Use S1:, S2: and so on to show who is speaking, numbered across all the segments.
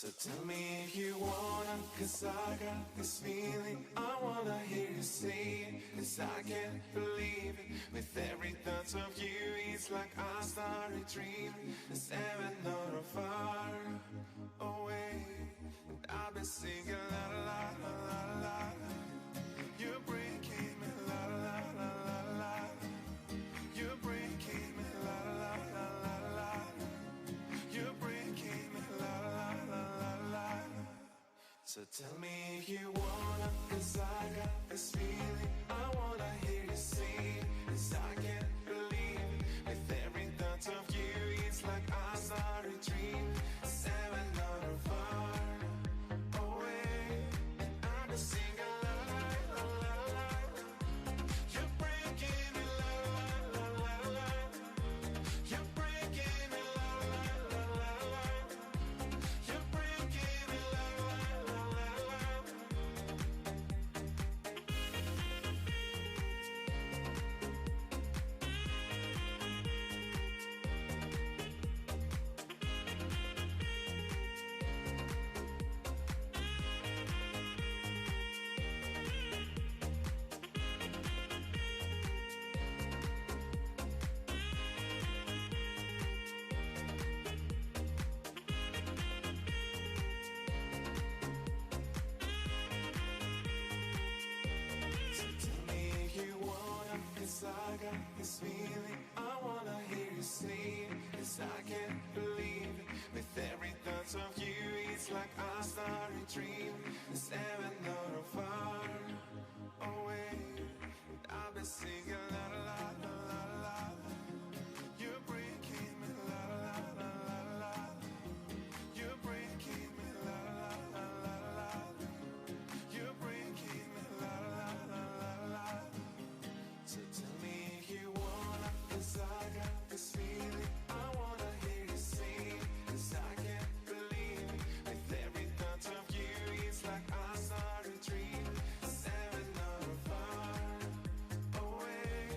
S1: So tell me if you wanna, 'cause I got this feeling. I wanna hear you say it, 'cause I can't believe it. With every thought of you, it's like I started dreaming. There's heaven not far away, and I've been singing la la la la la la. You're breaking me la la la la la la. You're breaking me la la la la la la. You're breaking me la la la la la. So tell me if you wanna, 'cause I got this feeling. I wanna hear you say it, 'cause I can't believe it. With every thought of you, it's like I started dreaming. Seven not far away, and I'm just singing la la la la la. You're breaking me la la la la la. You're breaking me la la la la la. You're breaking me la la la la la. So tell me if you wanna, 'cause I got this feeling. I wanna hear you say it, 'cause I can't believe it. With every thought of you, it's like I started dreaming. There's heaven not far away, and I've been singing la la la la la la. You're breaking me la la la la la. You're breaking me la la la la la. You're breaking me la la la la la. So tell me if you wanna, 'cause I got this feeling. I wanna hear you say it, 'cause I can't believe it. With every thought of you, it's like I started dreaming. Seven not far away,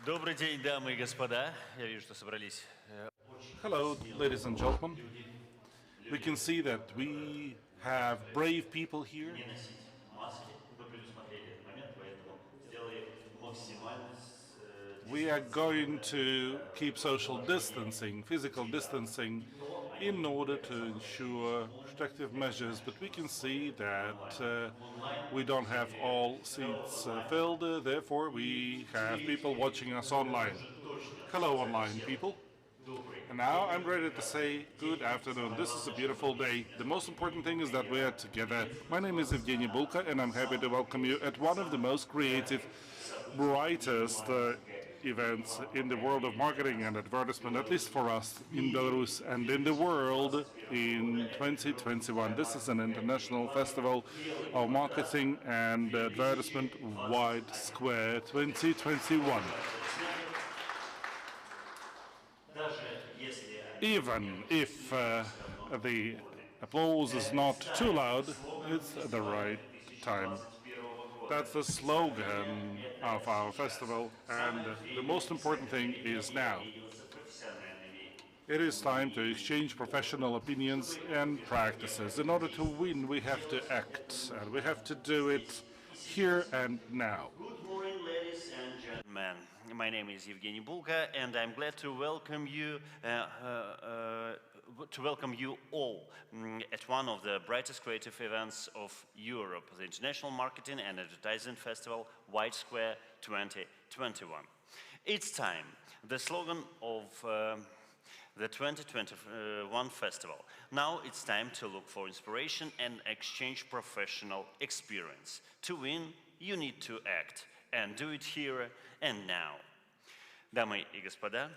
S2: Добрый день, дамы и господа. Я вижу, что собрались
S3: Hello, ladies and gentlemen. We can see that we have brave people here.
S2: не носить маски. Мы предусмотрели этот момент, поэтому сделали максимально
S3: We are going
S2: дистанционное
S3: to keep social
S2: положение
S3: distancing, physical
S2: себя.
S3: distancing,
S2: Но они
S3: in order to
S2: являются
S3: ensure
S2: ключевым
S3: protective
S2: для
S3: measures. But
S2: нашего
S3: we can see
S2: служения
S3: that
S2: онлайн. Онлайн
S3: we don't have
S2: все
S3: all
S2: Hello
S3: seats
S2: online.
S3: filled, therefore, we
S2: И
S3: have people
S2: третий,
S3: watching us
S2: это
S3: online.
S2: уже точно
S3: Hello,
S2: официально
S3: online
S2: всем.
S3: people.
S2: Добрый
S3: And now
S2: день,
S3: I'm
S2: это
S3: ready to
S2: прекрасный
S3: say good
S2: день.
S3: afternoon.
S2: Самое
S3: This is a
S2: главное, что
S3: beautiful
S2: мы
S3: day.
S2: вместе
S3: The
S2: несколько
S3: most important thing is that we are
S2: примеров
S3: together. My
S2: приветствовать
S3: name is
S2: вас
S3: Evgeny
S2: на
S3: Bulka, and I'm happy to
S2: самом
S3: welcome you at one of the
S2: самых
S3: most creative,
S2: ярких событий мира
S3: brightest
S2: маркетинга
S3: events
S2: в
S3: in the world of
S2: Украине для
S3: marketing
S2: нас
S3: and
S2: в
S3: advertisement, at least
S2: Беларуси
S3: for us
S2: в
S3: in
S2: мире
S3: Belarus
S2: в
S3: and in the world
S2: 2021 года.
S3: in
S2: Это международный
S3: 2021.
S2: фестиваль
S3: This is an
S2: маркетинга и
S3: international
S2: рекламы
S3: festival
S2: «Белый
S3: of
S2: квадрат»
S3: marketing and advertisement, White
S2: 2021.
S3: Square 2021.
S2: Даже если они
S3: Even if
S2: все равно
S3: the
S2: годы.
S3: applause is not too loud,
S2: Слоган
S3: it's the
S2: фестиваля
S3: right time.
S2: 2021 года.
S3: That's the slogan of our festival, and
S2: Самое
S3: the
S2: время
S3: most important
S2: искать
S3: thing
S2: решения
S3: is
S2: и
S3: now.
S2: обмениваться профессиональными
S3: It is time to
S2: мнениями.
S3: exchange professional opinions and practices. In order to win, we have to act, and we have to do it here and now.
S2: Good morning, ladies and gentlemen. My name is Evgeny Bulka, and I'm glad to welcome you all at one of the brightest creative events of Europe, the International Marketing and Advertising Festival, White Square 2021. It's time. The slogan of the 2021 festival. Now it's time to look for inspiration and exchange professional experience. To win, you need to act, and do it here and now. Дамы и господа,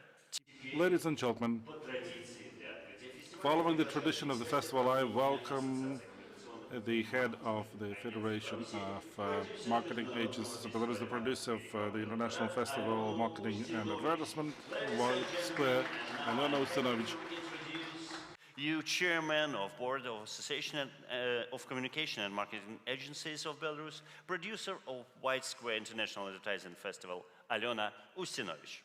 S3: Ladies and gentlemen,
S2: по традиции для открытия фестиваля
S3: following the tradition of the festival, I welcome the head of the Federation of Marketing Agencies of Belarus, the producer of the International Festival of Marketing and Advertisement, White Square, Alena Ustinovich.
S2: you chairman of board of Association of Communication and Marketing Agencies of Belarus, producer of White Square International Advertising Festival, Alena Ustinovich.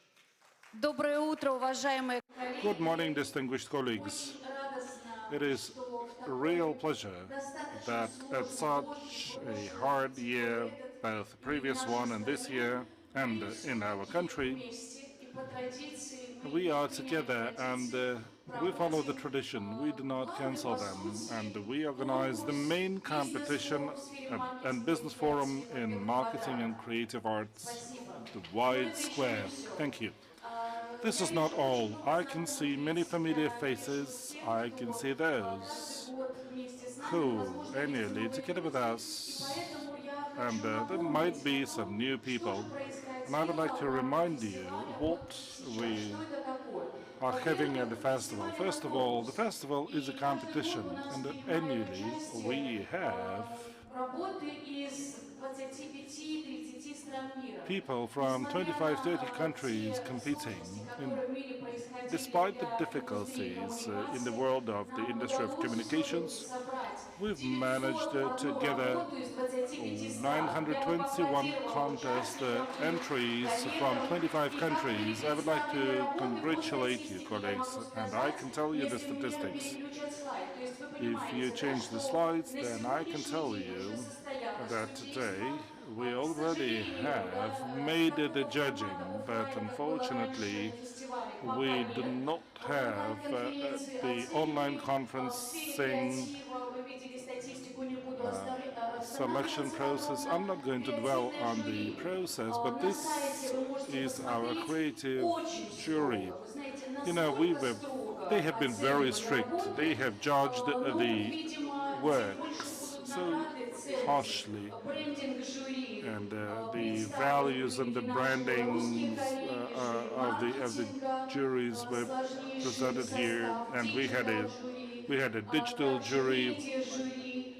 S4: Доброе утро, уважаемые коллеги.
S3: Good morning, distinguished colleagues.
S4: Очень радостно,
S3: It is
S4: что в
S3: a
S4: такой
S3: real pleasure
S4: достаточно
S3: that at
S4: сложный год
S3: such
S4: мы
S3: a
S4: можем
S3: hard year,
S4: этот
S3: both the
S4: и
S3: previous
S4: наша
S3: one and this year, and in our country,
S4: вместе. И по традиции мы
S3: we
S4: не
S3: are
S4: отменяем
S3: together and
S4: традиции,
S3: we follow the
S4: проводим
S3: tradition. We do not
S4: главный,
S3: cancel
S4: по
S3: them.
S4: сути,
S3: And we organize the
S4: конкурс
S3: main competition
S4: бизнес-форум в сфере
S3: and
S4: маркетинга
S3: business
S4: и
S3: forum
S4: креатива
S3: in
S4: «Белый
S3: marketing and
S4: квадрат».
S3: creative arts,
S4: Спасибо.
S3: the
S4: Но
S3: Wide
S4: это еще
S3: Square.
S4: не все.
S3: Thank you.
S4: Я
S3: This is
S4: вижу
S3: not all.
S4: очень
S3: I
S4: много
S3: can
S4: знакомых
S3: see many
S4: лиц.
S3: familiar
S4: Я вижу
S3: faces.
S4: тех,
S3: I
S4: кто
S3: can see those
S4: каждый год вместе с нами,
S3: who
S4: возможно, есть
S3: annually
S4: новые
S3: together with
S4: люди.
S3: us,
S4: И поэтому я
S3: and
S4: хочу
S3: there
S4: напомнить,
S3: might be some new
S4: что
S3: people.
S4: же
S3: And I would
S4: происходило
S3: like to
S4: в рамках
S3: remind you
S4: фестиваля
S3: what
S4: вот сейчас.
S3: we
S4: Что это такое?
S3: are having at
S4: Во-первых,
S3: the festival.
S4: фестиваль —
S3: First
S4: это
S3: of all, the
S4: конкурс.
S3: festival is a
S4: И каждый
S3: competition,
S4: год у нас
S3: and
S4: принимают
S3: annually we
S4: участие
S3: have
S4: работы из 25-30 стран мира.
S3: people from
S4: Несмотря
S3: 25-30
S4: на
S3: countries
S4: те
S3: competing.
S4: сложности,
S3: In,
S4: которые в мире происходили
S3: despite the
S4: для индустрии
S3: difficulties in the
S4: коммуникации,
S3: world of the
S4: нам
S3: industry of
S4: удалось
S3: communications,
S4: собрать
S3: we've
S4: 901
S3: managed to gather
S4: работу из 25 стран. Я бы
S3: 921
S4: поаплодировала
S3: contest
S4: участникам и
S3: entries from
S4: коллегам.
S3: 25
S4: И как
S3: countries.
S4: были
S3: I would like
S4: представлены
S3: to
S4: работы по
S3: congratulate you,
S4: статистике, я
S3: colleagues,
S4: могу
S3: and I
S4: сказать,
S3: can tell you the
S4: если у меня
S3: statistics.
S4: переключать слайд. То есть вы
S3: If you
S4: понимаете, да,
S3: change the
S4: что
S3: slides,
S4: на
S3: then I can
S4: сегодняшний
S3: tell
S4: день
S3: you
S4: уже состоялось
S3: that today
S4: судейство.
S3: we
S4: К
S3: already
S4: сожалению,
S3: have made the
S4: такого
S3: judging,
S4: формата
S3: but
S4: оффлайн, как было
S3: unfortunately
S4: раньше на фестивале,
S3: we
S4: пока
S3: do
S4: нет.
S3: not have
S4: Онлайн-конференции
S3: the online
S4: оценки в сфере
S3: conferencing
S4: креатива, вы видели статистику, не буду
S3: selection
S4: останавливаться
S3: process.
S4: подробно.
S3: I'm not going to dwell
S4: Креативное
S3: on the
S4: жюри.
S3: process, but
S4: На
S3: this
S4: сайте вы можете
S3: is our
S4: посмотреть,
S3: creative
S4: очень
S3: jury.
S4: строго. Вы знаете,
S3: You know, we
S4: настолько
S3: were,
S4: строго
S3: they have been very
S4: оценивали
S3: strict.
S4: работы,
S3: They have judged
S4: ну,
S3: the
S4: видимо, тем больше
S3: works
S4: будут
S3: so
S4: награды, ценность.
S3: harshly,
S4: Брендинг жюри
S3: and the
S4: представили
S3: values and the
S4: наши белорусские
S3: brandings
S4: коллеги, жюри
S3: of the
S4: маркетинга,
S3: juries were
S4: сложнейший
S3: presented here,
S4: состав,
S3: and
S4: диджитал жюри,
S3: we had a digital
S4: также
S3: jury,
S4: медиа жюри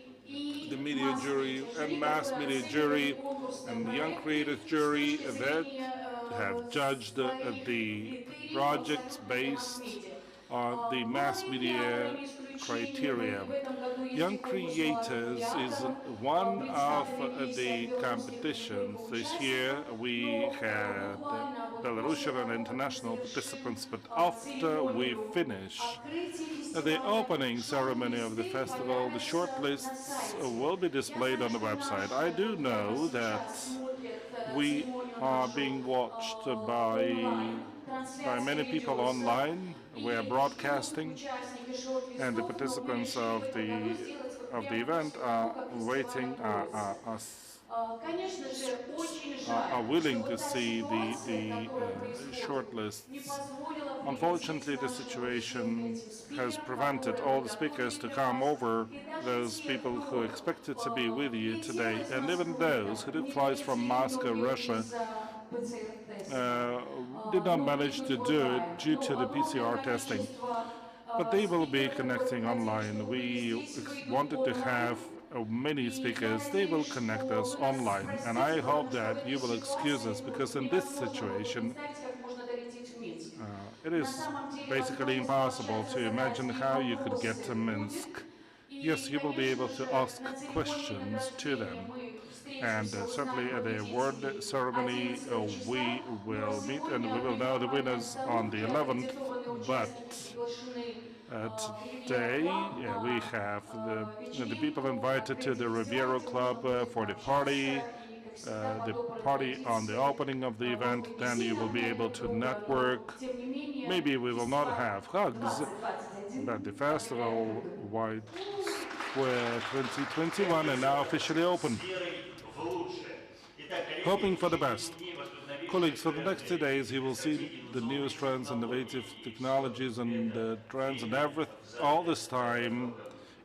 S3: the
S4: и
S3: media jury,
S4: масс-медиа
S3: and
S4: жюри,
S3: mass
S4: которые
S3: media
S4: оценивали
S3: jury,
S4: конкурсные
S3: and the young
S4: проекты
S3: creators
S4: с
S3: jury
S4: точки
S3: that
S4: зрения
S3: have judged
S4: своих
S3: the
S4: критериев
S3: projects
S4: абсолютно для
S3: based
S4: масс-медиа.
S3: on the mass
S4: Маленькие
S3: media
S4: авторы исключения.
S3: criteria.
S4: В этом году есть
S3: Young
S4: и конкурс молодых
S3: Creators is
S4: авторов.
S3: one of
S4: Представили 50
S3: the
S4: белорусских
S3: competitions. This year we
S4: но
S3: had
S4: буквально
S3: Belarusian and international participants. But after we
S4: церемонию
S3: finish
S4: открытия
S3: the
S4: фестиваля,
S3: opening
S4: чтобы
S3: ceremony of the
S4: туристы
S3: festival, the
S4: появятся на
S3: shortlists
S4: сайте.
S3: will be
S4: Я
S3: displayed
S4: знаю,
S3: on the
S4: что
S3: website.
S4: наш
S3: I do
S4: кто
S3: know that
S4: сейчас смотрит
S3: we
S4: церемонию
S3: are
S4: нашу
S3: being watched
S4: онлайн.
S3: by
S4: Трансляция
S3: many people
S4: ведется.
S3: online. We are
S4: И ждут
S3: broadcasting,
S4: участники
S3: and the
S4: шорт-листов, но мы
S3: participants
S4: решили в этом году сделать вот
S3: of the
S4: прям
S3: event
S4: после того,
S3: are
S4: как фестиваль
S3: waiting,
S4: откроется. Конечно же, очень
S3: are
S4: жаль,
S3: willing
S4: что
S3: to
S4: вот та
S3: see
S4: ситуация,
S3: the
S4: которая происходит, не
S3: shortlists.
S4: позволила пригласить
S3: Unfortunately, the
S4: наших всех
S3: situation
S4: этих
S3: has
S4: спикеров,
S3: prevented
S4: которые
S3: all
S4: мы
S3: the speakers
S4: готовили
S3: to
S4: для
S3: come
S4: вас,
S3: over,
S4: и даже
S3: those
S4: тех,
S3: people who
S4: кто
S3: expected to be with you
S4: прилетел
S3: today,
S4: из
S3: and even
S4: Москвы,
S3: those who took
S4: не
S3: flights from
S4: долетели
S3: Moscow,
S4: многие
S3: Russia,
S4: из-за ПЦР-теста.
S3: did not
S4: Но мы
S3: manage
S4: их
S3: to do it
S4: возлагаем.
S3: due
S4: Ну,
S3: to the
S4: огромное
S3: PCR testing.
S4: количество
S3: But they will be
S4: спикеров, которые мы
S3: connecting
S4: хотим,
S3: online.
S4: чтобы были
S3: We
S4: здесь, выйдут
S3: wanted to have
S4: онлайн.
S3: many
S4: И я
S3: speakers. They will
S4: надеюсь,
S3: connect
S4: что
S3: us
S4: вы нас
S3: online. And I
S4: простите,
S3: hope
S4: потому что в
S3: that
S4: этой
S3: you will excuse
S4: ситуации
S3: us, because in this
S4: невозможно было бы
S3: situation,
S4: представить, как можно долететь в Минск.
S3: it
S4: На
S3: is
S4: самом деле
S3: basically
S4: возможность
S3: impossible
S4: пообщаться,
S3: to
S4: задать
S3: imagine
S4: свои
S3: how you could get to
S4: вопросы будет.
S3: Minsk. Yes,
S4: И,
S3: you will be able
S4: конечно
S3: to
S4: же,
S3: ask
S4: на церемонии
S3: questions to
S4: награждения
S3: them.
S4: мы
S3: And
S4: встретимся,
S3: certainly
S4: узнаем
S3: at the award
S4: победителей
S3: ceremony,
S4: 11 числа.
S3: we
S4: Но
S3: will meet and we
S4: сегодня
S3: will
S4: при
S3: know the
S4: формальной
S3: winners on the
S4: обстановке
S3: 11th.
S4: аккредитованные
S3: But
S4: участники приглашены к Ривьера
S3: today,
S4: Клаб
S3: we
S4: на
S3: have the people
S4: вечеринку
S3: invited to the
S4: открытия
S3: Riviera
S4: фестиваля, где можно
S3: Club
S4: будет
S3: for the
S4: пообщаться
S3: party,
S4: и, как всегда, по
S3: the
S4: доброй
S3: party on the
S4: традиции,
S3: opening of the
S4: может
S3: event.
S4: быть, не
S3: Then you
S4: сильно
S3: will be
S4: понять
S3: able
S4: друг
S3: to
S4: друга, но,
S3: network.
S4: тем не менее,
S3: Maybe we will not
S4: фестиваль
S3: have hugs,
S4: 2021
S3: but the
S4: объявляем
S3: festival
S4: открытым.
S3: White Square 2021 is now officially open. Hoping for the best. Colleagues, for the next 2 days, you will see the newest trends, innovative technologies, and trends, and everything. All this time,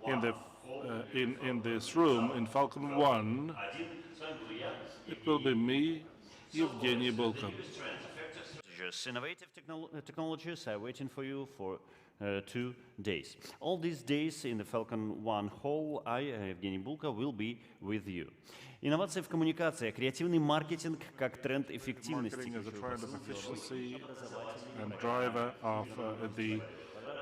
S3: in this room in Falcon 1, it will be me, Evgeny Bulka.
S2: Innovative technologies are waiting for you for 2 days. All these days in the Falcon 1 hall, I, Evgeny Bulka, will be with you. Инновации в коммуникации, креативный маркетинг как тренд эффективности.
S3: Marketing is a trend of efficiency and driver of the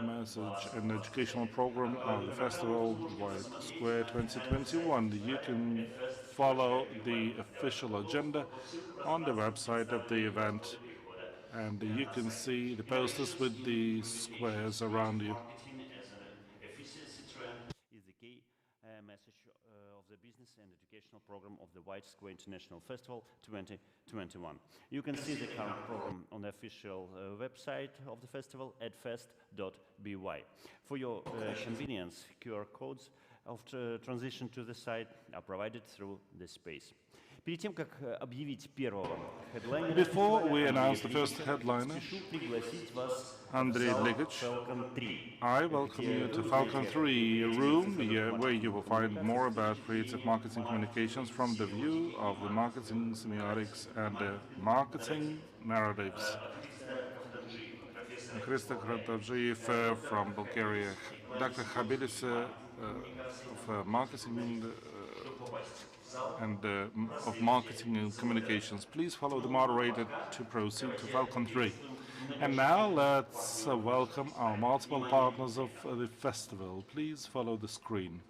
S3: message and educational program of the festival White Square 2021. You can follow the official agenda on the website of the event, and you can see the posters with the squares around you.
S2: Marketing as an efficiency trend is the key message of the business and educational program of the White Square International Festival 2021. You can see the current program on the official website of the festival at fest.by. For your convenience, QR codes of transition to the site are provided through this space. Перед тем, как объявить первого хедлайнера,
S3: Before we announce the first headliner,
S2: спешу пригласить вас в
S3: Andrei
S2: зал
S3: Ligic,
S2: Falcon 3.
S3: I welcome you to Falcon 3 room, where you will find more about creative marketing communications from the view of the marketing semiotics and the marketing narratives. Christa Kratavjiv from Bulgaria, Dr. Habilis of marketing and of marketing and communications. Please follow the moderator to proceed to Falcon 3. And now let's welcome our multiple partners of the festival. Please follow the screen.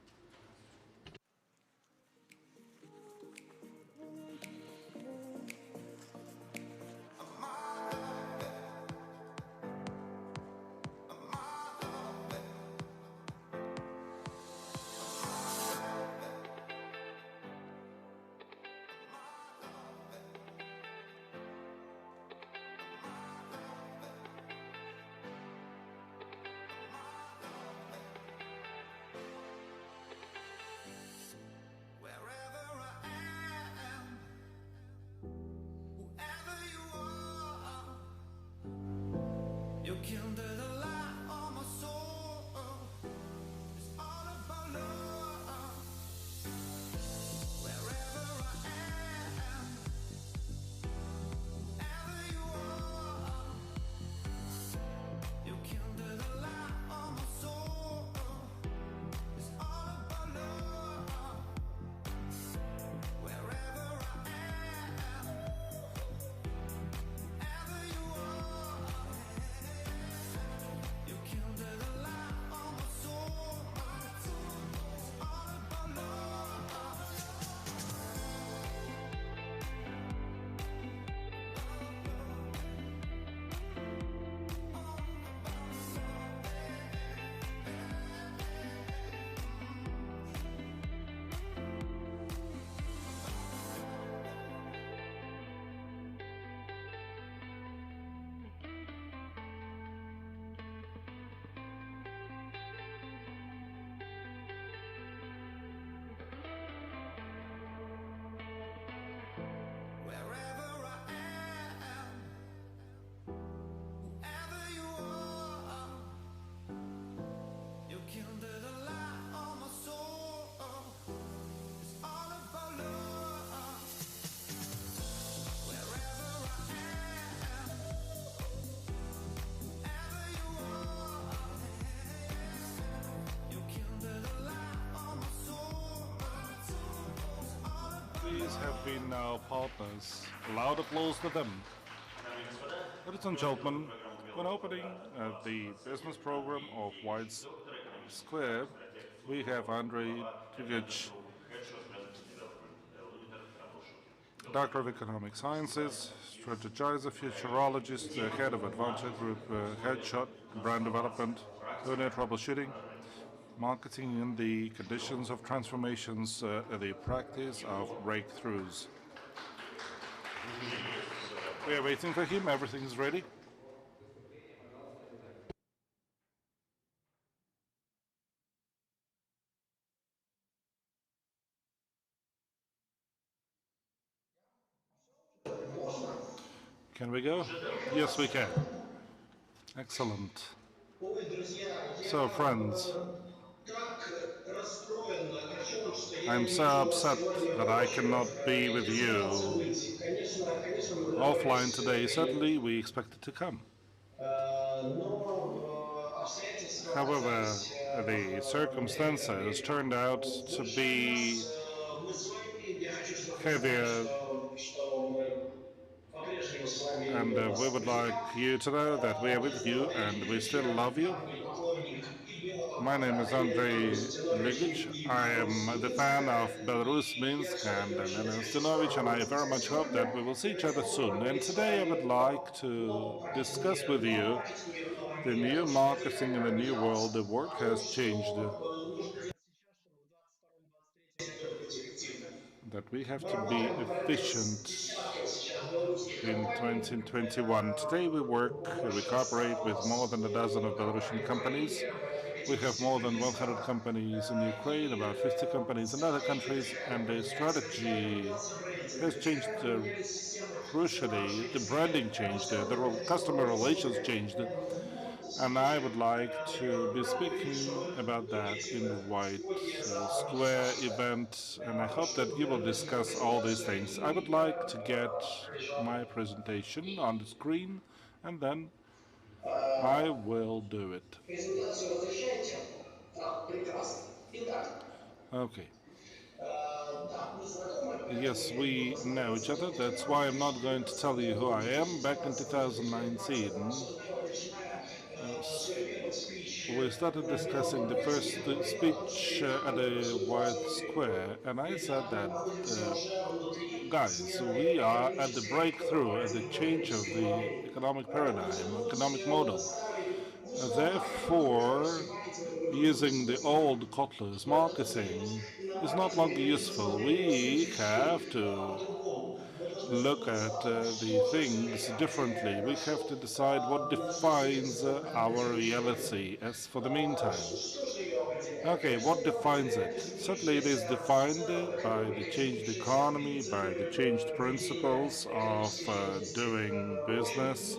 S3: have been our partners. Loud applause to them. Ladies and gentlemen, when opening the business program of White Square, we have Andrei Trigic, Doctor of Economic Sciences, strategizer, futurologist, head of Advantage Group, headshot, brand development, internet troubleshooting, marketing in the conditions of transformations, the practice of breakthroughs. We are waiting for him. Everything is ready. Can we go? Yes, we can. Excellent. So, friends, I'm so upset that I cannot be with you offline today. Certainly, we expected to come. However, the circumstances turned out to be heavier, and we would like you to know that we are with you and we still love you. My name is Andrei Ligic. I am the fan of Belarus, Minsk, and Lena Stinovic, and I very much hope that we will see each other soon. And today I would like to discuss with you the new marketing in the new world. The world has changed. That we have to be efficient in 2021. Today we cooperate with more than a dozen of Belarusian companies. We have more than 100 companies in Ukraine, about 50 companies in other countries, and the strategy has changed crucially. The branding changed, the customer relations changed, and I would like to be speaking about that in the White Square event, and I hope that you will discuss all these things. I would like to get my presentation on the screen, and then I will do it. Okay. Yes, we know each other. That's why I'm not going to tell you who I am. Back in 2019, we started discussing the first speech at the White Square, and I said that, guys, we are at the breakthrough, at the change of the economic paradigm, economic model. Therefore, using the old Kotler's marketing is not longer useful. We have to look at the things differently. We have to decide what defines our reality as for the meantime. Okay, what defines it? Certainly it is defined by the changed economy, by the changed principles of doing business.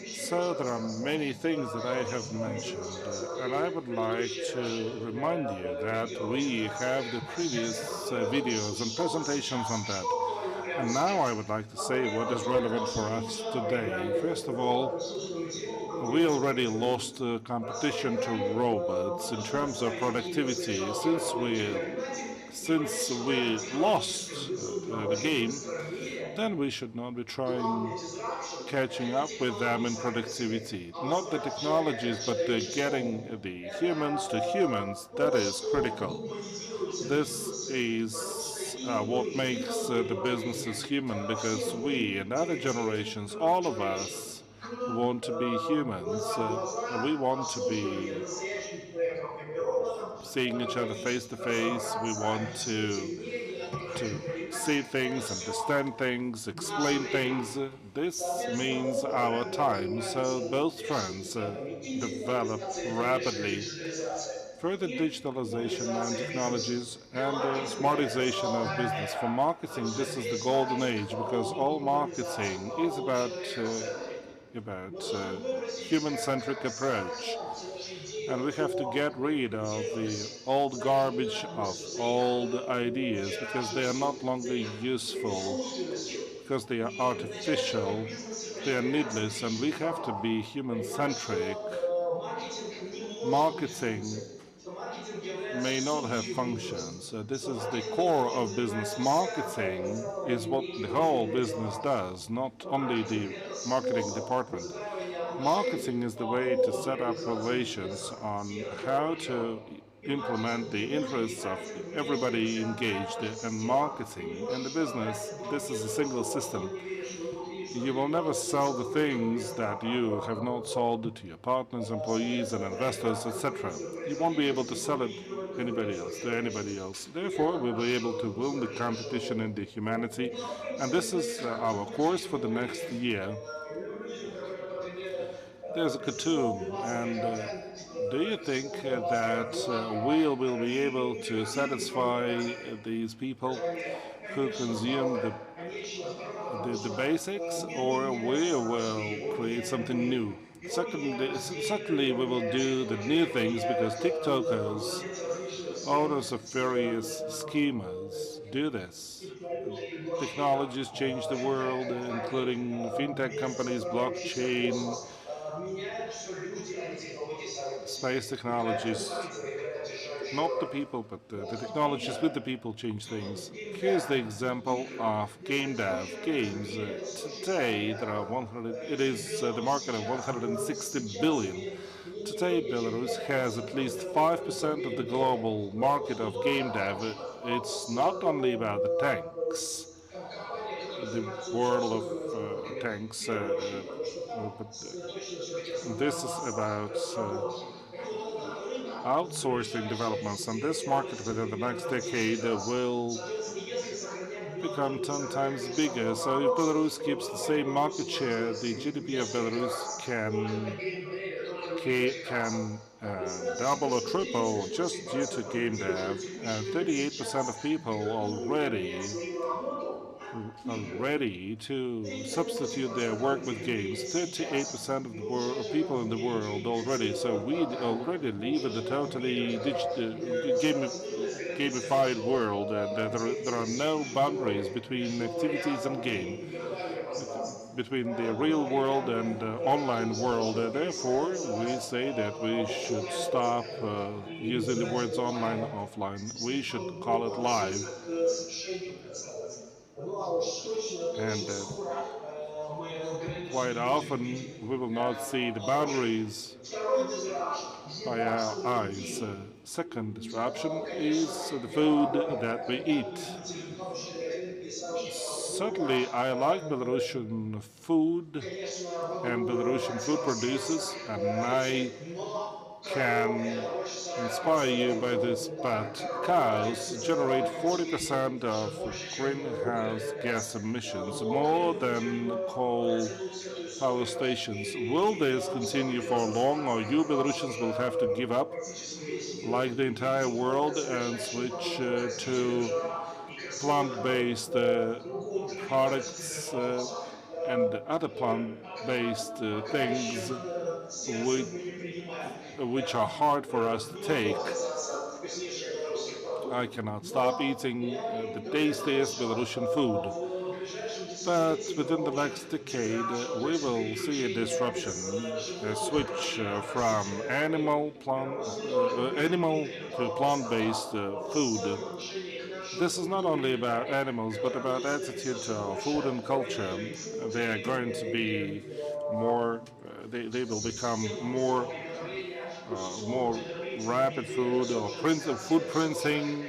S3: So there are many things that I have mentioned, and I would like to remind you that we have the previous videos and presentations on that. And now I would like to say what is relevant for us today. First of all, we already lost competition to robots in terms of productivity. Since we lost the game, then we should not be trying catching up with them in productivity. Not the technologies, but getting the humans to humans, that is critical. This is what makes the businesses human, because we and other generations, all of us, want to be humans. We want to be seeing each other face to face. We want to see things, understand things, explain things. This means our time. So both trends develop rapidly. Further digitalization and technologies and smartization of business. For marketing, this is the golden age, because all marketing is about human-centric approach, and we have to get rid of the old garbage of old ideas, because they are not longer useful, because they are artificial, they are needless, and we have to be human-centric. Marketing may not have functions. This is the core of business. Marketing is what the whole business does, not only the marketing department. Marketing is the way to set up relations on how to implement the interests of everybody engaged in marketing and the business. This is a single system. You will never sell the things that you have not sold to your partners, employees, and investors, etc. You won't be able to sell it to anybody else. Therefore, we'll be able to win the competition in the humanity, and this is our course for the next year. There's a cartoon, and do you think that we will be able to satisfy these people who consume the basics, or we will create something new? Certainly, we will do the new things because TikTokers, owners of various schemas, do this. Technologies change the world, including fintech companies, blockchain, space technologies. Not the people, but the technologies with the people change things. Here's the example of game dev games. Today, there are 100. It is the market of 160 billion. Today, Belarus has at least 5% of the global market of game dev. It's not only about the tanks, the world of tanks, but this is about outsourcing developments, and this market within the next decade will become 10 times bigger. So if Belarus keeps the same market share, the GDP of Belarus can double or triple just due to game dev, and 38% of people already are ready to substitute their work with games. 38% of the people in the world already. So we already live in the totally gamified world, and there are no boundaries between activities and game, between the real world and online world. Therefore, we say that we should stop using the words online, offline. We should call it live. And quite often we will not see the boundaries by our eyes. Second disruption is the food that we eat. Certainly, I like Belarusian food and Belarusian food producers, and I can inspire you by this, but cows generate 40% of greenhouse gas emissions, more than coal power stations. Will this continue for long, or you Belarusians will have to give up, like the entire world, and switch to plant-based products and other plant-based things which, which are hard for us to take? I cannot stop eating the tastiest Belarusian food. But within the next decade, we will see a disruption, a switch from animal to plant-based food. This is not only about animals, but about attitude to our food and culture. They are going to be more. They will become more rapid food or food printing.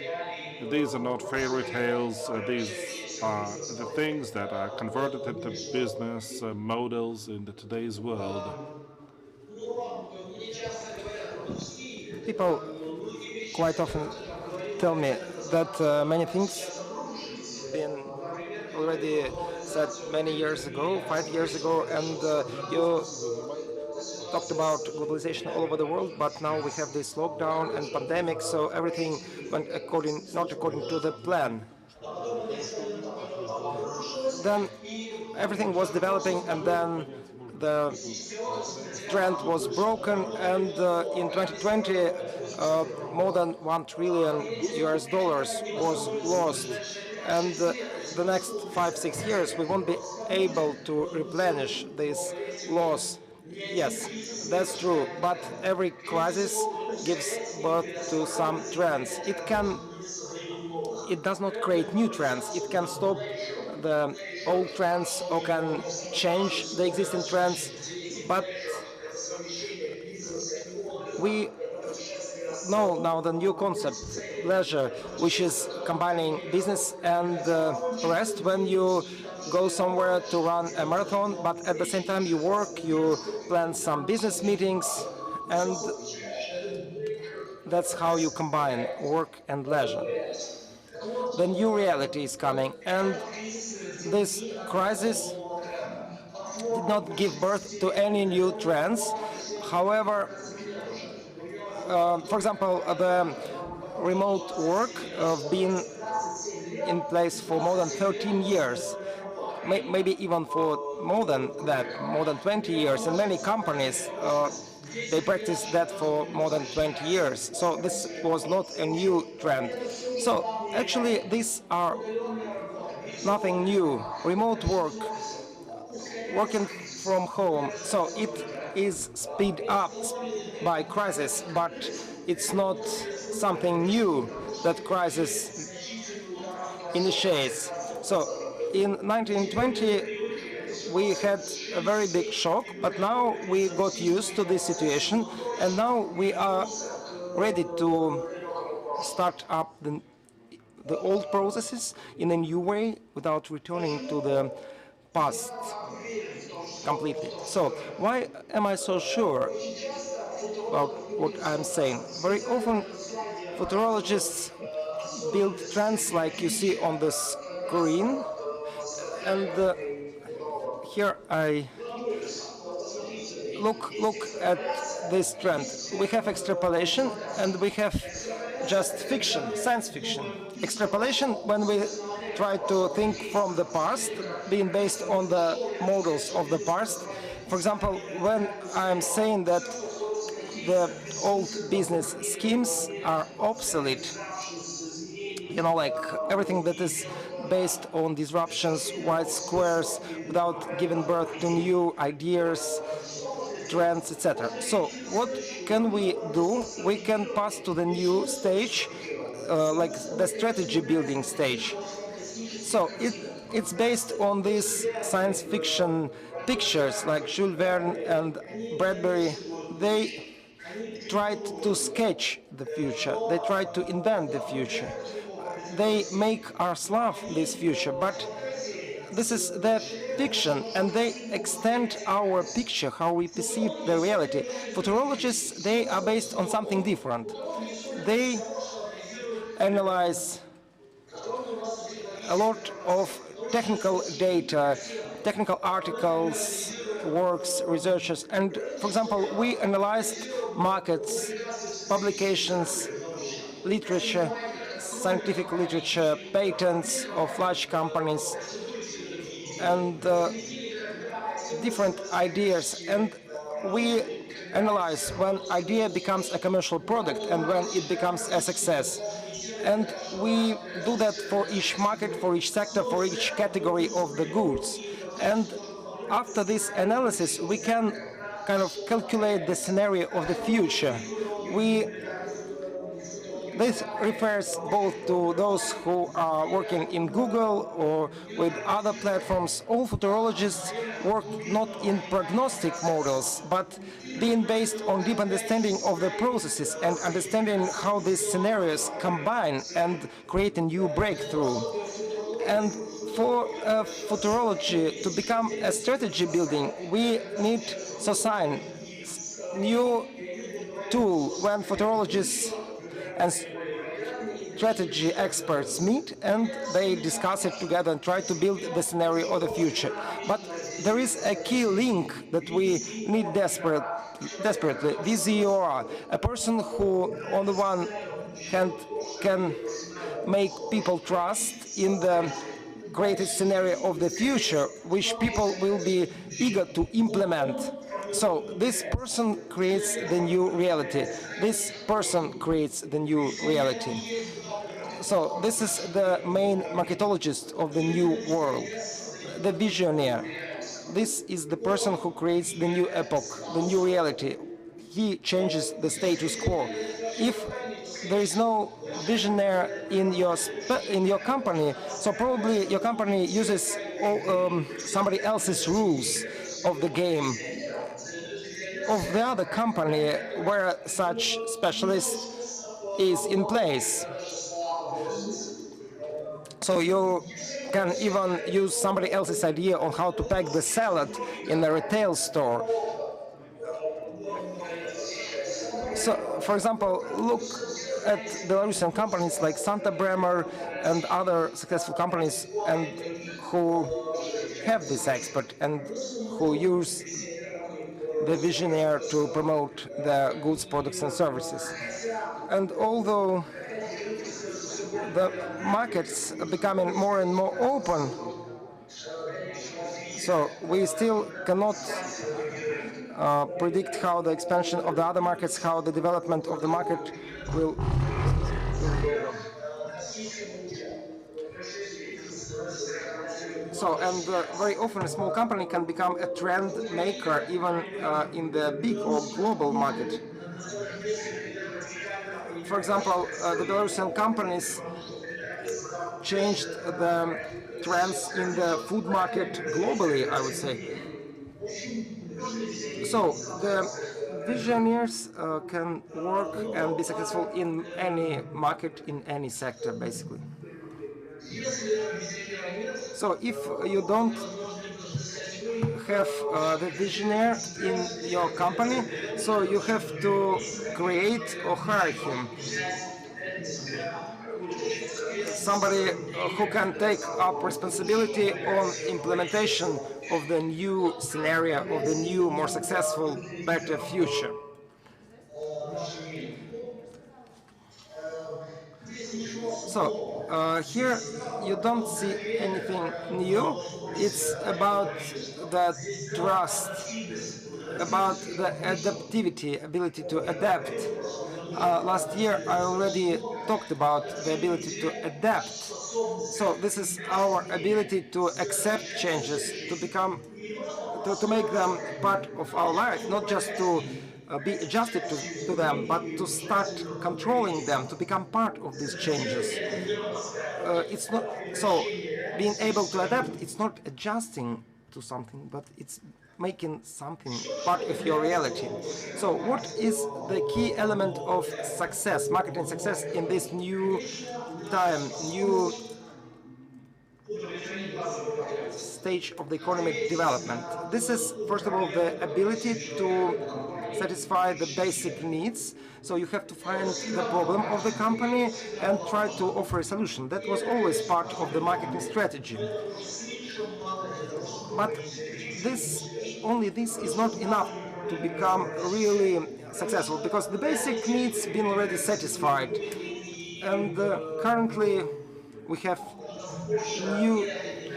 S3: These are not fairy tales. These are the things that are converted into business models in today's world.
S5: People quite often tell me that many things been already said many years ago, 5 years ago, and you talked about globalization all over the world, but now we have this lockdown and pandemic, so everything went not according to the plan. Then everything was developing, and then the trend was broken, and in 2020 more than 1 trillion US dollars was lost, and the next 5-6 years we won't be able to replenish this loss. Yes, that's true. But every crisis gives birth to some trends. It does not create new trends. It can stop the old trends or can change the existing trends. But we know now the new concept, leisure, which is combining business and rest. When you go somewhere to run a marathon, but at the same time you work, you plan some business meetings, and that's how you combine work and leisure. The new reality is coming, and this crisis did not give birth to any new trends. However, for example, the remote work of being in place for more than 13 years, maybe even for more than that, more than 20 years. In many companies, they practice that for more than 20 years. So this was not a new trend. So actually, these are nothing new. Remote work, working from home. So it is speed up by crisis, but it's not something new that crisis initiates. So in 1920, we had a very big shock, but now we got used to this situation, and now we are ready to start up the old processes in a new way without returning to the past completely. So why am I so sure about what I'm saying? Very often futurologists build trends like you see on the screen, and here I look at this trend. We have extrapolation and we have just fiction, science fiction. Extrapolation, when we try to think from the past, being based on the models of the past. For example, when I'm saying that the old business schemes are obsolete, you know, like everything that is based on disruptions, white squares, without giving birth to new ideas, trends, etc. So what can we do? We can pass to the new stage, like the strategy building stage. So it's based on these science fiction pictures like Jules Verne and Bradbury. They tried to sketch the future. They tried to invent the future. They make us love this future, but this is the fiction, and they extend our picture, how we perceive the reality. Futurologists, they are based on something different. They analyze a lot of technical data, technical articles, works, researchers, and for example, we analyzed markets, publications, literature, scientific literature, patents of large companies, and different ideas, and we analyze when idea becomes a commercial product and when it becomes a success. And we do that for each market, for each sector, for each category of the goods. And after this analysis, we can kind of calculate the scenario of the future. This refers both to those who are working in Google or with other platforms. All futurologists work not in prognostic models, but being based on deep understanding of the processes and understanding how these scenarios combine and create a new breakthrough. And for futurology to become a strategy building, we need society, new tool when futurologists and strategy experts meet and they discuss it together and try to build the scenario of the future. But there is a key link that we need desperately. VZOR, a person who on the one hand can make people trust in the greatest scenario of the future, which people will be eager to implement. So this person creates the new reality. This person creates the new reality. So this is the main marketologist of the new world, the visionary. this is the person who creates the new epoch, the new reality. He changes the status quo. If there is no visionary in your company, so probably your company uses somebody else's rules of the game of the other company where such specialist is in place. So you can even use somebody else's idea on how to pack the salad in a retail store. So, for example, look at Belarusian companies like Santa Bremer and other successful companies and who have this expert and who use the visionaire to promote their goods, products and services. And although the markets are becoming more and more open, so we still cannot predict how the expansion of the other markets, how the development of the market will go. So, and very often a small company can become a trend maker even in the big or global market. For example, the Belarusian companies changed the trends in the food market globally, I would say. So the visionaries can work and be successful in any market, in any sector, basically. So if you don't have the visionary in your company, so you have to create or hire him. Somebody who can take up responsibility on implementation of the new scenario, of the new, more successful, better future. So here you don't see anything new. It's about the trust, about the adaptivity, ability to adapt. Last year I already talked about the ability to adapt. So this is our ability to accept changes, to become, to make them part of our life, not just to be adjusted to them, but to start controlling them, to become part of these changes. It's not so being able to adapt. It's not adjusting to something, but it's making something part of your reality. So what is the key element of success, marketing success in this new time, new stage of the economic development? This is, first of all, the ability to satisfy the basic needs. So you have to find the problem of the company and try to offer a solution. That was always part of the marketing strategy. But only this is not enough to become really successful, because the basic needs been already satisfied. And currently we have new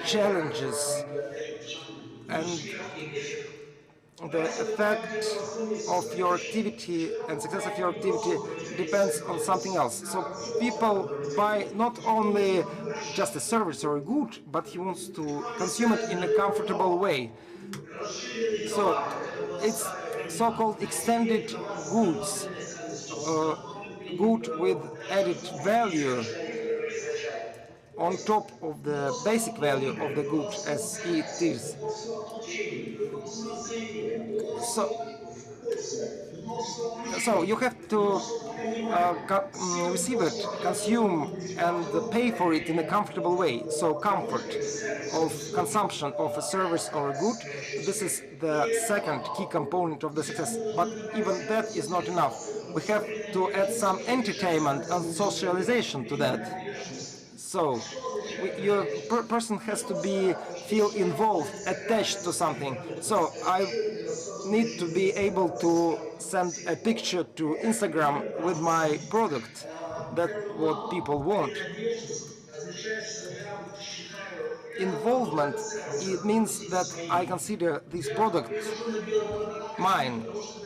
S5: challenges, and the effect of your activity and success of your activity depends on something else. So people buy not only just a service or a good, but he wants to consume it in a comfortable way. So it's so-called extended goods, good with added value on top of the basic value of the good as it is. So you have to receive it, consume, and pay for it in a comfortable way. So comfort of consumption of a service or a good, this is the second key component of the success. But even that is not enough. We have to add some entertainment and socialization to that. So your person has to feel involved, attached to something. So I need to be able to send a picture to Instagram with my product. That's what people want. Involvement, it means that I consider this product mine.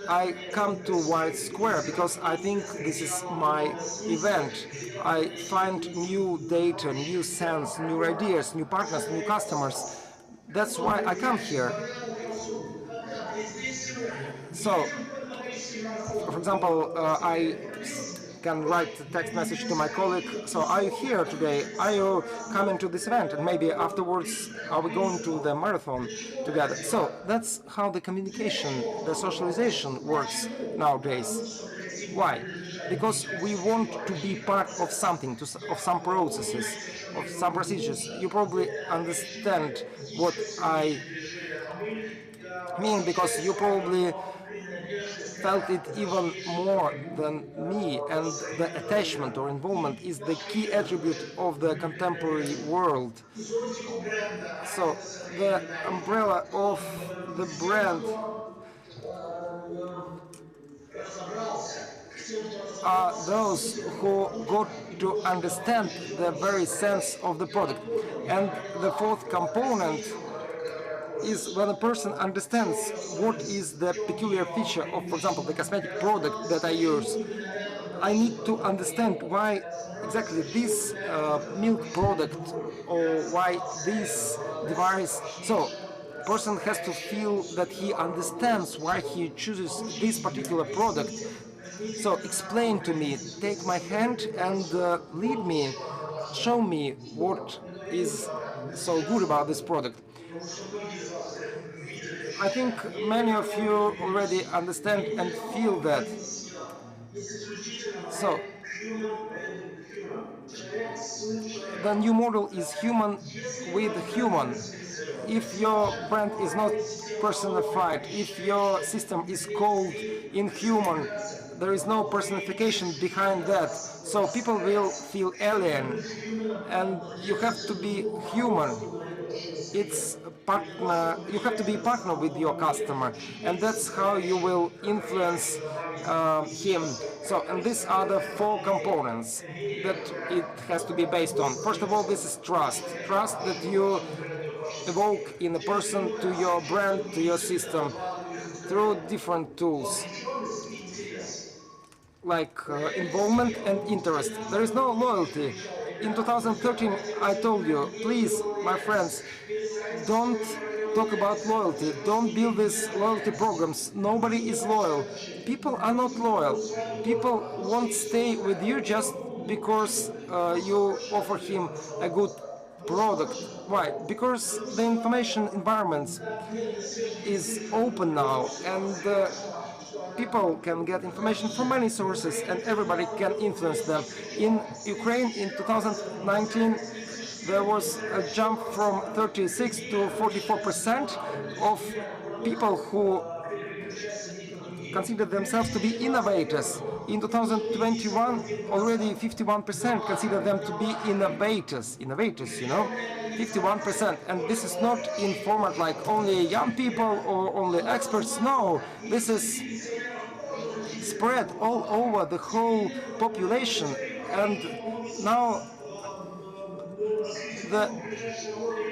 S5: I come to White Square because I think this is my event. I find new data, new sense, new ideas, new partners, new customers, That's why I come here. So, for example, I can write a text message to my colleague. So, are you here today? Are you coming to this event? And maybe afterwards, are we going to the marathon together? So, that's how the communication, the socialization works nowadays. Why? Because we want to be part of something, of some processes, of some procedures. You probably understand what I mean, because you probably felt it even more than me, and the attachment or involvement is the key attribute of the contemporary world. So the umbrella of the brand are those who got to understand the very sense of the product. And the fourth component is when a person understands what is the peculiar feature of, for example, the cosmetic product that I use. I need to understand why exactly this milk product or why this device. So, person has to feel that he understands why he chooses this particular product. So, explain to me, take my hand and lead me, show me what is so good about this product. I think many of you already understand and feel that. So, the new model is human with human. If your brand is not personified, if your system is called inhuman, there is no personification behind that. So people will feel alien, and you have to be human. It's a partner. You have to be partner with your customer, and that's how you will influence him. So, and these are the four components that it has to be based on. First of all, this is trust that you evoke in a person to your brand, to your system, through different tools like involvement and interest. There is no loyalty. In 2013, I told you, please, my friends, don't talk about loyalty. Don't build these loyalty programs. Nobody is loyal. People are not loyal. People won't stay with you just because you offer him a good product. Why? Because the information environment is open now, and people can get information from many sources, and everybody can influence them. In Ukraine in 2019, there was a jump from 36 to 44% of people who consider themselves to be innovators. In 2021, already 51% consider them to be innovators. Innovators, 51%. And this is not in format like only young people or only experts. No, this is spread all over the whole population. And now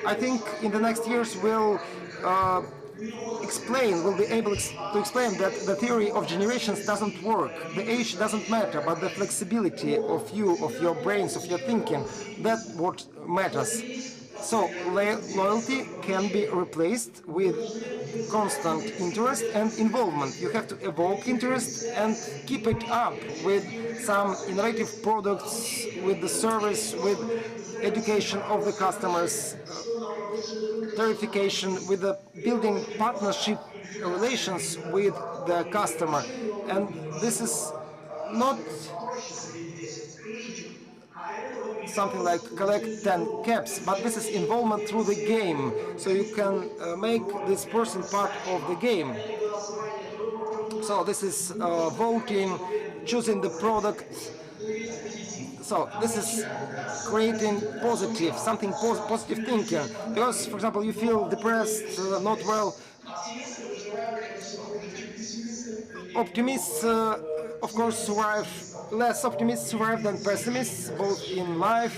S5: I think in the next years we'll we'll be able to explain that the theory of generations doesn't work. The age doesn't matter, but the flexibility of you, of your brains, of your thinking, that's what matters. So loyalty can be replaced with constant interest and involvement. You have to evoke interest and keep it up with some innovative products, with the service, with education of the customers, verification, with the building partnership relations with the customer. And this is not something like collect 10 caps, but this is involvement through the game. So you can make this person part of the game. So this is voting, choosing the product. So this is creating positive, something positive thinking. Because, for example, you feel depressed, not well. Optimists, of course, survive. Less optimists survive than pessimists, both in life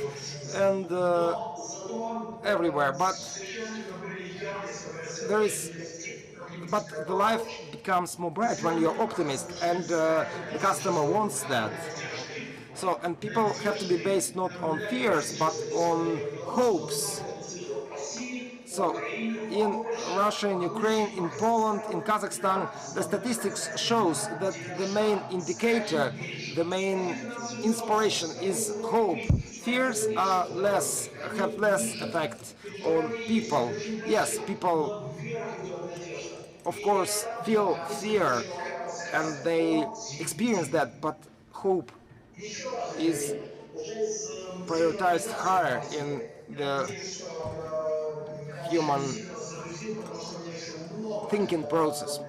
S5: and everywhere. But there is, but the life becomes more bright when you're optimist, and the customer wants that. So, and people have to be based not on fears but on hopes. So in Russia, in Ukraine, in Poland, in Kazakhstan, the statistics shows that the main indicator, the main inspiration is hope. Fears are less, have less effect on people. Yes, people of course feel fear and they experience that, but hope is prioritized higher in the human thinking process.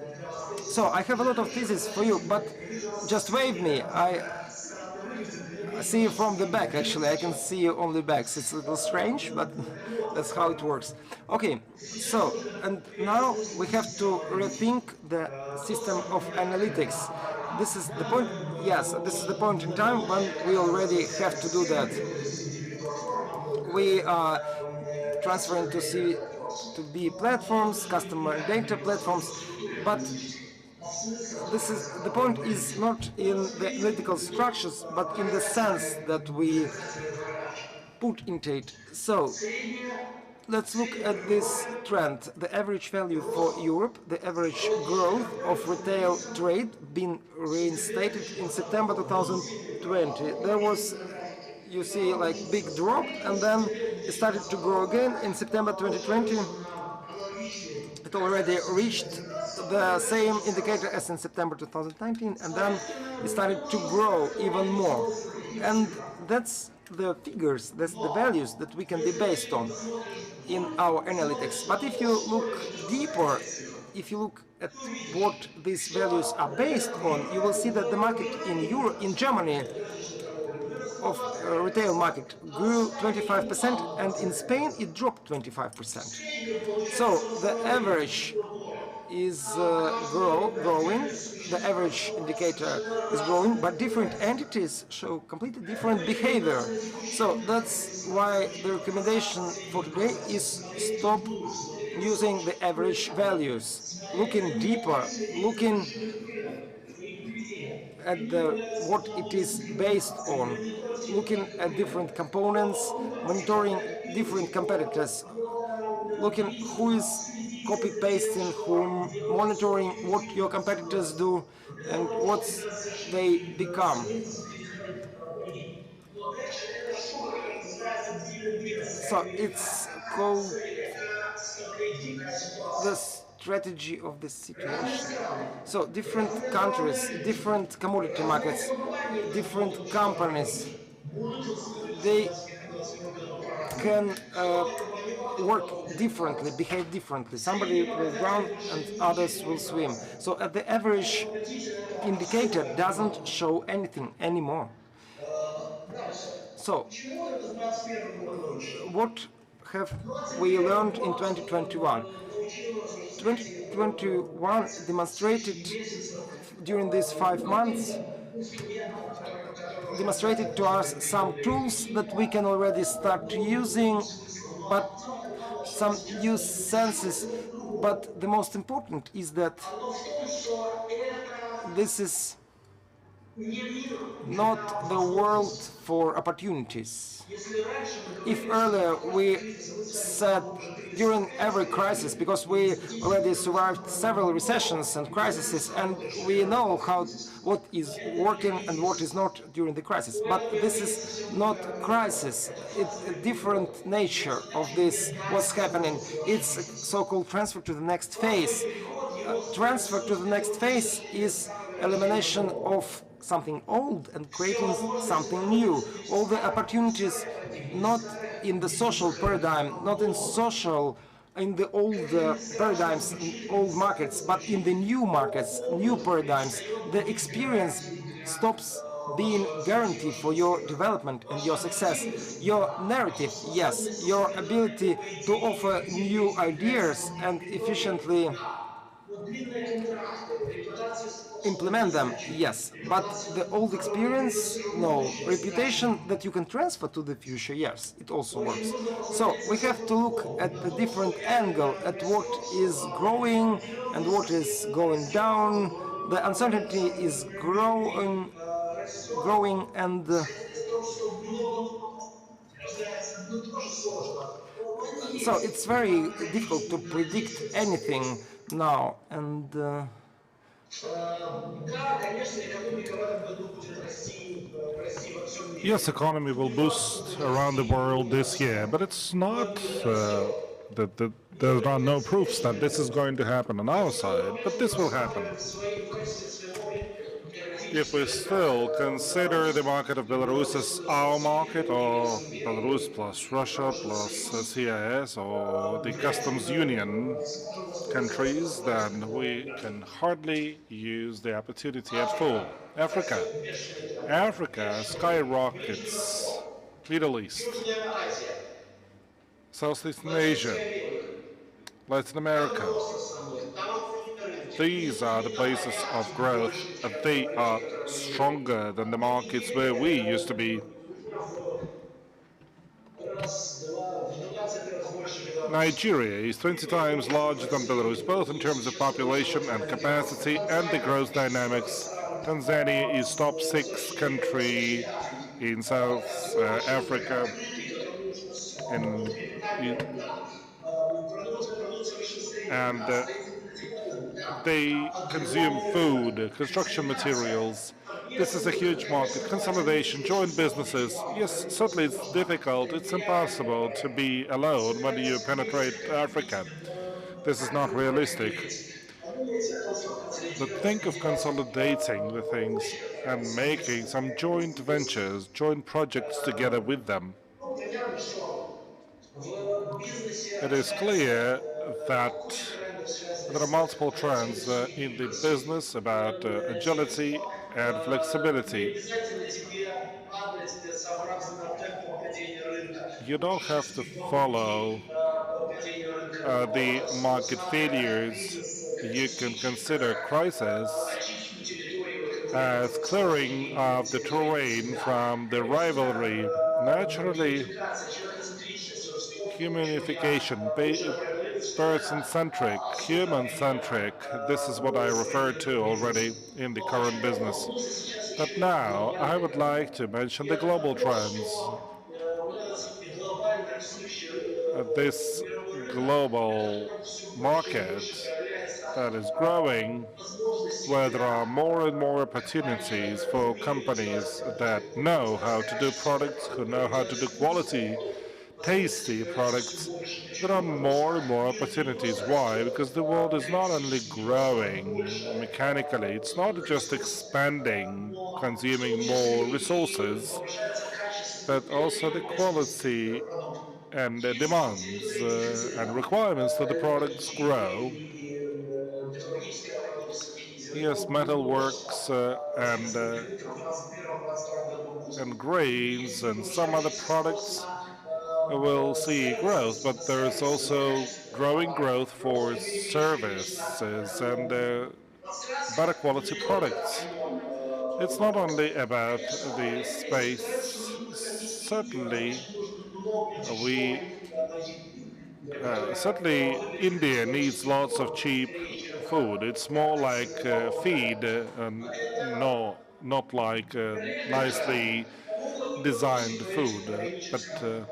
S5: So I have a lot of thesis for you, but just wave me. I see you from the back, actually. I can see you only backs. It's a little strange, but that's how it works. Okay, so, and now we have to rethink the system of analytics. This is the point, yes, this is the point in time when we already have to do that. We are transferring to C to B platforms, customer data platforms, but this is the point is not in the analytical structures, but in the sense that we put into it. So let's look at this trend. The average value for Europe, the average growth of retail trade been reinstated in September 2020. There was, you see, like big drop, and then it started to grow again in September 2020. It already reached the same indicator as in September 2019, and then it started to grow even more. And that's the figures, that's the values that we can be based on in our analytics. But if you look deeper, if you look at what these values are based on, you will see that the market in Germany of retail market grew 25%, and in Spain it dropped 25%. So the average is growing, the average indicator is growing, but different entities show completely different behavior. So that's why the recommendation for today is stop using the average values, looking deeper, looking at what it is based on, looking at different components, monitoring different competitors, looking who is copy pasting whom, monitoring what your competitors do and what they become. So it's called the strategy of the situation. So different countries, different commodity markets, different companies, they can work differently, behave differently. Somebody will drown and others will swim. So the average indicator doesn't show anything anymore. So what have we learned in 2021? 2021 demonstrated during these 5 months demonstrated to us some tools that we can already start using, but some new senses. But the most important is that this is not the world for opportunities. If earlier we said during every crisis, because we already survived several recessions and crises, and we know what is working and what is not during the crisis. But this is not crisis. It's a different nature of this, what's happening. It's a so-called transfer to the next phase. Transfer to the next phase is elimination of something old and creating something new. All the opportunities not in the social paradigm, not in the old paradigms, old markets, but in the new markets, new paradigms. The experience stops being guarantee for your development and your success. Your narrative, yes, your ability to offer new ideas and efficiently implement them, yes, but the old experience, no. Reputation that you can transfer to the future, yes, it also works. So we have to look at the different angle, at what is growing and what is going down. The uncertainty is growing and So it's very difficult to predict anything now, and
S4: Да, конечно, экономика в этом году будет расти во всем мире.
S3: Yes, economy will boost around the world this year, but it's not that there's not no proofs that this is going to happen on our side, but this will happen.
S4: В качестве своего рынка
S3: If we
S4: энергетического,
S3: still consider the market of Belarus as our market, or
S4: Беларусь
S3: Belarus plus Russia plus CIS, or the customs union countries, then we can hardly use the opportunity at full. Africa.
S4: растет бешеный темп.
S3: Africa
S4: Ближний
S3: skyrockets.
S4: Восток,
S3: Middle East,
S4: Южная Азия,
S3: Southeast Asia,
S4: Латинская Америка.
S3: Latin
S4: Там
S3: America.
S4: рост основной, там огромные рынки.
S3: These are the
S4: Не там
S3: places
S4: понятно,
S3: of
S4: что
S3: growth,
S4: больше
S3: and
S4: чем
S3: they
S4: те,
S3: are
S4: которые мы видим.
S3: stronger than the markets where we used to be.
S4: В 20 раз больше Беларуси.
S3: Nigeria is 20 times larger than Belarus, both in terms of population and capacity and the growth dynamics. Tanzania is top 6 country in South Africa,
S4: Открытый, который нужно
S3: in,
S4: для питания да. Продукция высшей средней,
S3: and
S4: да. Строительные технологии, да.
S3: they consume food, construction
S4: Консолидация,
S3: materials. This is a
S4: без
S3: huge market. Consolidation, joint businesses. Yes, certainly it's difficult. It's impossible to be alone when you penetrate Africa. This is not realistic.
S4: Подумайте о том, чтобы
S3: But
S4: консолидировать
S3: think of consolidating the things
S4: помощи, которая
S3: and
S4: несет
S3: making some joint ventures, joint projects together with them.
S4: Ну, понятно, что в бизнесе
S3: It is
S4: общается
S3: clear that
S4: куча трендов, связанных
S3: there are
S4: с
S3: multiple trends
S4: адаптивностью и
S3: in the
S4: гибкостью.
S3: business about agility and
S4: Не
S3: flexibility.
S4: обязательно тебе падать сообразно темпу падения рынка.
S3: You don't
S4: Можешь
S3: have to
S4: расти по
S3: follow
S4: пути падения рынка,
S3: the market
S4: рассматривая
S3: failures.
S4: кризис как
S3: You can
S4: специфическое,
S3: consider crisis
S4: очистку территории в
S3: as
S4: конкурентном
S3: clearing
S4: сражении
S3: of the
S4: всех правительств.
S3: terrain
S4: Да.
S3: from the
S4: Конечно,
S3: rivalry. Naturally,
S4: геймификация, человекоцентричность растет, что я
S3: humanification,
S4: уже говорил, что
S3: person
S4: это
S3: centric, human
S4: особенно
S3: centric. This is what I
S4: в
S3: referred
S4: современном
S3: to
S4: бизнесе.
S3: already in the
S4: Но
S3: current
S4: очень
S3: business.
S4: давно, сейчас
S3: But
S4: очень
S3: now I would
S4: явно
S3: like to mention the
S4: это
S3: global
S4: то,
S3: trends.
S4: что вот этот глобально растущий
S3: This
S4: мировой рынок,
S3: global
S4: это все больше и больше
S3: market
S4: проявляется
S3: that is growing,
S4: возможностей
S3: where there are
S4: для
S3: more and more
S4: компаний,
S3: opportunities
S4: которые
S3: for
S4: умеют делать
S3: companies that
S4: продукты
S3: know how to do
S4: качественные,
S3: products, who know
S4: которые
S3: how
S4: делают
S3: to do
S4: вкусные,
S3: quality,
S4: возможностей
S3: tasty
S4: появляется все
S3: products.
S4: больше.
S3: There are
S4: Почему? Потому
S3: more
S4: что
S3: and more
S4: мир не
S3: opportunities.
S4: просто
S3: Why?
S4: растет
S3: Because the world is not only
S4: механически, растет
S3: growing
S4: больше
S3: mechanically, it's not just
S4: ресурсы,
S3: expanding,
S4: но в том
S3: consuming more
S4: числе и
S3: resources,
S4: повышается качество
S3: but also the
S4: потребительский
S3: quality
S4: продукт.
S3: and the
S4: Есть
S3: demands
S4: определенные дефициты,
S3: and requirements to the products
S4: химия
S3: grow.
S4: и технологическая промышленность,
S3: Yes,
S4: зерно будет
S3: metalworks
S4: рост
S3: and
S4: в 2021-2022 году будет.
S3: and
S4: И
S3: grains
S4: если
S3: and some other
S4: повышающийся спрос
S3: products
S4: на
S3: will see growth,
S4: на
S3: but there is
S4: сервисы, на
S3: also
S4: качественные
S3: growing
S4: товары,
S3: growth
S4: рост
S3: for
S4: потребительской речи
S3: services and
S4: трансляция
S3: better quality
S4: не только
S3: products.
S4: объем
S3: It's not only
S4: роста.
S3: about
S4: Конечно,
S3: the
S4: потребительский спрос
S3: space.
S4: будет низкий, потому
S3: Certainly,
S4: что нужно много
S3: we
S4: дешевой еды, которая
S3: certainly
S4: выглядит
S3: India needs
S4: экологически
S3: lots of cheap
S4: быстрее, чем
S3: food. It's more like feed, and no, not like
S4: проверка
S3: nicely
S4: могут не допустить
S3: designed food.
S4: экологических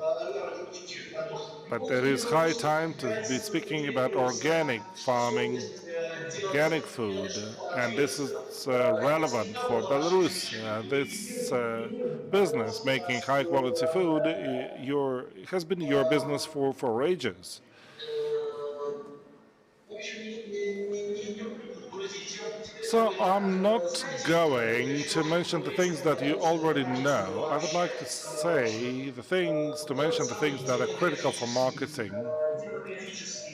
S4: продуктов.
S3: But it
S4: Могут не
S3: is high
S4: допустить
S3: time to be speaking about organic farming,
S4: способность делать
S3: organic food, and this is
S4: ответственно.
S3: relevant for Belarus. This business, making high quality food, has been your business for ages.
S4: В общем, не буду грузить. Я тебе
S3: So
S4: говорю
S3: I'm
S4: так.
S3: not
S4: Знаете,
S3: going
S4: еще
S3: to mention the things that you already know. I would like to
S4: важно.
S3: say to mention the things that are critical for marketing.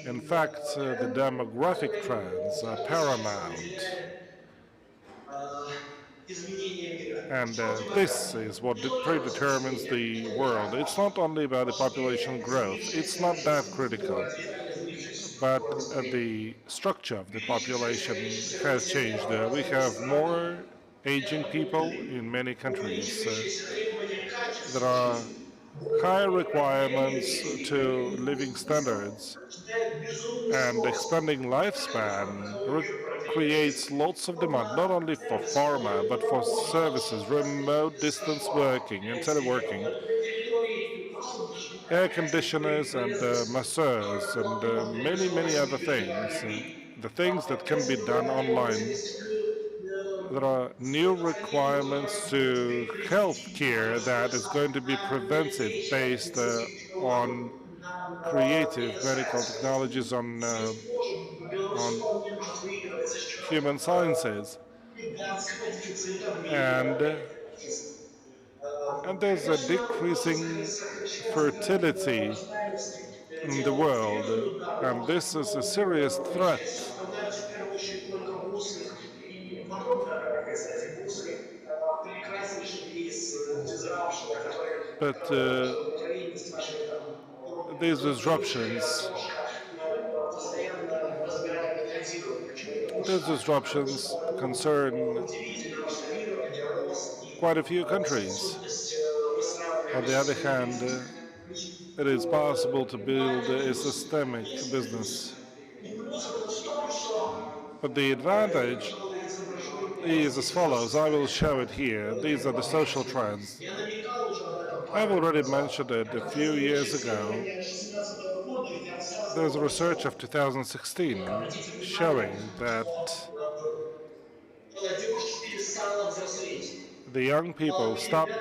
S3: In
S4: Демографический
S3: fact, the demographic
S4: тренд
S3: trends are
S4: сейчас
S3: paramount.
S4: определяет изменение мира.
S3: And
S4: Что
S3: this
S4: демография?
S3: is what
S4: Не только рост
S3: predetermines
S4: населения,
S3: the
S4: это тоже
S3: world. It's
S4: важно.
S3: not only about the population
S4: Важнее
S3: growth, it's not
S4: сменившаяся
S3: that
S4: структура
S3: critical, but
S4: населения.
S3: the structure of the population
S4: Увеличившееся
S3: has
S4: население
S3: changed.
S4: в
S3: We
S4: разных
S3: have
S4: странах
S3: more aging
S4: это
S3: people
S4: путали.
S3: in many countries.
S4: Увеличивающиеся требования к
S3: There
S4: качеству
S3: are
S4: жизни,
S3: higher
S4: продление
S3: requirements to
S4: жизни
S3: living standards,
S4: рождает безумный
S3: and
S4: спрос.
S3: expanding lifespan
S4: Тоже продлевается.
S3: creates lots of demand, not
S4: Форма
S3: only for pharma, but for
S4: сервисов,
S3: services, remote distance working and teleworking.
S4: территории
S3: air conditioners and masseurs and many other things. The things that can be done online. There are new requirements to healthcare that is going to be preventive based on creative medical technologies on human sciences. And and there's a decreasing fertility in the world, and this is a serious threat. But these disruptions, these disruptions concern quite a few countries. On the other hand, it is possible to build a systemic business. But the advantage is as follows. I will show it here. These are the social trends. I've already mentioned it a few years ago. There's a research of 2016 showing that the young people stopped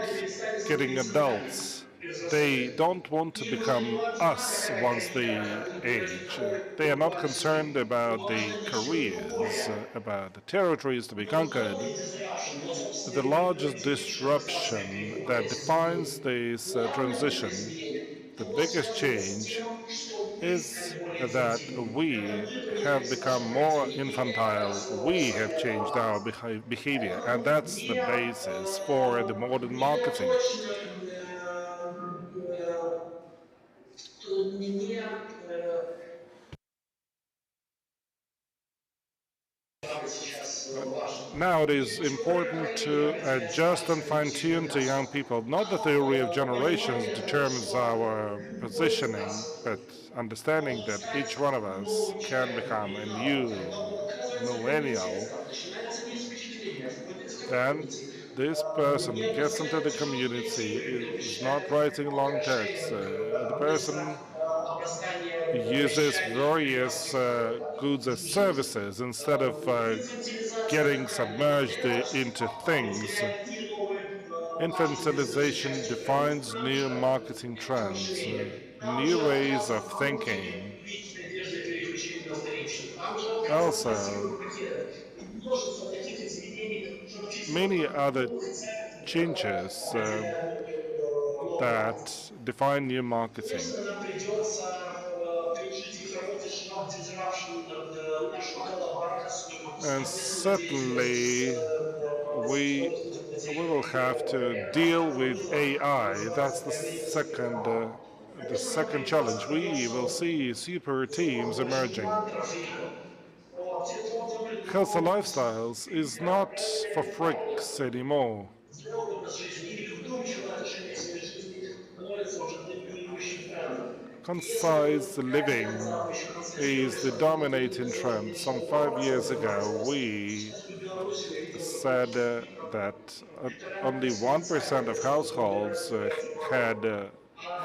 S3: getting adults. They don't want to become us once they age. They are not concerned about the careers, about the territories to be conquered. The largest disruption that defines this transition, the biggest change, is that we have become more infantile. We have changed our behavior, and that's the basis for the modern marketing. Now it is important to adjust and fine tune to young people. Not the theory of generations determines our positioning, but understanding that each one of us can become a new millennial. Then this person gets into the community, is not writing long texts. The person uses various goods as services instead of getting submerged into things. Infantilization defines new marketing trends, new ways of thinking. Also, many other changes that define new marketing. And certainly, we we will have to deal with AI. That's the second challenge. We will see super teams emerging. Healthy lifestyles is not for freaks anymore. Concise living is the dominating trend. Some 5 years ago, we said that only 1% of households had a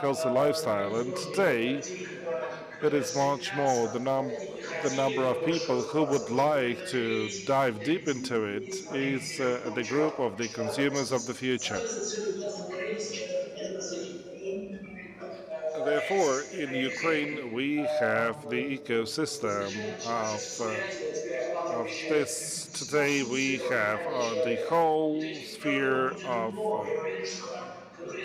S3: healthy lifestyle, and today it is much more. The number of people who would like to dive deep into it is the group of the consumers of the future. Therefore, in Ukraine, we have the ecosystem of this. Today, we have the whole sphere of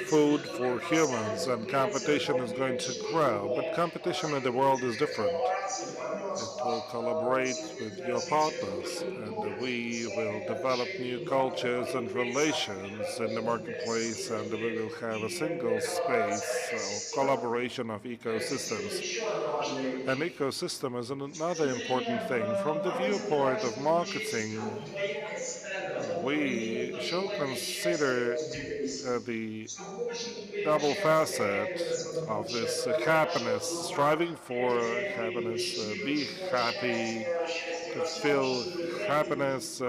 S3: food for humans, and competition is going to grow. But competition in the world is different. It will collaborate with your partners, and we will develop new cultures and relations in the marketplace, and we will have a single space of collaboration of ecosystems. An ecosystem is another important thing. From the viewpoint of marketing, we shall consider the double facet of this happiness, striving for happiness, be happy, to feel happiness,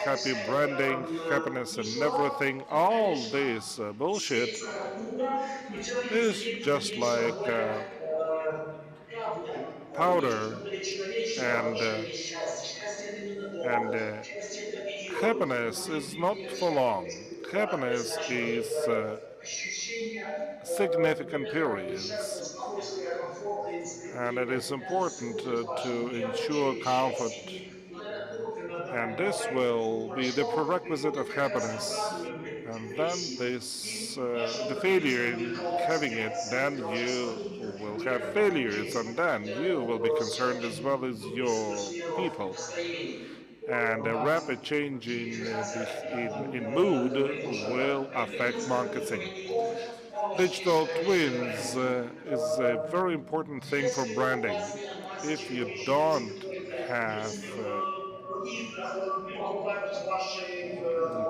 S3: happy branding, happiness in everything, all this bullshit is just like powder and and happiness is not for long. Happiness is significant periods, and it is important to ensure comfort, and this will be the prerequisite of happiness. And then the failure in having it, then you will have failures, and then you will be concerned as well as your people. And a rapid change in in mood will affect marketing. Digital twins is a very important thing for branding. If you don't have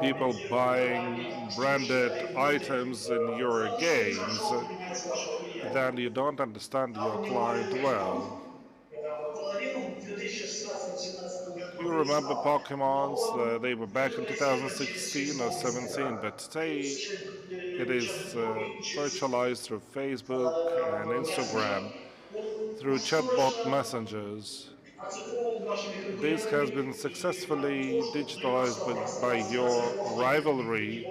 S3: people buying branded items in your games, then you don't understand your client well. You remember Pokemons? They were back in 2016 or 17, but today it is virtualized through Facebook and Instagram, through chatbot messengers. This has been successfully digitalized by your rivalry,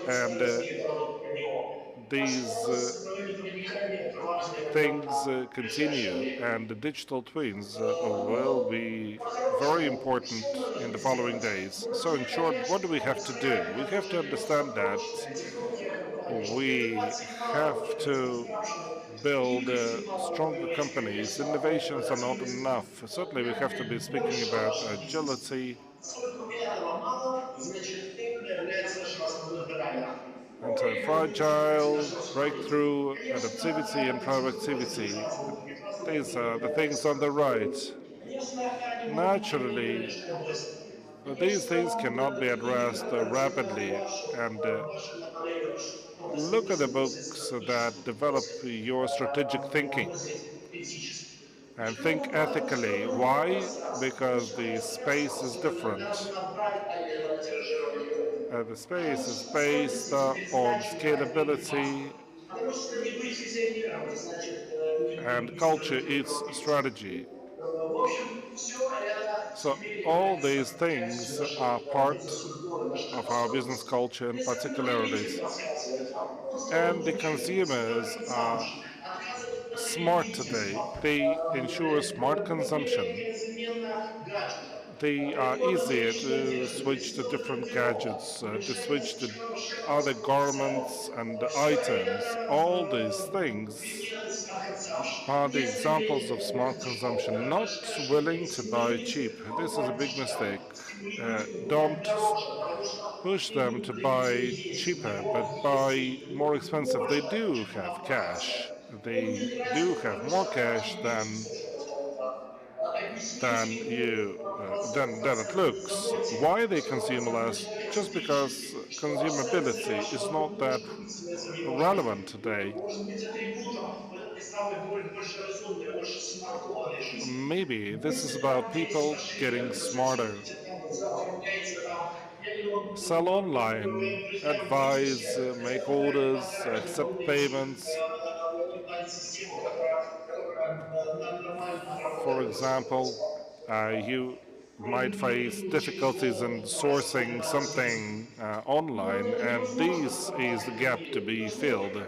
S3: and these things continue, and the digital twins will be very important in the following days. So, in short, what do we have to do? We have to understand that we have to build stronger companies. Innovations are not enough. Certainly, we have to be speaking about agility, anti-fragile, breakthrough, adaptivity, and productivity. These are the things on the right. Naturally, these things cannot be addressed rapidly, and look at the books that develop your strategic thinking and think ethically. Why? Because the space is different. The space is based on scalability, and culture is strategy. So all these things are part of our business culture and particularities. And the consumers are smart today. They ensure smart consumption. They are easier to switch to different gadgets, to switch to other garments and items. All these things are the examples of smart consumption, not willing to buy cheap. This is a big mistake. Don't push them to buy cheaper, but buy more expensive. They do have cash. They do have more cash than it looks. Why they consume less? Just because consumability is not that relevant today. Maybe this is about people getting smarter. Sell online, advise, make orders, accept payments. For example, you might face difficulties in sourcing something online, and this is the gap to be filled.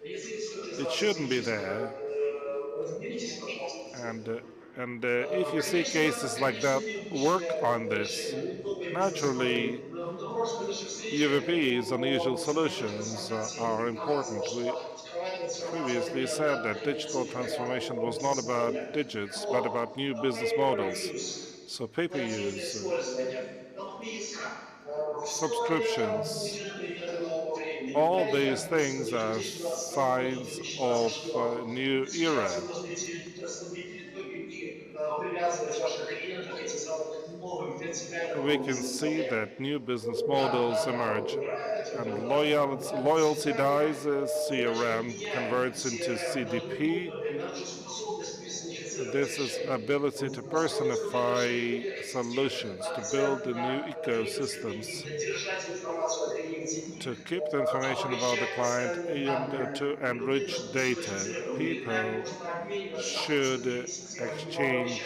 S3: It shouldn't be there, and uh, and if you see cases like that, work on this. Naturally, UVPs, unusual solutions, are important. We previously said that digital transformation was not about digits, but about new business models. So pay-per-use, subscriptions, all these things are signs of a new era. We can see that new business models emerge, and loyalty dies as CRM converts into CDP, This is ability to personify solutions, to build the new ecosystems, to keep the information about the client and to enrich data. People should exchange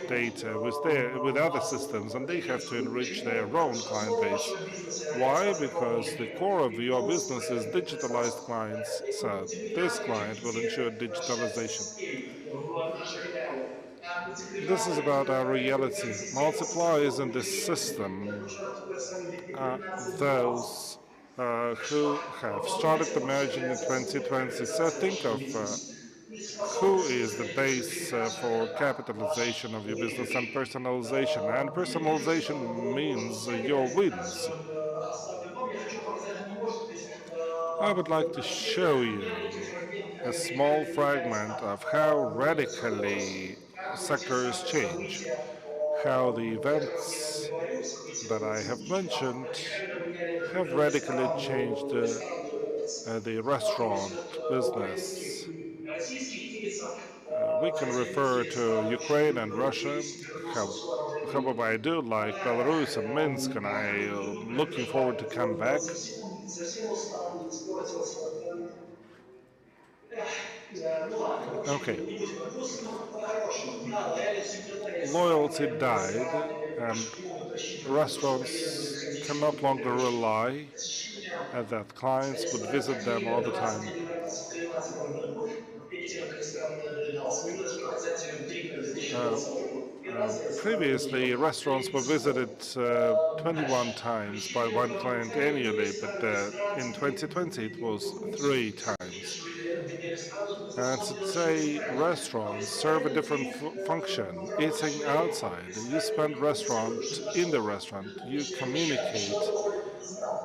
S3: data with other systems, and they have to enrich their own client base. Why? Because the core of your business is digitalized clients, so this client will ensure digitalization. This is about our reality. Multipliers in this system are those who have started the merging in 2020. So think of who is the base for capitalization of your business and personalization. And personalization means your wins. I would like to show you a small fragment of how radically sectors change, how the events that I have mentioned have radically changed the restaurant business. We can refer to Ukraine and Russia. How, However, I do like Belarus and Minsk, and I am looking forward to come back. Okay, loyalty died, and restaurants can not longer rely that clients would visit them all the time. Uh, Previously, restaurants were visited 21 times by one client annually, but in 2020 it was 3 times. And today, restaurants serve a different function. Eating outside, you spend restaurant in the restaurant, you communicate,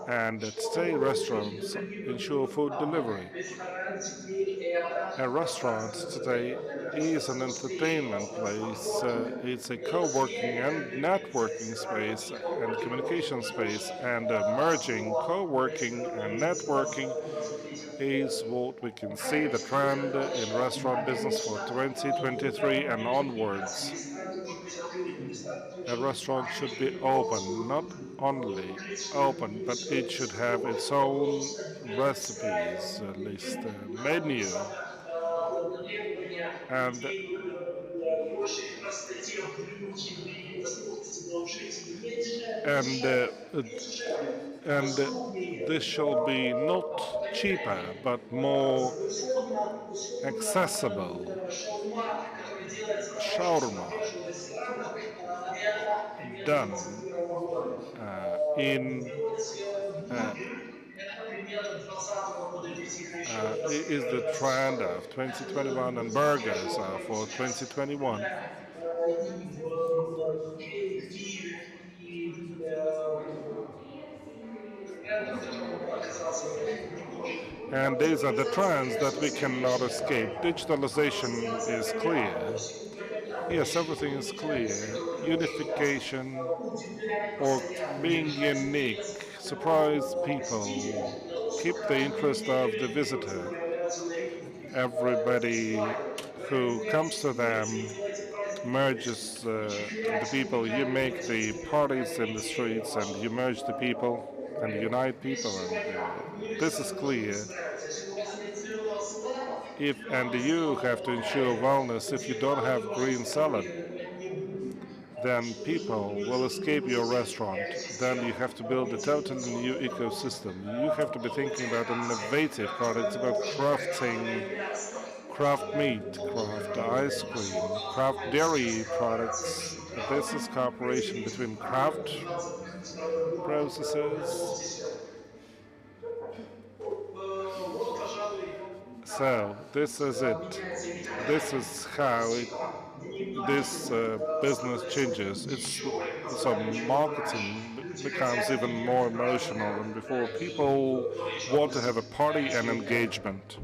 S3: and today restaurants ensure food delivery. A restaurant today is an entertainment place. It's a co-working and networking space and communication space, and merging co-working and networking is what we can see the trend in restaurant business for 2023 and onwards. A restaurant should be open, not only open, but it should have its own recipes list, menu, and and uh, and this shall be not cheaper but more accessible. Shawarma done in is the trend of 2021, and burgers are for 2021. And these are the trends that we cannot escape. Digitalization is clear. Yes, everything is clear. Unification or being unique, surprise people, keep the interest of the visitor. Everybody who comes to them merges the people. You make the parties in the streets and you merge the people and unite people, and this is clear. If and you have to ensure wellness. If you don't have green salad, then people will escape your restaurant. Then you have to build a totally new ecosystem. You have to be thinking about innovative products, about crafting craft meat, craft ice cream, craft dairy products. This is cooperation between craft processes. So this is it. This is how this business changes. So marketing becomes even more emotional than before. People want to have a party and engagement.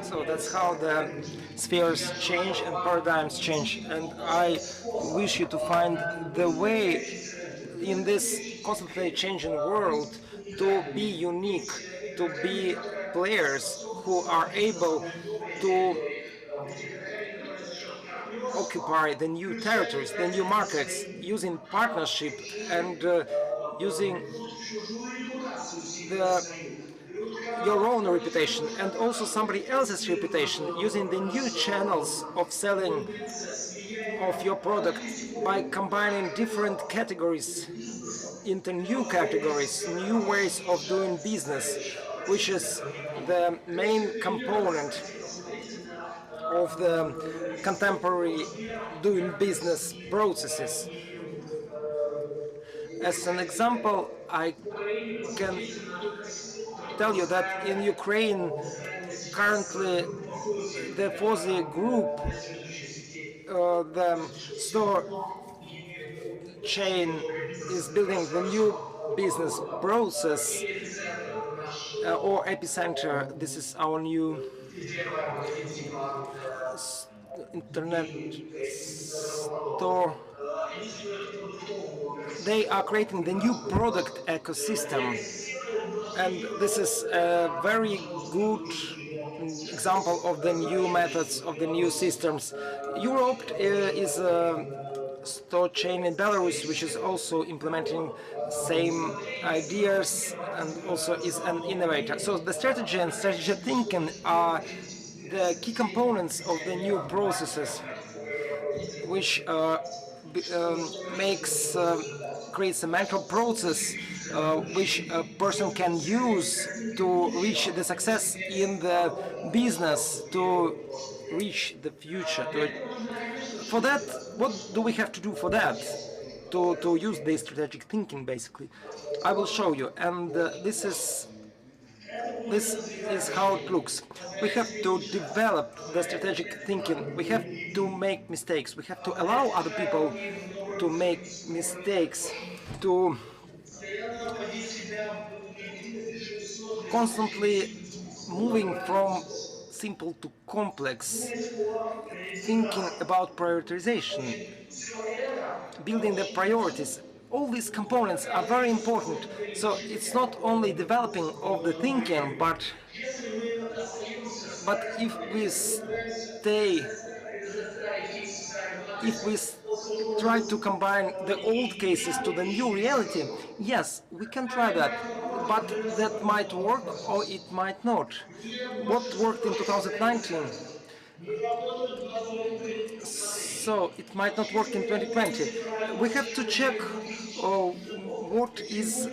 S5: So that's how the spheres change and paradigms change. And I wish you to find the way in this constantly changing world to be unique, to be players who are able to occupy the new territories, the new markets, using partnership and using the, your own reputation and also somebody else's reputation, using the new channels of selling of your product by combining different categories into new categories, new ways of doing business, which is the main component of the contemporary doing business processes. As an example, I can tell you that in Ukraine currently the Fozi group, the store chain, is building the new business process or epicenter. This is our new internet store. They are creating the new product ecosystem, and this is a very good example of the new methods, of the new systems. Europe is a store chain in Belarus which is also implementing same ideas and also is an innovator. So the strategy and strategy thinking are the key components of the new processes, which makes creates a mental process which a person can use to reach the success in the business, to reach the future. For that, what do we have to do for that? To use the strategic thinking, basically. I will show you, and this is how it looks. We have to develop the strategic thinking. We have to make mistakes. We have to allow other people to make mistakes, to constantly moving from simple to complex, thinking about prioritization, building the priorities. All these components are very important. So it's not only developing of the thinking, but if we stay, if we try to combine the old cases to the new reality, yes, we can try that. But that might work or it might not. What worked in 2019? So it might not work in 2020. We have to check what is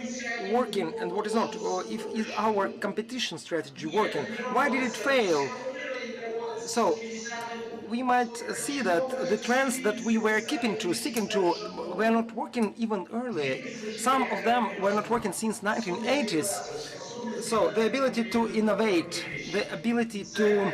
S5: working and what is not, or if is our competition strategy working. Why did it fail? So we might see that the trends that we were sticking to, were not working even earlier. Some of them were not working since 1980s. So the ability to innovate, the ability to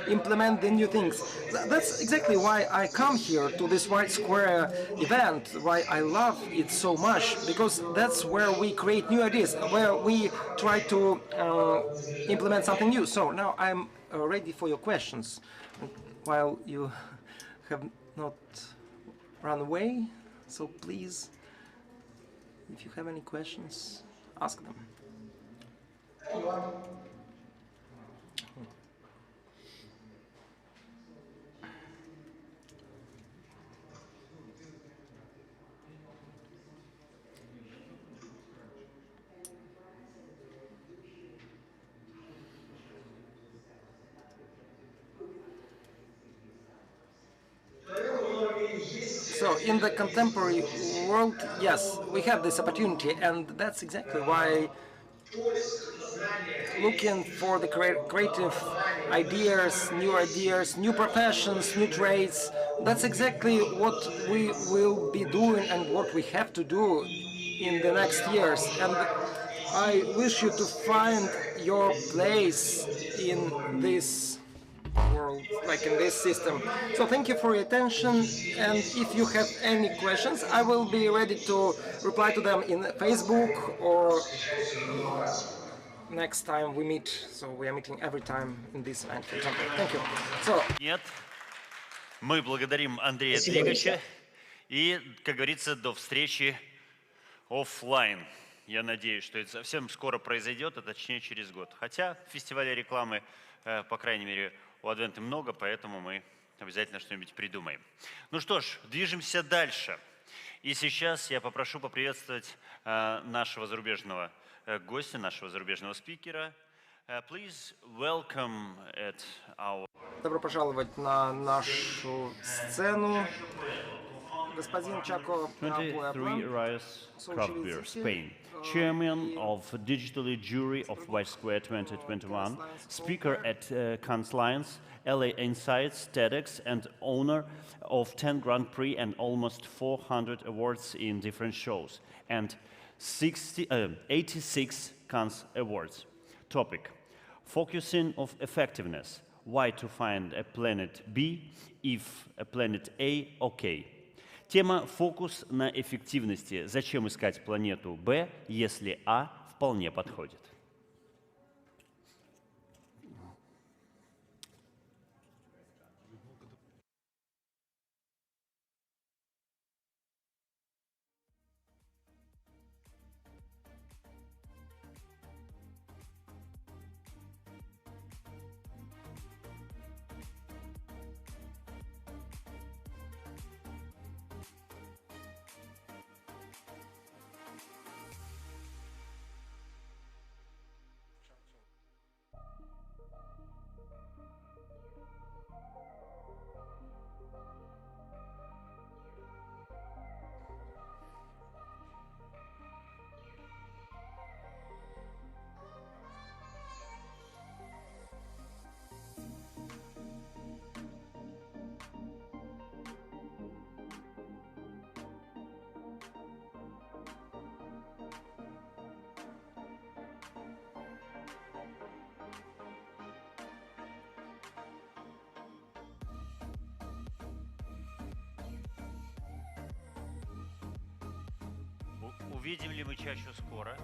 S5: implement the new things. That's exactly why I come here to this White Square event, why I love it so much, because that's where we create new ideas, where we try to implement something new. So now I'm ready for your questions, while you have not run away. So please, if you have any questions, ask them. So in the contemporary world, yes, we have this opportunity, and that's exactly why looking for the creative ideas, new professions, new trades, that's exactly what we will be doing and what we have to do in the next years. And I wish you to find your place in this world, like in this system. So thank you for your attention, and if you have any questions, I will be ready to reply to them in Facebook or next time we meet. So we are meeting every time in this event, for example. Thank you. So
S2: Нет. Мы благодарим Андрея Дригача и, как говорится, до встречи офлайн. Я надеюсь, что это совсем скоро произойдет, а точнее через год. Хотя фестиваля рекламы, по крайней мере, у Адвенты много, поэтому мы Обязательно что-нибудь придумаем. Ну что ж, движемся дальше. И сейчас я попрошу поприветствовать нашего зарубежного гостя, нашего зарубежного спикера. Please welcome at our...
S5: Добро пожаловать на нашу сцену. Господин Чако
S2: 23 Rise Craft Beer, Spain, Chairman of Digitally Jury of White Square 2021, Speaker at Cannes Lions, LA Insights, TEDx, and owner of 10 Grand Prix and almost 400 awards in different shows, and 86 Cannes Awards. Topic: focusing of effectiveness. Why to find a planet B if a planet A okay? Тема «Фокус на эффективности. Зачем искать планету Б, если А вполне подходит?» Увидим ли мы чащу скоро?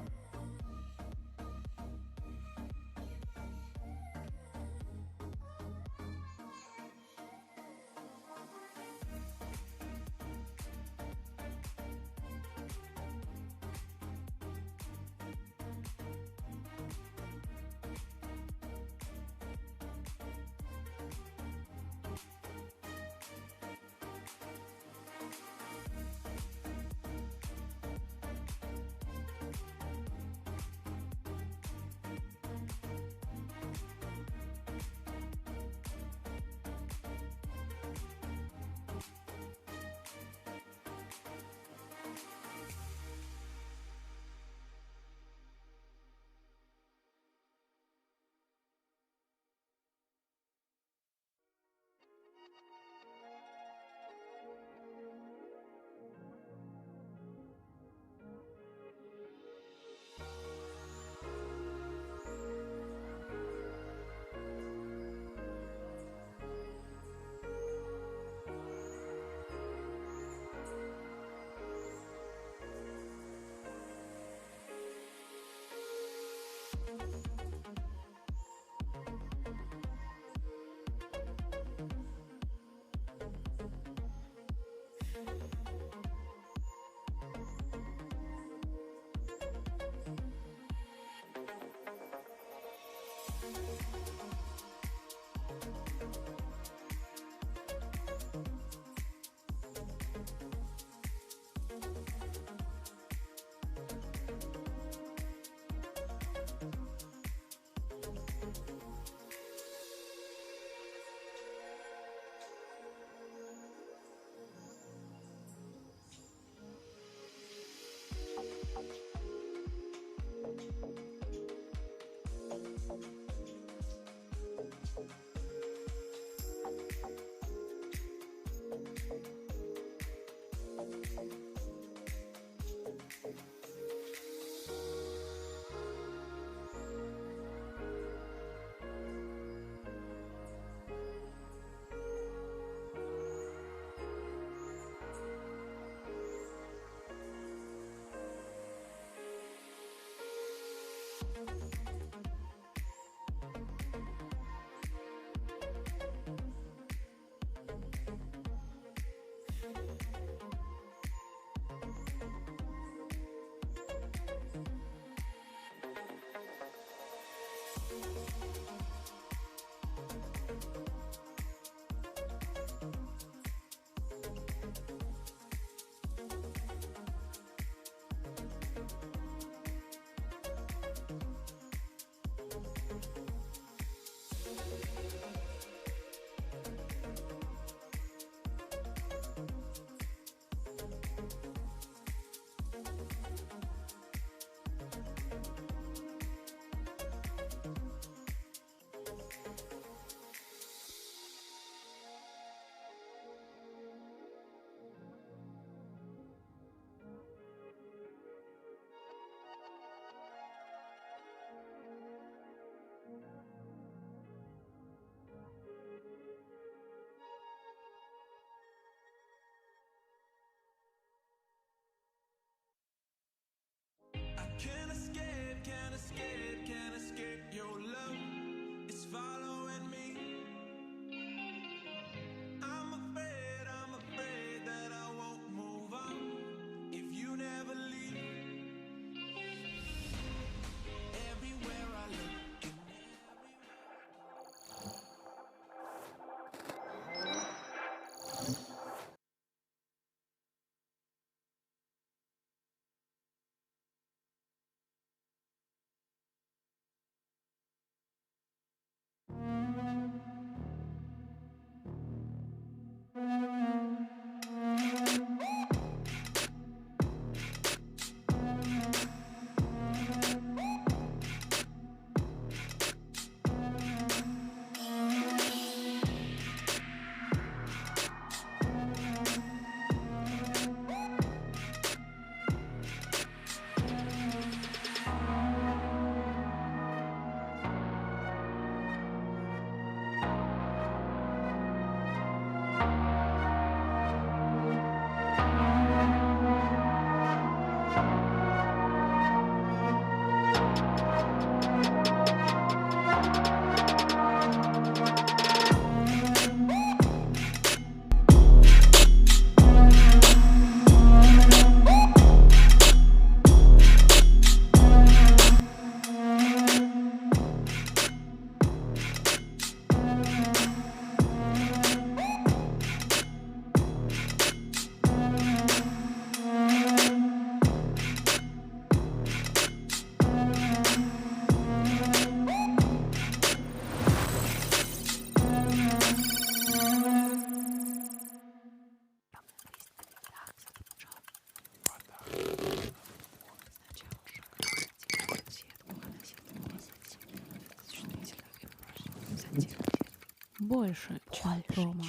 S6: больше, чем промо.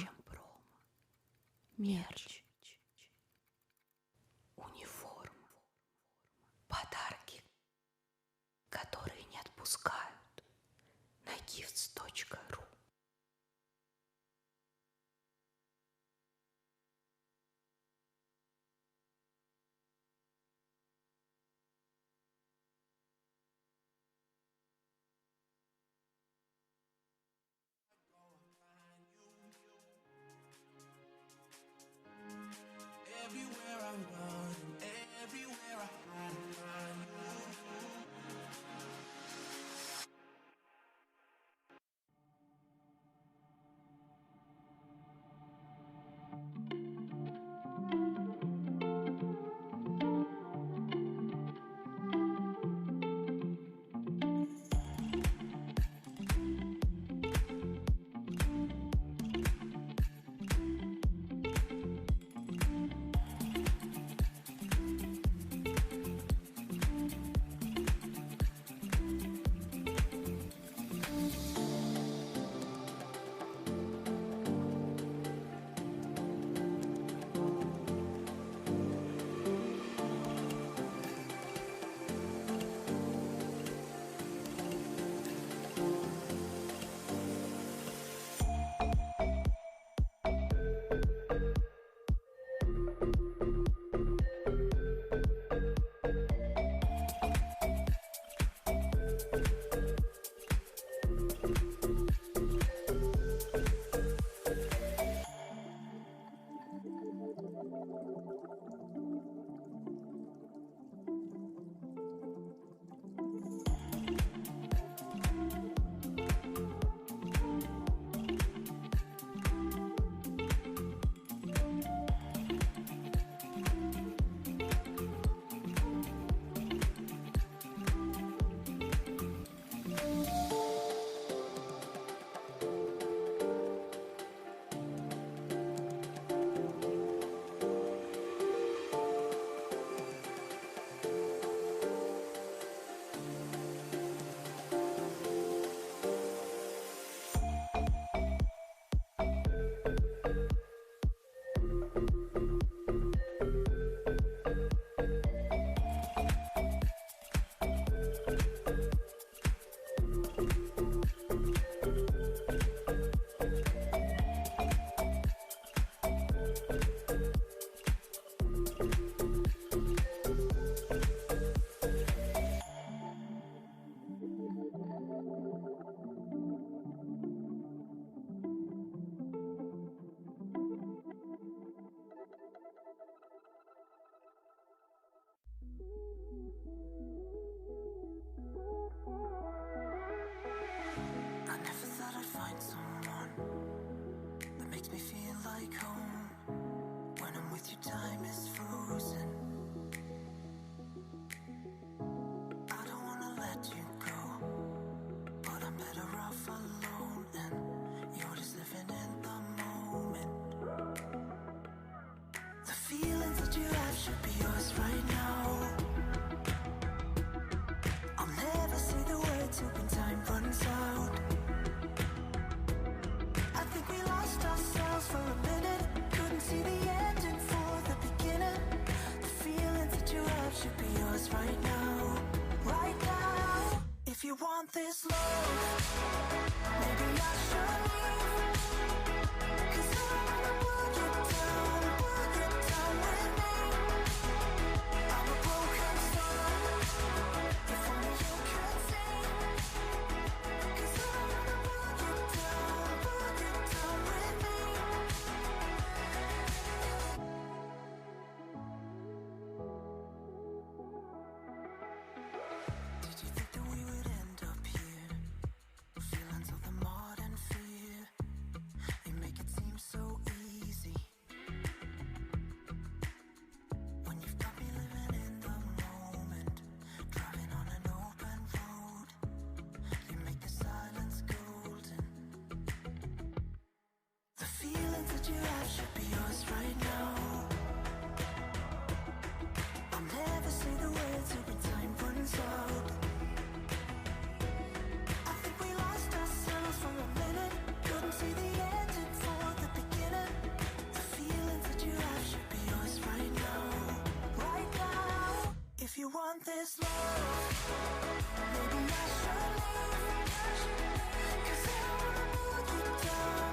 S6: Мерч.
S7: Униформа. Подарки, которые не отпускают. На gifts.ru.
S1: Everywhere I run, everywhere I find I never thought I'd find someone that makes me feel like home. When I'm with you, time is frozen. I don't wanna let you go, but I'm better off alone, and you're just living in the moment. The feelings that you have should be yours right now. I'll never say the words when time runs out. I think we lost ourselves for a minute. Couldn't see the ending for the beginning. The feelings that you have should be yours right now. Right now. If you want this love, maybe I should leave. 'Cause I don't wanna put you down with me. I'm a broken star. If only you could see. 'Cause I don't wanna put you down with me. Did you think that we would end up here? Feelings of the modern fear. They make it seem so easy. When you've got me living in the moment, driving on an open road, you make the silence golden. The feelings that you have should be yours right now. I'll never say the words when time runs out. I think we lost ourselves for a minute. Couldn't see the want this love, maybe I should leave. 'Cause I wanna put it down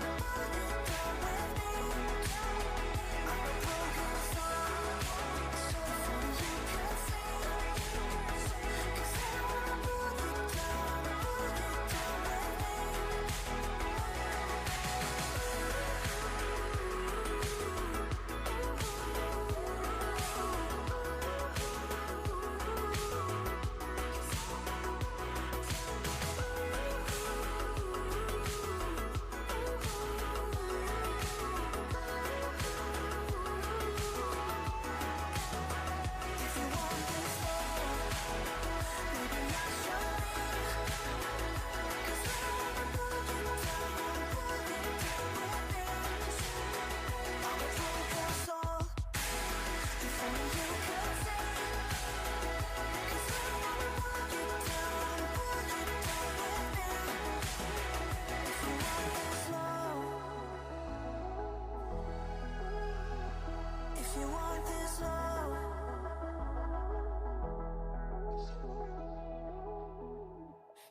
S1: with me. I'm a broken soul, so funny you can see. 'Cause I wanna put it down with me. If you want this love, maybe I should leave. 'Cause I wanna put it down with me. I'm a broken soul, if only you could see. 'Cause I wanna put it down with me. If you want this love, if you want this love.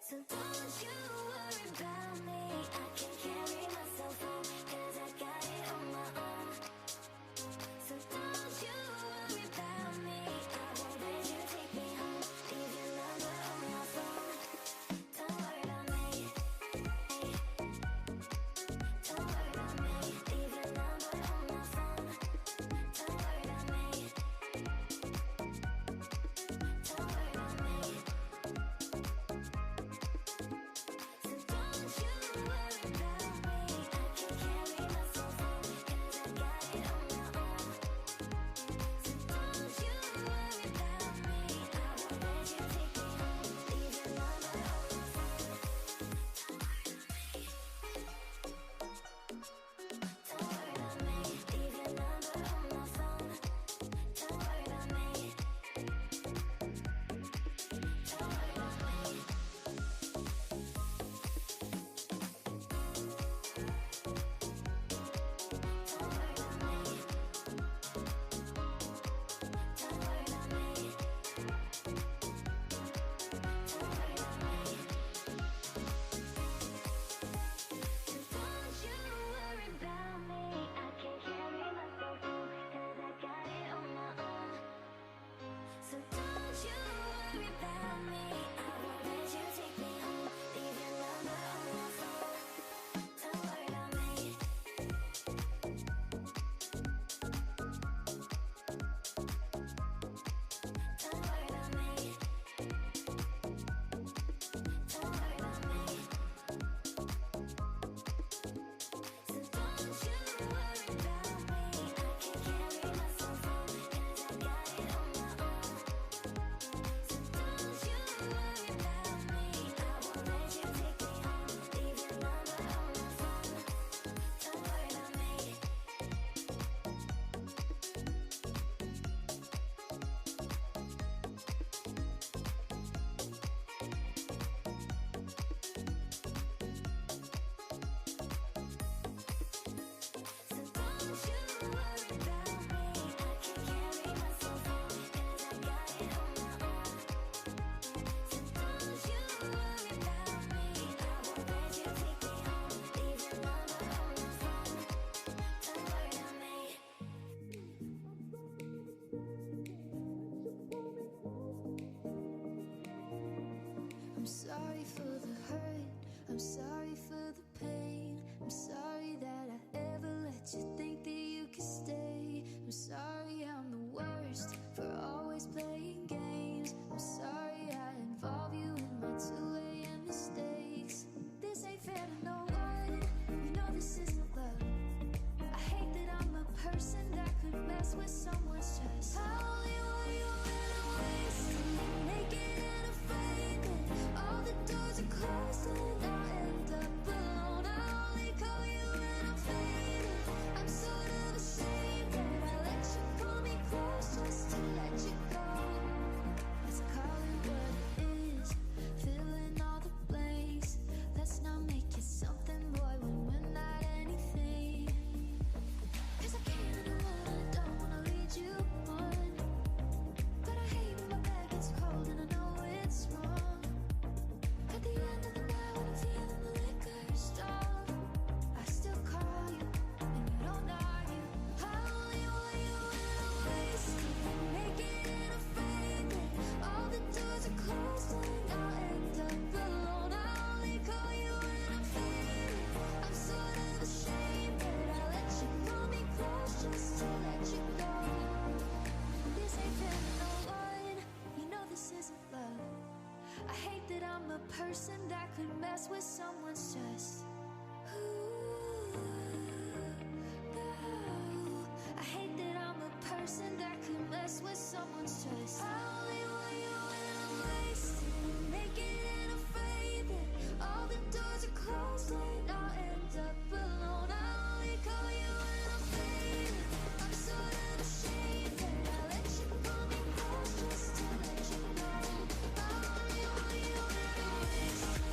S1: So don't you worry about me. I can carry myself home, 'cause I got it on my own. So don't you worry about me. I won't let you take me home. Leave your number on my phone. Don't worry about me. Don't worry about me. Leave your number on my phone. Don't worry about me. Don't worry about me. So don't you worry about me. I can carry myself home, 'cause I got it on my own. So don't you worry about me. I won't let you take me home. Leave your number on my phone. Don't worry about me. Don't worry about me. Leave your number on my phone. Don't worry about me. Don't worry about me. Don't worry about me. Don't worry about me. Don't worry about me. So don't you worry about me. I can carry myself home, 'cause I got it on my own. So don't you worry about me. I won't let you take me home. Leave your number on my phone. Don't worry about me. Don't worry about me. Don't worry about me. So don't you worry about me. I can carry myself home, 'cause I got it on my own. So don't you worry about me. I won't let you take me home. Leave your number on my phone. Don't worry about me. So don't you worry about me. I can carry myself home, 'cause I got it on my own. So don't you worry about me. I won't let you take me home. Leave your number on my phone. Don't worry about me. I'm sorry for the hurt, I'm sorry for the pain. I'm sorry that I ever let you think that you could stay. I'm sorry I'm the worst for always playing games. I'm sorry I involve you in my 2 a.m. mistakes. This ain't fair to no one, you know this isn't love. I hate that I'm a person that could mess with someone's trust. I only want you better wasted, naked and afraid that all the doors are closed and I end I hate that I'm a person that could mess with someone's stress. Ooh, no. I hate that I'm a person that could mess with someone's stress. I only want you when I'm wasted, naked and afraid that all the doors are closed and I'll end up alone. I only call you when I'm faded. I'm sort of ashamed that I let you pull me close just to let you go. I only want you when I'm wasted.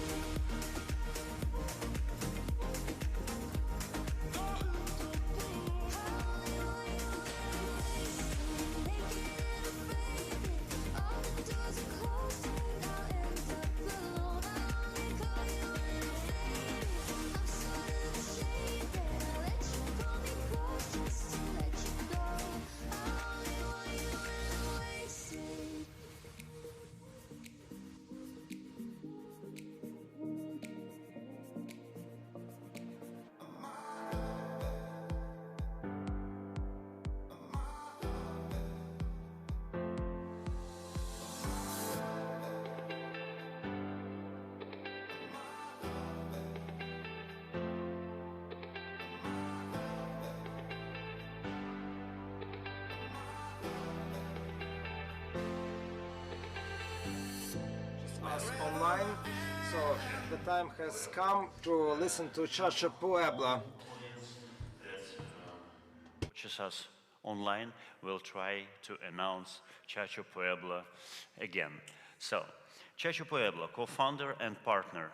S5: Us online. So the time has come to listen to Chacha Puebla.
S2: Watches us online, we'll try to announce Chacho Puebla again. So, Chacho Puebla, co-founder and partner,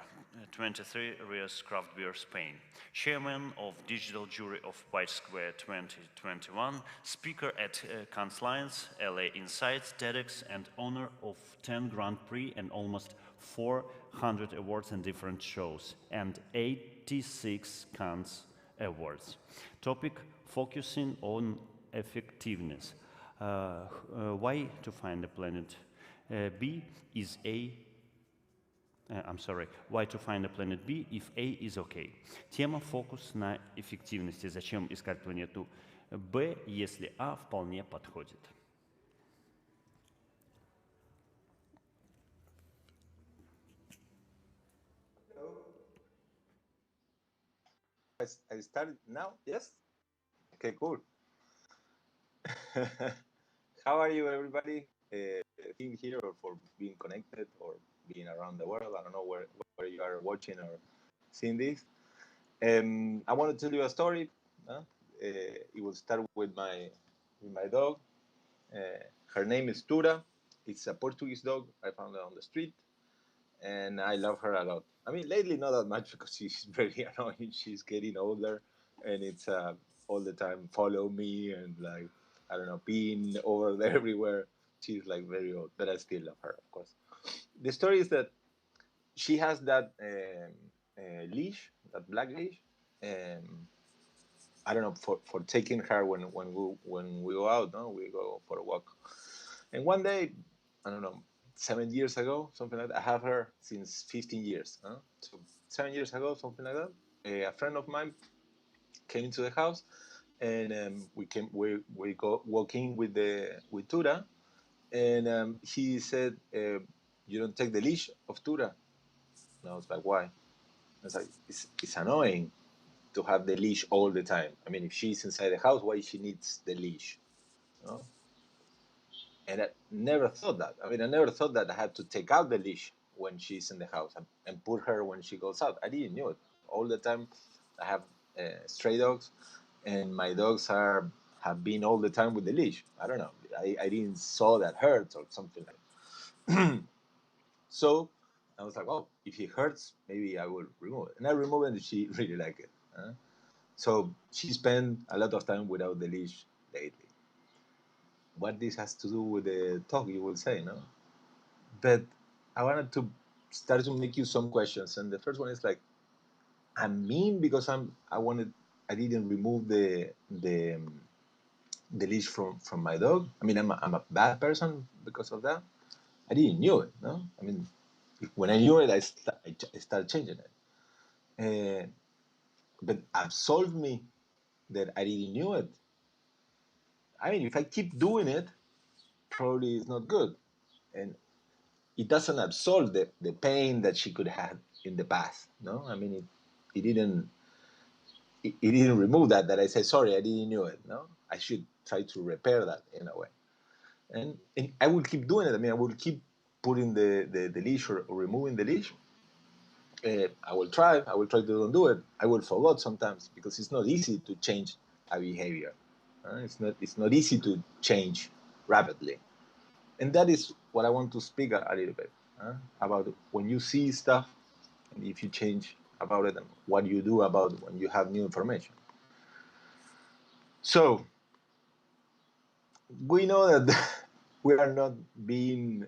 S2: 23 Rios Craft Beer Spain, chairman of digital jury of White Square 2021, speaker at Cannes Lions, LA Insights, TEDx, and owner of 10 Grand Prix and almost 400 awards in different shows, and 86 Cannes Awards. Topic focusing on effectiveness. Why to find a planet B is A. I'm sorry. Why to find a planet B if A is okay? Тема фокус на эффективности. Зачем искать планету Б, если А вполне подходит?
S6: I started now? Yes? Okay, cool. How are you, everybody? Being here or for being connected or being around the world. I don't know where you are watching or seeing this. I want to tell you a story. It will start with my dog. Her name is Tura. It's a Portuguese dog. I found her on the street, and I love her a lot. I mean, lately not that much because she's very annoying. She's getting older, and it's all the time follow me and like I don't know, being over there everywhere. She's like very old, but I still love her, of course. The story is that she has that leash, that black leash. I don't know for taking her when we go out. No, we go for a walk. And one day, I don't know, 7 years ago, something like that. I have her since 15 years. Huh? So 7 years ago, something like that. A friend of mine came into the house, and we go walking with Tura, and he said, "You don't take the leash of Tura." And I was like, "Why?" I was like, "It's annoying to have the leash all the time. I mean, if she's inside the house, why she needs the leash?" You know? And I never thought that. I mean, I never thought that I had to take out the leash when she's in the house and put her when she goes out. I didn't know it. All the time, I have stray dogs, and my dogs have been all the time with the leash. I don't know. I didn't saw that hurts or something like that. So I was like, oh, if it hurts, maybe I will remove it. And I removed it, and she really liked it. So she spent a lot of time without the leash lately. What this has to do with the talk, you will say, no? But I wanted to start to make you some questions, and the first one is like, I'm mean because I didn't remove the leash from my dog. I mean, I'm a bad person because of that. I didn't knew it, no. I mean, when I knew it, I started changing it. But absolve me that I didn't knew it. I mean, if I keep doing it, probably it's not good. And it doesn't absolve the pain that she could have in the past. No, I mean it didn't it didn't remove that I say sorry, I didn't know it. No, I should try to repair that in a way, and I will keep doing it. I mean, I will keep putting the leash or removing the leash. I will try to undo it. I will forget sometimes because it's not easy to change a behavior. It's not easy to change rapidly, and that is what I want to speak a little bit about when you see stuff and if you change about it and what you do about it when you have new information. So we know that we are not being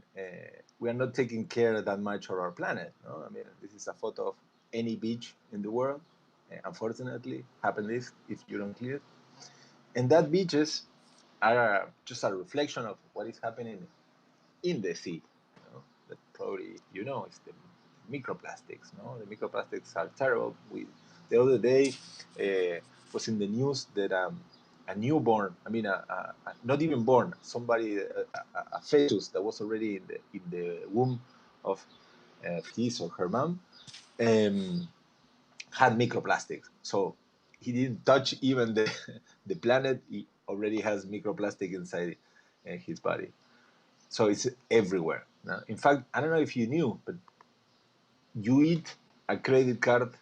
S6: we are not taking care that much of our planet. No? I mean, this is a photo of any beach in the world. Unfortunately, happen this if you don't clear it. And that beaches are just a reflection of what is happening in the sea. That probably is the microplastics. No, the microplastics are terrible. The other day was in the news that a newborn, I mean, not even born, somebody, a fetus that was already in the womb of his or her mom, had microplastics. So he didn't touch even the planet. He already has microplastic inside his body. So it's everywhere. Now, in fact, I don't know if you knew, but you eat a credit card,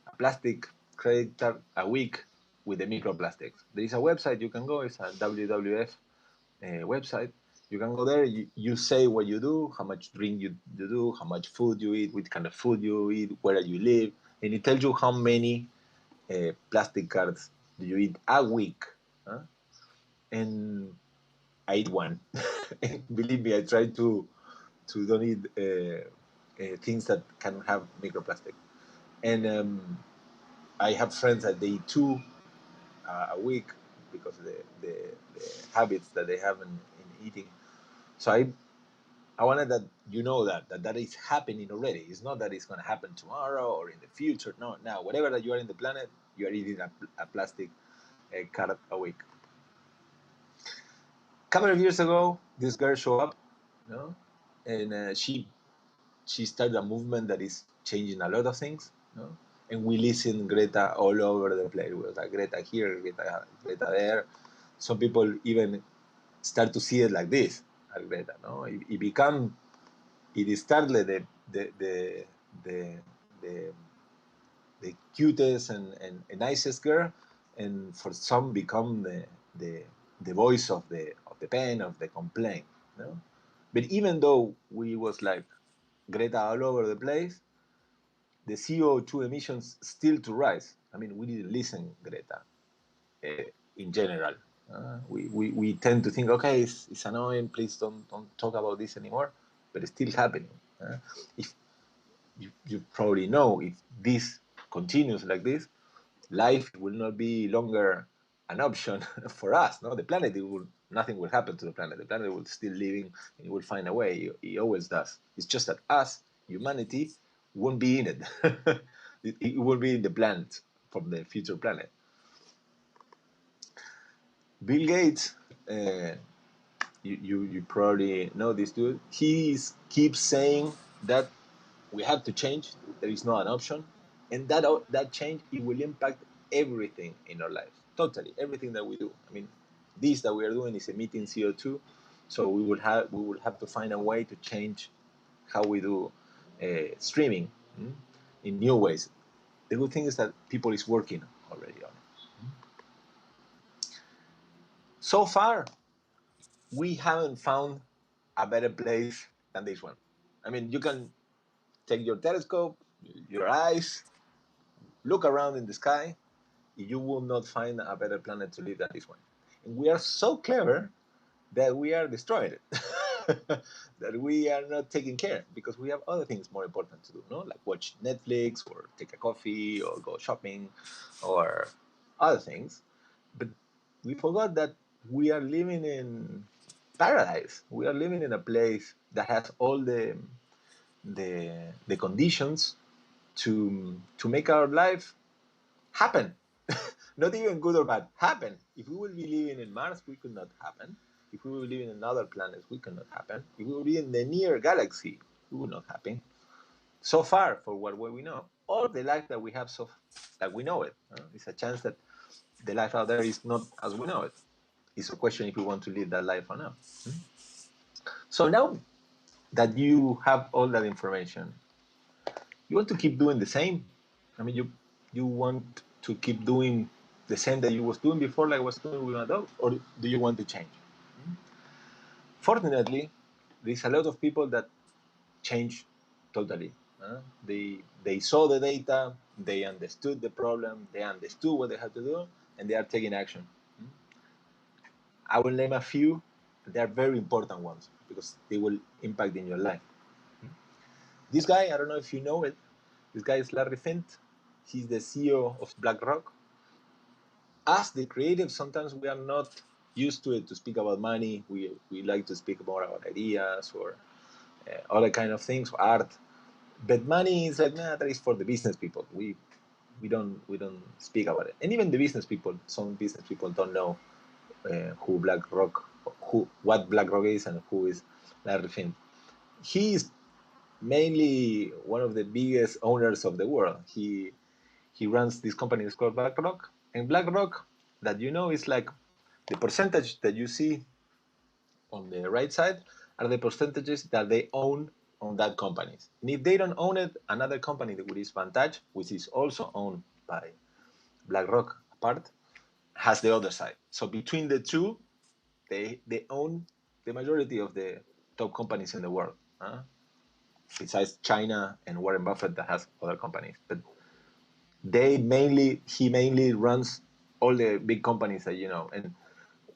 S6: a plastic credit card a week with the microplastics. There is a website you can go. It's a WWF website. You can go there. You say what you do, how much drink you do, how much food you eat, what kind of food you eat, where you live, and it tells you how many plastic cards do you eat a week. And I eat one. And believe me, I try to don't eat things that can have microplastic. And I have friends that they eat two a week because of the habits that they have in eating. So I wanted that that is happening already. It's not that it's going to happen tomorrow or in the future. No, now whatever that you are in the planet, you are eating a plastic card a week. A couple of years ago, this girl showed up, and she started a movement that is changing a lot of things, and we listen Greta all over the place. We was like Greta here, Greta there. Some people even start to see it like this, at Greta. No, it started the the, the cutest and nicest girl, and for some become the the voice of the pain, of the complaint. But even though we was like Greta all over the place, the CO2 emissions still to rise. I mean, we didn't listen Greta in general. We tend to think, okay, it's annoying, please don't talk about this anymore, but it's still happening. If you probably know, if this continues like this, life will not be longer an option for us. No, the planet nothing will happen to the planet. The planet will still living, and it will find a way. It always does. It's just that us, humanity, won't be in it. It will be in the planet from the future planet. Bill Gates, you probably know this dude. He keeps saying that we have to change. There is not an option, and that change, it will impact everything in our lives. Totally, everything that we do. I mean, this that we are doing is emitting CO2, so we will have to find a way to change how we do streaming in new ways. The good thing is that people is working already on it. So far, we haven't found a better place than this one. I mean, you can take your telescope, your eyes, look around in the sky, you will not find a better planet to live than this one. And we are so clever that we are destroying it. That we are not taking care because we have other things more important to do, no? Like watch Netflix or take a coffee or go shopping or other things. But we forgot that we are living in paradise. We are living in a place that has all the conditions to make our life happen. Not even good or bad, happen. If we will be living in Mars, we could not happen. If we will be living in other planets, we cannot happen. If we will be in the near galaxy, it would not happen. So far, for what we know, all the life that we have, so that we know it, it's a chance that the life out there is not as we know it. It's a question if we want to live that life or not. So now that you have all that information, you want to keep doing the same. I mean, you want to keep doing the same that you was doing before, like I was doing with my dog, or do you want to change? Fortunately, there's a lot of people that change totally. They saw the data, they understood the problem, they understood what they had to do, and they are taking action. I will name a few. They are very important ones because they will impact in your life. This guy, I don't know if you know it. This guy is Larry Fint. He's the CEO of BlackRock. As the creative, sometimes we are not used to it to speak about money. We like to speak more about ideas or other kind of things, art. But money is like, nah, that is for the business people. We don't speak about it. And even the business people, some business people don't know who BlackRock, what BlackRock is, and who is Larry Fint. He is mainly one of the biggest owners of the world. He runs this company that's called BlackRock, and BlackRock, that you know, is like the percentage that you see on the right side are the percentages that they own on that company. And if they don't own it, another company which is Vantage, which is also owned by BlackRock apart, has the other side. So between the two, they own the majority of the top companies in the world. Besides China and Warren Buffett that has other companies. But he mainly runs all the big companies that you know. And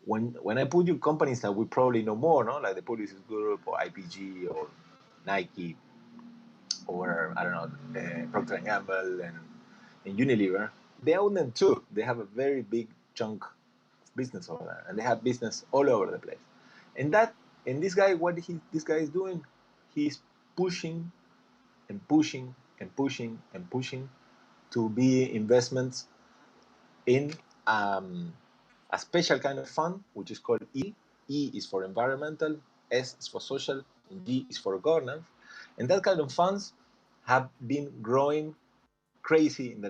S6: when I put you companies that we probably know more, no, like the Publicis Group or IPG or Nike or I don't know, Procter and Gamble and Unilever, they own them too. They have a very big chunk of business over there, and they have business all over the place. And this guy, this guy is doing, he's pushing and pushing and pushing and pushing to be investments in a special kind of fund, which is called E. E is for environmental, S is for social, and G is for governance. And that kind of funds have been growing crazy in the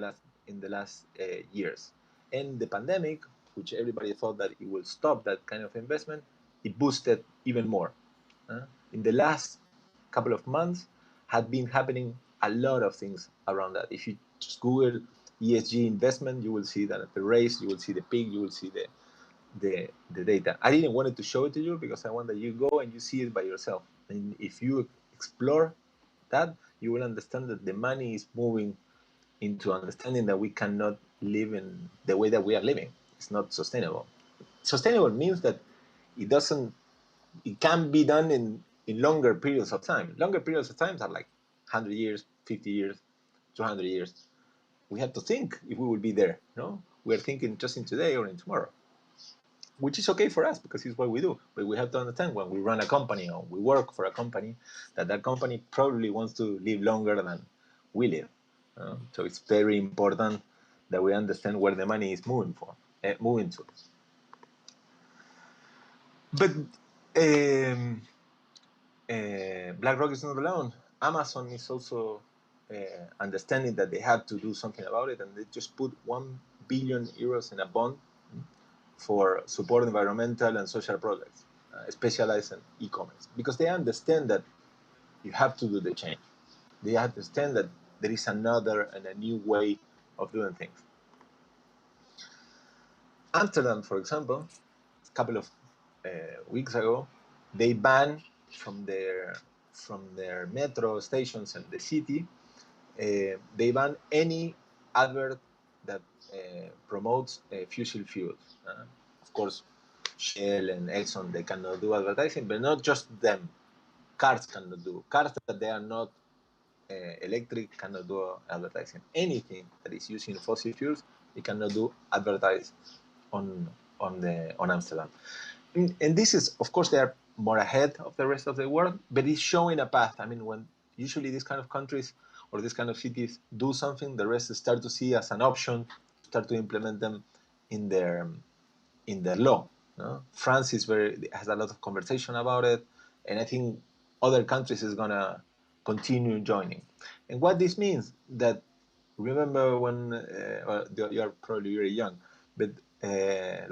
S6: last years. And the pandemic, which everybody thought that it will stop that kind of investment, it boosted even more. In the last couple of months, had been happening a lot of things around that. If you just Google ESG investment, you will see that at the race, you will see the peak, you will see the data. I didn't want to show it to you because I want that you go and you see it by yourself. And if you explore that, you will understand that the money is moving into understanding that we cannot live in the way that we are living. It's not sustainable. Sustainable means that it doesn't. It can be done in longer periods of time. Longer periods of time are like 100 years, 50 years, 200 years. We have to think if we will be there. No, we are thinking just in today or in tomorrow, which is okay for us because it's what we do. But we have to understand when we run a company or we work for a company that company probably wants to live longer than we live. So it's very important that we understand where the money is moving to. But BlackRock is not alone. Amazon is also understanding that they have to do something about it, and they just put 1 billion euros in a bond for support environmental and social projects, specialized in e-commerce, because they understand that you have to do the change. They understand that there is another and a new way of doing things. Amsterdam, for example, a couple of weeks ago, they banned from their metro stations and the city. They banned any advert that promotes fossil fuels. Of course, Shell and Exxon, they cannot do advertising, but not just them. Cars cannot do. Cars that they are not electric cannot do advertising. Anything that is using fossil fuels, they cannot do advertise on Amsterdam. And this is, of course, they are more ahead of the rest of the world, but it's showing a path. I mean, when usually these kind of countries or these kind of cities do something, the rest start to see as an option, start to implement them in their law. No? France has a lot of conversation about it, and I think other countries is gonna continue joining. And what this means that, remember when, you are probably very young, but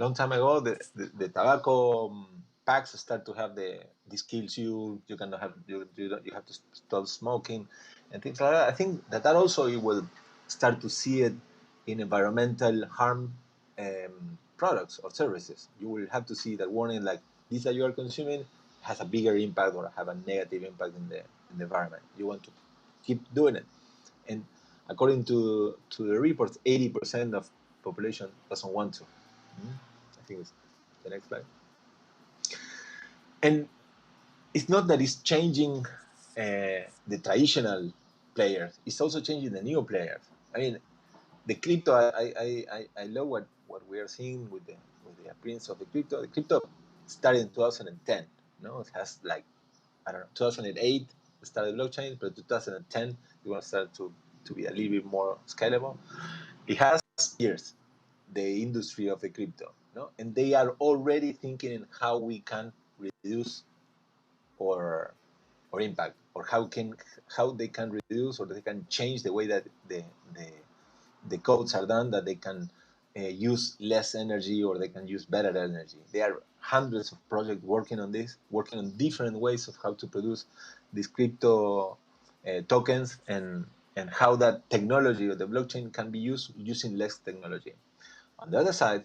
S6: long time ago, the tobacco packs start to have this kills you. You cannot have you have to stop smoking, and things like that. I think that also you will start to see it in environmental harm products or services. You will have to see that warning like this that you are consuming has a bigger impact or have a negative impact in the environment. You want to keep doing it, and according to the reports, 80% of population doesn't want to. I think it's the next slide. And it's not that it's changing the traditional players; it's also changing the new players. I mean, the crypto. I love what we are seeing with the appearance of the crypto. The crypto started in 2010. No, it has like, I don't know, 2008 started blockchain, but 2010 it was started to be a little bit more scalable. It has years, the industry of the crypto, no? And they are already thinking in how we can reduce or impact, or how they can reduce or they can change the way that the codes are done, that they can use less energy or they can use better energy. There are hundreds of projects working on this, working on different ways of how to produce these crypto tokens, and how that technology or the blockchain can be used using less technology. On the other side,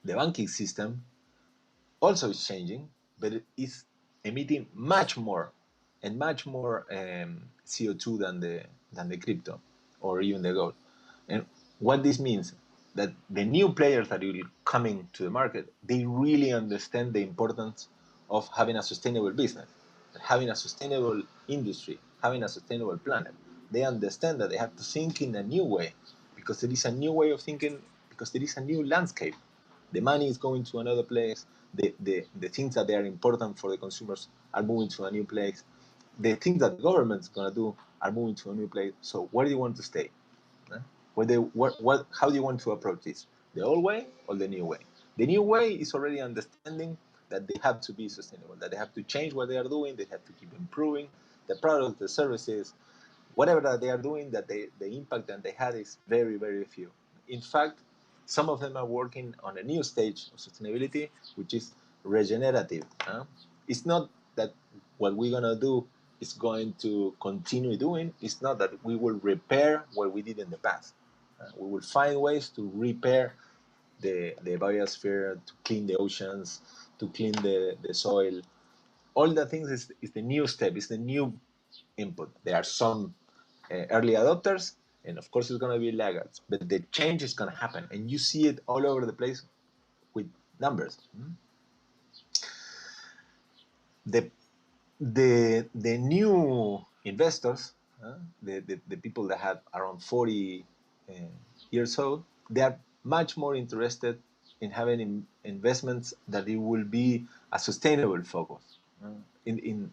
S6: the banking system also is changing, but it is emitting much more and much more CO2 than the crypto or even the gold. And what this means, that the new players that will coming to the market, they really understand the importance of having a sustainable business, having a sustainable industry, having a sustainable planet. They understand that they have to think in a new way, because there is a new way of thinking, because there is a new landscape. The money is going to another place. The things that they are important for the consumers are moving to a new place. The things that the government's going to do are moving to a new place. So where do you want to stay? How do you want to approach this? The old way or the new way? The new way is already understanding that they have to be sustainable, that they have to change what they are doing, they have to keep improving the products, the services, whatever that they are doing, that the impact that they had is very, very few. In fact, some of them are working on a new stage of sustainability, which is regenerative. It's not that what we're going to do is going to continue doing. It's not that we will repair what we did in the past. We will find ways to repair the biosphere, to clean the oceans, to clean the soil. All the things is the new step, is the new input. There are some early adopters, and of course it's going to be laggards, but the change is going to happen, and you see it all over the place with numbers. The new investors, the people that have around 40 years old, they are much more interested in having investments that it will be a sustainable focus. In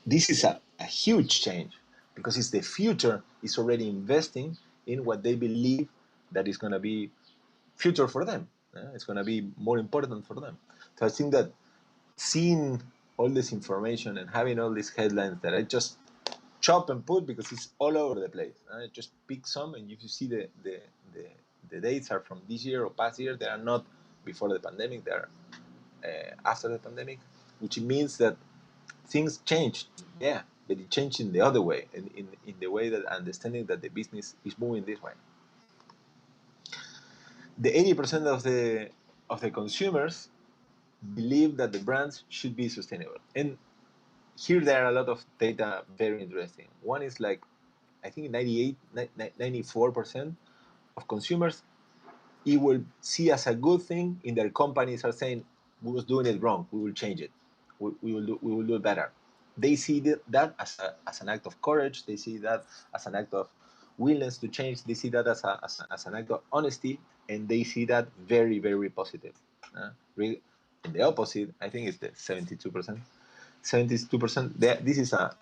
S6: this is a huge change, because it's the future is already investing in what they believe that is going to be future for them. It's going to be more important for them. So I think that seeing all this information and having all these headlines that I just chop and put because it's all over the place. I just pick some, and if you see the dates are from this year or past year, they are not before the pandemic, they are after the pandemic, which means that things changed. Yeah, but it changed in the other way, in the way that understanding that the business is moving this way. The 80% of the consumers believe that the brands should be sustainable. And here there are a lot of data very interesting. One is like, I think 94% of consumers, it will see as a good thing in their companies are saying, we was doing it wrong, we will change it, we will do it better. They see that as an act of courage, they see that as an act of willingness to change, they see that as an act of honesty, and they see that very, very positive. And the opposite, I think, is the 72%. 72%. This is a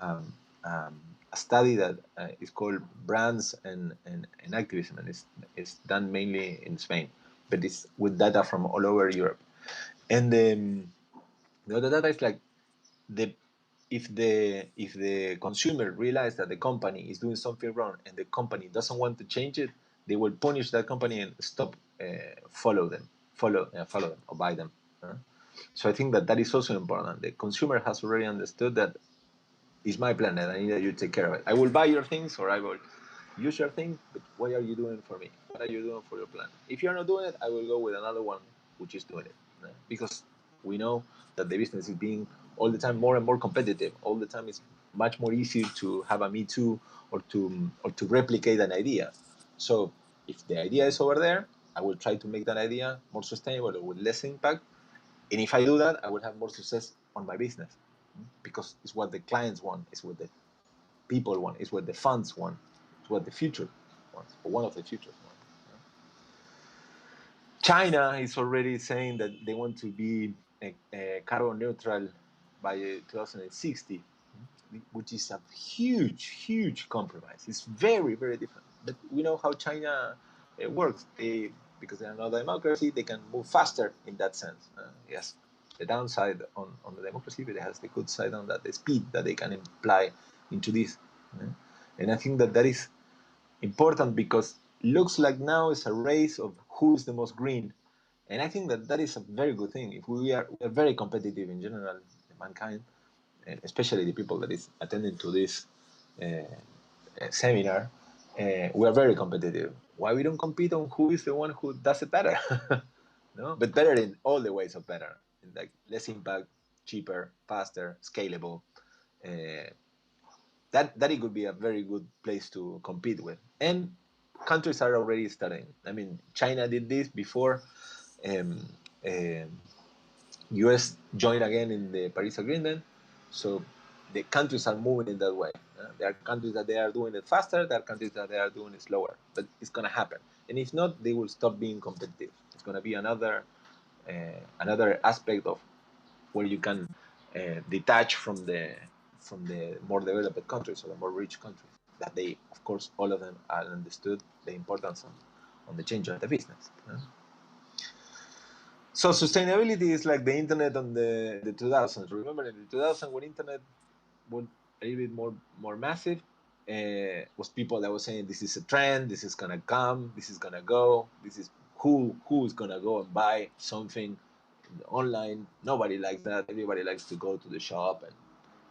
S6: study that is called Brands and Activism, and it's done mainly in Spain, but it's with data from all over Europe. And the other data is like the if the consumer realize that the company is doing something wrong and the company doesn't want to change it, they will punish that company and stop follow them or buy them. So I think that that is also important. The consumer has already understood that it's my planet. I need that you take care of it. I will buy your things or I will use your thing, but what are you doing for me? What are you doing for your planet? If you're not doing it, I will go with another one which is doing it. Because we know that the business is being all the time more and more competitive. All the time it's much more easy to have a me too or to replicate an idea. So if the idea is over there, I will try to make that idea more sustainable or with less impact. And if I do that, I will have more success on my business because it's what the clients want, it's what the people want, it's what the funds want, it's what the future wants, or one of the futures wants. China is already saying that they want to be carbon neutral by 2060, which is a huge, huge compromise. It's very, very different. But we know how China works. Because they are not a democracy, they can move faster in that sense. Yes, the downside on the democracy, but it has the good side on that, the speed that they can imply into this. And I think that that is important because looks like now is a race of who is the most green. And I think that that is a very good thing. If we are very competitive in general, mankind, and especially the people that is attending to this seminar, we are very competitive. Why we don't compete on who is the one who does it better? No, but better in all the ways of better, in like less impact, cheaper, faster, scalable. Uh, that it could be a very good place to compete with. And countries are already starting. I mean, China did this before. Um, um, US joined again in the Paris Agreement, so the countries are moving in that way. There are countries that they are doing it faster. There are countries that they are doing it slower. But it's gonna happen. And if not, they will stop being competitive. It's gonna be another aspect of where you can detach from the more developed countries or the more rich countries that they, of course, all of them are understood the importance on the change of the business. So sustainability is like the internet on the 2000s. Remember in the 2000s when internet was a little bit more massive, was people that were saying this is a trend, this is gonna come, this is gonna go, this is who's gonna go and buy something online. Nobody likes that. Everybody likes to go to the shop and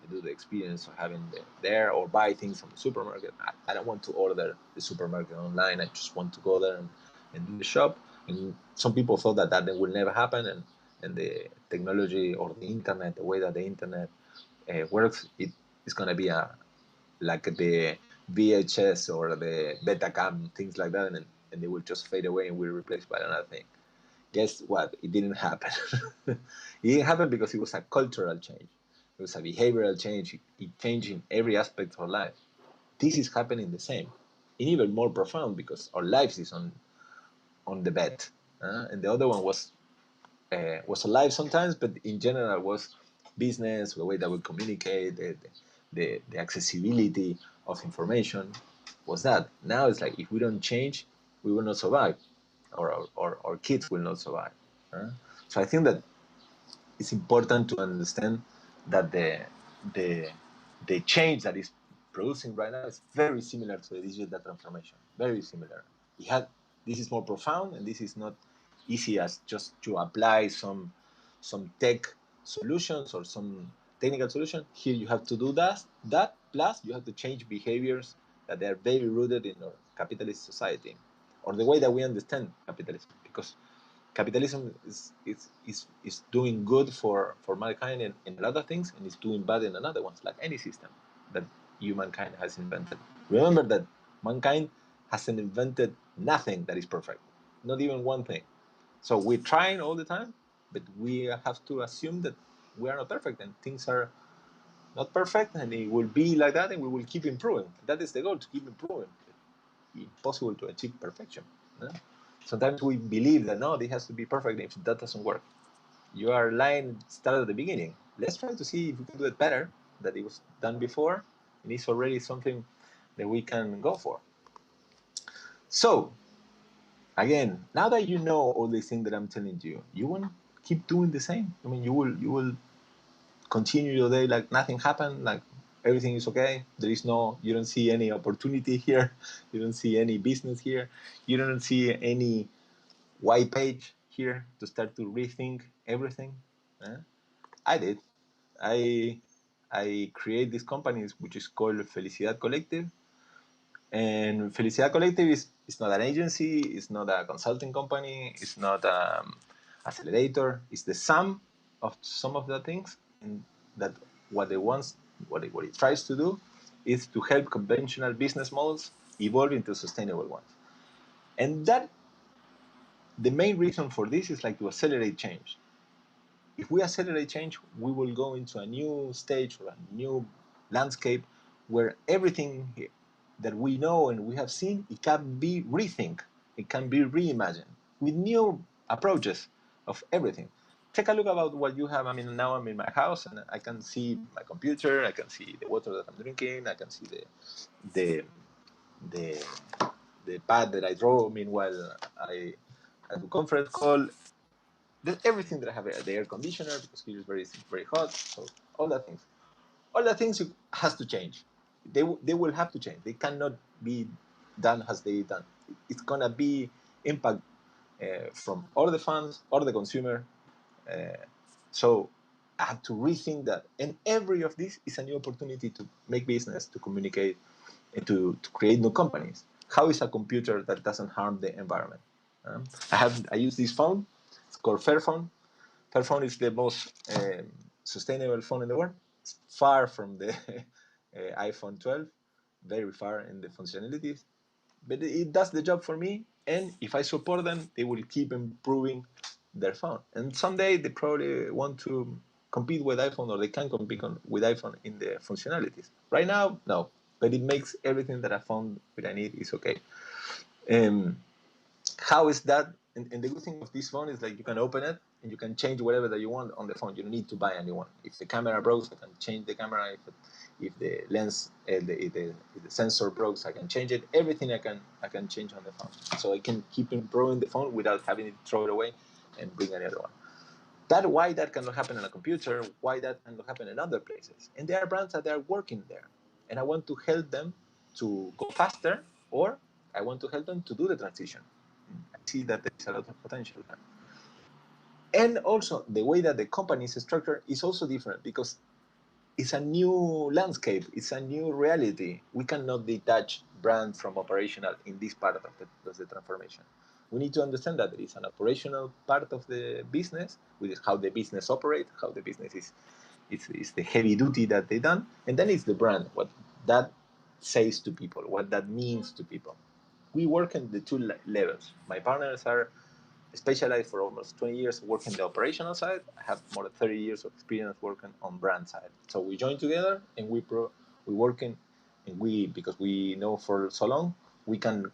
S6: do the experience of having there or buy things from the supermarket. I don't want to order the supermarket online. I just want to go there and do the shop. And some people thought that will never happen. And the technology or the internet, the way that the internet works, it is going to be like the VHS or the Betacam, things like that. And they will just fade away and will be replaced by another thing. Guess what? It didn't happen. It didn't happen because it was a cultural change. It was a behavioral change. It changed in every aspect of our life. This is happening the same, and even more profound because our lives is on the bed, and the other one was alive sometimes, but in general was business, the way that we communicate, the accessibility of information was that. Now it's like if we don't change, we will not survive, or our kids will not survive. So I think that it's important to understand that the the change that is producing right now is very similar to the digital transformation. Very similar. It had this is more profound, and this is not easy as just to apply some tech solutions or some technical solution. Here you have to do that plus you have to change behaviors that they are very rooted in our capitalist society or the way that we understand capitalism because capitalism is doing good for mankind in a lot of things and is doing bad in another ones, like any system that humankind has invented. Remember that mankind hasn't invented nothing that is perfect, not even one thing. So we're trying all the time, but we have to assume that we are not perfect and things are not perfect and it will be like that and we will keep improving. That is the goal, to keep improving. It's impossible to achieve perfection. No? Sometimes we believe that no, this has to be perfect. If that doesn't work, you are lying. Start at the beginning. Let's try to see if we can do it better that it was done before, and it's already something that we can go for. So again, now that you know all these things that I'm telling you, you won't keep doing the same. I mean, you will continue your day like nothing happened, like everything is okay. There is no, you don't see any opportunity here. You don't see any business here. You don't see any white page here to start to rethink everything. I did. I I create this company which is called Felicidad Collective. And Felicidad Collective is not an agency, it's not a consulting company, it's not accelerator. It's the sum of some of the things, and that what it wants, what it tries to do, is to help conventional business models evolve into sustainable ones. And that the main reason for this is like to accelerate change. If we accelerate change, we will go into a new stage or a new landscape where everything that we know and we have seen, it can be rethink, it can be reimagined with new approaches of everything. Take a look about what you have. I mean, now I'm in my house and I can see my computer, I can see the water that I'm drinking, I can see the the the pad that I draw. Meanwhile, I do conference call. There's everything that I have, the air conditioner because here is very hot. So all the things has to change. They will have to change. They cannot be done as they done. It's gonna be impact from all the fans, all the consumer. Uh, so I have to rethink that. And every of this is a new opportunity to make business, to communicate, and to create new companies. How is a computer that doesn't harm the environment? I use this phone. It's called Fairphone. Fairphone is the most sustainable phone in the world. It's far from the iPhone 12, very far in the functionalities, but it does the job for me. And if I support them, they will keep improving their phone. And someday they probably want to compete with iPhone, or they can compete with iPhone in the functionalities. Right now, no, but it makes everything that I found that I need is okay. Um, how is that? And the good thing of this phone is like you can open it and you can change whatever that you want on the phone. You don't need to buy a new one. If the camera breaks, I can change the camera. If the lens, if the sensor breaks, I can change it. Everything I can change on the phone. So I can keep improving the phone without having it throw it away and bring another one. That why that cannot happen on a computer, why that cannot happen in other places. And there are brands that are working there. And I want to help them to go faster, or I want to help them to do the transition. I see that there is a lot of potential there. And also the way that the company is structured is also different because it's a new landscape, it's a new reality. We cannot detach brand from operational in this part of the transformation. We need to understand that there is an operational part of the business, which is how the business operates, how the business is the heavy duty that they done, and then it's the brand, what that says to people, what that means to people. We work in the two levels. My partners are specialized for almost 20 years working the operational side. I have more than 30 years of experience working on brand side. So we join together and we working, and we, because we know for so long, we can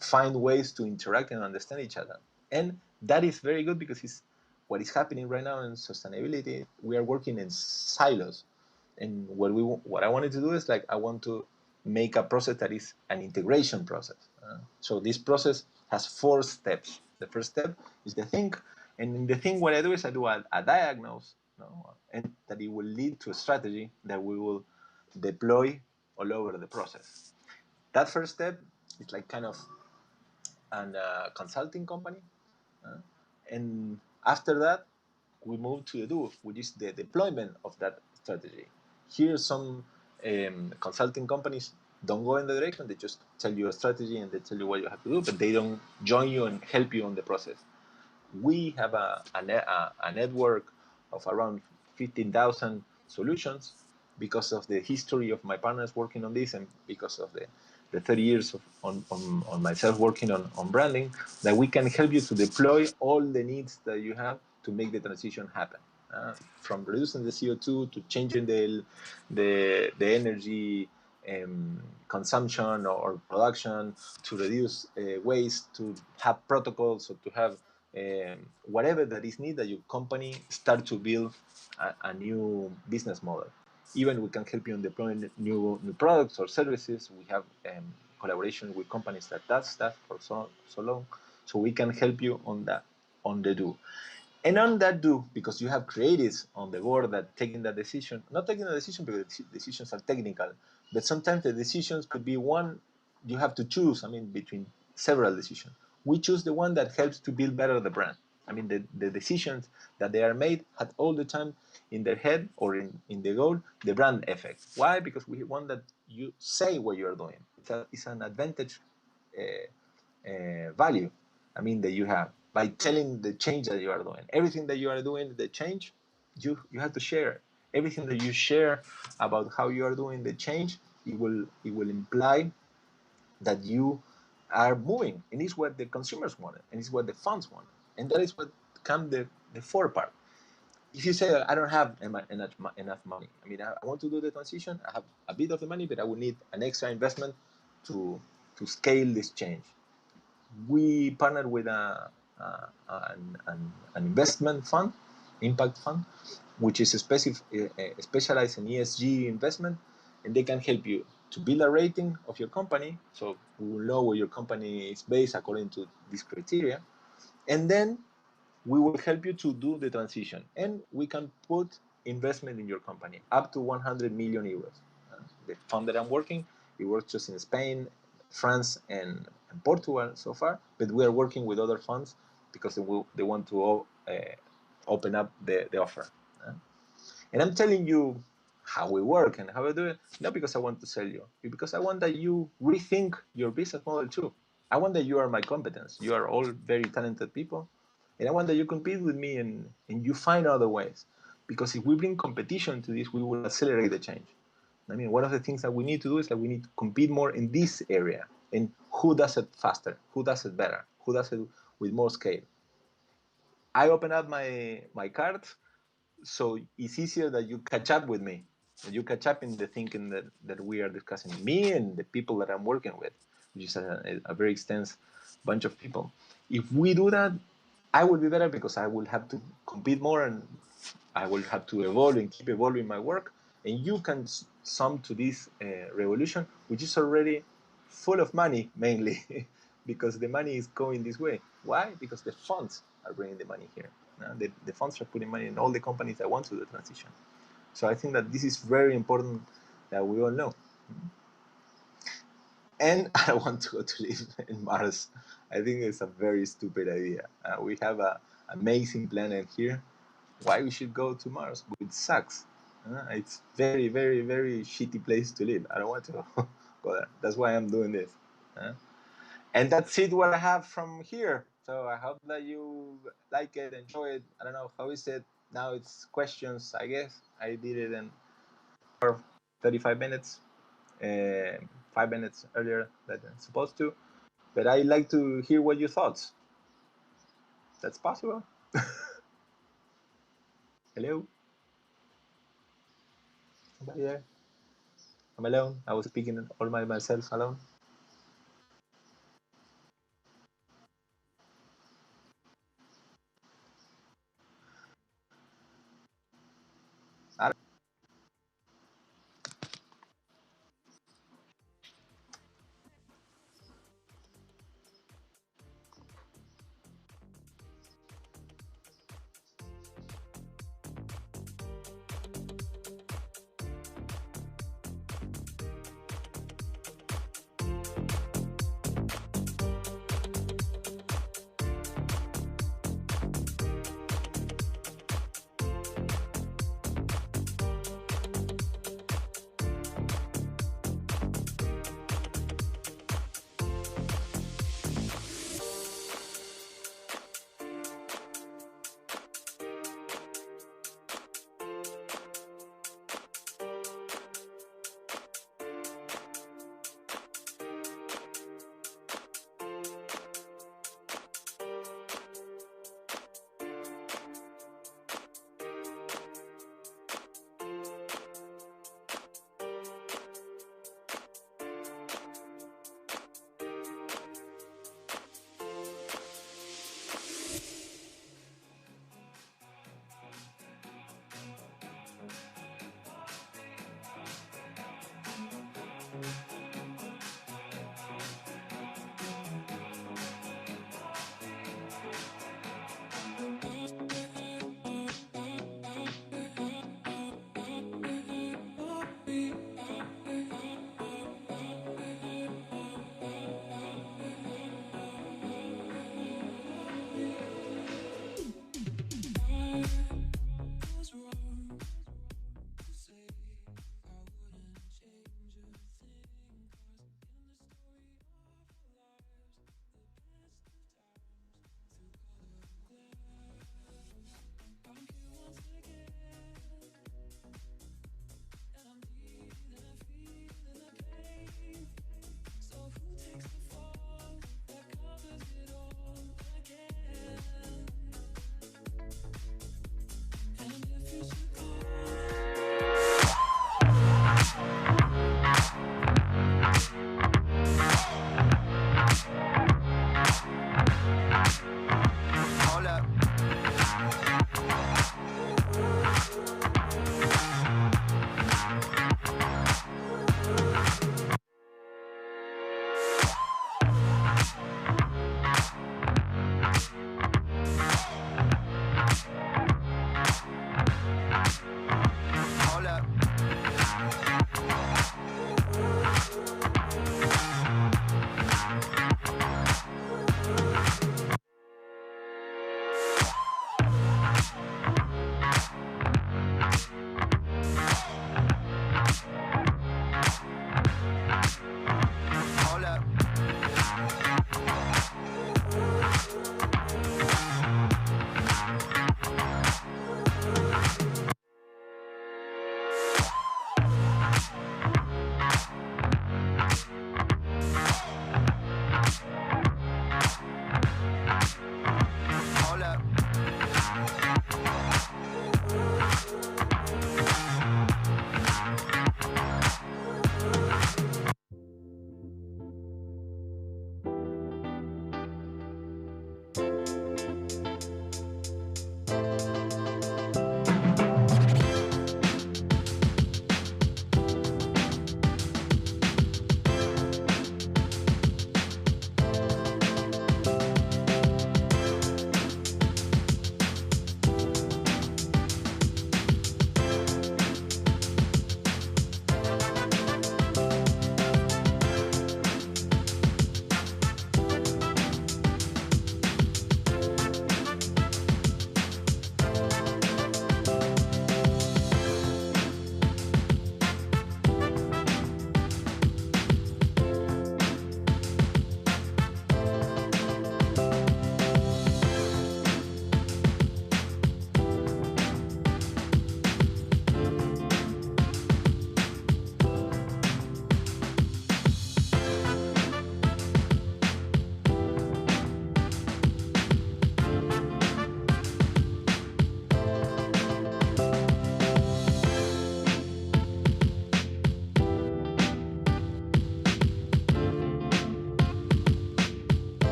S6: find ways to interact and understand each other. And that is very good because it's what is happening right now in sustainability. We are working in silos. And what I wanted to do is like I want to make a process that is an integration process. So this process has 4 steps. The first step is the think, and in the think, what I do is I do a diagnose, and that it will lead to a strategy that we will deploy all over the process. That first step is like kind of an consulting company, and after that we move to the do, which is the deployment of that strategy. Here, some consulting companies don't go in the direction. They just tell you a strategy and they tell you what you have to do, but they don't join you and help you on the process. We have a network of around 15,000 solutions because of the history of my partners working on this, and because of the 30 years on myself working on branding, that we can help you to deploy all the needs that you have to make the transition happen. From reducing the CO2 to changing the energy consumption or production, to reduce waste, to have protocols, or to have whatever that is needed, that your company start to build a new business model. Even we can help you in deploying new products or services. We have collaboration with companies that does that for so long, so we can help you on that, on the do. And on that because you have creatives on the board that taking that decision, not taking the decision because the decisions are technical, but sometimes the decisions could be one you have to choose, between several decisions. We choose the one that helps to build better the brand. The decisions that they are made had all the time in their head or in the goal, the brand effect. Why? Because we want that you say what you are doing. It's an advantage value, that you have by telling the change that you are doing. Everything that you are doing, the change, you have to share. Everything that you share about how you are doing the change, it will imply that you are moving, and it's what the consumers wanted, and it's what the funds want, and that is what comes the fourth part. If you say I don't have enough money, I want to do the transition, I have a bit of the money, but I will need an extra investment to scale this change. We partnered with an investment fund, impact fund, which is specialized in ESG investment, and they can help you to build a rating of your company, so we will know where your company is based according to this criteria, and then we will help you to do the transition, and we can put investment in your company up to 100 million euros. The fund that I'm working, it works just in Spain, France, and Portugal so far, but we are working with other funds because they want to open up the offer. And I'm telling you how we work and how we do it, not because I want to sell you, but because I want that you rethink your business model too. I want that you are my competence. You are all very talented people. And I want that you compete with me and you find other ways. Because if we bring competition to this, we will accelerate the change. One of the things that we need to do is that we need to compete more in this area. And who does it faster? Who does it better? Who does it with more scale? I open up my cards, so it's easier that you catch up with me. That you catch up in the thinking that we are discussing, me and the people that I'm working with, which is a very extensive bunch of people. If we do that, I will be better because I will have to compete more and I will have to evolve and keep evolving my work. And you can sum to this revolution, which is already full of money, mainly because the money is going this way. Why? Because the funds are bringing the money here. The funds are putting money in all the companies that want to do the transition. So I think that this is very important that we all know. And I don't want to go to live in Mars. I think it's a very stupid idea. We have an amazing planet here. Why we should go to Mars? It sucks. It's very, very, very shitty place to live. I don't want to go there. That's why I'm doing this. And that's it what I have from here. So I hope that you like it, enjoy it. I don't know, how is it? Now it's questions, I guess. I did it in 35 minutes, 5 minutes earlier than I'm supposed to. But I like to hear what your thoughts. That's possible. Hello? Somebody there? I'm alone. I was speaking all by myself alone.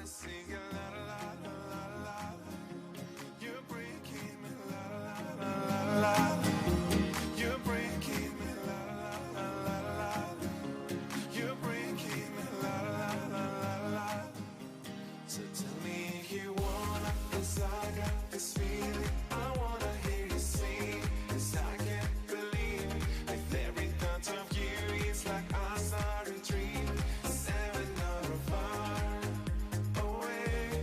S1: wanna sing a la la la la la. You're breaking me la la la la la. You're breaking me la la la la la. You're breaking me la la la la la. So tell me if you wanna, 'cause I got this feeling. I wanna hear you sing, 'cause I can't believe it. With every thought of you, it's like I started dreaming. 7 hours far away.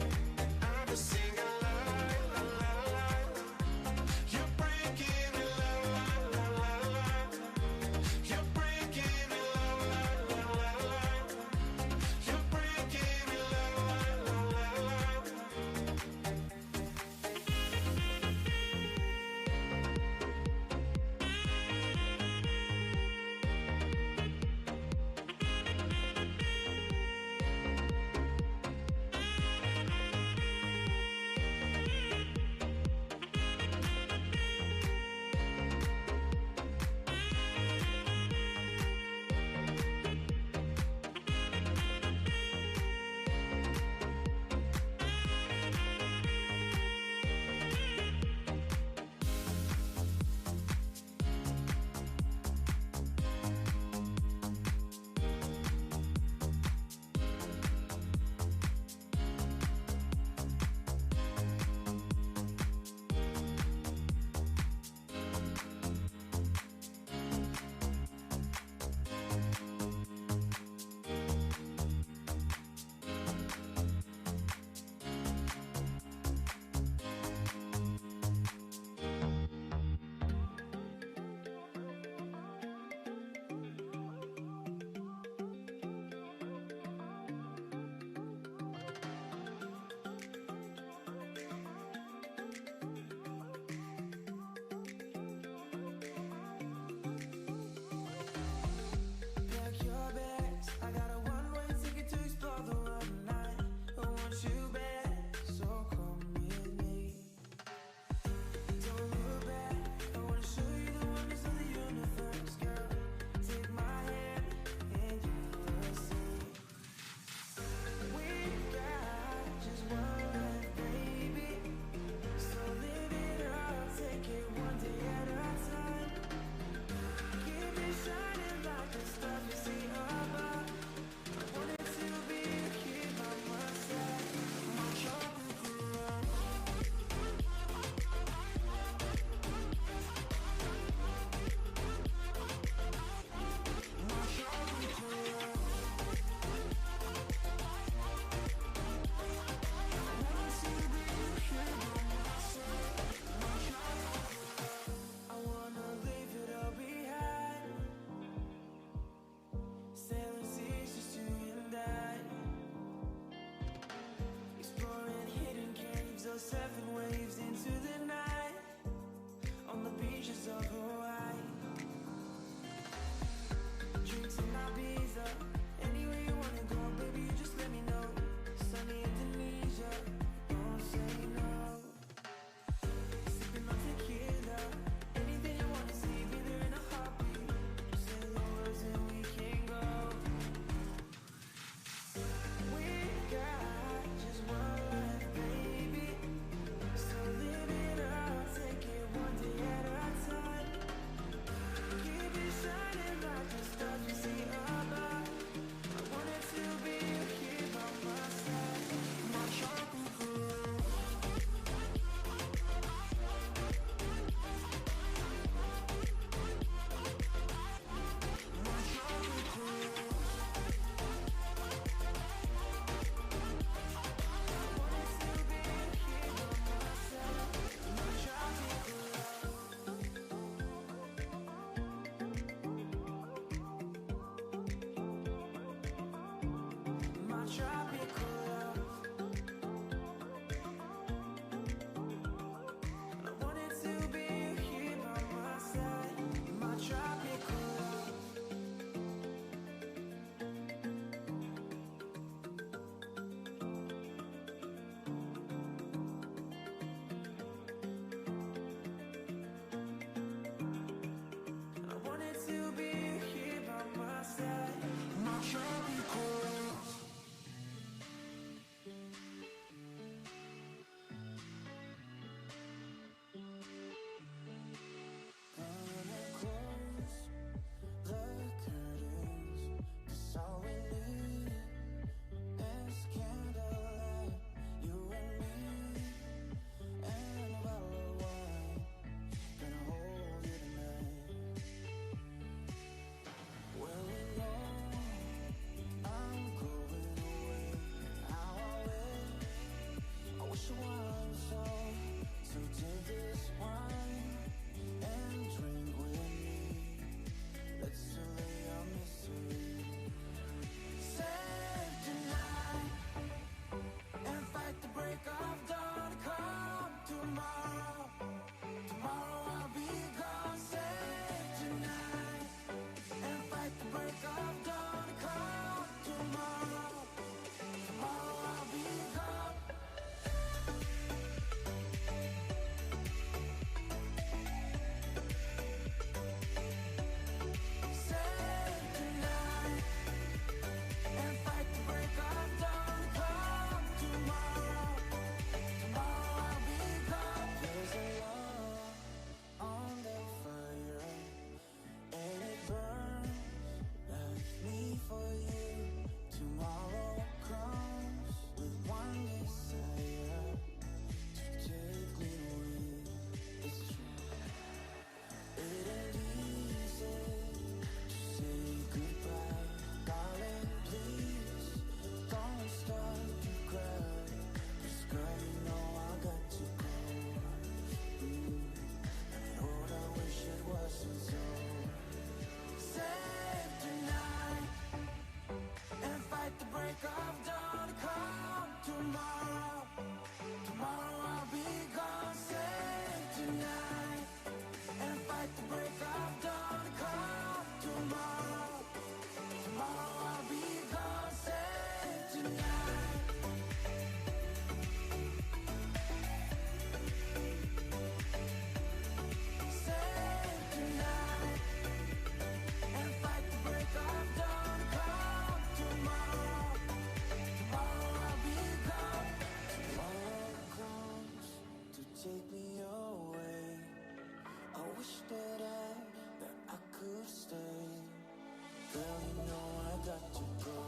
S1: know I got to go.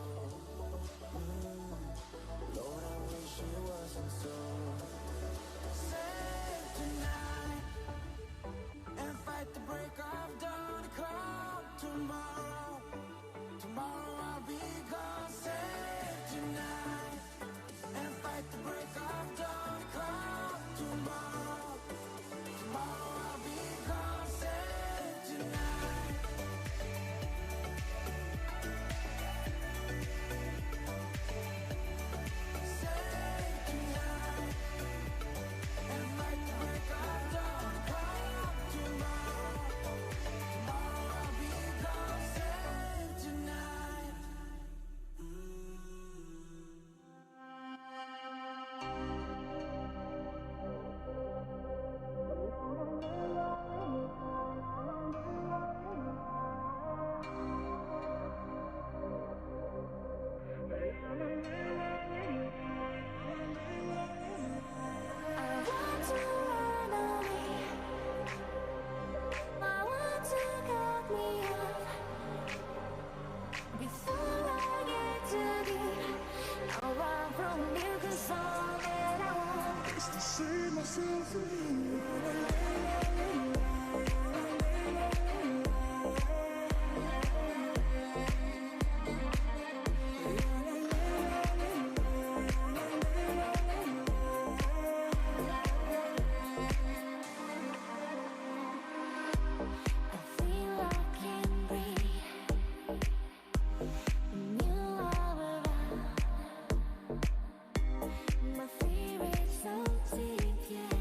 S1: Lord, I wish it wasn't so. Save tonight and fight the break of dawn. Come tomorrow, tomorrow I'll be gone. Save tonight and fight the break of dawn. Come tomorrow, tomorrow I'll be gone. Save tonight. Save tonight and fight the break of dawn. Come tomorrow, tomorrow I'll be gone. Save tonight.
S7: I want to run away. I want to cut me off before I get too deep. I'll run from you 'cause all that I want is to see myself free. I feel I can breathe when you are around. My fear is so deep, yeah.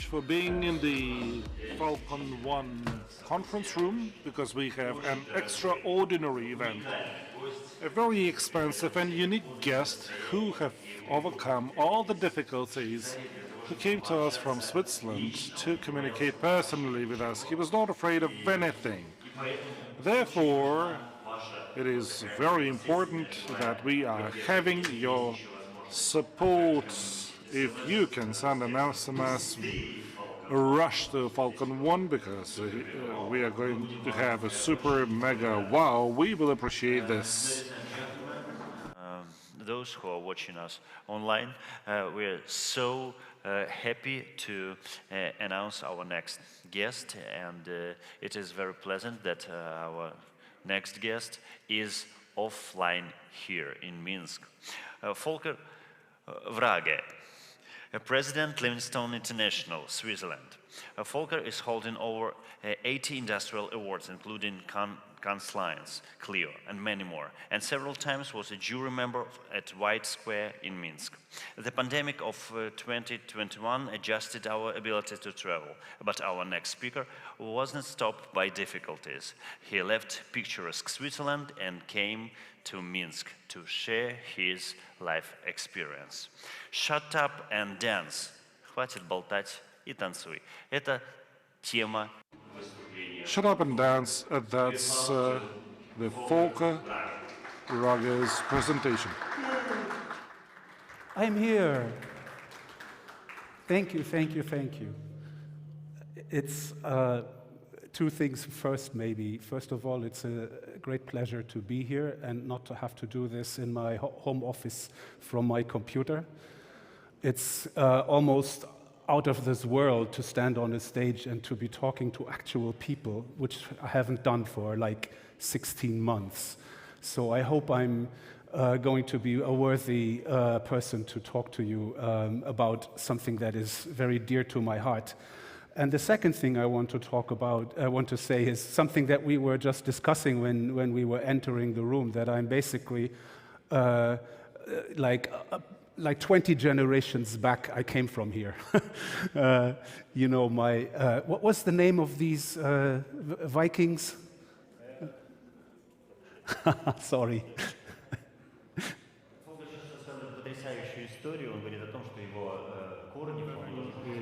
S3: for being in the Falcon 1 conference room, because we have an extraordinary event. A very expensive and unique guest who have overcome all the difficulties, who came to us from Switzerland to communicate personally with us. He was not afraid of anything. Therefore, it is very important that we are having your support. If you can send an SMS, rush to Falcon 1, because we are going to have a super mega wow. We will appreciate this.
S2: Those who are watching us online, we're so happy to announce our next guest, and it is very pleasant that our next guest is offline here in Minsk. Volker Vrage, President Livingstone International, Switzerland. Volker is holding over 80 industrial awards, including Cannes Lions, Clio, and many more, and several times was a jury member at White Square in Minsk. The pandemic of 2021 adjusted our ability to travel, but our next speaker wasn't stopped by difficulties. He left picturesque Switzerland and came to Minsk to share his life experience. Shut up and dance. Хватит болтать и танцуй. Это тема.
S3: Shut up and dance. That's the Volker Vrage's presentation.
S8: I'm here. Thank you, thank you, thank you. It's two things first, maybe. First of all, it's a great pleasure to be here and not to have to do this in my home office from my computer. It's almost out of this world to stand on a stage and to be talking to actual people, which I haven't done for like 16 months. So I hope I'm going to be a worthy person to talk to you about something that is very dear to my heart. And the second thing I want to say is something that we were just discussing when we were entering the room, that I'm basically like 20 generations back, I came from here. You know, what was the name of these Vikings? Sorry.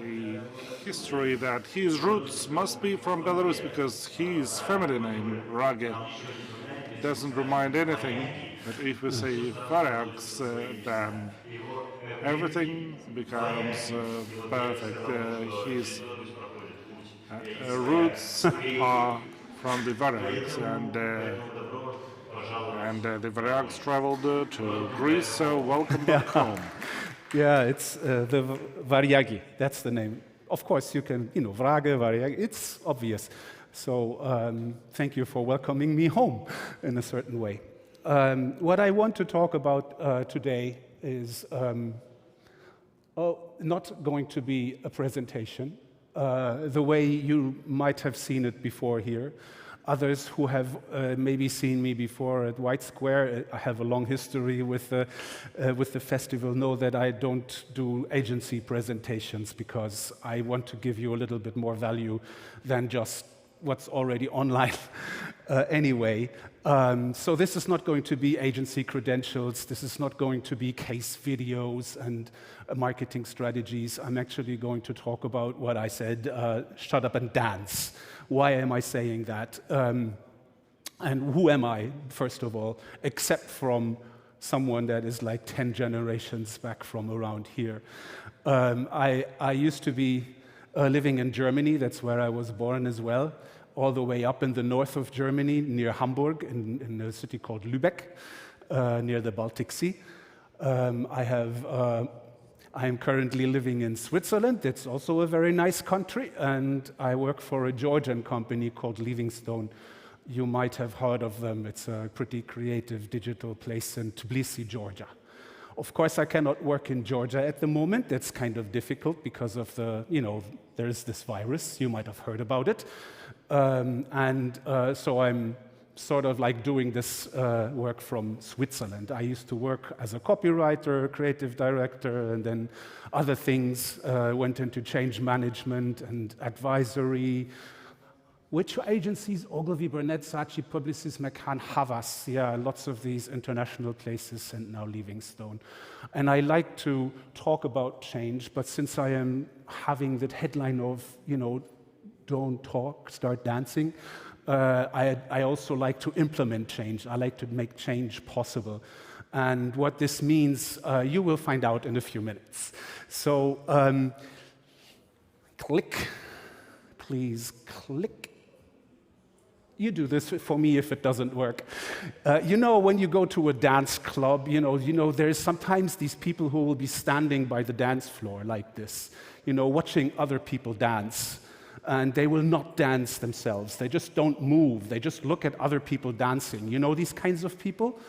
S3: The history that his roots must be from Belarus, because his family name, Rage, doesn't remind anything. But if we say Varyags, then everything becomes perfect. His roots are from the Varyags, and the Varyags traveled to Greece, so welcome back home.
S8: Yeah, it's the Varyagi, that's the name. Of course, you can, Vrage, Varyagi, it's obvious. So thank you for welcoming me home in a certain way. What I want to talk about today is not going to be a presentation, the way you might have seen it before here. Others who have maybe seen me before at White Square, I have a long history with the festival, know that I don't do agency presentations because I want to give you a little bit more value than just what's already online anyway. So this is not going to be agency credentials, this is not going to be case videos and marketing strategies. I'm actually going to talk about what I said, shut up and dance. Why am I saying that? And who am I, first of all, except from someone that is like 10 generations back from around here. I used to be living in Germany, that's where I was born as well, all the way up in the north of Germany, near Hamburg, in a city called Lübeck, near the Baltic Sea. I am currently living in Switzerland. It's also a very nice country, and I work for a Georgian company called Livingstone. You might have heard of them. It's a pretty creative digital place in Tbilisi, Georgia. Of course, I cannot work in Georgia at the moment. That's kind of difficult because of there's this virus. You might have heard about it. So I'm sort of like doing this work from Switzerland. I used to work as a copywriter, creative director, and then other things went into change management and advisory. Which agencies? Ogilvy, Burnett, Saatchi, Publicis, McCann, Havas. Yeah, lots of these international places, and now Livingstone. And I like to talk about change, but since I am having the headline of, don't talk, start dancing, I also like to implement change. I like to make change possible. And what this means, you will find out in a few minutes. So, click. Please click. You do this for me if it doesn't work. When you go to a dance club, there's sometimes these people who will be standing by the dance floor like this, watching other people dance. And they will not dance themselves. They just don't move. They just look at other people dancing. You know these kinds of people?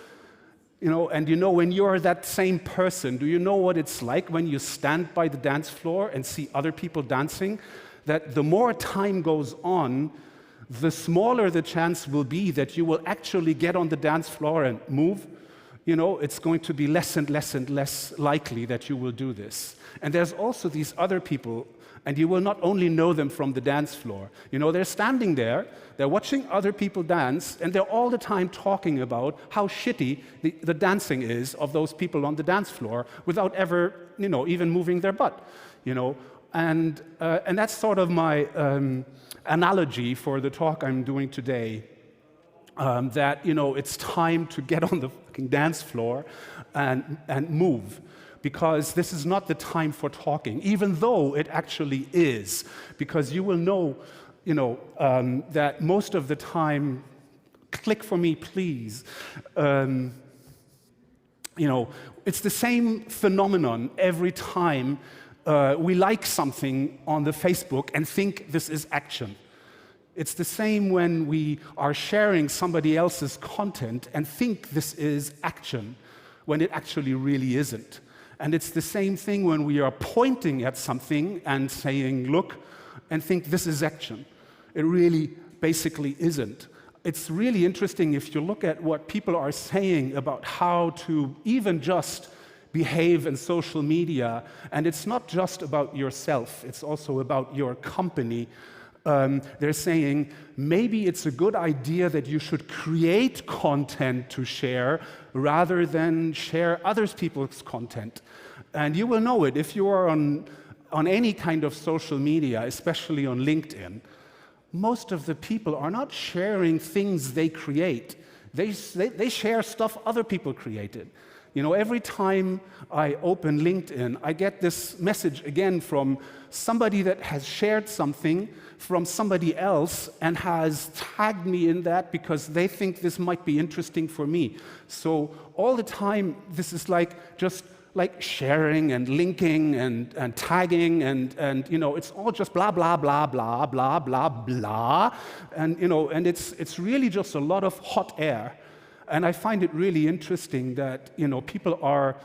S8: And when you're that same person, do you know what it's like when you stand by the dance floor and see other people dancing? That the more time goes on, the smaller the chance will be that you will actually get on the dance floor and move. It's going to be less and less and less likely that you will do this. And there's also these other people, and you will not only know them from the dance floor. They're standing there, they're watching other people dance, and they're all the time talking about how shitty the dancing is of those people on the dance floor without ever, even moving their butt. And that's sort of my analogy for the talk I'm doing today, that, it's time to get on the fucking dance floor and move, because this is not the time for talking, even though it actually is, because you will know, that most of the time, click for me, please, it's the same phenomenon every time we like something on the Facebook and think this is action. It's the same when we are sharing somebody else's content and think this is action, when it actually really isn't. And it's the same thing when we are pointing at something and saying, look, and think this is action. It really basically isn't. It's really interesting if you look at what people are saying about how to even just behave in social media, and it's not just about yourself, it's also about your company. They're saying maybe it's a good idea that you should create content to share rather than share other people's content. And you will know it if you are on any kind of social media, especially on LinkedIn. Most of the people are not sharing things they create. They share stuff other people created. Every time I open LinkedIn, I get this message again from somebody that has shared something from somebody else and has tagged me in that because they think this might be interesting for me. So all the time, this is just like sharing and linking and tagging and it's all just blah, blah, blah, blah, blah, blah, blah. And it's really just a lot of hot air. And I find it really interesting that, people are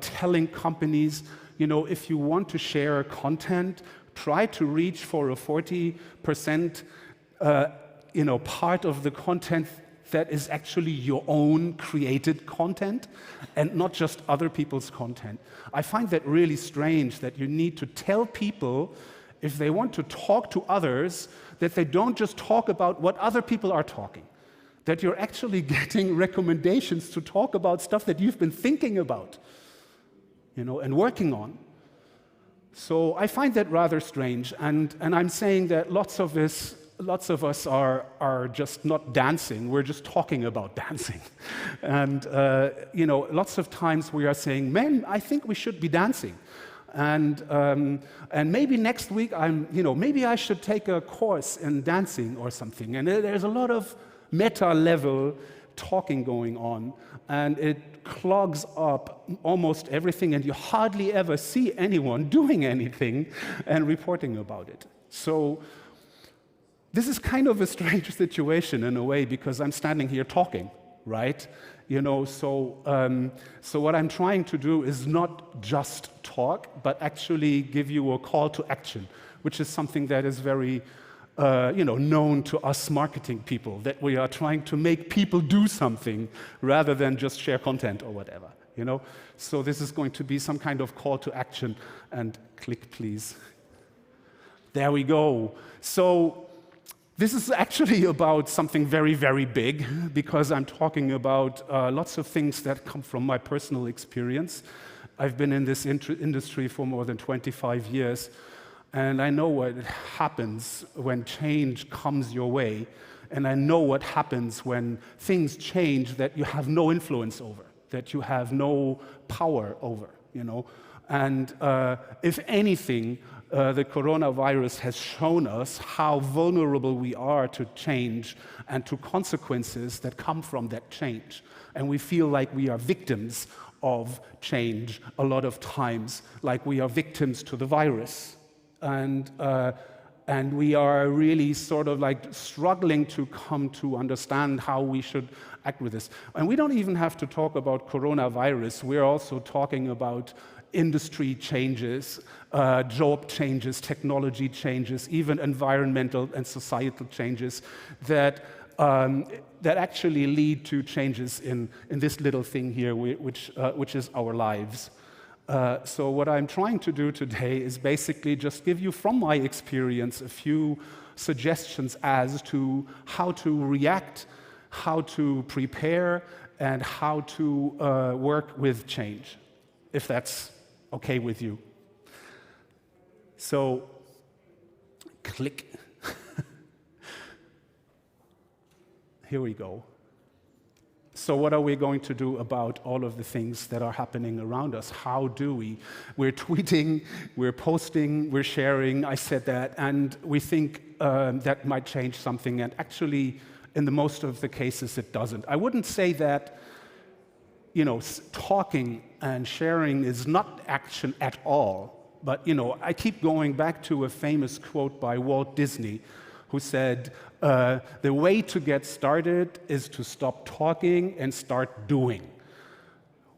S8: telling companies, if you want to share content, try to reach for a 40%, part of the content that is actually your own created content and not just other people's content. I find that really strange that you need to tell people, if they want to talk to others, that they don't just talk about what other people are talking. That you're actually getting recommendations to talk about stuff that you've been thinking about, and working on. So I find that rather strange, and I'm saying that lots of us are just not dancing, we're just talking about dancing. And, lots of times we are saying, men, I think we should be dancing. And maybe next week maybe I should take a course in dancing or something. And there's a lot of meta-level talking going on, and it clogs up almost everything, and you hardly ever see anyone doing anything and reporting about it. So this is kind of a strange situation in a way, because I'm standing here talking, right? So what I'm trying to do is not just talk, but actually give you a call to action, which is something that is very known to us marketing people, that we are trying to make people do something rather than just share content or whatever, So this is going to be some kind of call to action. And click, please. There we go. So this is actually about something very, very big, because I'm talking about lots of things that come from my personal experience. I've been in this industry for more than 25 years, and I know what happens when change comes your way, and I know what happens when things change that you have no influence over, that you have no power over, And if anything, the coronavirus has shown us how vulnerable we are to change and to consequences that come from that change. And we feel like we are victims of change a lot of times, like we are victims to the virus. And we are really sort of like struggling to come to understand how we should act with this. And we don't even have to talk about coronavirus. We're also talking about industry changes, job changes, technology changes, even environmental and societal changes that actually lead to changes in this little thing here, which is our lives. So what I'm trying to do today is basically just give you, from my experience, a few suggestions as to how to react, how to prepare, and how to work with change, if that's okay with you. So, click. Here we go. So what are we going to do about all of the things that are happening around us? How do we? We're tweeting, we're posting, we're sharing, I said that, and we think that might change something, and actually, in the most of the cases, it doesn't. I wouldn't say that, talking and sharing is not action at all, but, I keep going back to a famous quote by Walt Disney, who said, the way to get started is to stop talking and start doing.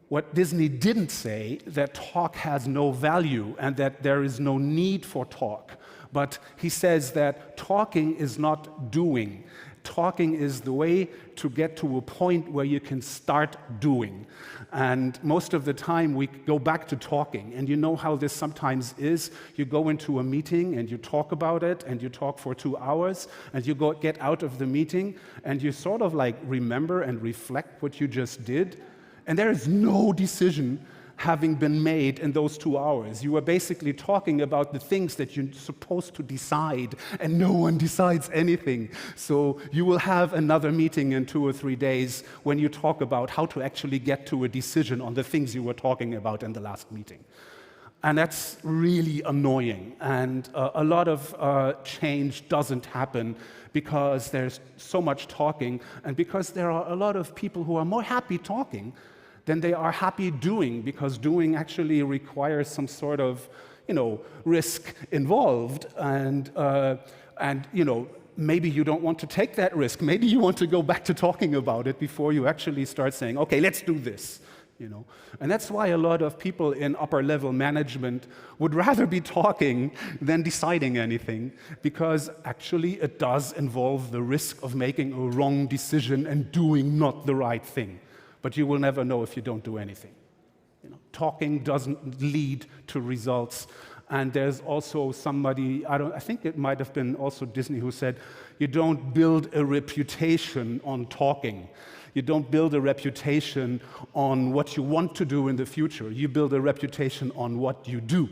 S8: What Disney didn't say, that talk has no value and that there is no need for talk, but he says that talking is not doing. Talking is the way to get to a point where you can start doing. And most of the time we go back to talking. And you know how this sometimes is. You go into a meeting and you talk about it and you talk for 2 hours and you get out of the meeting and you sort of like remember and reflect what you just did. And there is no decision having been made in those 2 hours. You are basically talking about the things that you're supposed to decide, and no one decides anything. So you will have another meeting in 2 or 3 days when you talk about how to actually get to a decision on the things you were talking about in the last meeting. And that's really annoying. And a lot of change doesn't happen because there's so much talking, and because there are a lot of people who are more happy talking than they are happy doing, because doing actually requires some sort of, risk involved, and maybe you don't want to take that risk. Maybe you want to go back to talking about it before you actually start saying, okay, let's do this. And that's why a lot of people in upper-level management would rather be talking than deciding anything, because actually it does involve the risk of making a wrong decision and doing not the right thing. But you will never know if you don't do anything. Talking doesn't lead to results. And there's also somebody, I think it might have been also Disney, who said, you don't build a reputation on talking. You don't build a reputation on what you want to do in the future. You build a reputation on what you do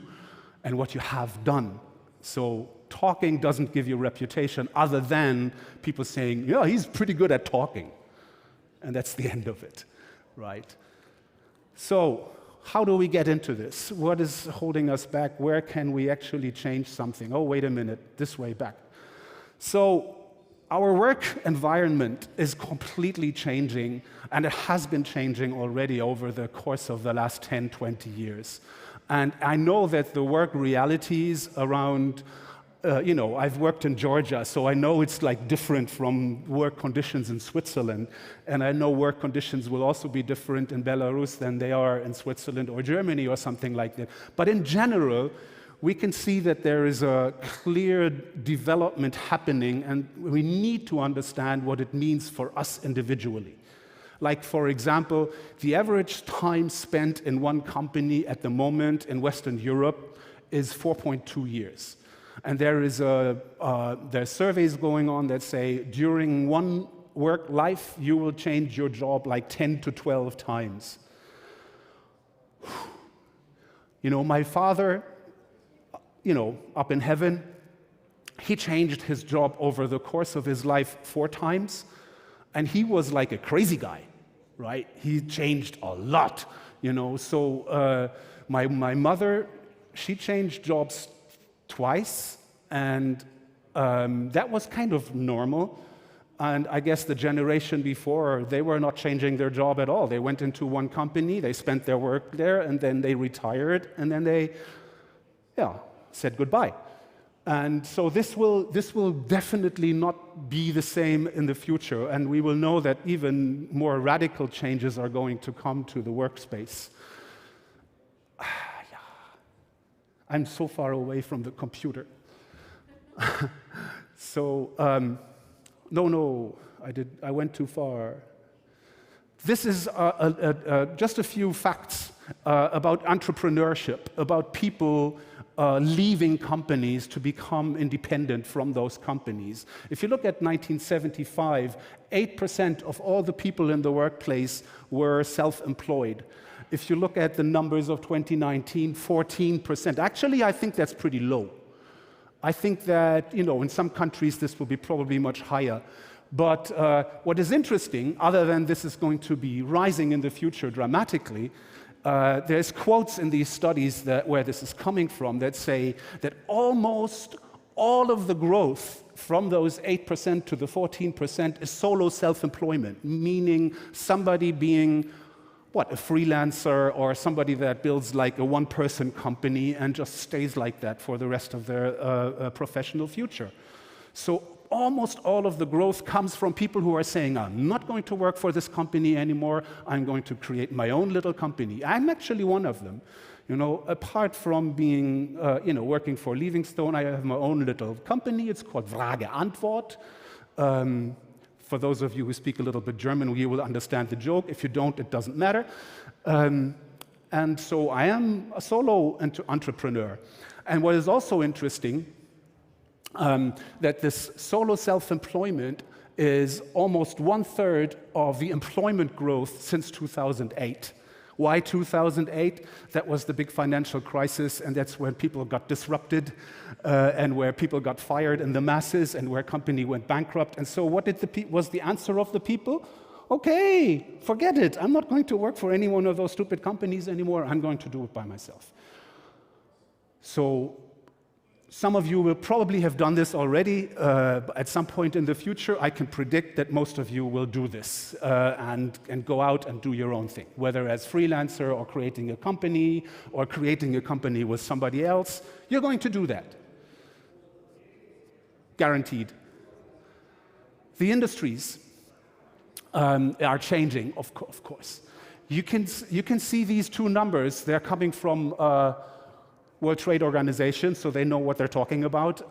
S8: and what you have done. So talking doesn't give you a reputation other than people saying, yeah, he's pretty good at talking. And that's the end of it. Right? So, how do we get into this? What is holding us back? Where can we actually change something? Oh, wait a minute, this way back. So, our work environment is completely changing, and it has been changing already over the course of the last 10, 20 years. And I know that the work realities around I've worked in Georgia, so I know it's like different from work conditions in Switzerland. And I know work conditions will also be different in Belarus than they are in Switzerland or Germany or something like that. But in general, we can see that there is a clear development happening, and we need to understand what it means for us individually. Like, for example, the average time spent in one company at the moment in Western Europe is 4.2 years. And there's surveys going on that say during one work life, you will change your job like 10 to 12 times. You know, my father, up in heaven, he changed his job over the course of his life 4 times, and he was like a crazy guy, right? He changed a lot, So my mother, she changed jobs twice, and that was kind of normal. And I guess the generation before, they were not changing their job at all. They went into one company, they spent their work there, and then they retired, and then they, said goodbye. And so this will definitely not be the same in the future, and we will know that even more radical changes are going to come to the workspace. I'm so far away from the computer. So, no, I went too far. This is just a few facts about entrepreneurship, about people leaving companies to become independent from those companies. If you look at 1975, 8% of all the people in the workplace were self-employed. If you look at the numbers of 2019, 14%. Actually, I think that's pretty low. I think that, in some countries this will be probably much higher. But what is interesting, other than this is going to be rising in the future dramatically, there's quotes in these studies where this is coming from that say that almost all of the growth from those 8% to the 14% is solo self-employment, meaning somebody being a freelancer or somebody that builds like a one-person company and just stays like that for the rest of their professional future. So almost all of the growth comes from people who are saying, I'm not going to work for this company anymore, I'm going to create my own little company. I'm actually one of them. Apart from being, working for Livingstone, I have my own little company. It's called Frage Antwort. For those of you who speak a little bit German, you will understand the joke. If you don't, it doesn't matter. And so I am a solo entrepreneur. And what is also interesting, that this solo self-employment is almost 1/3 of the employment growth since 2008. Why 2008? That was the big financial crisis, and that's when people got disrupted, and where people got fired in the masses, and where company went bankrupt. And so what was the answer of the people? Okay, forget it. I'm not going to work for any one of those stupid companies anymore. I'm going to do it by myself. So some of you will probably have done this already. At some point in the future, I can predict that most of you will do this and go out and do your own thing, whether as freelancer or creating a company or creating a company with somebody else. You're going to do that. Guaranteed. The industries are changing, of course. You can see these two numbers. They're coming from World Trade Organization, so they know what they're talking about.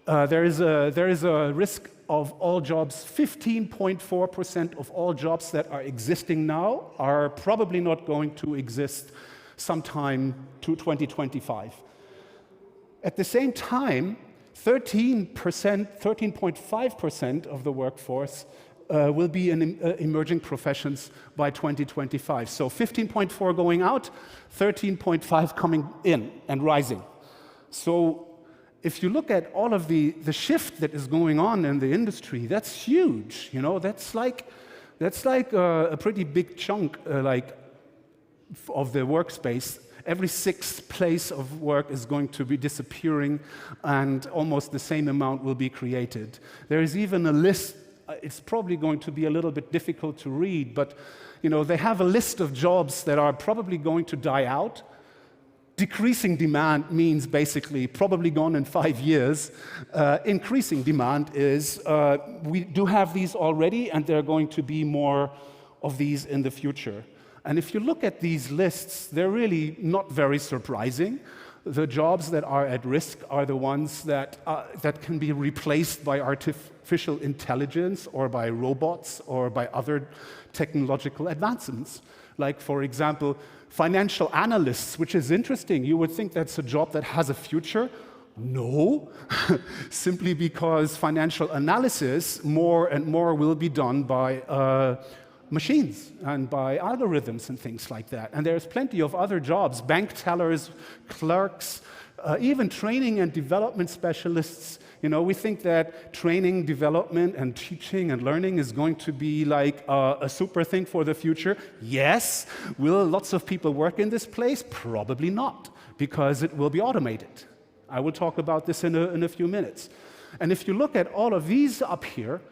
S8: There is a risk of all jobs, 15.4% of all jobs that are existing now are probably not going to exist sometime to 2025. At the same time, 13.5% of the workforce will be in emerging professions by 2025. So 15.4 going out, 13.5 coming in and rising. So if you look at all of the shift that is going on in the industry, that's huge. That's like a pretty big chunk of the workspace. Every 6th place of work is going to be disappearing, and almost the same amount will be created. There is even a list. It's probably going to be a little bit difficult to read, but they have a list of jobs that are probably going to die out. Decreasing demand means basically probably gone in 5 years. Increasing demand is we do have these already, and there are going to be more of these in the future. And if you look at these lists, they're really not very surprising. The jobs that are at risk are the ones that can be replaced by artificial intelligence or by robots or by other technological advancements. Like, for example, financial analysts, which is interesting. You would think that's a job that has a future. No, simply because financial analysis more and more will be done by machines and by algorithms and things like that. And there's plenty of other jobs, bank tellers, clerks, even training and development specialists. You know, we think that training, development, and teaching and learning is going to be like a super thing for the future. Yes. Will lots of people work in this place? Probably not, because it will be automated. I will talk about this in a few minutes. And if you look at all of these up here,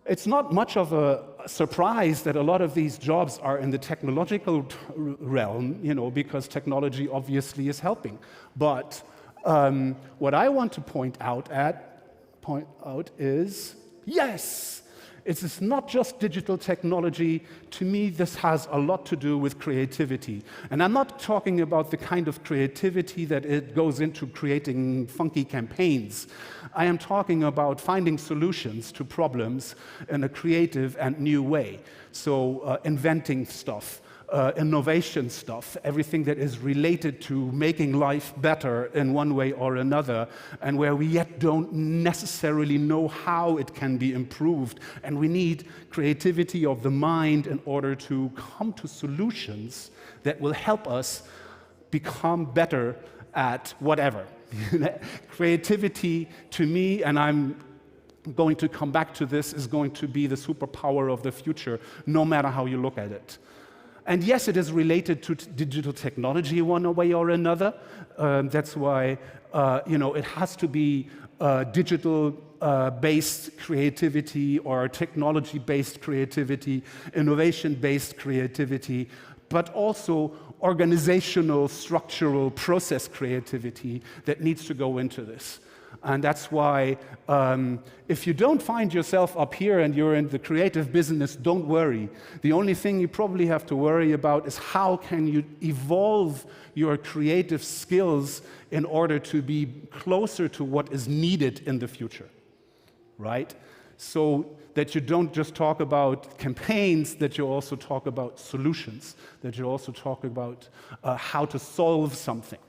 S8: it's not much of a surprise that a lot of these jobs are in the technological realm, you know, because technology obviously is helping. But what I want to point out is, yes, it's not just digital technology. To me, this has a lot to do with creativity. And I'm not talking about the kind of creativity that it goes into creating funky campaigns. I am talking about finding solutions to problems in a creative and new way. So inventing stuff, innovation stuff, everything that is related to making life better in one way or another, and where we yet don't necessarily know how it can be improved. And we need creativity of the mind in order to come to solutions that will help us become better at whatever. Creativity, to me, and I'm going to come back to this, is going to be the superpower of the future, no matter how you look at it. And yes, it is related to digital technology one way or another. That's why it has to be digital-based creativity or technology-based creativity, innovation-based creativity, but also organizational, structural, process creativity that needs to go into this. And that's why if you don't find yourself up here and you're in the creative business, don't worry. The only thing you probably have to worry about is how can you evolve your creative skills in order to be closer to what is needed in the future, right? So that you don't just talk about campaigns, that you also talk about solutions, that you also talk about how to solve something.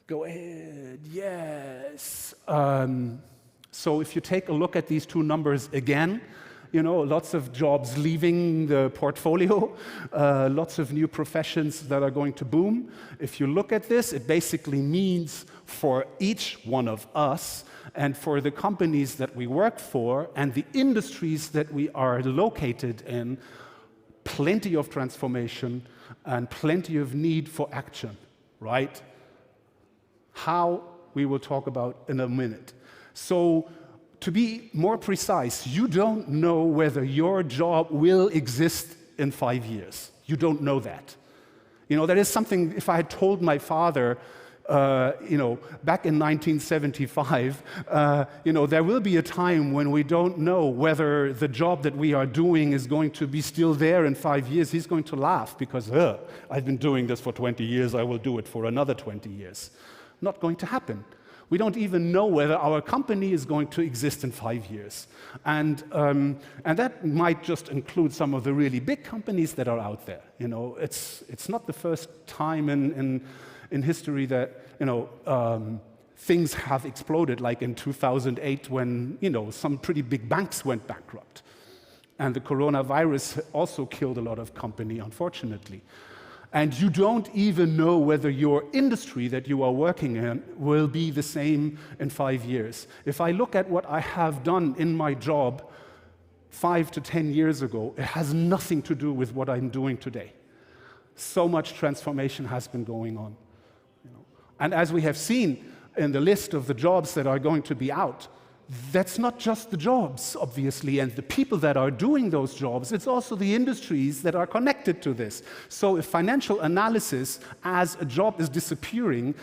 S8: Go ahead, yes. So if you take a look at these two numbers again, lots of jobs leaving the portfolio, lots of new professions that are going to boom. If you look at this, it basically means for each one of us and for the companies that we work for and the industries that we are located in, plenty of transformation and plenty of need for action, right? How, we will talk about in a minute. So, to be more precise, you don't know whether your job will exist in 5 years. You don't know that. That is something, if I had told my father, back in 1975, there will be a time when we don't know whether the job that we are doing is going to be still there in 5 years. He's going to laugh because, I've been doing this for 20 years, I will do it for another 20 years. Not going to happen. We don't even know whether our company is going to exist in 5 years. And that might just include some of the really big companies that are out there. It's not the first time in history that, things have exploded, like in 2008 when, some pretty big banks went bankrupt. And the coronavirus also killed a lot of companies, unfortunately. And you don't even know whether your industry that you are working in will be the same in 5 years. If I look at what I have done in my job 5 to 10 years ago, it has nothing to do with what I'm doing today. So much transformation has been going on. And as we have seen in the list of the jobs that are going to be out, that's not just the jobs, obviously, and the people that are doing those jobs. It's also the industries that are connected to this. So if financial analysis as a job is disappearing,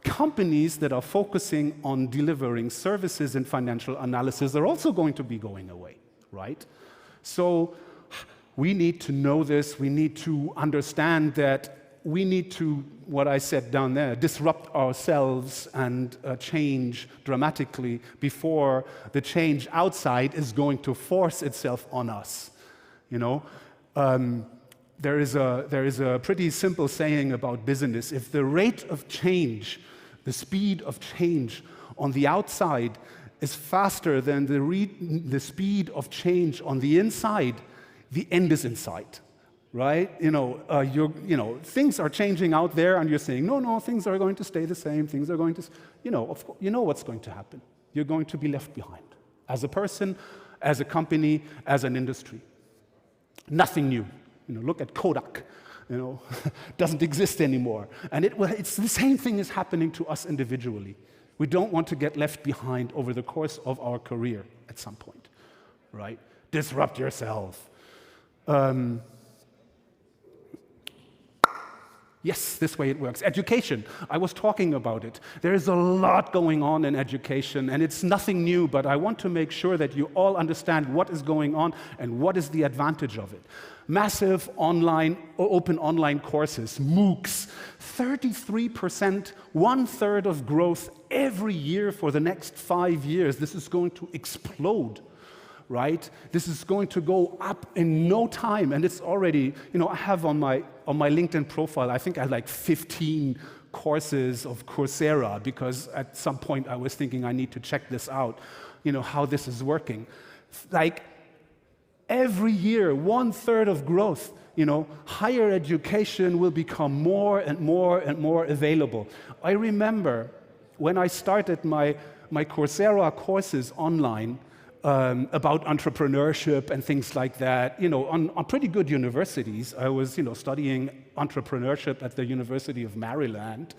S8: companies that are focusing on delivering services in financial analysis are also going to be going away, right? So we need to know this. We need to understand that we need to, what I said down there, disrupt ourselves and change dramatically before the change outside is going to force itself on us. You know, there is a pretty simple saying about business. If the rate of change, the speed of change on the outside is faster than the speed of change on the inside, the end is in sight, right? Things are changing out there, and you're saying, no, things are going to stay the same. Things are going to, of course, you know what's going to happen. You're going to be left behind as a person, as a company, as an industry. Nothing new. Look at Kodak. Doesn't exist anymore. And it's the same thing is happening to us individually. We don't want to get left behind over the course of our career at some point, right? Disrupt yourself. Yes, this way it works. Education, I was talking about it. There is a lot going on in education, and it's nothing new, but I want to make sure that you all understand what is going on and what is the advantage of it. Massive online, open online courses, MOOCs, 33%, 1/3 of growth every year for the next 5 years. This is going to explode. Right? This is going to go up in no time, and it's already, I have on my LinkedIn profile, I think I had like 15 courses of Coursera, because at some point I was thinking I need to check this out, how this is working. Like every year, 1/3 of growth, higher education will become more and more and more available. I remember when I started my Coursera courses online, about entrepreneurship and things like that, on pretty good universities. I was, studying entrepreneurship at the University of Maryland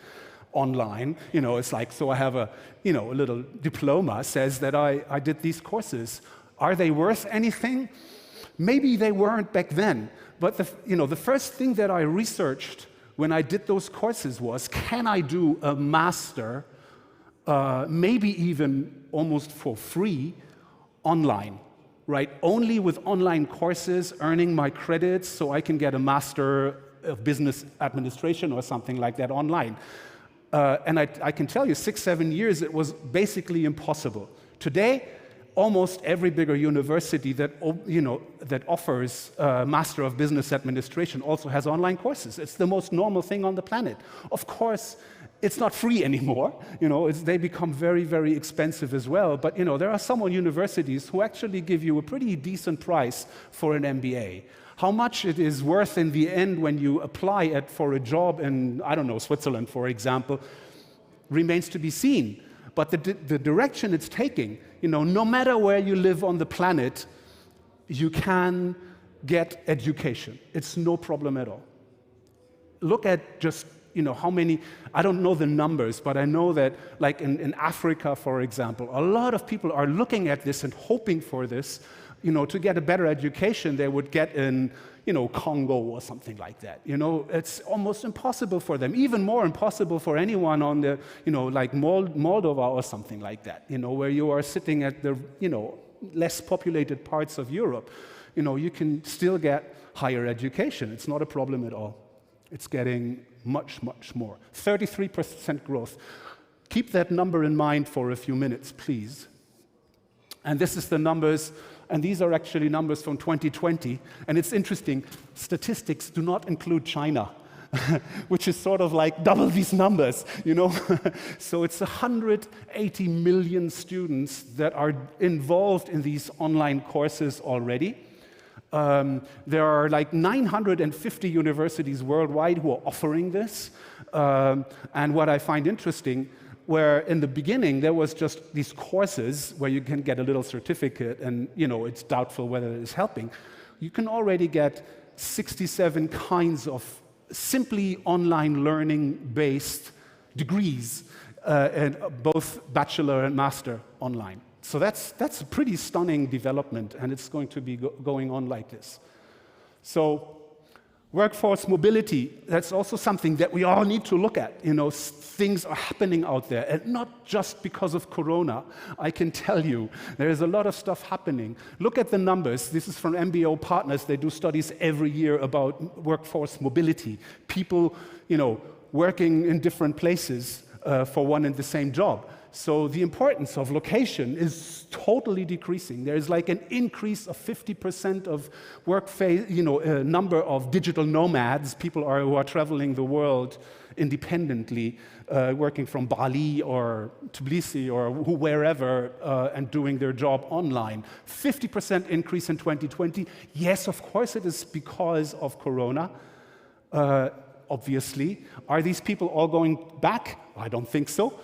S8: online. It's like, so I have a little diploma says that I did these courses. Are they worth anything? Maybe they weren't back then. But the first thing that I researched when I did those courses was, can I do a master, maybe even almost for free, online, right? Only with online courses, earning my credits so I can get a Master of Business Administration or something like that online. And I can tell you, 6-7 years, it was basically impossible. Today, almost every bigger university that offers Master of Business Administration also has online courses. It's the most normal thing on the planet. Of course, it's not free anymore. They become very, very expensive as well. But there are some universities who actually give you a pretty decent price for an MBA. How much it is worth in the end when you apply it for a job in, I don't know, Switzerland, for example, remains to be seen. But the direction it's taking, no matter where you live on the planet, you can get education. It's no problem at all. Look at just how many, I don't know the numbers, but I know that like in Africa, for example, a lot of people are looking at this and hoping for this, to get a better education they would get in, Congo or something like that. It's almost impossible for them, even more impossible for anyone on the, like Moldova or something like that, where you are sitting at the, less populated parts of Europe. You can still get higher education. It's not a problem at all. It's getting much, much more. 33% growth. Keep that number in mind for a few minutes, please. And this is the numbers, and these are actually numbers from 2020. And it's interesting, statistics do not include China, which is sort of like double these numbers, So it's 180 million students that are involved in these online courses already. There are like 950 universities worldwide who are offering this. And what I find interesting, where in the beginning there was just these courses where you can get a little certificate and, it's doubtful whether it is helping. You can already get 67 kinds of simply online learning-based degrees, and both bachelor and master online. So that's a pretty stunning development, and it's going to be going on like this. So Workforce mobility, that's also something that we all need to look at. Things are happening out there, and not just because of Corona. I can tell you, there is a lot of stuff happening. Look at the numbers. This is from MBO Partners. They do studies every year about workforce mobility. People, working in different places for one and the same job. So the importance of location is totally decreasing. There is like an increase of 50% of number of digital nomads, people who are traveling the world independently, working from Bali or Tbilisi or wherever and doing their job online. 50% increase in 2020. Yes, of course it is because of Corona. Obviously. Are these people all going back? I don't think so.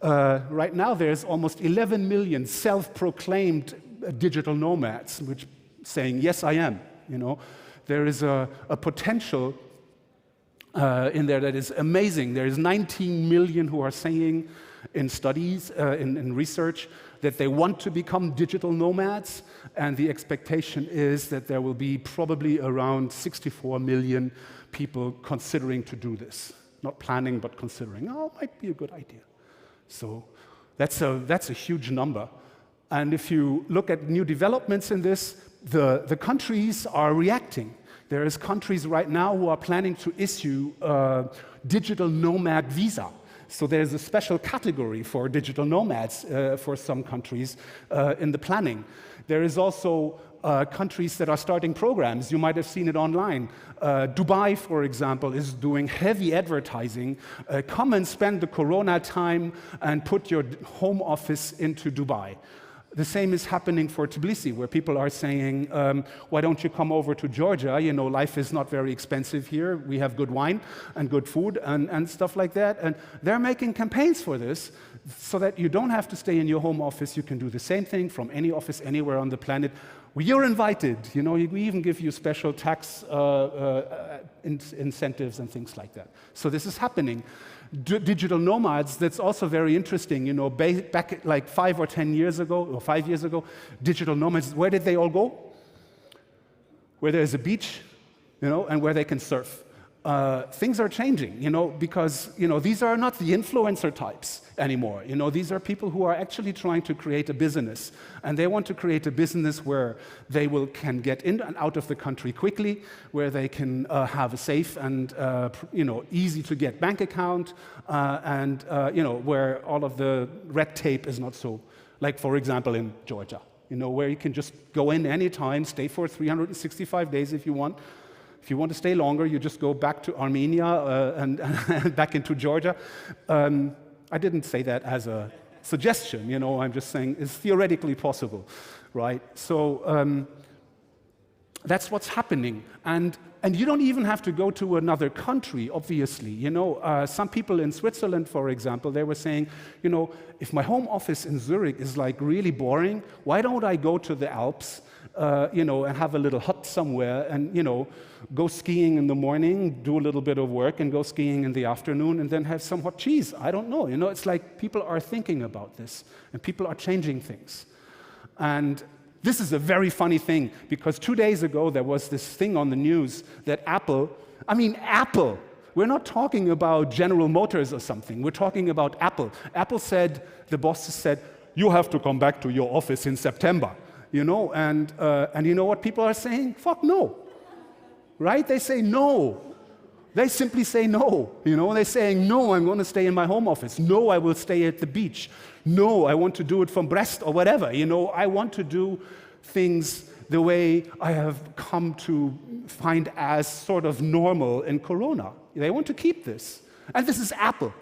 S8: Right now, there's almost 11 million self-proclaimed digital nomads, which saying, yes, I am. There is a potential in there that is amazing. There is 19 million who are saying in studies, in research, that they want to become digital nomads, and the expectation is that there will be probably around 64 million people considering to do this. Not planning, but considering, might be a good idea. So that's a huge number. And if you look at new developments in this, the countries are reacting. There is countries right now who are planning to issue a digital nomad visa. So there's a special category for digital nomads for some countries in the planning. There is also countries that are starting programs. You might have seen it online. Dubai, for example, is doing heavy advertising. Come and spend the Corona time and put your home office into Dubai. The same is happening for Tbilisi, where people are saying, why don't you come over to Georgia? Life is not very expensive here. We have good wine and good food and stuff like that. And they're making campaigns for this so that you don't have to stay in your home office. You can do the same thing from any office anywhere on the planet. You're invited. We even give you special tax incentives and things like that. So this is happening. Digital nomads, that's also very interesting. Back like 5 or 10 years ago, or 5 years ago, digital nomads, where did they all go? Where there's a beach, and where they can surf. Things are changing, because, these are not the influencer types anymore. These are people who are actually trying to create a business. And they want to create a business where they can get in and out of the country quickly, where they can have a safe and, easy to get bank account, and, where all of the red tape is not so, like, for example, in Georgia, where you can just go in anytime, stay for 365 days if you want. If you want to stay longer, you just go back to Armenia and back into Georgia. I didn't say that as a suggestion, I'm just saying it's theoretically possible, right? So that's what's happening. And you don't even have to go to another country, obviously. Some people in Switzerland, for example, they were saying, if my home office in Zurich is like really boring, why don't I go to the Alps, and have a little hut somewhere and, go skiing in the morning, do a little bit of work, and go skiing in the afternoon, and then have some hot cheese. I don't know. It's like people are thinking about this, and people are changing things. And this is a very funny thing, because 2 days ago, there was this thing on the news that Apple, we're not talking about General Motors or something. We're talking about Apple. Apple said, the bosses said, you have to come back to your office in September. And you know what people are saying? Fuck no. Right? They say no. They simply say no. They're saying, no, I'm going to stay in my home office. No, I will stay at the beach. No, I want to do it from Brest or whatever. I want to do things the way I have come to find as sort of normal in Corona. They want to keep this. And this is Apple,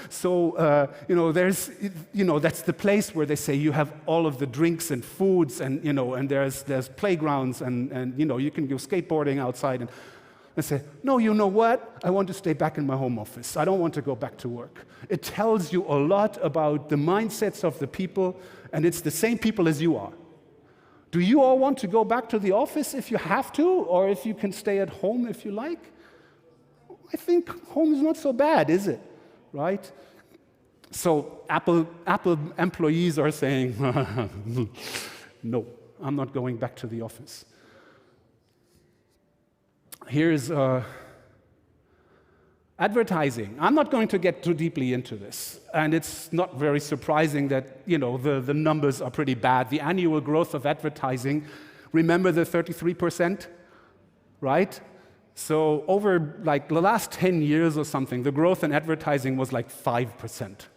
S8: So, there's, that's the place where they say you have all of the drinks and foods and, and there's playgrounds and you can go skateboarding outside. And I say, no, you know what? I want to stay back in my home office. I don't want to go back to work. It tells you a lot about the mindsets of the people, and it's the same people as you are. Do you all want to go back to the office if you have to, or if you can stay at home if you like? I think home is not so bad, is it? Right? So Apple employees are saying, no, I'm not going back to the office. here's advertising. I'm not going to get too deeply into this, and it's not very surprising that the numbers are pretty bad. The annual growth of advertising, remember the 33%, right? So over like the last 10 years or something, the growth in advertising was like 5%.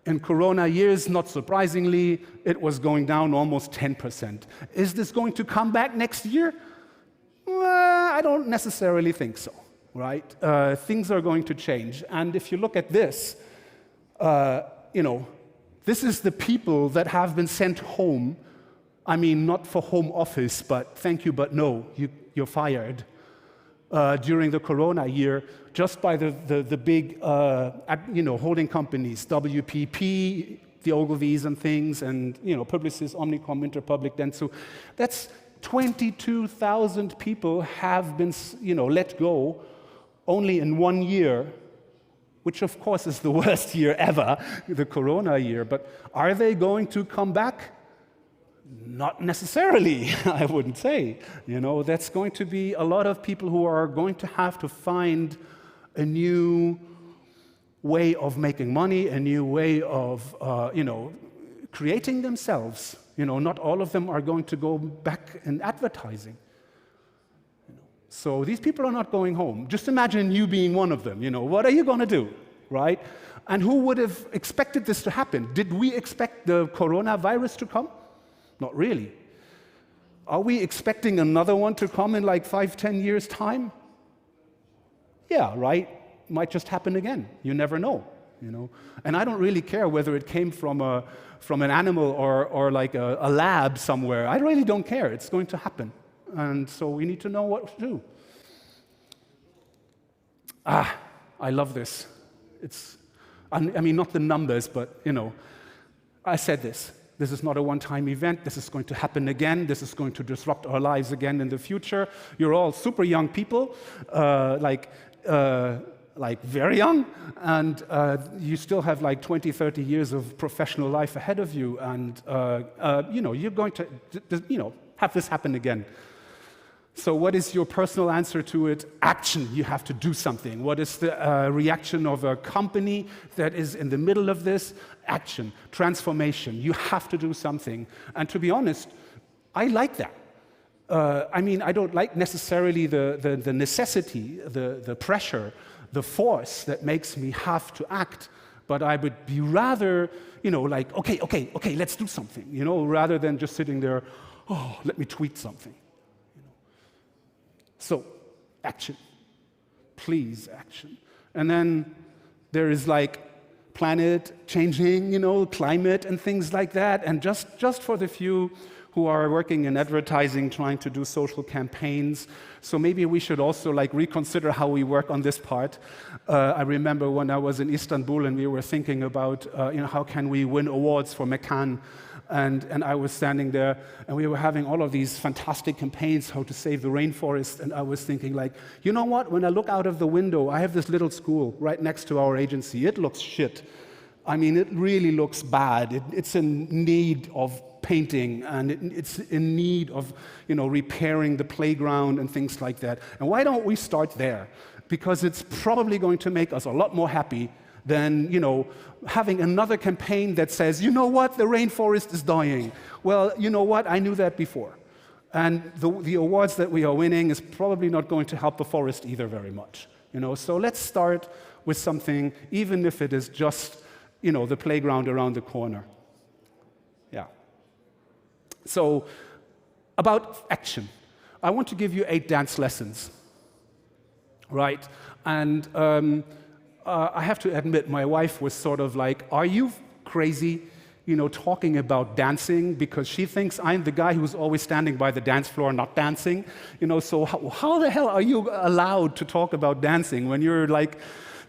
S8: In Corona years, not surprisingly, it was going down almost 10%. Is this going to come back next year? I don't necessarily think so. Right? Things are going to change. And if you look at this, this is the people that have been sent home. I mean, not for home office, but thank you, but no, you're fired. During the Corona year, just by the big, holding companies, WPP, the Ogilvies and things, and, Publicis, Omnicom, Interpublic, Dentsu. That's 22,000 people have been, let go only in 1 year, which of course is the worst year ever, the Corona year. But are they going to come back? Not necessarily, I wouldn't say. That's going to be a lot of people who are going to have to find a new way of making money, a new way of, creating themselves. Not all of them are going to go back in advertising. So these people are not going home. Just imagine you being one of them. What are you going to do, right? And who would have expected this to happen? Did we expect the coronavirus to come? Not really. Are we expecting another one to come in like 5-10 years' time? Yeah, right? Might just happen again. You never know. And I don't really care whether it came from an animal or like a lab somewhere. I really don't care. It's going to happen. And so we need to know what to do. I love this. I mean, not the numbers, but, I said this. This is not a one-time event. This is going to happen again. This is going to disrupt our lives again in the future. You're all super young people, like very young, and you still have like 20, 30 years of professional life ahead of you, and, you're going to, have this happen again. So what is your personal answer to it? Action. You have to do something. What is the reaction of a company that is in the middle of this? Action. Transformation. You have to do something. And to be honest, I like that. I don't like necessarily the necessity, the pressure, the force that makes me have to act, but I would be rather, like, okay, let's do something, rather than just sitting there, let me tweet something. So, action. Please, action. And then there is like planet changing, climate and things like that. And just for the few who are working in advertising, trying to do social campaigns. So maybe we should also like reconsider how we work on this part. I remember when I was in Istanbul and we were thinking about, how can we win awards for Mekan? And I was standing there, and we were having all of these fantastic campaigns, how to save the rainforest, and I was thinking like, you know what, when I look out of the window, I have this little school right next to our agency. It looks shit. I mean, it really looks bad. It's in need of painting, and it's in need of, repairing the playground and things like that. And why don't we start there? Because it's probably going to make us a lot more happy than, having another campaign that says, you know what, the rainforest is dying. Well, you know what, I knew that before. And the awards that we are winning is probably not going to help the forest either very much. So let's start with something, even if it is just, the playground around the corner. Yeah. So, about action. I want to give you 8 dance lessons, right? And I have to admit, my wife was sort of like, are you crazy, talking about dancing? Because she thinks I'm the guy who's always standing by the dance floor not dancing. So how the hell are you allowed to talk about dancing when you're like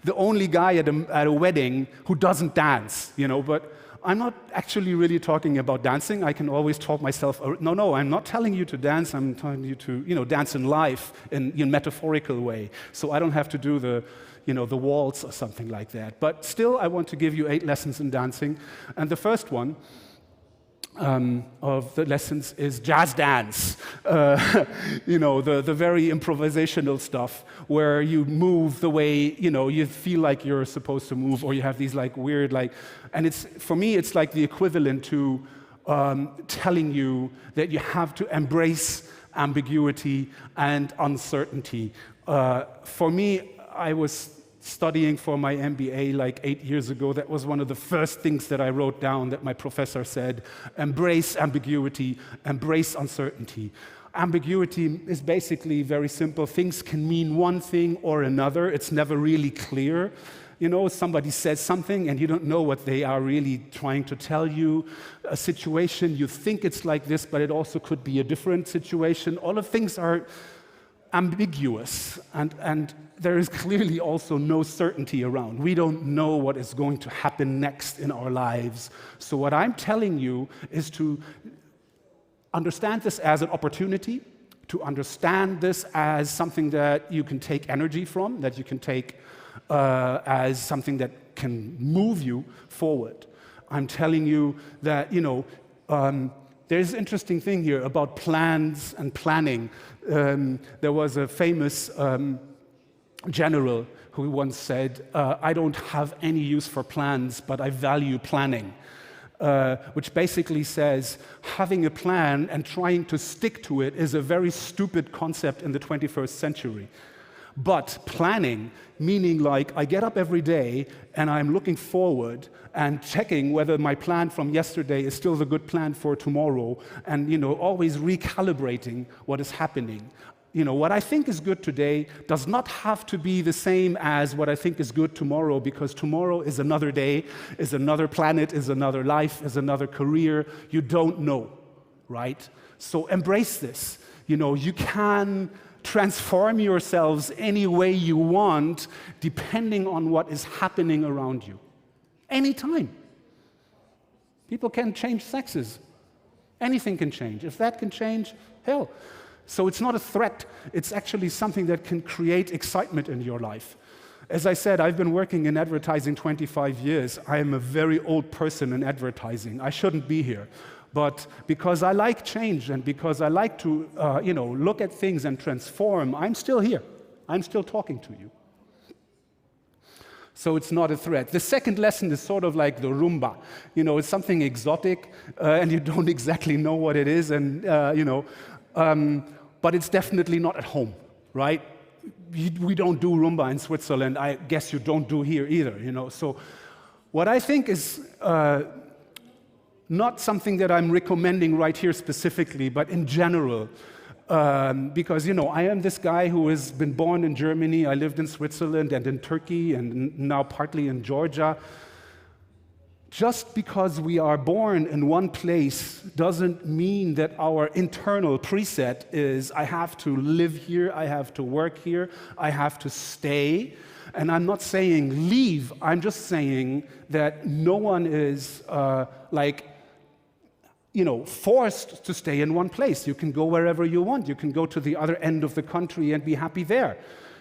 S8: the only guy at a wedding who doesn't dance, But I'm not actually really talking about dancing. I can always talk myself, no, I'm not telling you to dance. I'm telling you to, dance in life in a metaphorical way. So I don't have to do the waltz or something like that. But still, I want to give you 8 lessons in dancing. And the first one, of the lessons is jazz dance. The very improvisational stuff where you move the way, you feel like you're supposed to move, or you have these like weird, and for me, it's like the equivalent to telling you that you have to embrace ambiguity and uncertainty. For me, I was studying for my MBA like 8 years ago. That was one of the first things that I wrote down that my professor said: embrace ambiguity, embrace uncertainty. Ambiguity is basically very simple. Things can mean one thing or another. It's never really clear. Somebody says something and you don't know what they are really trying to tell you. A situation, you think it's like this, but it also could be a different situation. All of things are ambiguous, and there is clearly also no certainty around. We don't know what is going to happen next in our lives. So what I'm telling you is to understand this as an opportunity, to understand this as something that you can take energy from, that you can take as something that can move you forward. I'm telling you that, there's an interesting thing here about plans and planning. There was a famous general who once said, I don't have any use for plans, but I value planning. Which basically says having a plan and trying to stick to it is a very stupid concept in the 21st century. But planning, meaning like I get up every day and I'm looking forward and checking whether my plan from yesterday is still the good plan for tomorrow, and always recalibrating what is happening. What I think is good today does not have to be the same as what I think is good tomorrow, because tomorrow is another day, is another planet, is another life, is another career. You don't know, right? So embrace this. You can transform yourselves any way you want, depending on what is happening around you. Anytime. People can change sexes. Anything can change. If that can change, hell. So it's not a threat. It's actually something that can create excitement in your life. As I said, I've been working in advertising 25 years. I am a very old person in advertising. I shouldn't be here. But because I like change and because I like to, look at things and transform, I'm still here. I'm still talking to you. So it's not a threat. The second lesson is sort of like the rumba. It's something exotic, and you don't exactly know what it is, and but it's definitely not at home, right? We don't do rumba in Switzerland. I guess you don't do here either. So what I think is not something that I'm recommending right here specifically, but in general. Because, I am this guy who has been born in Germany. I lived in Switzerland and in Turkey and now partly in Georgia. Just because we are born in one place doesn't mean that our internal preset is, I have to live here, I have to work here, I have to stay. And I'm not saying leave, I'm just saying that no one is forced to stay in one place. You can go wherever you want. You can go to the other end of the country and be happy there.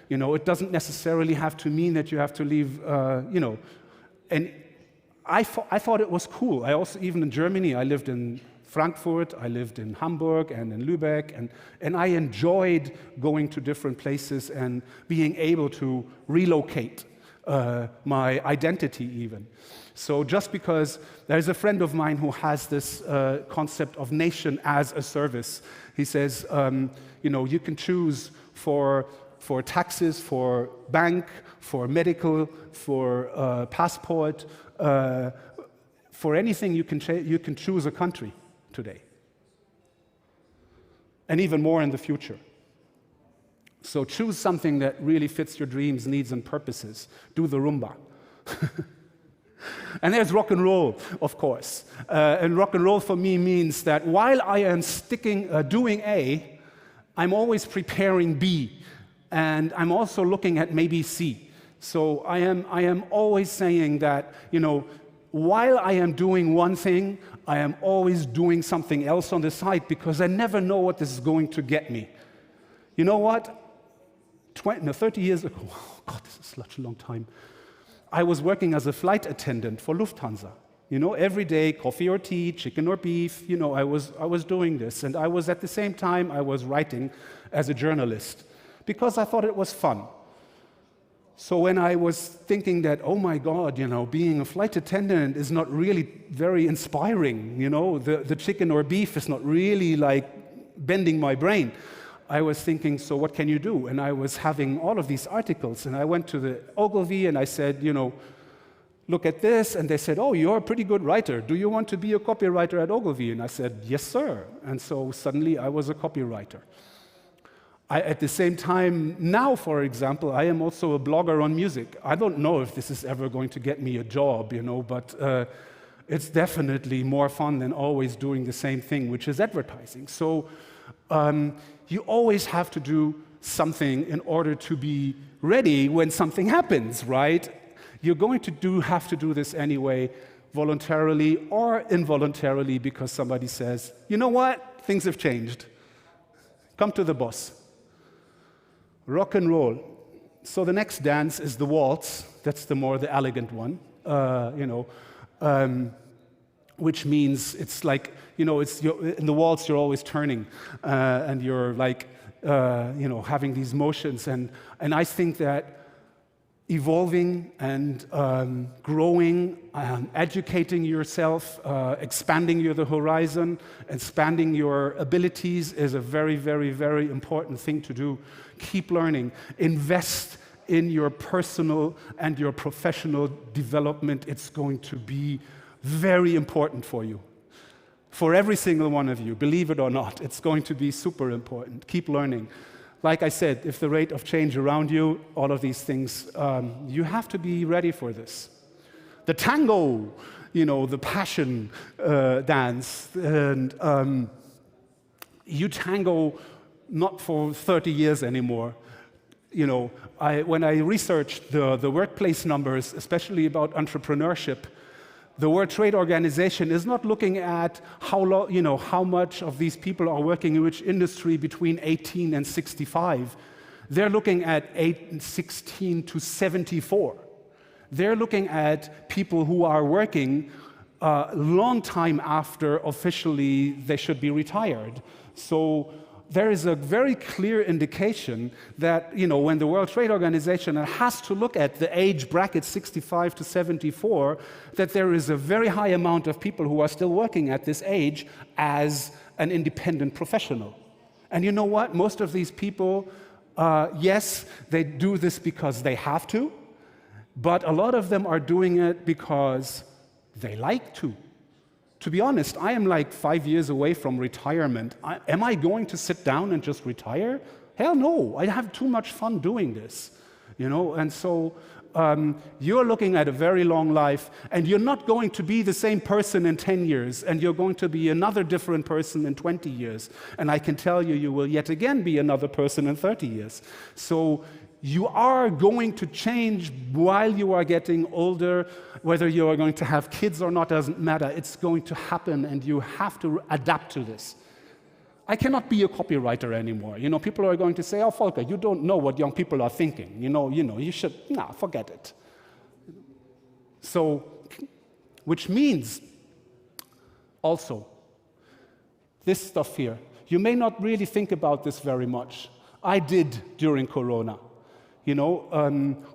S8: It doesn't necessarily have to mean that you have to leave, And I thought it was cool. I also, even in Germany, I lived in Frankfurt, I lived in Hamburg and in Lübeck, and I enjoyed going to different places and being able to relocate my identity even. So just because there's a friend of mine who has this concept of nation as a service, he says, you can choose for taxes, for bank, for medical, for passport, for anything you can choose a country today. And even more in the future. So choose something that really fits your dreams, needs, and purposes. Do the rumba. And there's rock and roll, of course. And rock and roll for me means that while I am doing A, I'm always preparing B. And I'm also looking at maybe C. So I am always saying that, while I am doing one thing, I am always doing something else on the side, because I never know what this is going to get me. You know what? 30 years ago, oh God, this is such a long time, I was working as a flight attendant for Lufthansa. You know, every day, coffee or tea, chicken or beef, you know, I was doing this. And I was, at the same time, I was writing as a journalist because I thought it was fun. So when I was thinking that, oh my God, you know, being a flight attendant is not really very inspiring, you know, the chicken or beef is not really like bending my brain, I was thinking, so what can you do? And I was having all of these articles, and I went to the Ogilvy and I said, you know, look at this, and they said, oh, you're a pretty good writer. Do you want to be a copywriter at Ogilvy? And I said, yes, sir. And so suddenly I was a copywriter. At the same time, now, for example, I am also a blogger on music. I don't know if this is ever going to get me a job, you know, but it's definitely more fun than always doing the same thing, which is advertising. So you always have to do something in order to be ready when something happens, right? You're going to have to do this anyway, voluntarily or involuntarily, because somebody says, you know what, things have changed. Come to the boss. Rock and roll. So the next dance is the waltz. That's the elegant one, which means it's like, you know, in the waltz you're always turning, and you're like, having these motions. And I think that evolving and growing, educating yourself, expanding the horizon, expanding your abilities is a very, very, very important thing to do. Keep learning. Invest in your personal and your professional development. It's going to be very important for you. For every single one of you, believe it or not, it's going to be super important. Keep learning. Like I said, if the rate of change around you, all of these things, you have to be ready for this. The tango, you know, the passion dance, and you tango not for 30 years anymore. You know, when I researched the workplace numbers, especially about entrepreneurship, the World Trade Organization is not looking at how much of these people are working in which industry between 18 and 65. They're looking at 16 to 74. They're looking at people who are working a long time after officially they should be retired. So there is a very clear indication that, you know, when the World Trade Organization has to look at the age bracket 65 to 74, that there is a very high amount of people who are still working at this age as an independent professional. And you know what? Most of these people, yes, they do this because they have to, but a lot of them are doing it because they like to. To be honest, I am like 5 years away from retirement. Am I going to sit down and just retire? Hell no, I have too much fun doing this, you know? And so you're looking at a very long life, and you're not going to be the same person in 10 years, and you're going to be another different person in 20 years. And I can tell you, you will yet again be another person in 30 years. So you are going to change while you are getting older. Whether you are going to have kids or not doesn't matter. It's going to happen, and you have to adapt to this. I cannot be a copywriter anymore. You know, people are going to say, "Oh, Volker, you don't know what young people are thinking. You should, forget it." So, which means also this stuff here. You may not really think about this very much. I did during Corona. You know,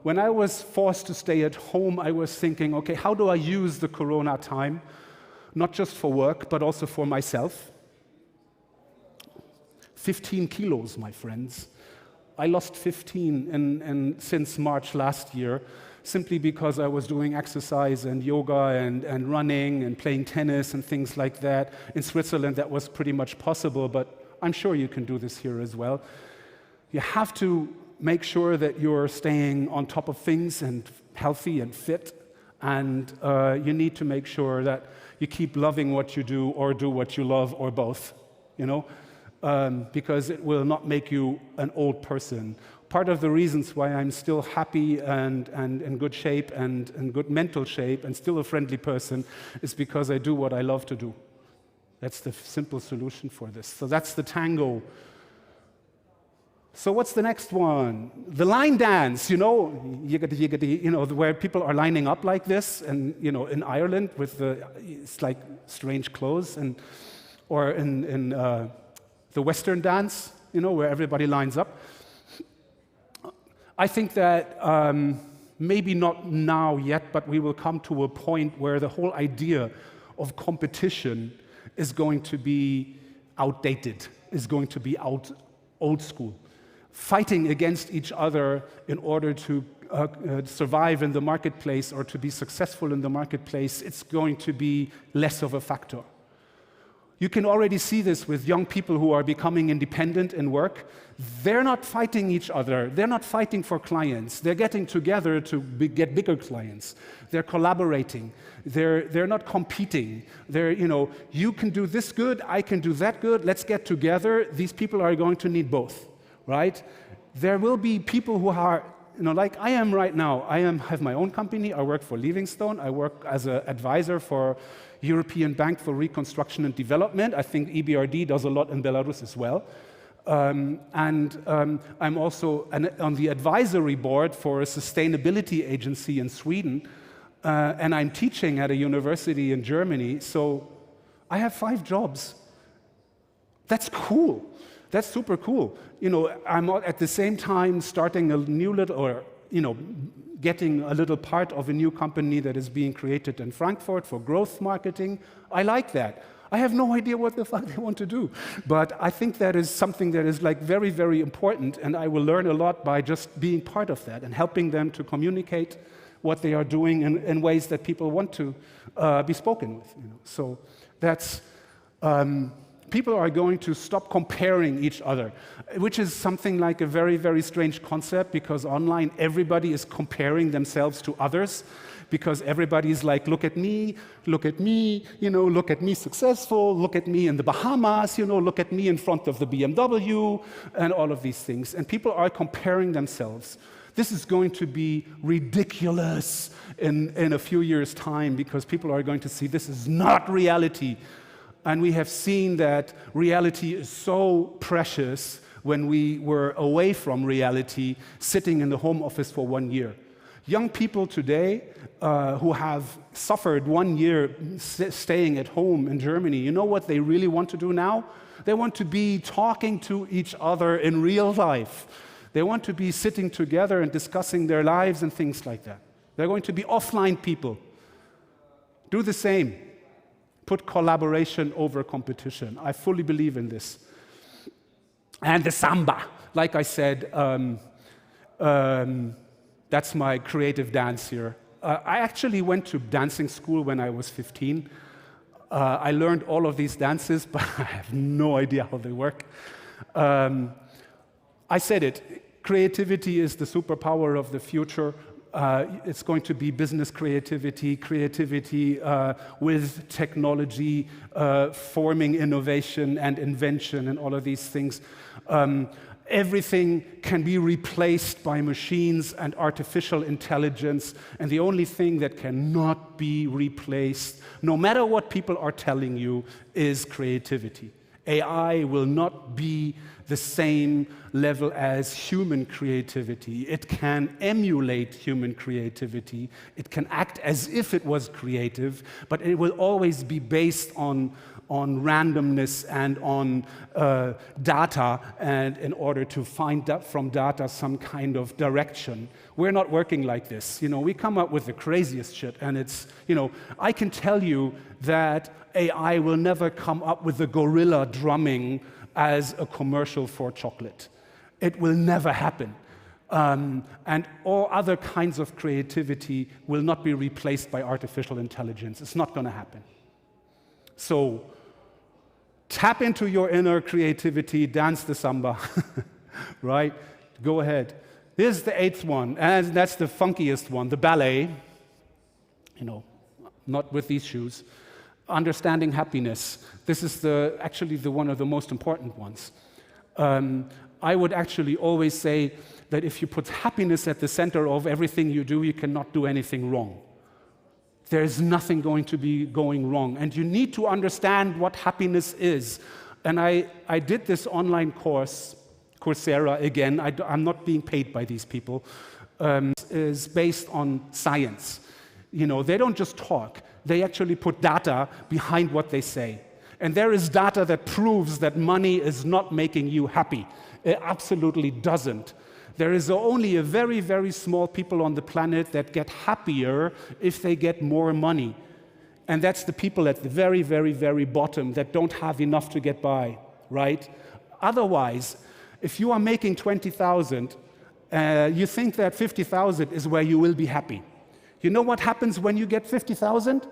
S8: when I was forced to stay at home, I was thinking, okay, how do I use the Corona time, not just for work, but also for myself? 15 kilos, my friends. I lost 15 since March last year, simply because I was doing exercise and yoga and running and playing tennis and things like that. In Switzerland, that was pretty much possible, but I'm sure you can do this here as well. You have to make sure that you're staying on top of things and healthy and fit, and you need to make sure that you keep loving what you do or do what you love or both, you know, because it will not make you an old person. Part of the reasons why I'm still happy and in good shape and in good mental shape and still a friendly person is because I do what I love to do. That's the simple solution for this. So that's the tango. So what's the next one? The line dance, yiggity, yiggity, where people are lining up like this, and in Ireland with it's like strange clothes, or in the Western dance, where everybody lines up. I think that maybe not now yet, but we will come to a point where the whole idea of competition is going to be outdated, is going to be old school. Fighting against each other in order to survive in the marketplace or to be successful in the marketplace, it's going to be less of a factor. You can already see this with young people who are becoming independent in work. They're not fighting each other. They're not fighting for clients. They're getting together to get bigger clients. They're collaborating. They're not competing. You can do this good, I can do that good, let's get together. These people are going to need both, right? There will be people who are, like I am right now. I have my own company. I work for Livingstone. I work as an advisor for European Bank for Reconstruction and Development. I think EBRD does a lot in Belarus as well. I'm also on the advisory board for a sustainability agency in Sweden. And I'm teaching at a university in Germany. So I have 5 jobs. That's cool. That's super cool. I'm at the same time starting a new getting a little part of a new company that is being created in Frankfurt for growth marketing. I like that. I have no idea what the fuck they want to do. But I think that is something that is like very, very important, and I will learn a lot by just being part of that and helping them to communicate what they are doing in ways that people want to be spoken with. So that's... people are going to stop comparing each other, which is something like a very, very strange concept, because online everybody is comparing themselves to others, because everybody is like, look at me, look at me successful, look at me in the Bahamas, look at me in front of the BMW, and all of these things. And people are comparing themselves. This is going to be ridiculous in a few years' time, because people are going to see this is not reality. And we have seen that reality is so precious when we were away from reality, sitting in the home office for 1 year. Young people today who have suffered 1 year staying at home in Germany, you know what they really want to do now? They want to be talking to each other in real life. They want to be sitting together and discussing their lives and things like that. They're going to be offline people. Do the same. Put collaboration over competition. I fully believe in this. And the samba, like I said, that's my creative dance here. I actually went to dancing school when I was 15. I learned all of these dances, but I have no idea how they work. I said it, creativity is the superpower of the future. It's going to be business creativity with technology, forming innovation and invention and all of these things. Everything can be replaced by machines and artificial intelligence, and the only thing that cannot be replaced, no matter what people are telling you, is creativity. AI will not be the same level as human creativity. It can emulate human creativity. It can act as if it was creative, but it will always be based on randomness and on data, and in order to find from data some kind of direction. We're not working like this. We come up with the craziest shit, and it's, I can tell you that AI will never come up with the gorilla drumming as a commercial for chocolate. It will never happen. And all other kinds of creativity will not be replaced by artificial intelligence. It's not going to happen. So tap into your inner creativity, dance the samba, right? Go ahead. Here's the 8th one, and that's the funkiest one, the ballet. Not with these shoes. Understanding happiness. This is actually one of the most important ones. I would actually always say that if you put happiness at the center of everything you do, you cannot do anything wrong. There is nothing going to be going wrong. And you need to understand what happiness is. And I did this online course Coursera, again, I'm not being paid by these people, is based on science. You know, they don't just talk, they actually put data behind what they say. And there is data that proves that money is not making you happy. It absolutely doesn't. There is only a very, very small people on the planet that get happier if they get more money. And that's the people at the very, very, very bottom that don't have enough to get by, right? Otherwise, if you are making 20,000, you think that 50,000 is where you will be happy. You know what happens when you get 50,000?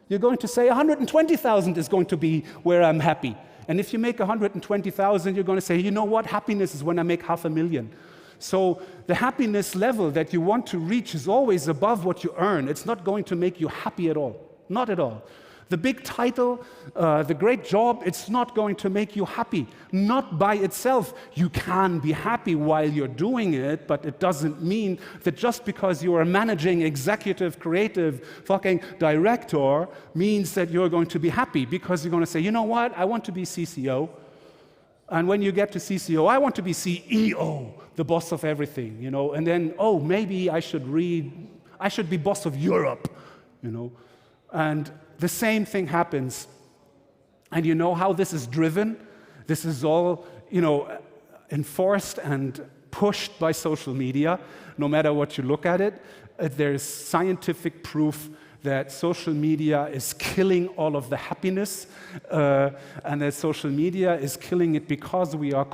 S8: You're going to say 120,000 is going to be where I'm happy. And if you make 120,000, you're going to say, you know what, happiness is when I make 500,000. So the happiness level that you want to reach is always above what you earn. It's not going to make you happy at all. Not at all. The big title, the great job, it's not going to make you happy. Not by itself. You can be happy while you're doing it, but it doesn't mean that just because you're a managing executive, creative, fucking director means that you're going to be happy, because you're going to say, you know what, I want to be CCO. And when you get to CCO, I want to be CEO, the boss of everything, you know. And then, oh, maybe I should be boss of Europe, you know. And the same thing happens. And you know how this is driven? This is all, you know, enforced and pushed by social media, no matter what you look at it. There's scientific proof that social media is killing all of the happiness, and that social media is killing it because we are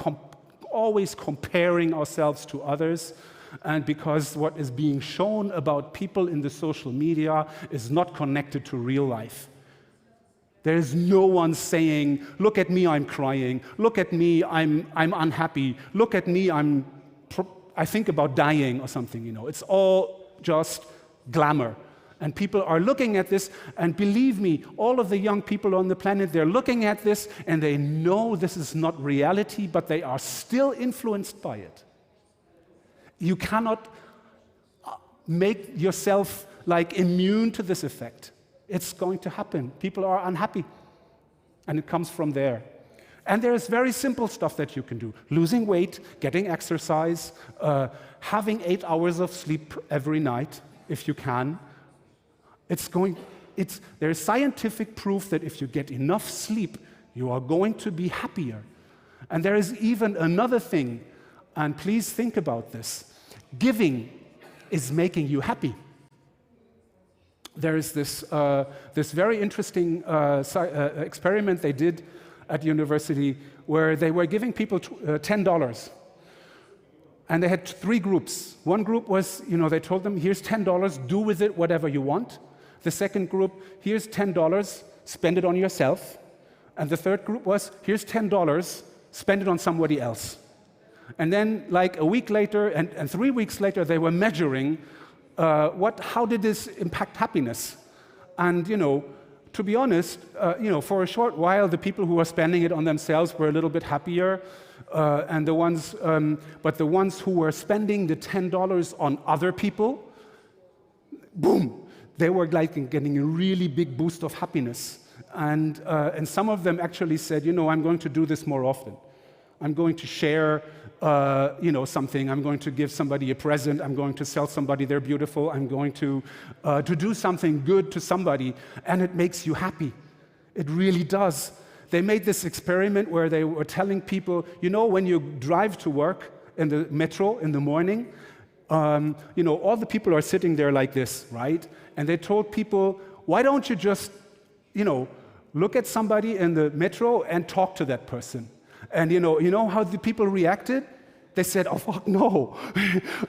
S8: always comparing ourselves to others, and because what is being shown about people in the social media is not connected to real life. There is no one saying, look at me, I'm crying. Look at me, I'm unhappy. Look at me, I think about dying or something, you know. It's all just glamour. And people are looking at this, and believe me, all of the young people on the planet, they're looking at this, and they know this is not reality, but they are still influenced by it. You cannot make yourself like immune to this effect. It's going to happen. People are unhappy, and it comes from there. And there's very simple stuff that you can do. Losing weight, getting exercise, having 8 hours of sleep every night, if you can. There's scientific proof that if you get enough sleep, you are going to be happier. And there is even another thing, and please think about this. Giving is making you happy. There is this very interesting experiment they did at university where they were giving people $10. And they had 3 groups. One group was, you know, they told them, here's $10, do with it whatever you want. The second group, here's $10, spend it on yourself. And the third group was, here's $10, spend it on somebody else. And then, like a week later and 3 weeks later, they were measuring how did this impact happiness. And, you know, to be honest, you know, for a short while, the people who were spending it on themselves were a little bit happier. But the ones who were spending the $10 on other people, boom, they were like getting a really big boost of happiness. And some of them actually said, you know, I'm going to do this more often. I'm going to share, you know, something. I'm going to give somebody a present. I'm going to sell somebody they're beautiful. I'm going to do something good to somebody, and it makes you happy. It really does. They made this experiment where they were telling people, you know, when you drive to work in the metro in the morning, you know, all the people are sitting there like this, right? And they told people, why don't you just, you know, look at somebody in the metro and talk to that person? And you know how the people reacted? They said, oh, fuck no.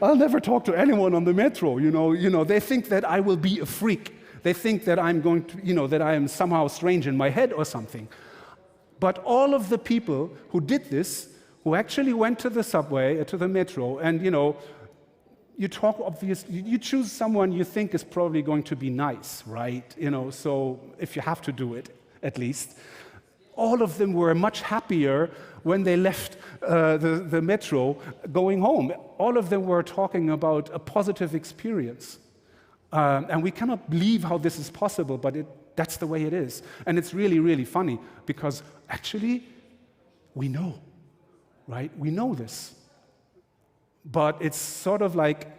S8: I'll never talk to anyone on the metro. You know, they think that I will be a freak. They think that I'm going to, you know, that I am somehow strange in my head or something. But all of the people who did this, who actually went to the subway, to the metro, and, you know, you talk, obviously, you choose someone you think is probably going to be nice, right? You know, so if you have to do it, at least. All of them were much happier when they left the metro going home. All of them were talking about a positive experience. And we cannot believe how this is possible, but that's the way it is. And it's really, really funny, because actually, we know. right? We know this. But it's sort of like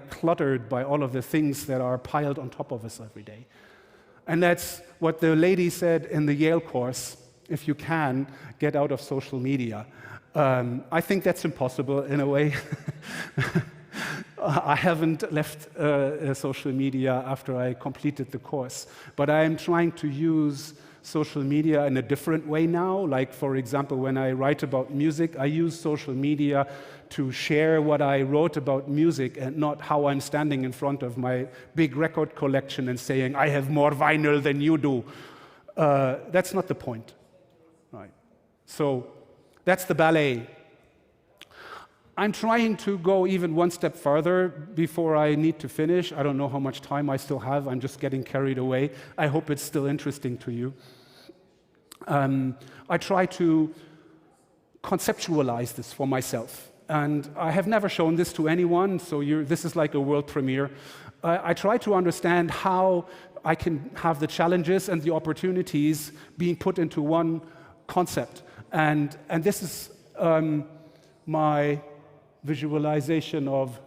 S8: cluttered by all of the things that are piled on top of us every day. And that's what the lady said in the Yale course, if you can, get out of social media. I think that's impossible in a way. I haven't left social media after I completed the course, but I am trying to use social media in a different way now. Like, for example, when I write about music, I use social media to share what I wrote about music and not how I'm standing in front of my big record collection and saying, I have more vinyl than you do. That's not the point, right? So that's the ballet. I'm trying to go even one step further before I need to finish. I don't know how much time I still have. I'm just getting carried away. I hope it's still interesting to you. I try to conceptualize this for myself. And I have never shown this to anyone, so this is like a world premiere. I try to understand how I can have the challenges and the opportunities being put into one concept. And this is my visualization of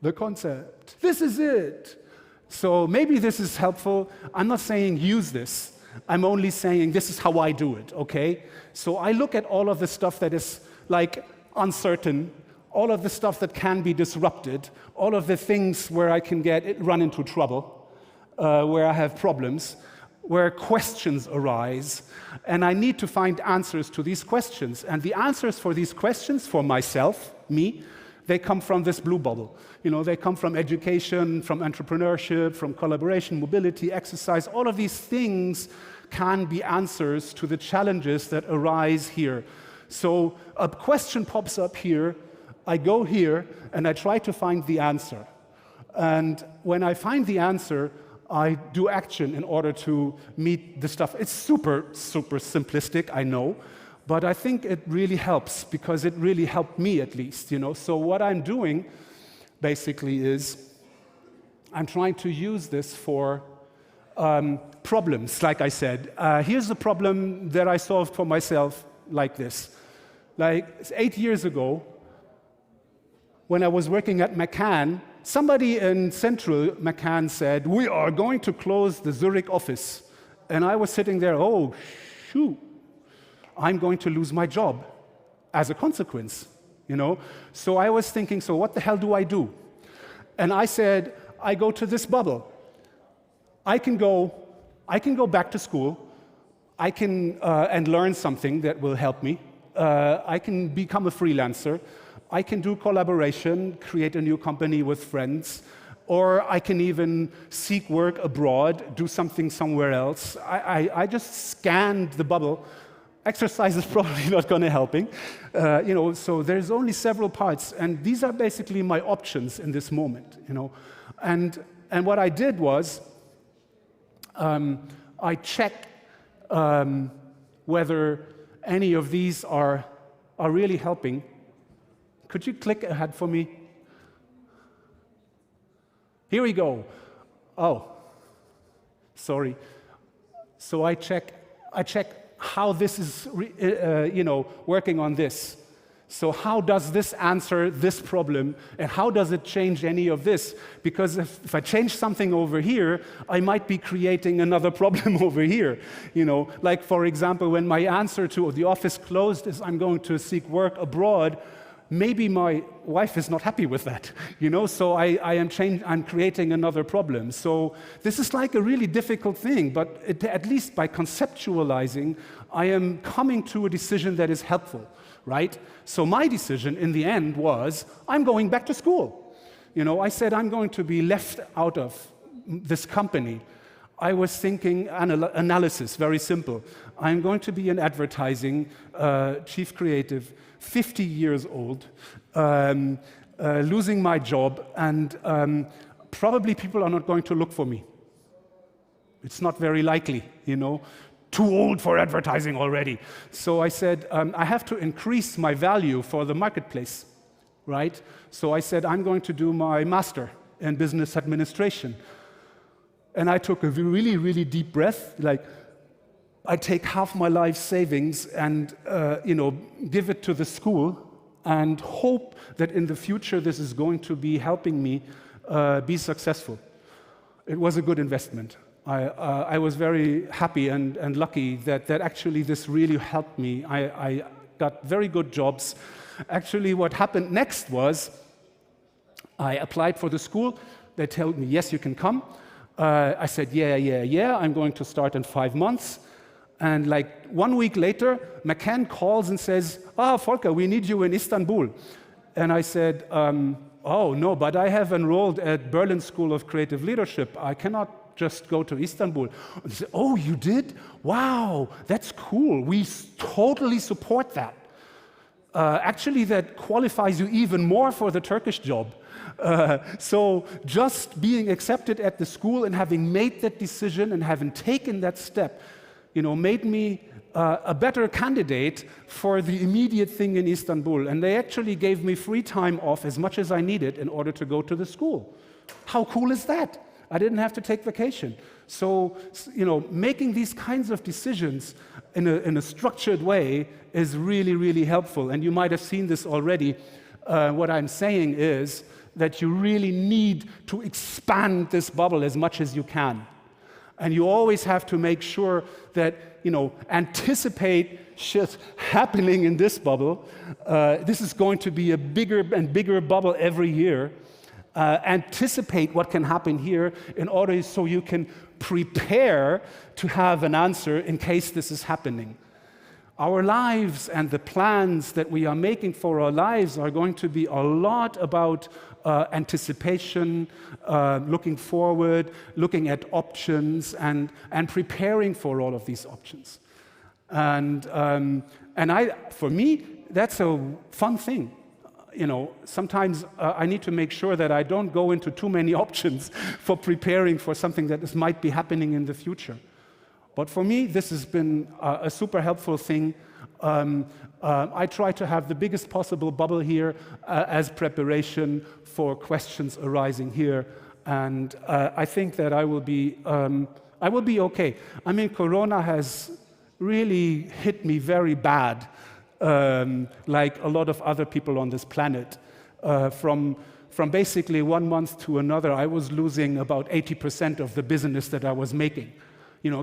S8: the concept. This is it. So maybe this is helpful. I'm not saying use this. I'm only saying this is how I do it, okay? So I look at all of the stuff that is like uncertain, all of the stuff that can be disrupted, all of the things where I can run into trouble, where I have problems, where questions arise, and I need to find answers to these questions. And the answers for these questions, for myself, me, they come from this blue bubble. You know, they come from education, from entrepreneurship, from collaboration, mobility, exercise. All of these things can be answers to the challenges that arise here. So a question pops up here, I go here, and I try to find the answer. And when I find the answer, I do action in order to meet the stuff. It's super, super simplistic, I know, but I think it really helps because it really helped me at least, you know. So what I'm doing basically is I'm trying to use this for problems, like I said. Here's a problem that I solved for myself like this. Like 8 years ago, when I was working at McCann, somebody in central McCann said, we are going to close the Zurich office. And I was sitting there, oh, shoot, I'm going to lose my job as a consequence, you know? So I was thinking, so what the hell do I do? And I said, I go to this bubble. I can go back to school. I can and learn something that will help me. I can become a freelancer. I can do collaboration, create a new company with friends, or I can even seek work abroad, do something somewhere else. I just scanned the bubble. Exercise is probably not going to helping, you know. So there's only several parts, and these are basically my options in this moment, you know. And what I did was I checked whether any of these are really helping. Could you click ahead for me? Here we go. Oh, sorry. So I check how this is, you know, working on this. So how does this answer this problem, and how does it change any of this? Because if I change something over here, I might be creating another problem over here. You know, like for example, when my answer to the office closed is I'm going to seek work abroad, maybe my wife is not happy with that, you know, so I'm creating another problem. So this is like a really difficult thing, but at least by conceptualizing, I am coming to a decision that is helpful, right? So my decision in the end was, I'm going back to school. You know, I said I'm going to be left out of this company. I was thinking analysis, very simple. I'm going to be an advertising chief creative, 50 years old, losing my job, and probably people are not going to look for me. It's not very likely, you know. Too old for advertising already. So I said, I have to increase my value for the marketplace, right? So I said, I'm going to do my master in business administration. And I took a really, really deep breath, like, I take half my life savings and give it to the school and hope that in the future this is going to be helping me be successful. It was a good investment. I was very happy and lucky that actually this really helped me. I got very good jobs. Actually, what happened next was I applied for the school. They told me, yes, you can come. I said, yeah, I'm going to start in 5 months. And like 1 week later, McCann calls and says, Volker, we need you in Istanbul. And I said, oh, no, but I have enrolled at Berlin School of Creative Leadership. I cannot just go to Istanbul. And they said, oh, you did? Wow, that's cool. We totally support that. Actually, that qualifies you even more for the Turkish job. So just being accepted at the school and having made that decision and having taken that step, made me a better candidate for the immediate thing in Istanbul. And they actually gave me free time off as much as I needed in order to go to the school. How cool is that? I didn't have to take vacation. So, making these kinds of decisions in a structured way is really, really helpful. And you might have seen this already. What I'm saying is that you really need to expand this bubble as much as you can. And you always have to make sure that, anticipate shit happening in this bubble. This is going to be a bigger and bigger bubble every year. Anticipate what can happen here in order so you can prepare to have an answer in case this is happening. Our lives and the plans that we are making for our lives are going to be a lot about anticipation, looking forward, looking at options, and preparing for all of these options. And for me, that's a fun thing. Sometimes I need to make sure that I don't go into too many options for preparing for something that might be happening in the future. But for me, this has been a super helpful thing. I try to have the biggest possible bubble here as preparation for questions arising here, and I think that I will be okay. I mean, Corona has really hit me very bad. Like a lot of other people on this planet. From basically 1 month to another, I was losing about 80% of the business that I was making.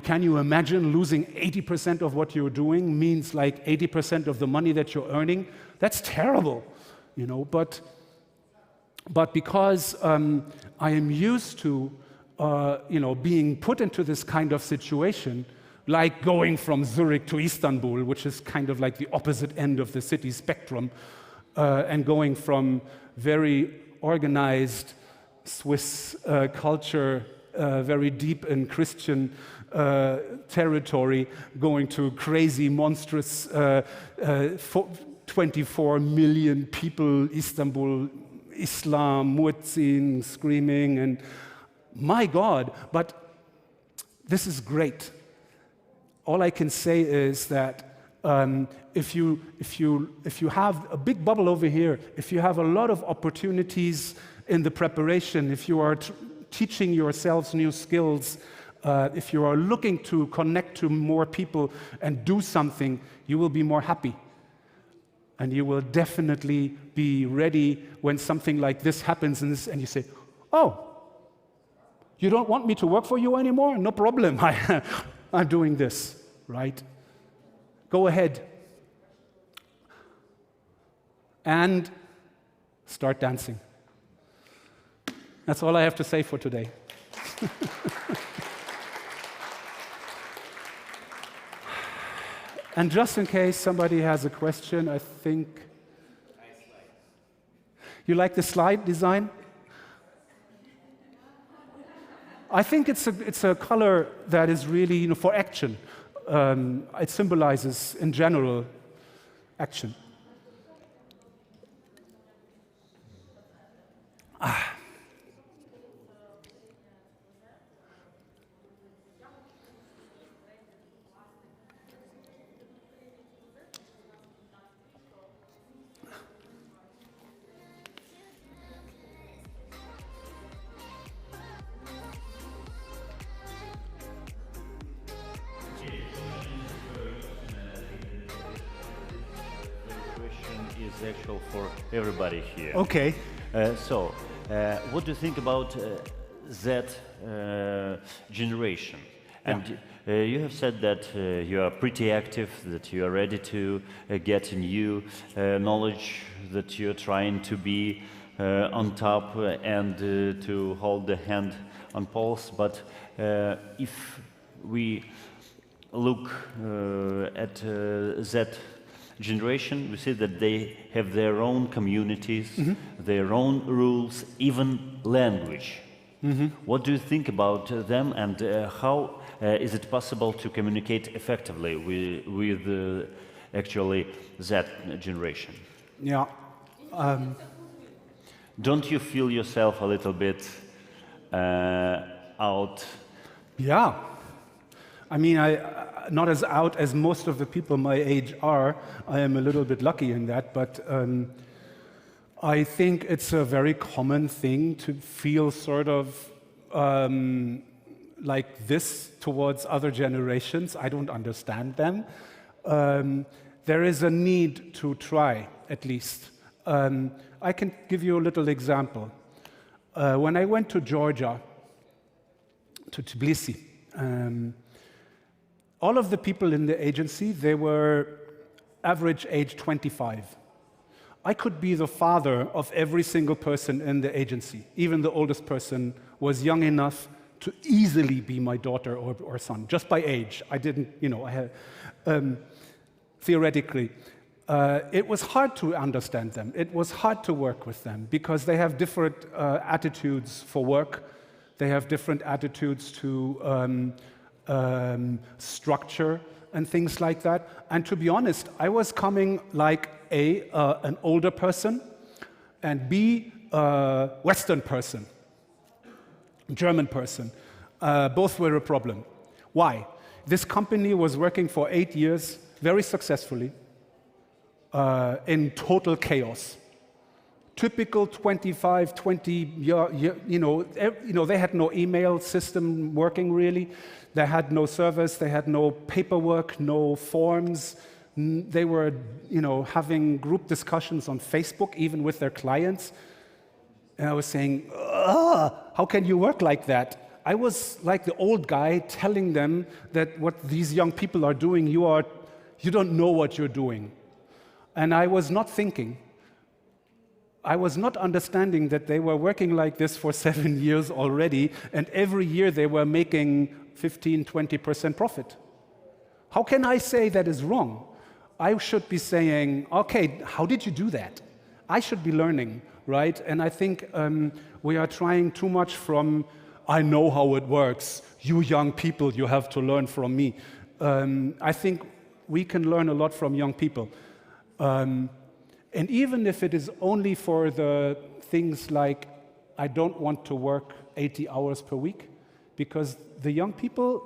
S8: Can you imagine losing 80% of what you're doing means like 80% of the money that you're earning? That's terrible, But because I am used to, being put into this kind of situation, like going from Zurich to Istanbul, which is kind of like the opposite end of the city spectrum, and going from very organized Swiss culture, very deep in Christian territory, going to crazy, monstrous 24 million people, Istanbul, Islam, muezzin, screaming, and my God, but this is great. All I can say is that if you have a big bubble over here, if you have a lot of opportunities in the preparation, if you are teaching yourselves new skills, if you are looking to connect to more people and do something, you will be more happy. And you will definitely be ready when something like this happens and you say, oh, you don't want me to work for you anymore? No problem. I'm doing this, right? Go ahead and start dancing. That's all I have to say for today. And just in case somebody has a question, I think... You like the slide design? I think it's a color that is really, for action. It symbolizes, in general, action.
S2: is actual for everybody here.
S8: Okay.
S2: What do you think about that generation? And you have said that you are pretty active, that you are ready to get new knowledge, that you are trying to be on top and to hold the hand on pulse. But if we look at that generation, we see that they have their own communities, their own rules, even language. What do you think about them, and how is it possible to communicate effectively with actually that generation?
S8: Yeah.
S2: Don't you feel yourself a little bit out?
S8: Yeah. I mean, not as out as most of the people my age are. I am a little bit lucky in that, but I think it's a very common thing to feel sort of like this towards other generations. I don't understand them. There is a need to try, at least. I can give you a little example. When I went to Georgia, to Tbilisi, all of the people in the agency, they were average age 25. I could be the father of every single person in the agency. Even the oldest person was young enough to easily be my daughter or son, just by age. I didn't, I had, theoretically. It was hard to understand them. It was hard to work with them because they have different attitudes for work. They have different attitudes to structure and things like that. And to be honest, I was coming like an older person, and B, Western person, German person. Both were a problem. Why? This company was working for 8 years very successfully in total chaos. Typical 25, 20, they had no email system working really. They had no service, they had no paperwork, no forms. They were, having group discussions on Facebook, even with their clients. And I was saying, how can you work like that? I was like the old guy telling them that what these young people are doing, you don't know what you're doing. And I was not thinking. I was not understanding that they were working like this for 7 years already, and every year they were making 15, 20% profit. How can I say that is wrong? I should be saying, okay, how did you do that? I should be learning, right? And I think we are trying too much from, I know how it works. You young people, you have to learn from me. I think we can learn a lot from young people. And even if it is only for the things like, I don't want to work 80 hours per week, because the young people,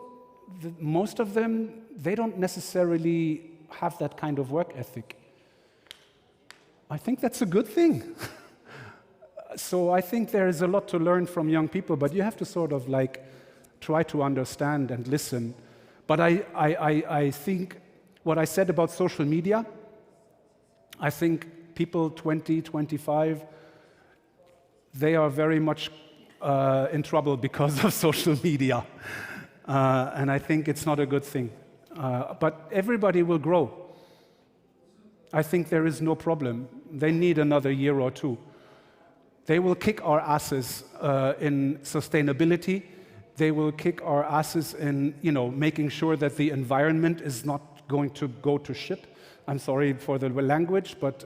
S8: most of them, they don't necessarily have that kind of work ethic. I think that's a good thing. So I think there is a lot to learn from young people, but you have to sort of like try to understand and listen. But I think what I said about social media, I think people 20, 25, they are very much in trouble because of social media. And I think it's not a good thing. But everybody will grow. I think there is no problem. They need another year or two. They will kick our asses in sustainability. They will kick our asses in, making sure that the environment is not going to go to shit. I'm sorry for the language, but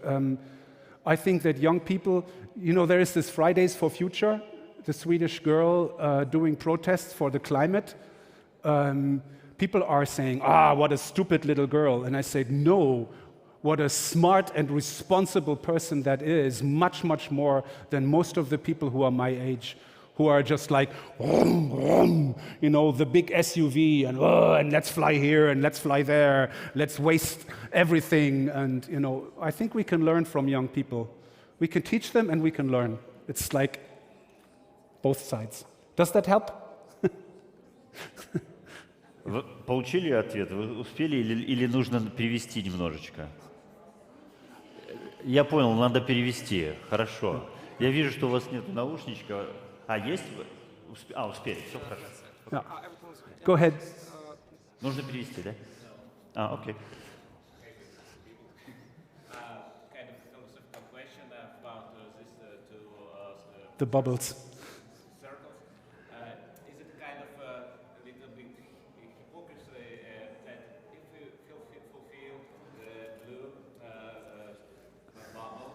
S8: I think that young people, there is this Fridays for Future, the Swedish girl doing protests for the climate. People are saying, what a stupid little girl. And I said, no, what a smart and responsible person that is, much, much more than most of the people who are my age, who are just like, the big SUV, and let's fly here, and let's fly there, let's waste everything. And, I think we can learn from young people. We can teach them and we can learn. It's like both sides. Does that help?
S2: Вы получили ответ? Вы успели или нужно перевести немножечко? Я понял, надо перевести. Хорошо. Я вижу, что у вас нет наушничка. А, есть? Успели. Все хорошо.
S8: Yeah. Go ahead.
S2: Нужно перевести, да? А, окей.
S9: Kind of philosophical question about this
S8: The bubbles.
S9: circles. Is it kind of a little bit hypocrisy that if we fulfill the blue bubble,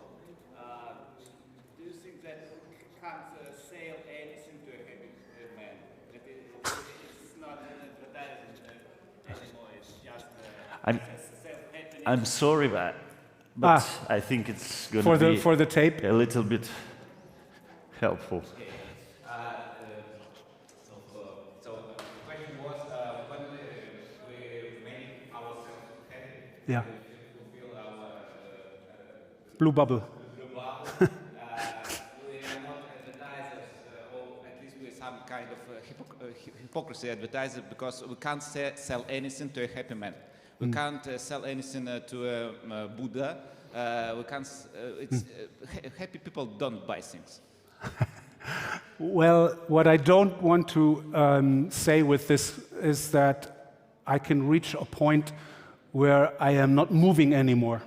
S9: do you think that we can't sell anything to a happy man? That it's not an advertising anymore, it's just self-happiness.
S2: I'm sorry, but I think it's going to be
S8: For the tape.
S2: a little bit helpful.
S9: So the question was, when we make ourselves happy,
S8: Yeah.
S9: we fulfill our
S8: Blue bubble.
S9: blue bubble, we are not advertisers, or at least with some kind of hypocrisy advertisers, because we can't sell anything to a happy man. We can't sell anything to a Buddha. We can't. Happy people don't buy things.
S8: Well, what I don't want to say with this is that I can reach a point where I am not moving anymore.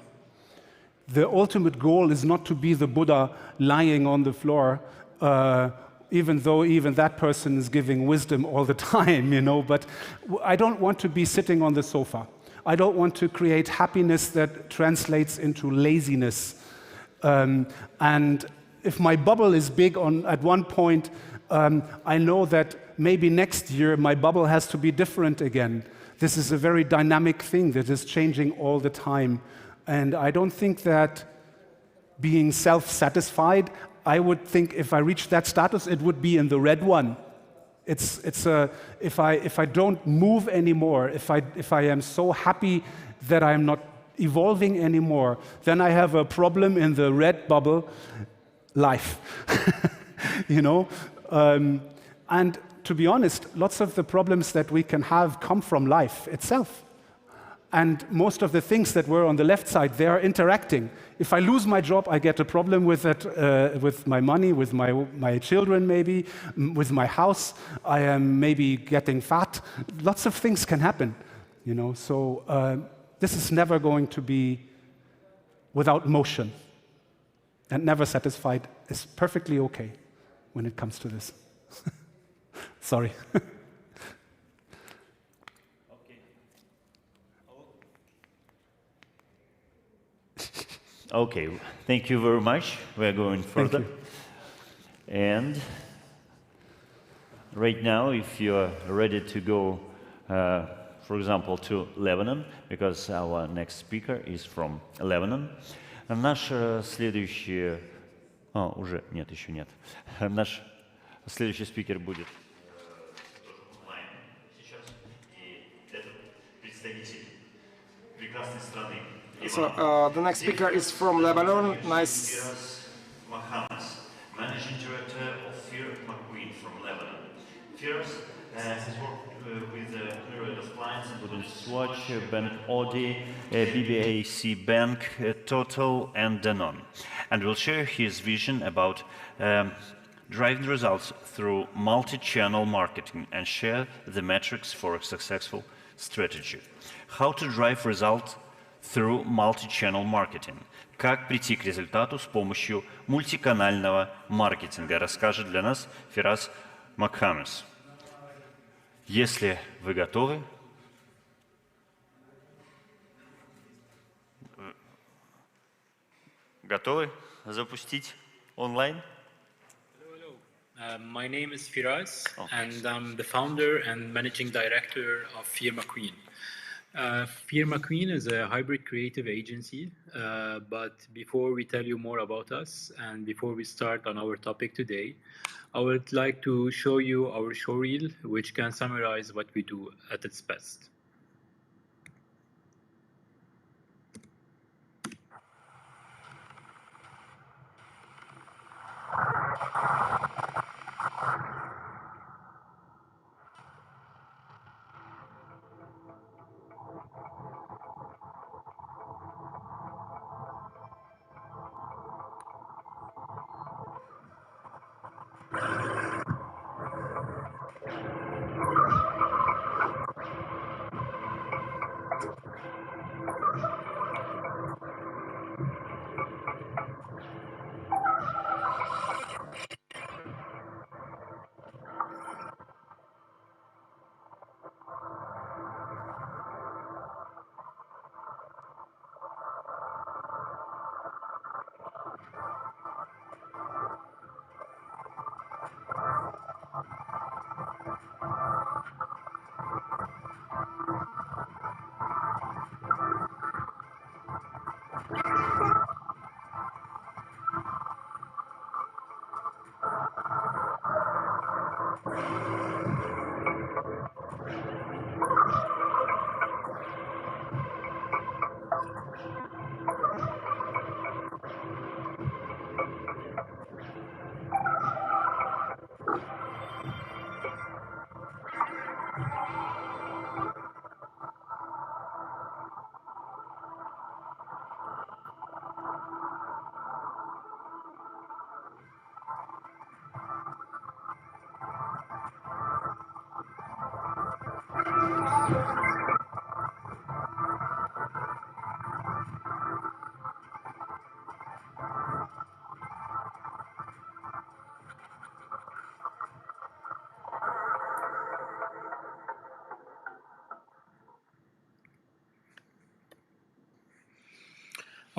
S8: The ultimate goal is not to be the Buddha lying on the floor, even though even that person is giving wisdom all the time, you know, but I don't want to be sitting on the sofa. I don't want to create happiness that translates into laziness. And if my bubble is big at one point, I know that maybe next year my bubble has to be different again. This is a very dynamic thing that is changing all the time. And I don't think that being self-satisfied, I would think if I reach that status, it would be in the red one. If I don't move anymore, if I am so happy that I'm not evolving anymore, then I have a problem in the red bubble, life. You know? And to be honest, lots of the problems that we can have come from life itself. And most of the things that were on the left side, they are interacting. If I lose my job, I get a problem with it, with my money, with my children maybe, with my house. I am maybe getting fat. Lots of things can happen, you know. So this is never going to be without motion. And never satisfied is perfectly okay when it comes to this. Sorry.
S2: Okay, thank you very much. We're going further. And right now, if you're ready to go, for example, to Lebanon, because our next speaker is from Lebanon, наш следующий... уже нет, еще нет. Наш следующий спикер будет онлайн сейчас, и это представитель прекрасной страны.
S5: So the next speaker is from Lebanon. Nice.
S2: Firas Mahamas, Managing Director of Firas McQueen from Lebanon. Firas has worked with myriad of clients, including Swatch, Bank Audi, BBAC Bank, Total, and Danone, and will share his vision about driving results through multi-channel marketing and share the metrics for a successful strategy. How to drive results through multi-channel marketing. Как прийти к результату с помощью мультиканального маркетинга, расскажет для нас Фирас Макхамес. Если вы готовы, запустить онлайн?
S10: My name is Firas, and I'm the founder and managing director of Fear McQueen. Fear McQueen is a hybrid creative agency, but before we tell you more about us and before we start on our topic today, I would like to show you our showreel, which can summarize what we do at its best.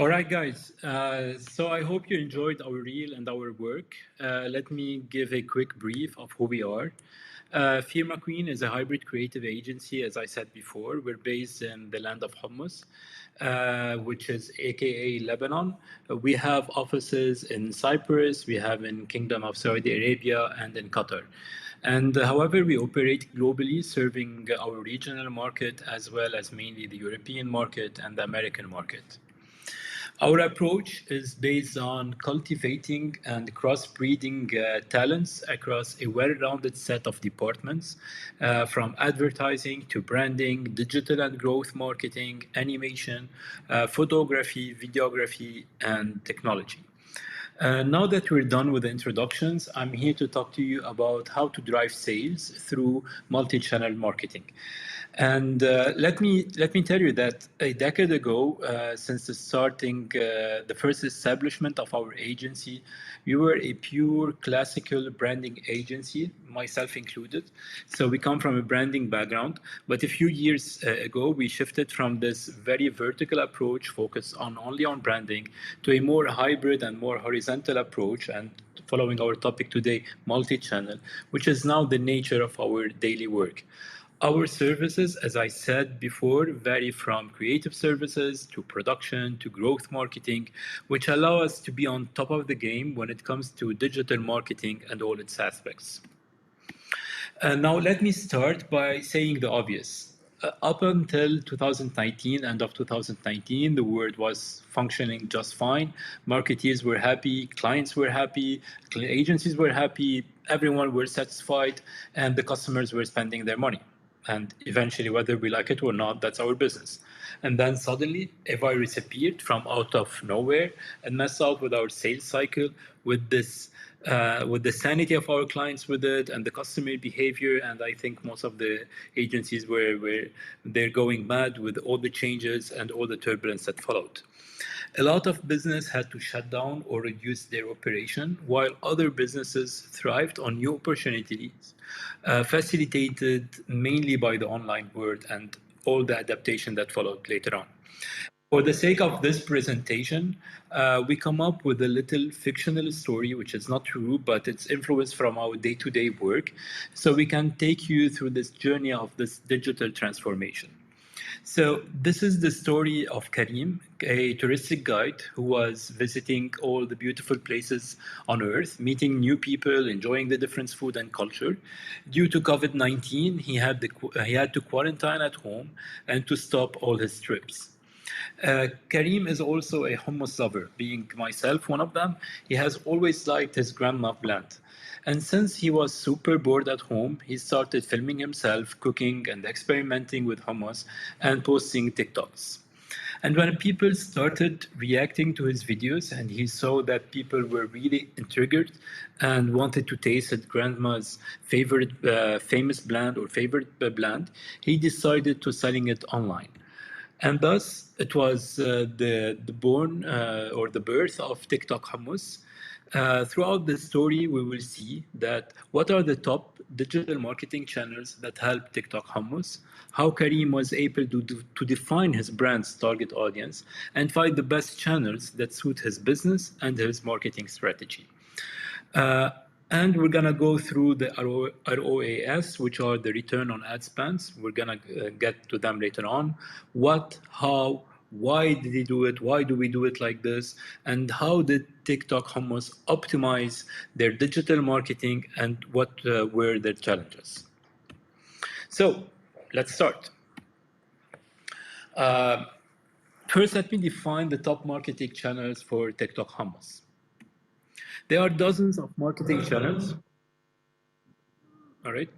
S10: All right, guys. So I hope you enjoyed our reel and our work. Let me give a quick brief of who we are. Firma Queen is a hybrid creative agency, as I said before. We're based in the land of hummus, which is AKA Lebanon. We have offices in Cyprus, we have in Kingdom of Saudi Arabia, and in Qatar. And however, we operate globally, serving our regional market as well as mainly the European market and the American market. Our approach is based on cultivating and cross-breeding talents across a well-rounded set of departments, from advertising to branding, digital and growth marketing, animation, photography, videography, and technology. Now that we're done with the introductions, I'm here to talk to you about how to drive sales through multi-channel marketing. And let me tell you that a decade ago, since the first establishment of our agency, we were a pure classical branding agency, myself included. So we come from a branding background. But a few years ago, we shifted from this very vertical approach, focused only on branding, to a more hybrid and more horizontal approach, and following our topic today, multi-channel, which is now the nature of our daily work. Our services, as I said before, vary from creative services to production to growth marketing, which allow us to be on top of the game when it comes to digital marketing and all its aspects. Now, let me start by saying the obvious. Up until 2019, end of 2019, the world was functioning just fine. Marketeers were happy, clients were happy, agencies were happy, everyone were satisfied, and the customers were spending their money. And eventually, whether we like it or not, that's our business. And then suddenly, a virus appeared from out of nowhere and messed up with our sales cycle, with the sanity of our clients with it, and the customer behavior. And I think most of the agencies they're going mad with all the changes and all the turbulence that followed. A lot of business had to shut down or reduce their operation, while other businesses thrived on new opportunities, facilitated mainly by the online world and all the adaptation that followed later on. For the sake of this presentation, we come up with a little fictional story, which is not true, but it's influenced from our day-to-day work, so we can take you through this journey of this digital transformation. So this is the story of Karim, a touristic guide who was visiting all the beautiful places on Earth, meeting new people, enjoying the different food and culture. Due to COVID-19, he had to quarantine at home and to stop all his trips. Karim is also a hummus lover, being myself one of them. He has always liked his grandma blend. And since he was super bored at home, he started filming himself cooking and experimenting with hummus and posting TikToks. And when people started reacting to his videos and he saw that people were really intrigued and wanted to taste his grandma's favorite famous blend or favorite blend, he decided to selling it online. And thus, it was the birth of TikTok hummus. Throughout this story, we will see that what are the top digital marketing channels that help TikTok hummus, how Karim was able to define his brand's target audience, and find the best channels that suit his business and his marketing strategy. And we're going to go through the ROAS, which are the return on ad spends. We're going to get to them later on. What, how, why did he do it? Why do we do it like this? And how did TikTok hummus optimize their digital marketing, and what were their challenges? So let's start. First, let me define the top marketing channels for TikTok hummus. There are dozens of marketing channels. All right.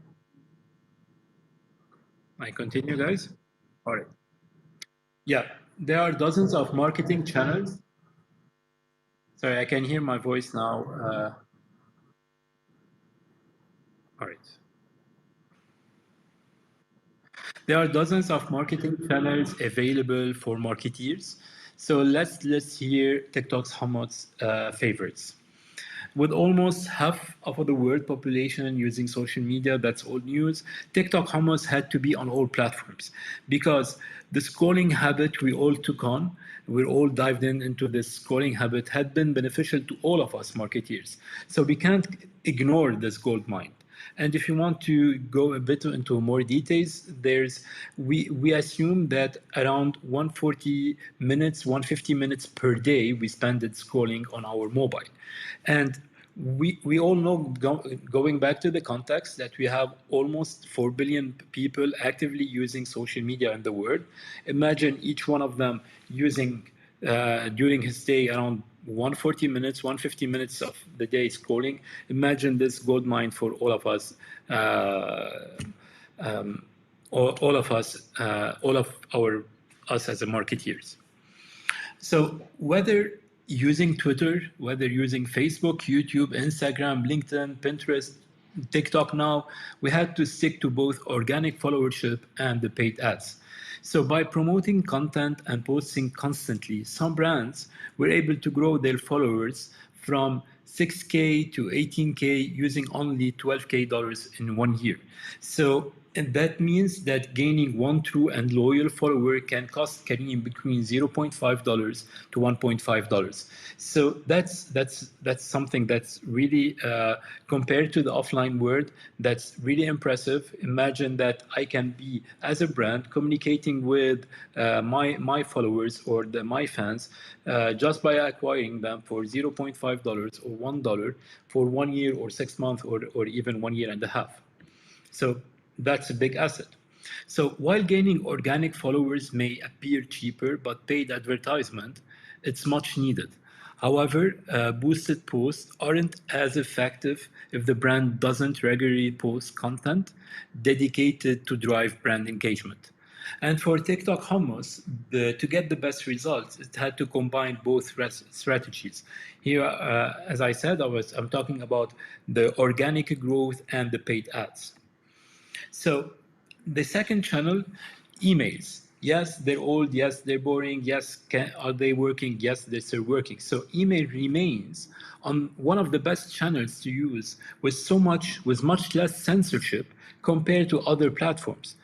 S10: I continue, guys? All right. Yeah, there are dozens of marketing channels. Sorry, I can hear my voice now. All right. There are dozens of marketing channels available for marketeers. So let's hear TikTok's hummus favorites. With almost half of the world population using social media, that's old news. TikTok hummus had to be on all platforms because the scrolling habit we all took on, we're all dived into this scrolling habit, had been beneficial to all of us marketeers. So we can't ignore this gold mine. And if you want to go a bit into more details, we assume that around 140 minutes, 150 minutes per day we spend it scrolling on our mobile. And we all know, going back to the context, that we have almost 4 billion people actively using social media in the world. Imagine each one of them using during his day around 140 minutes, 150 minutes of the day scrolling. Imagine this gold mine for all of us, all of us, all of us as a marketeers. So whether using Twitter, whether using Facebook, YouTube, Instagram, LinkedIn, Pinterest, TikTok now, we had to stick to both organic followership and the paid ads. So by promoting content and posting constantly, some brands were able to grow their followers from 6K to 18K using only $12K in 1 year. So, and that means that gaining one true and loyal follower can cost Kareem between $0.5 to $1.5. So that's something that's really, compared to the offline world, that's really impressive. Imagine that I can be, as a brand, communicating with my followers or my fans just by acquiring them for $0.5 or $1 for 1 year or 6 months or even 1 year and a half. So that's a big asset. So while gaining organic followers may appear cheaper, but paid advertisement, it's much needed. However, boosted posts aren't as effective if the brand doesn't regularly post content dedicated to drive brand engagement. And for TikTok hummus, to get the best results, it had to combine both strategies. Here, as I said, I'm talking about the organic growth and the paid ads. So the second channel, emails. Yes, they're old. Yes, they're boring. Yes, are they working? Yes, they're still working. So email remains on one of the best channels to use with much less censorship compared to other platforms.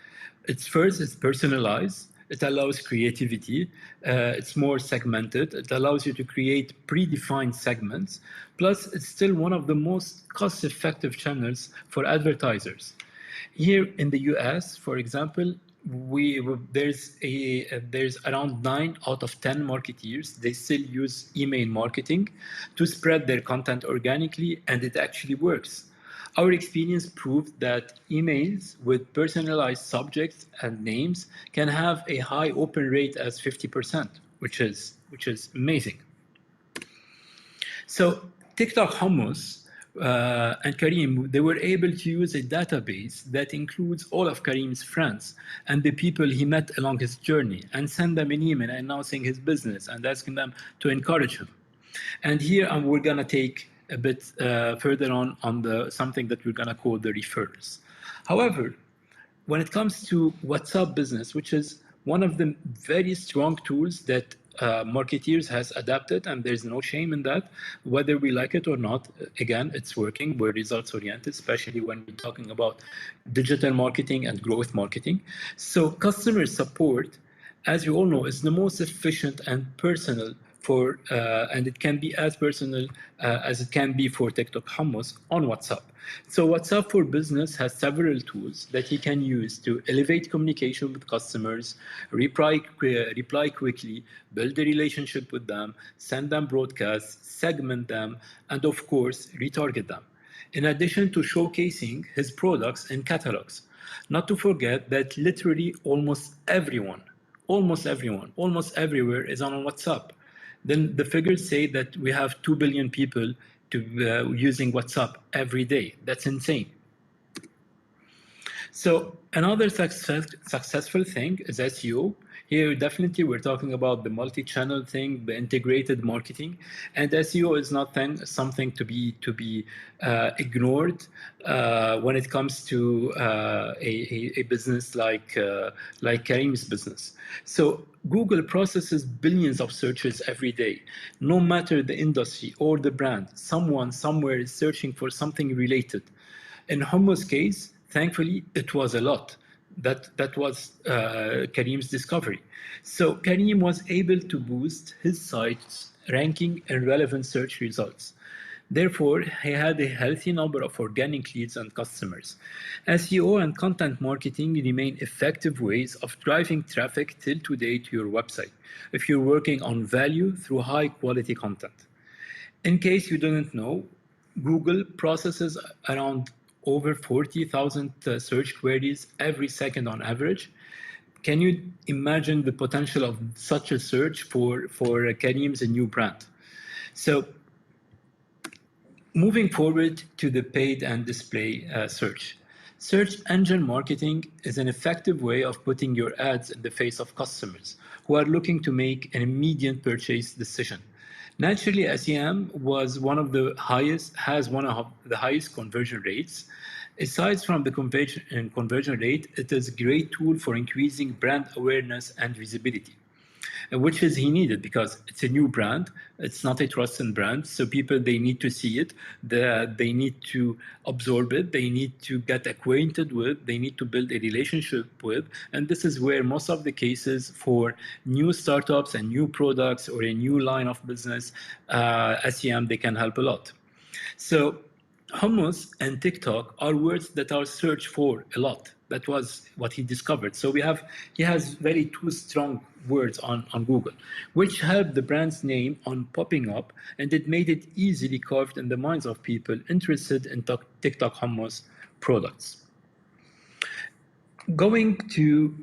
S10: It's personalized. It allows creativity. It's more segmented. It allows you to create predefined segments. Plus, it's still one of the most cost-effective channels for advertisers. Here in the US, for example, there's around 9 out of 10 marketeers. They still use email marketing to spread their content organically, and it actually works. Our experience proved that emails with personalized subjects and names can have a high open rate as 50%, which is amazing. So TikTok hummus and Kareem, they were able to use a database that includes all of Kareem's friends and the people he met along his journey, and send them an email announcing his business and asking them to encourage him. And here we're going to take a bit further on something that we're going to call the referrals. However, when it comes to WhatsApp business, which is one of the very strong tools that marketeers has adapted, and there's no shame in that, whether we like it or not. Again, it's working. We're results oriented, especially when we're talking about digital marketing and growth marketing. So customer support, as you all know, is the most efficient and personal and it can be as personal as it can be for TikTok hummus on WhatsApp. So WhatsApp for Business has several tools that he can use to elevate communication with customers, reply quickly, build a relationship with them, send them broadcasts, segment them, and of course, retarget them. In addition to showcasing his products and catalogs. Not to forget that literally almost everywhere is on WhatsApp. Then the figures say that we have 2 billion people using WhatsApp every day. That's insane. So another successful thing is SEO. Here, definitely, we're talking about the multi-channel thing, the integrated marketing, and SEO is not then something to be ignored when it comes to a business like Karim's business. So Google processes billions of searches every day. No matter the industry or the brand, someone somewhere is searching for something related. In Hummus' case, thankfully, it was a lot. That was Karim's discovery. So Karim was able to boost his site's ranking and relevant search results. Therefore, he had a healthy number of organic leads and customers. SEO and content marketing remain effective ways of driving traffic till today to your website if you're working on value through high quality content. In case you didn't know, Google processes around over 40,000 search queries every second on average. Can you imagine the potential of such a search for Karim's new brand? So moving forward to the paid and display search. Search engine marketing is an effective way of putting your ads in the face of customers who are looking to make an immediate purchase decision. Naturally, SEM was has one of the highest conversion rates. Aside from the conversion rate, it is a great tool for increasing brand awareness and visibility, which is he needed because it's a new brand. It's not a trusted brand. So people, they need to see it. They need to absorb it. They need to get acquainted with. They need to build a relationship with. And this is where most of the cases for new startups and new products or a new line of business, SEM, they can help a lot. So hummus and TikTok are words that are searched for a lot. That was what he discovered. So he has very two strong words on Google, which helped the brand's name on popping up, and it made it easily carved in the minds of people interested in TikTok hummus products. Going to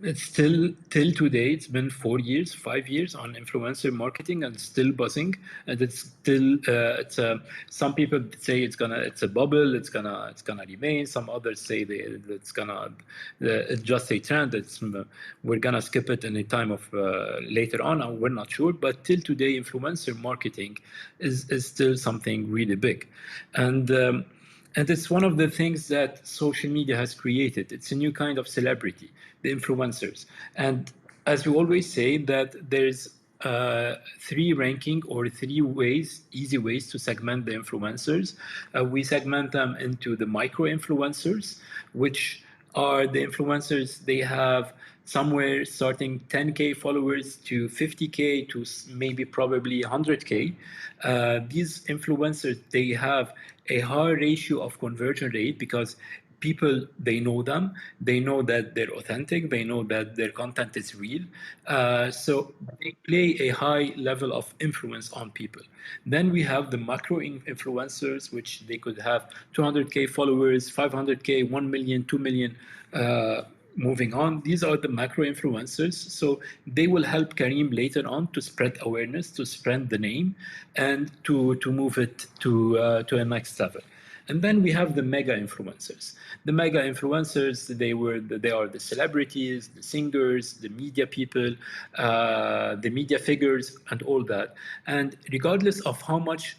S10: it's still till today. It's been 4 years, 5 years on influencer marketing, and still buzzing. And it's still some people say it's a bubble. It's gonna remain. Some others say it's just a trend. We're gonna skip it in a time of later on. We're not sure. But till today, influencer marketing is still something really big, and it's one of the things that social media has created. It's a new kind of celebrity, the influencers. And as we always say, that there's three ranking or three easy ways to segment the influencers. We segment them into the micro influencers, which are the influencers, they have somewhere starting 10K followers to 50K to maybe probably 100K. These influencers, they have a high ratio of conversion rate because people, they know them, they know that they're authentic, they know that their content is real. So they play a high level of influence on people. Then we have the macro influencers, which they could have 200K followers, 500K, 1 million, 2 million, moving on. These are the macro influencers. So they will help Karim later on to spread awareness, to spread the name, and to move it to a next level. And then we have the mega influencers. The mega influencers, they are the celebrities, the singers, the media people, the media figures, and all that. And regardless of how much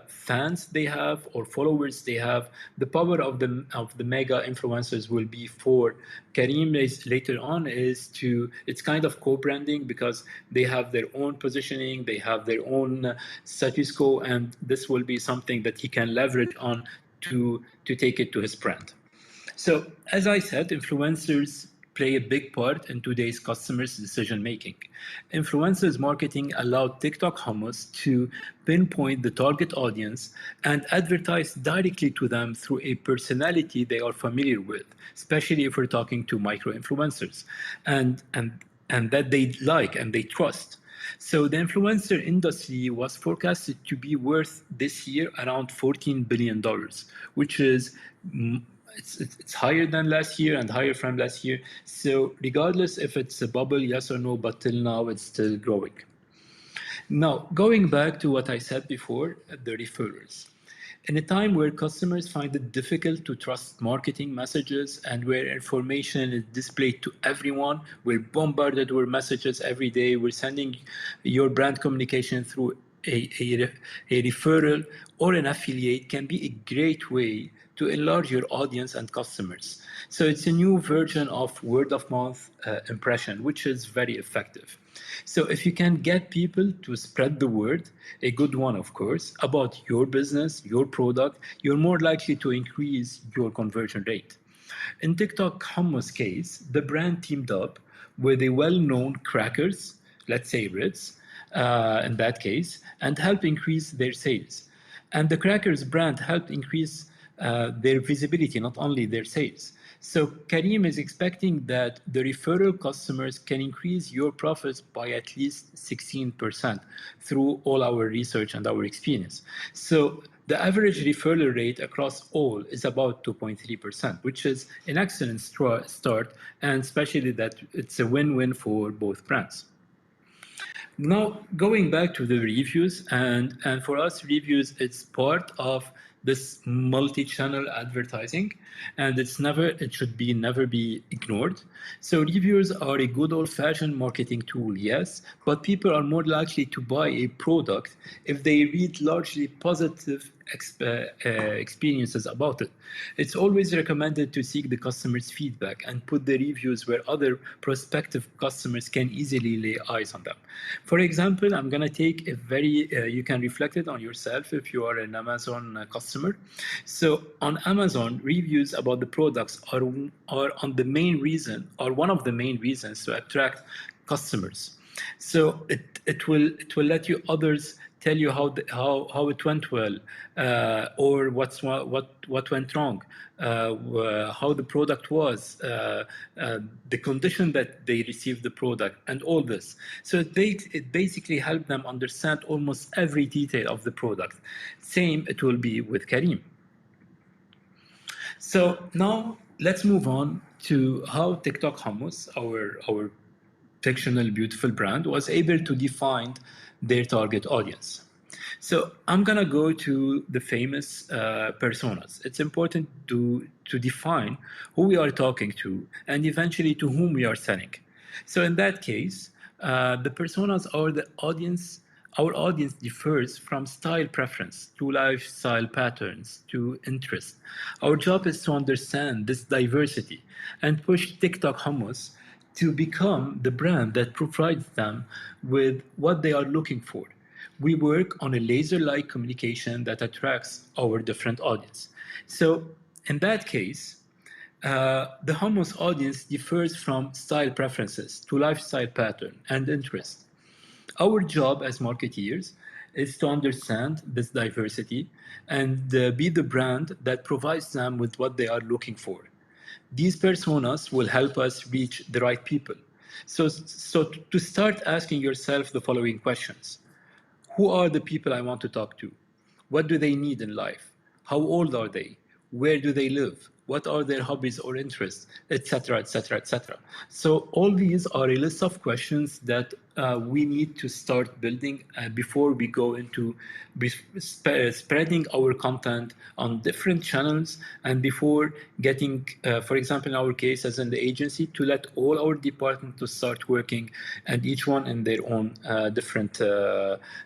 S10: fans they have or followers they have, the power of the mega influencers will be for Karim later on it's kind of co-branding because they have their own positioning, they have their own status quo, and this will be something that he can leverage on to take it to his brand. So as I said, influencers play a big part in today's customers' decision-making. Influencers marketing allowed TikTok hummus to pinpoint the target audience and advertise directly to them through a personality they are familiar with, especially if we're talking to micro-influencers, and that they like and they trust. So the influencer industry was forecasted to be worth this year around $14 billion, which is it's higher than last year and higher from last year. So regardless if it's a bubble, yes or no, but till now it's still growing. Now, going back to what I said before, the referrals. In a time where customers find it difficult to trust marketing messages and where information is displayed to everyone, we're bombarded with messages every day. We're sending your brand communication through a referral or an affiliate can be a great way to enlarge your audience and customers. So it's a new version of word of mouth impression, which is very effective. So if you can get people to spread the word, a good one, of course, about your business, your product, you're more likely to increase your conversion rate. In TikTok hummus case, the brand teamed up with a well-known crackers, let's say Ritz, in that case, and helped increase their sales. And the crackers brand helped increase their visibility, not only their sales. So Karim is expecting that the referral customers can increase your profits by at least 16% through all our research and our experience. So the average referral rate across all is about 2.3%, which is an excellent start, and especially that it's a win-win for both brands. Now, going back to the reviews, and for us, reviews, it's part of this multi-channel advertising, and it should never be ignored. So reviews are a good old-fashioned marketing tool, yes, but people are more likely to buy a product if they read largely positive experiences about it. It's always recommended to seek the customer's feedback and put the reviews where other prospective customers can easily lay eyes on them. For example, I'm going to take a you can reflect it on yourself if you are an Amazon customer. So on Amazon, reviews about the products are on the main reason, or one of the main reasons to attract customers. So it will let you others tell you how it went well, or what went wrong, how the product was, the condition that they received the product, and all this. So it basically helped them understand almost every detail of the product. Same it will be with Karim. So now let's move on to how TikTok Hummus, our fictional beautiful brand, was able to define their target audience. So I'm gonna go to the famous personas. It's important to define who we are talking to and eventually to whom we are selling. So in that case, the personas are the audience. Our audience differs from style preference to lifestyle patterns to interest. Our job is to understand this diversity and push TikTok Hummus to become the brand that provides them with what they are looking for. We work on a laser-like communication that attracts our different audience. So in that case, the hummus audience differs from style preferences to lifestyle pattern and interest. Our job as marketeers is to understand this diversity and be the brand that provides them with what they are looking for. These personas will help us reach the right people. So to start asking yourself the following questions. Who are the people I want to talk to? What do they need in life? How old are they? Where do they live? What are their hobbies or interests, etc., etc., etc. So all these are a list of questions that we need to start building before we go into spreading our content on different channels, and before getting, for example, in our case as in the agency, to let all our departments to start working, and each one in their own different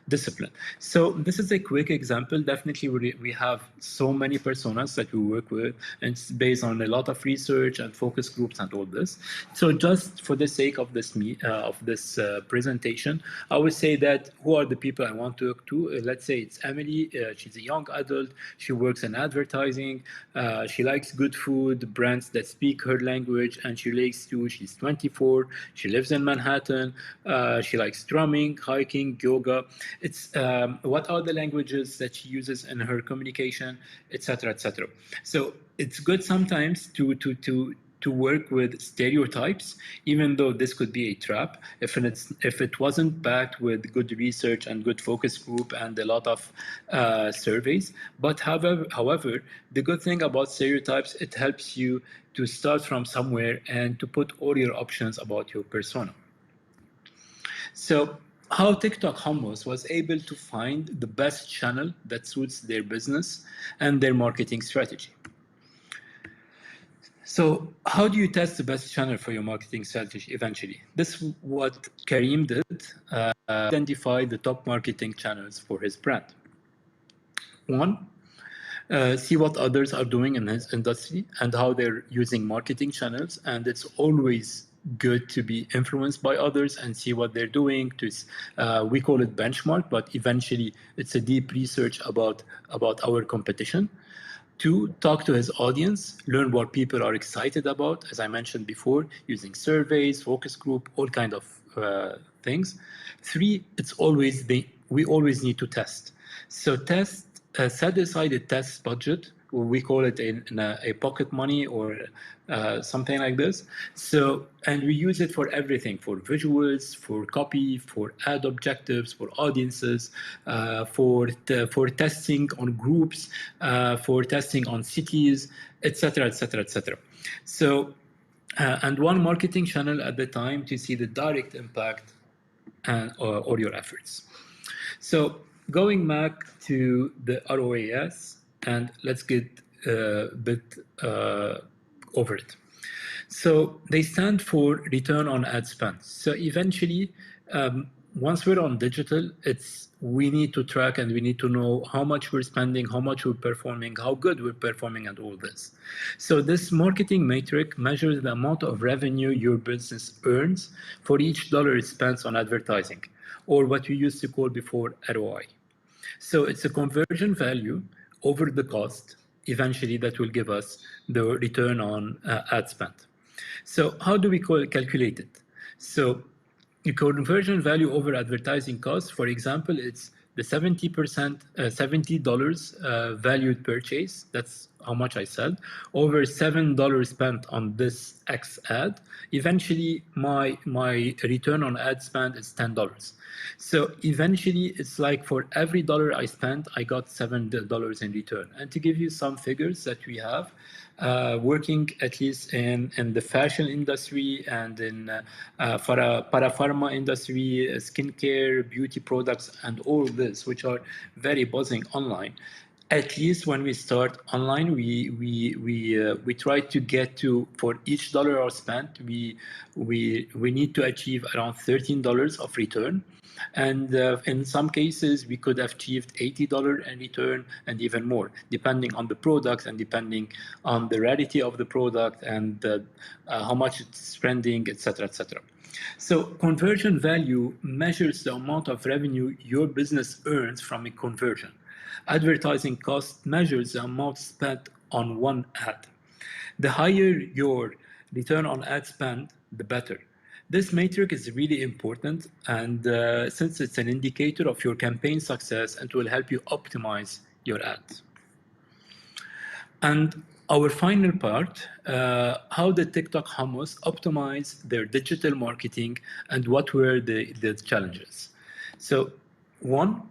S10: discipline. So this is a quick example. Definitely we have so many personas that we work with, and it's based on a lot of research and focus groups and all this. So just for the sake of this presentation, I would say that who are the people I want to talk to? Let's say it's Emily. She's a young adult. She works in advertising. She likes good food, brands that speak her language, and she relates to. She's 24. She lives in Manhattan. She likes drumming, hiking, yoga. It's what are the languages that she uses in her communication, etc., etc. So it's good sometimes to work with stereotypes, even though this could be a trap if it wasn't backed with good research and good focus group and a lot of surveys. But however, the good thing about stereotypes, it helps you to start from somewhere and to put all your options about your persona. So how TikTok Hummus was able to find the best channel that suits their business and their marketing strategy. So how do you test the best channel for your marketing strategy eventually? This is what Kareem did, identify the top marketing channels for his brand. One, see what others are doing in his industry and how they're using marketing channels. And it's always good to be influenced by others and see what they're doing. We call it benchmark, but eventually it's a deep research about our competition. Two, talk to his audience, learn what people are excited about, as I mentioned before, using surveys, focus group, all kind of things. Three, we always need to test. So set aside a test budget. We call it a pocket money or something like this. So, and we use it for everything, for visuals, for copy, for ad objectives, for audiences, for testing on groups, for testing on cities, etc., etc., etc. So, and one marketing channel at the time to see the direct impact or your efforts. So going back to the ROAS, and let's get a bit over it. So they stand for return on ad spend. So eventually, once we're on digital, we need to track and we need to know how much we're spending, how much we're performing, how good we're performing, and all this. So this marketing metric measures the amount of revenue your business earns for each dollar it spends on advertising, or what we used to call before ROI. So it's a conversion value over the cost, eventually that will give us the return on ad spend. So how do we calculate it? So the conversion value over advertising cost, for example, it's the 70%, $70 valued purchase. That's how much I sell. Over $7 spent on this X ad. Eventually, my return on ad spend is $10. So eventually, it's like for every dollar I spent, I got $7 in return. And to give you some figures that we have, working at least in the fashion industry and in parapharma industry, skincare, beauty products, and all this, which are very buzzing online. At least when we start online, we try to get to, for each dollar spent, we need to achieve around $13 of return. And in some cases, we could have achieved $80 in return and even more, depending on the product and depending on the rarity of the product and how much it's spending, etc., etc. So conversion value measures the amount of revenue your business earns from a conversion. Advertising cost measures the amount spent on one ad. The higher your return on ad spend, the better. This metric is really important, and since it's an indicator of your campaign success, and will help you optimize your ads. And our final part, how did TikTok Hummus optimize their digital marketing and what were the challenges? So one,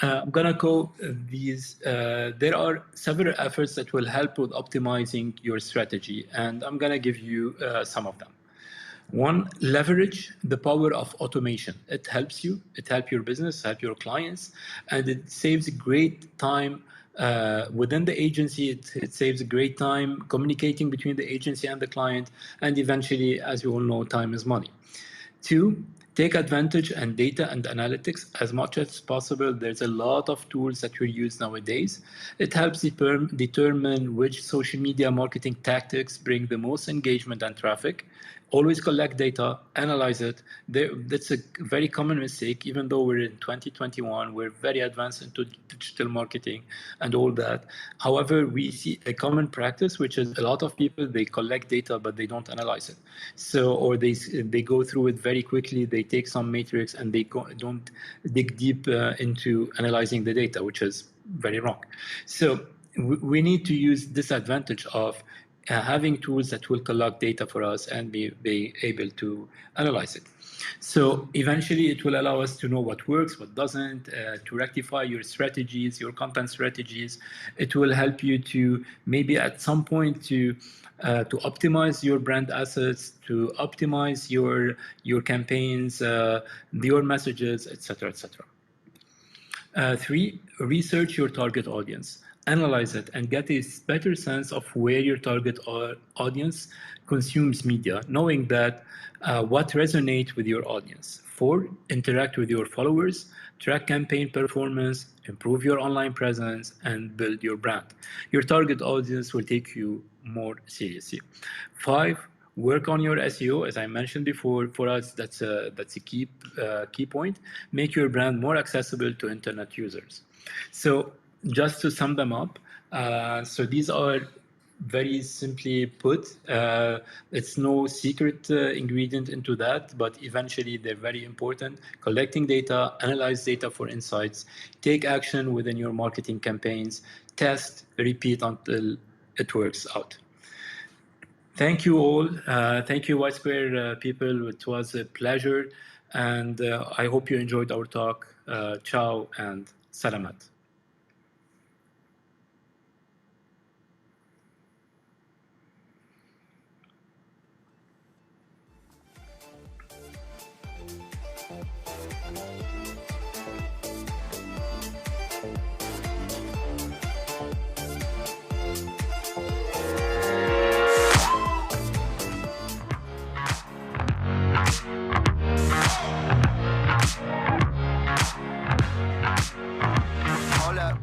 S10: I'm gonna go these, there are several efforts that will help with optimizing your strategy, and I'm gonna give you some of them. One, leverage the power of automation. It helps you, it helps your business, help your clients, and it saves great time within the agency. It saves great time communicating between the agency and the client, and eventually, as you all know, time is money. Two, take advantage and data and analytics as much as possible. There's a lot of tools that we use nowadays. It helps determine which social media marketing tactics bring the most engagement and traffic. Always collect data, analyze it. That's a very common mistake. Even though we're in 2021, we're very advanced into digital marketing and all that. However, we see a common practice, which is a lot of people, they collect data, but they don't analyze it. So, or they go through it very quickly. They take some matrix and they don't dig deep into analyzing the data, which is very wrong. So we need to use this advantage of having tools that will collect data for us and be able to analyze it. So eventually it will allow us to know what works, what doesn't, to rectify your strategies, your content strategies. It will help you to maybe at some point to optimize your brand assets, to optimize your campaigns, your messages, etc., etc. 3, research your target audience. Analyze it and get a better sense of where your target audience consumes media, knowing that what resonates with your audience. 4, interact with your followers, track campaign performance, improve your online presence, and build your brand. Your target audience will take you more seriously. 5, work on your SEO, as I mentioned before. For us, that's a key point. Make your brand more accessible to internet users. So just to sum them up, so these are very simply put. It's no secret ingredient into that, but eventually they're very important. Collecting data, analyze data for insights, take action within your marketing campaigns, test, repeat until it works out. Thank you all. Thank you, White Square people. It was a pleasure. And I hope you enjoyed our talk. Ciao and salamat.
S1: Hold up.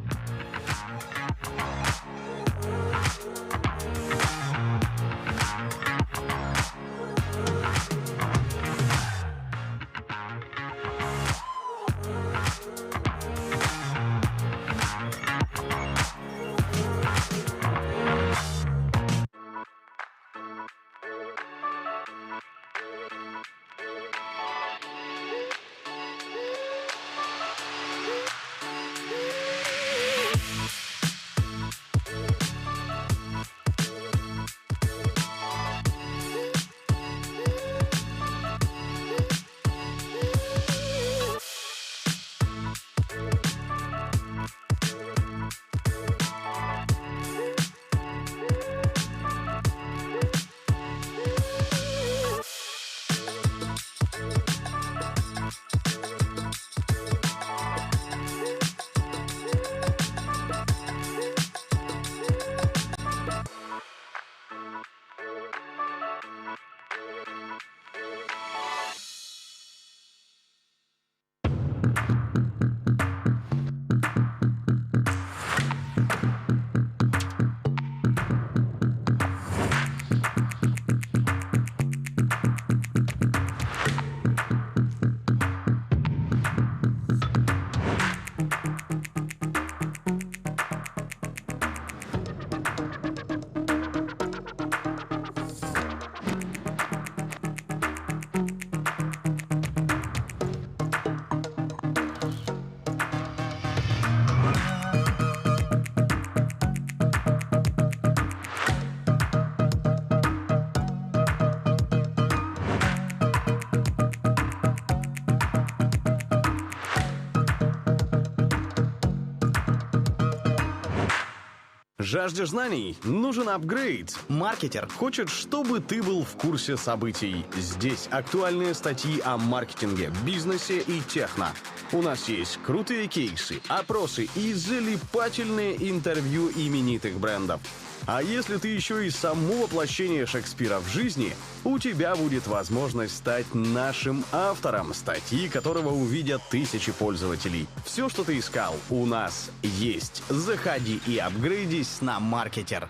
S11: Жаждешь знаний? Нужен апгрейд. Маркетер хочет, чтобы ты был в курсе событий. Здесь актуальные статьи о маркетинге, бизнесе и техно. У нас есть крутые кейсы, опросы и залипательные интервью именитых брендов. А если ты еще и само воплощение Шекспира в жизни, у тебя будет возможность стать нашим автором, статьи которого увидят тысячи пользователей. Все, что ты искал, у нас есть. Заходи и апгрейдись на Маркетер.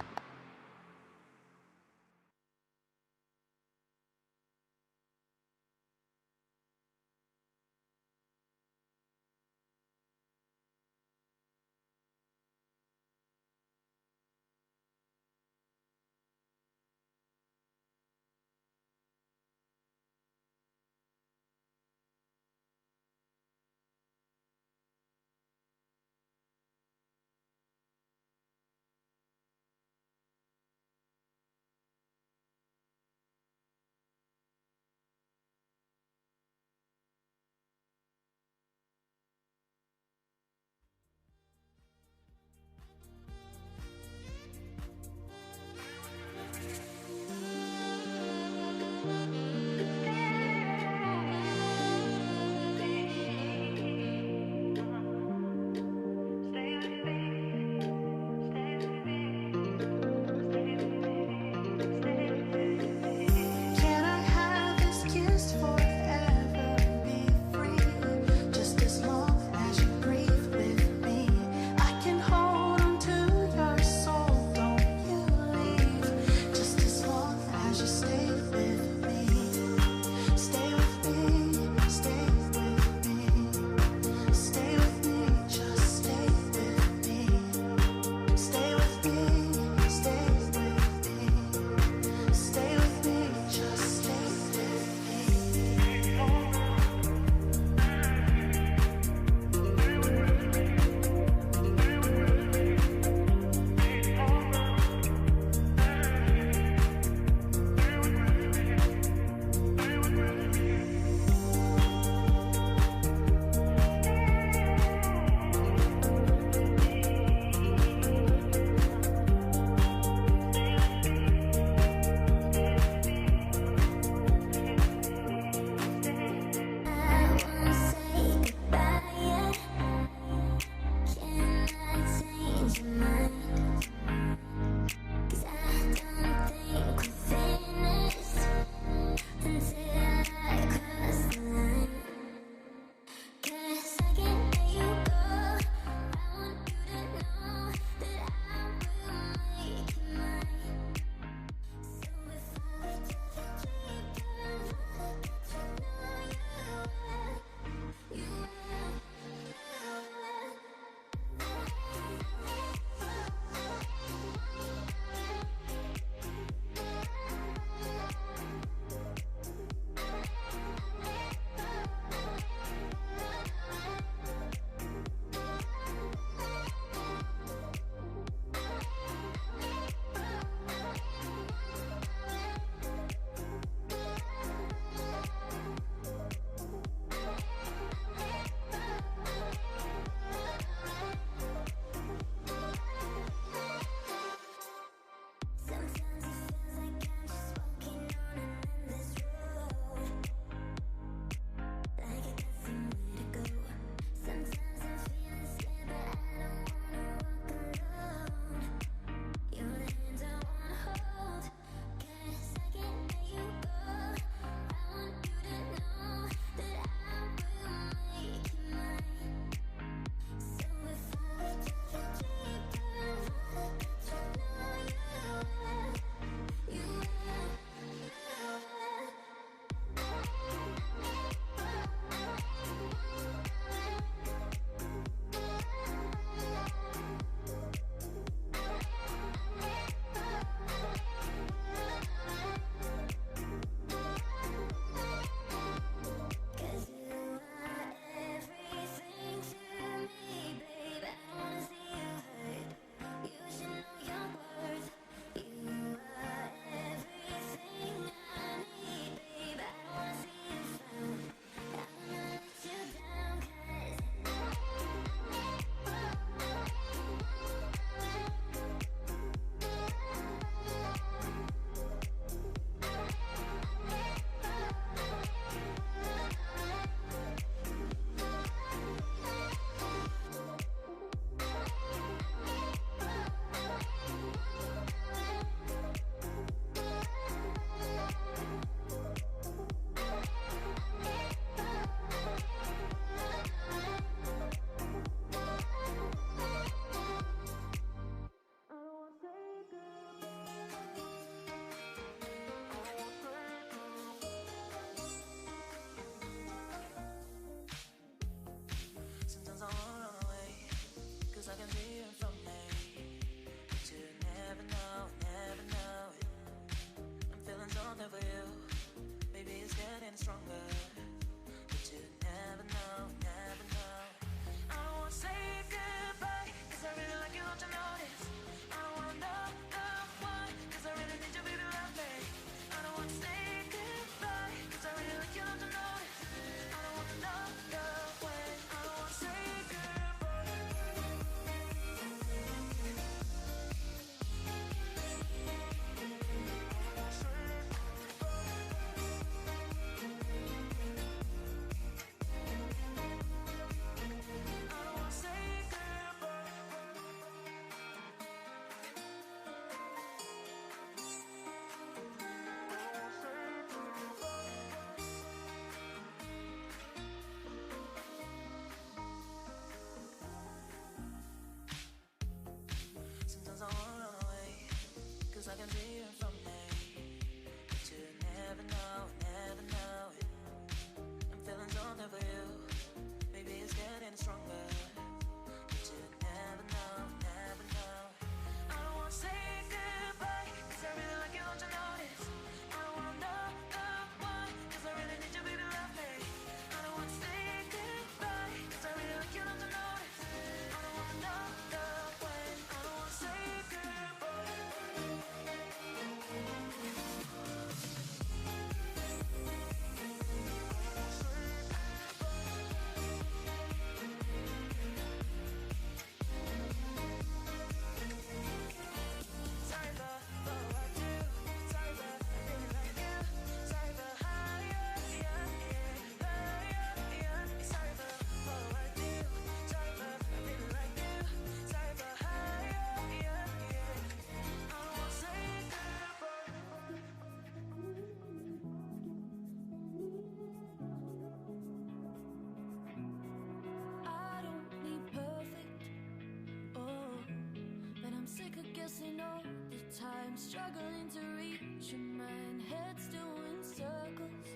S7: racing all the time, struggling to reach your mind, head's doing circles.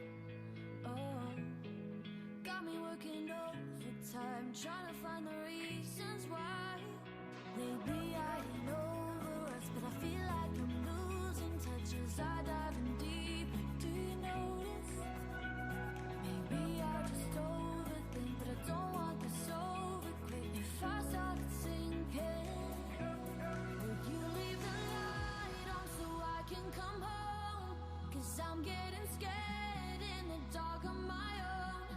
S7: Oh, got me working overtime, trying to find the reasons why. Lately I ain't over us, but I feel like I'm losing touch as I dive in deep. Do you notice? Maybe I just overthink, but I don't want this over quick. If I started sinking, would you leave the light on so I can come home? 'Cause I'm getting scared in the dark on my own.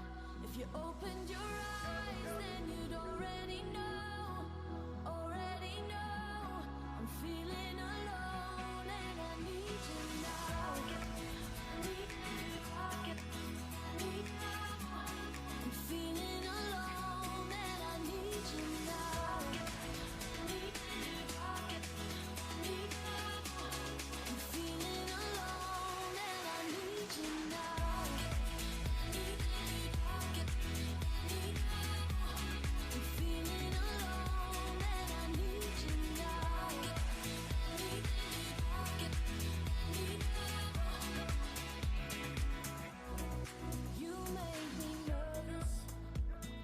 S7: If you opened your eyes, then you'd already know, already know. I'm feeling alone and I need you now. I need you, I need you. I'm feeling alone and I need you now. I need you, I need you. I'm feeling alone and I need you now. I need you, I need you. I'm feeling alone and I need you now. I need you, you make me nervous.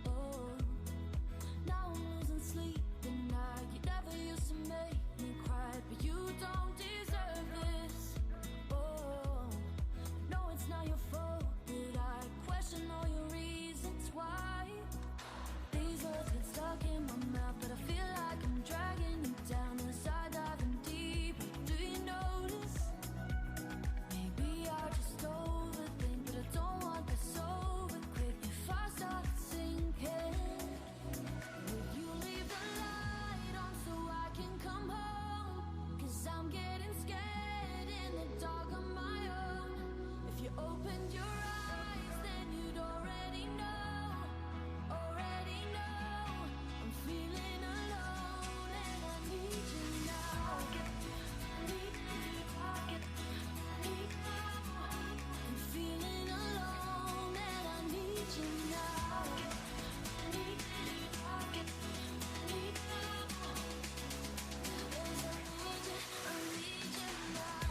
S7: Oh, now I'm losing sleep at night. You never used to make me cry, but you don't deserve this. Oh, no, it's not your fault that I question all your reasons why. These words get stuck in my mouth, but I feel like I'm dragging you down as I dive in deep. Do you notice? Maybe I just overthink, but I don't want this over quick. If I start sinking, would you leave the light on so I can come home? 'Cause I'm getting scared in the dark on my own. If you opened your eyes, then you'd already know, already know. I'm feeling alone and I need you now. I need you, I need you. I'm feeling alone and I need you now. I need you, I need you. Yes, I need you now.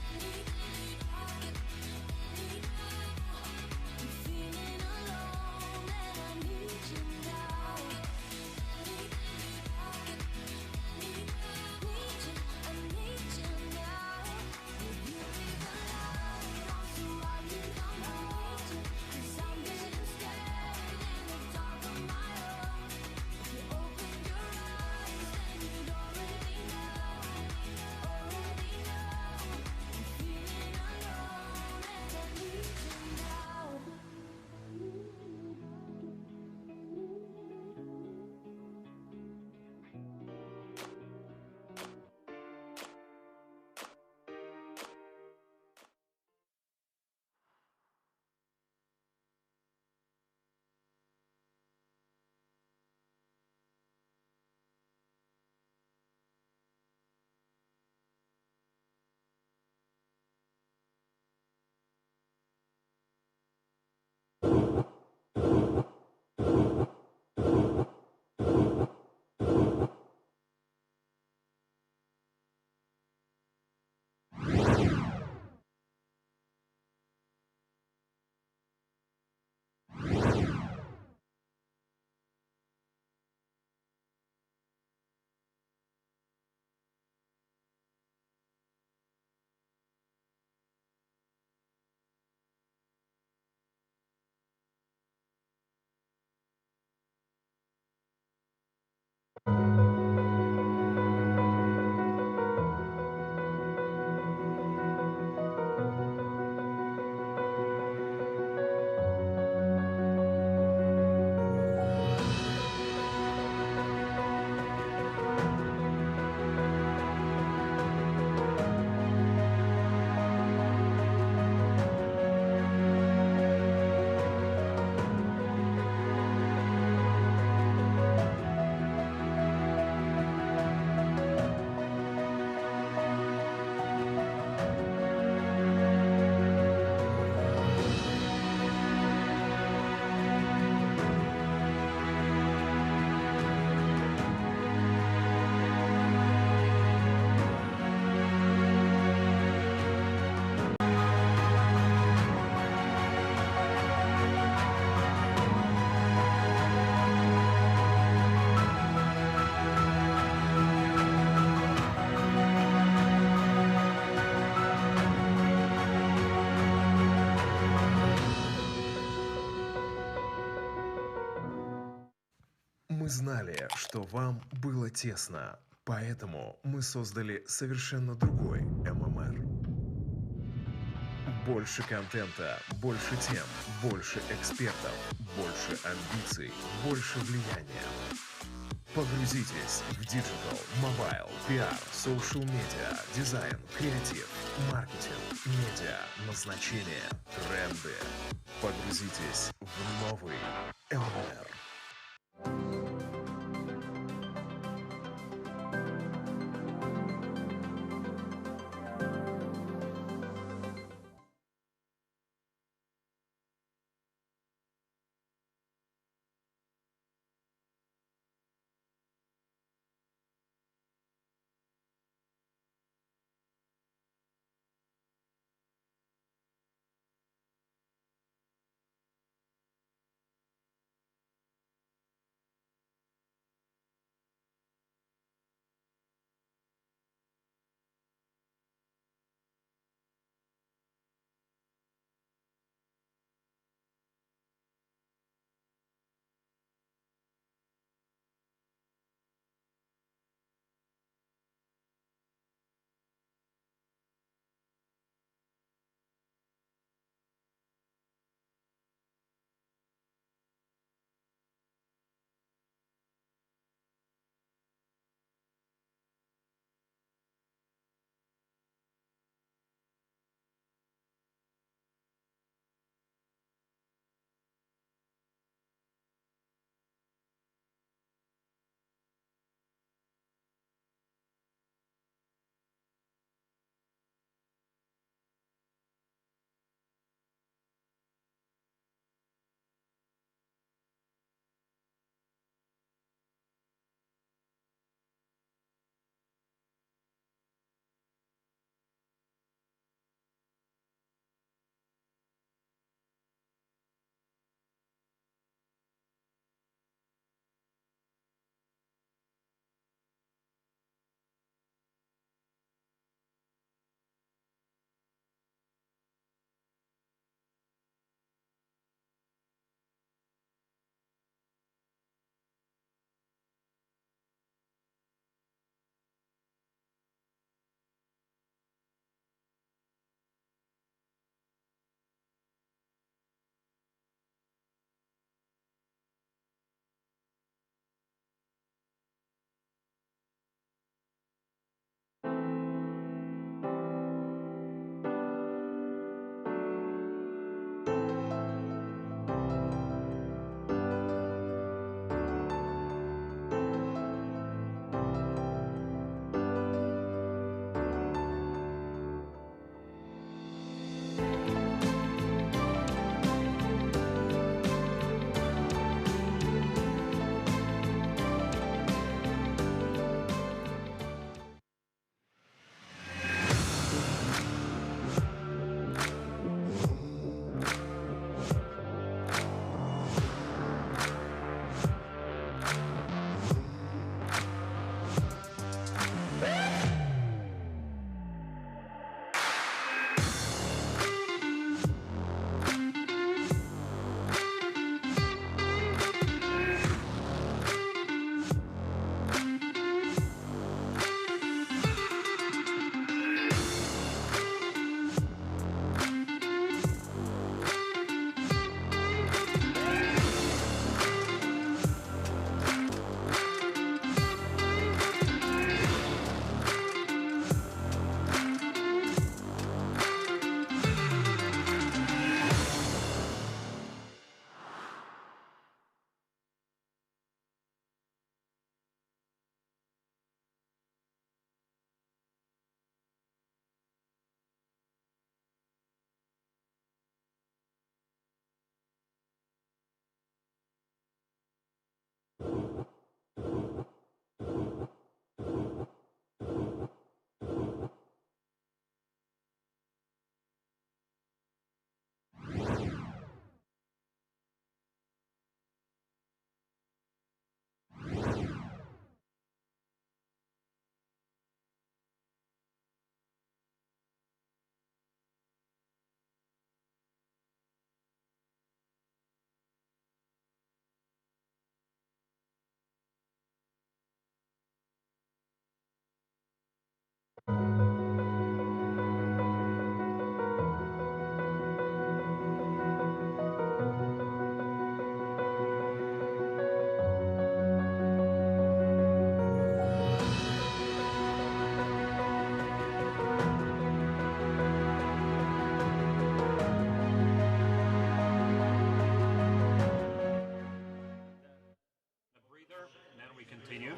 S7: I need you, I need you. I'm feeling alone and I need you now. I need you, I need you now. Would you leave the light on so I can come home? 'Cause I'm getting scared in the dark on my own. If you opened your eyes, then you'd already know, already know. I'm feeling alone and I need you now.
S12: знали, что вам было тесно, поэтому мы создали совершенно другой ММР. Больше контента, больше тем, больше экспертов, больше амбиций, больше влияния. Погрузитесь в диджитал, мобайл, пиар, соушал медиа, дизайн, креатив, маркетинг, медиа, назначение, тренды. Погрузитесь в новый ММР.
S10: you.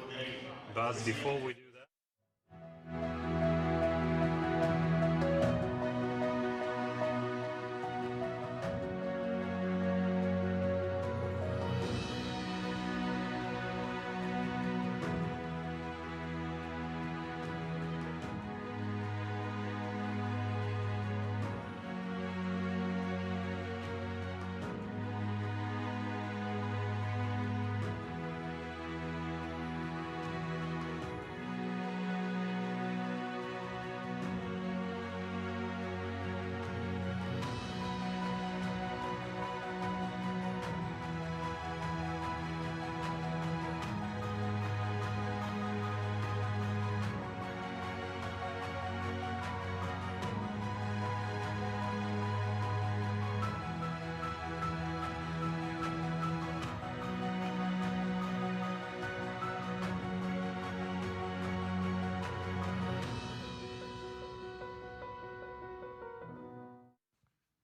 S10: But before we do that,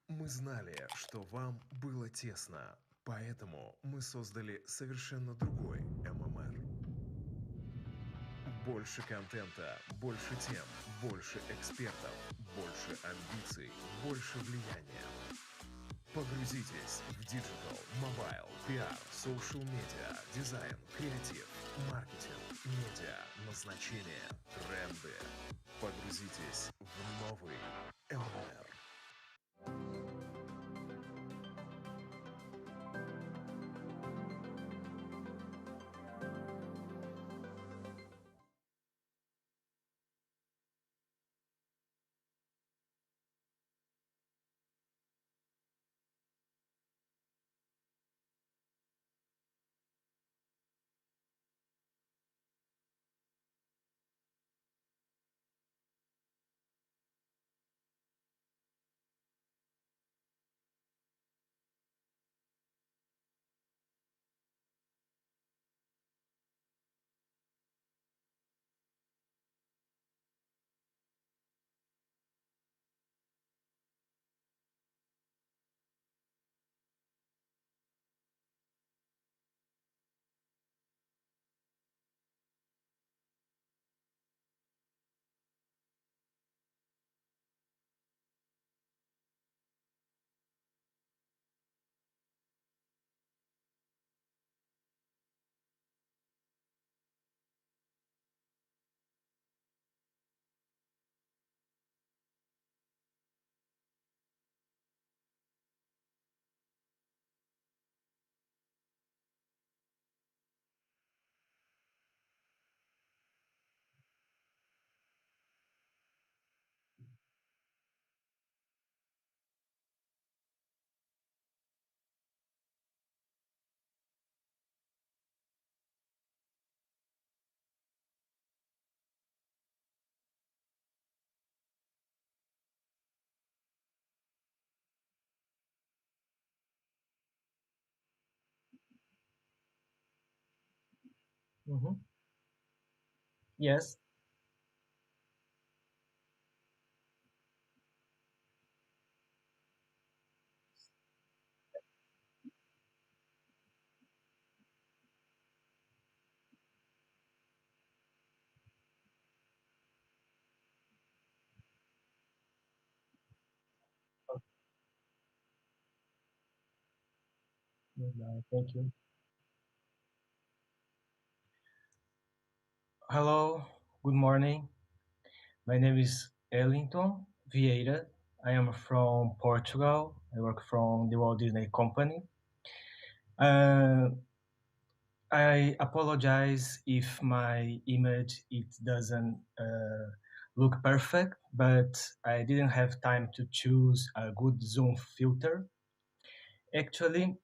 S12: Мы знали, что вам было тесно, поэтому мы создали совершенно другой ММР. Больше контента, больше тем, больше экспертов, больше амбиций, больше влияния. Погрузитесь в диджитал, мобайл, пиар, соушал медиа, дизайн, креатив, маркетинг, медиа, назначение, тренды. Погрузитесь в новый ММР.
S13: Mhm. Yes. Thank you. Hello. Good morning. My name is Ellington Vieira. I am from Portugal. I work from the Walt Disney Company. Uh, I apologize if my image it doesn't look perfect, but I didn't have time to choose a good zoom filter. Actually,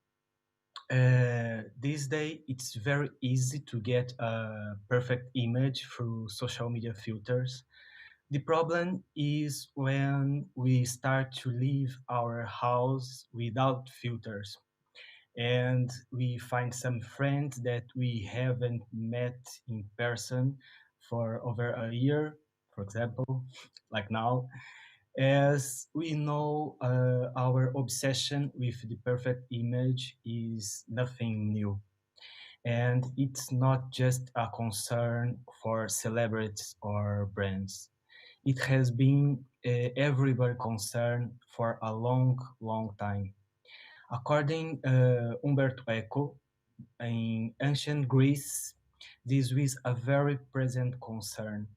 S13: this day it's very easy to get a perfect image through social media filters. The problem is when we start to leave our house without filters and we find some friends that we haven't met in person for over a year, for example, like now. As we know, our obsession with the perfect image is nothing new. And it's not just a concern for celebrities or brands. It has been everywhere concern for a long, long time. According Umberto Eco, in ancient Greece, this was a very present concern.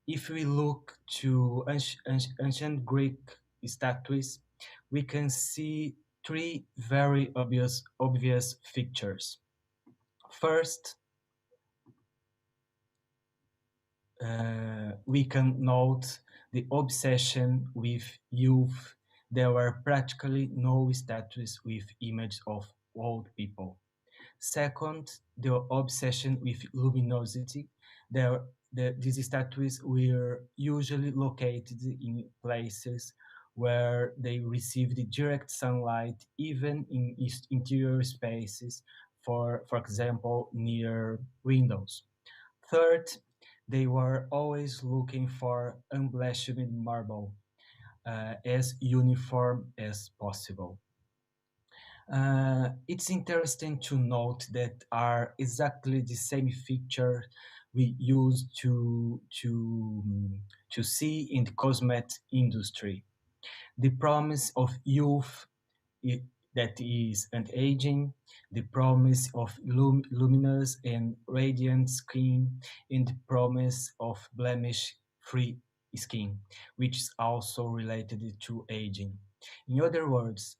S13: If we look to ancient Greek statues, we can see three very obvious features. First, we can note the obsession with youth. There were practically no statues with images of old people. Second, the obsession with luminosity. These statues were usually located in places where they received direct sunlight, even in interior spaces, for example, near windows. Third, they were always looking for unblemished marble, as uniform as possible. It's interesting to note that are exactly the same feature we use to see in the cosmetic industry. The promise of youth that is anti-aging, the promise of luminous and radiant skin, and the promise of blemish-free skin, which is also related to aging. In other words,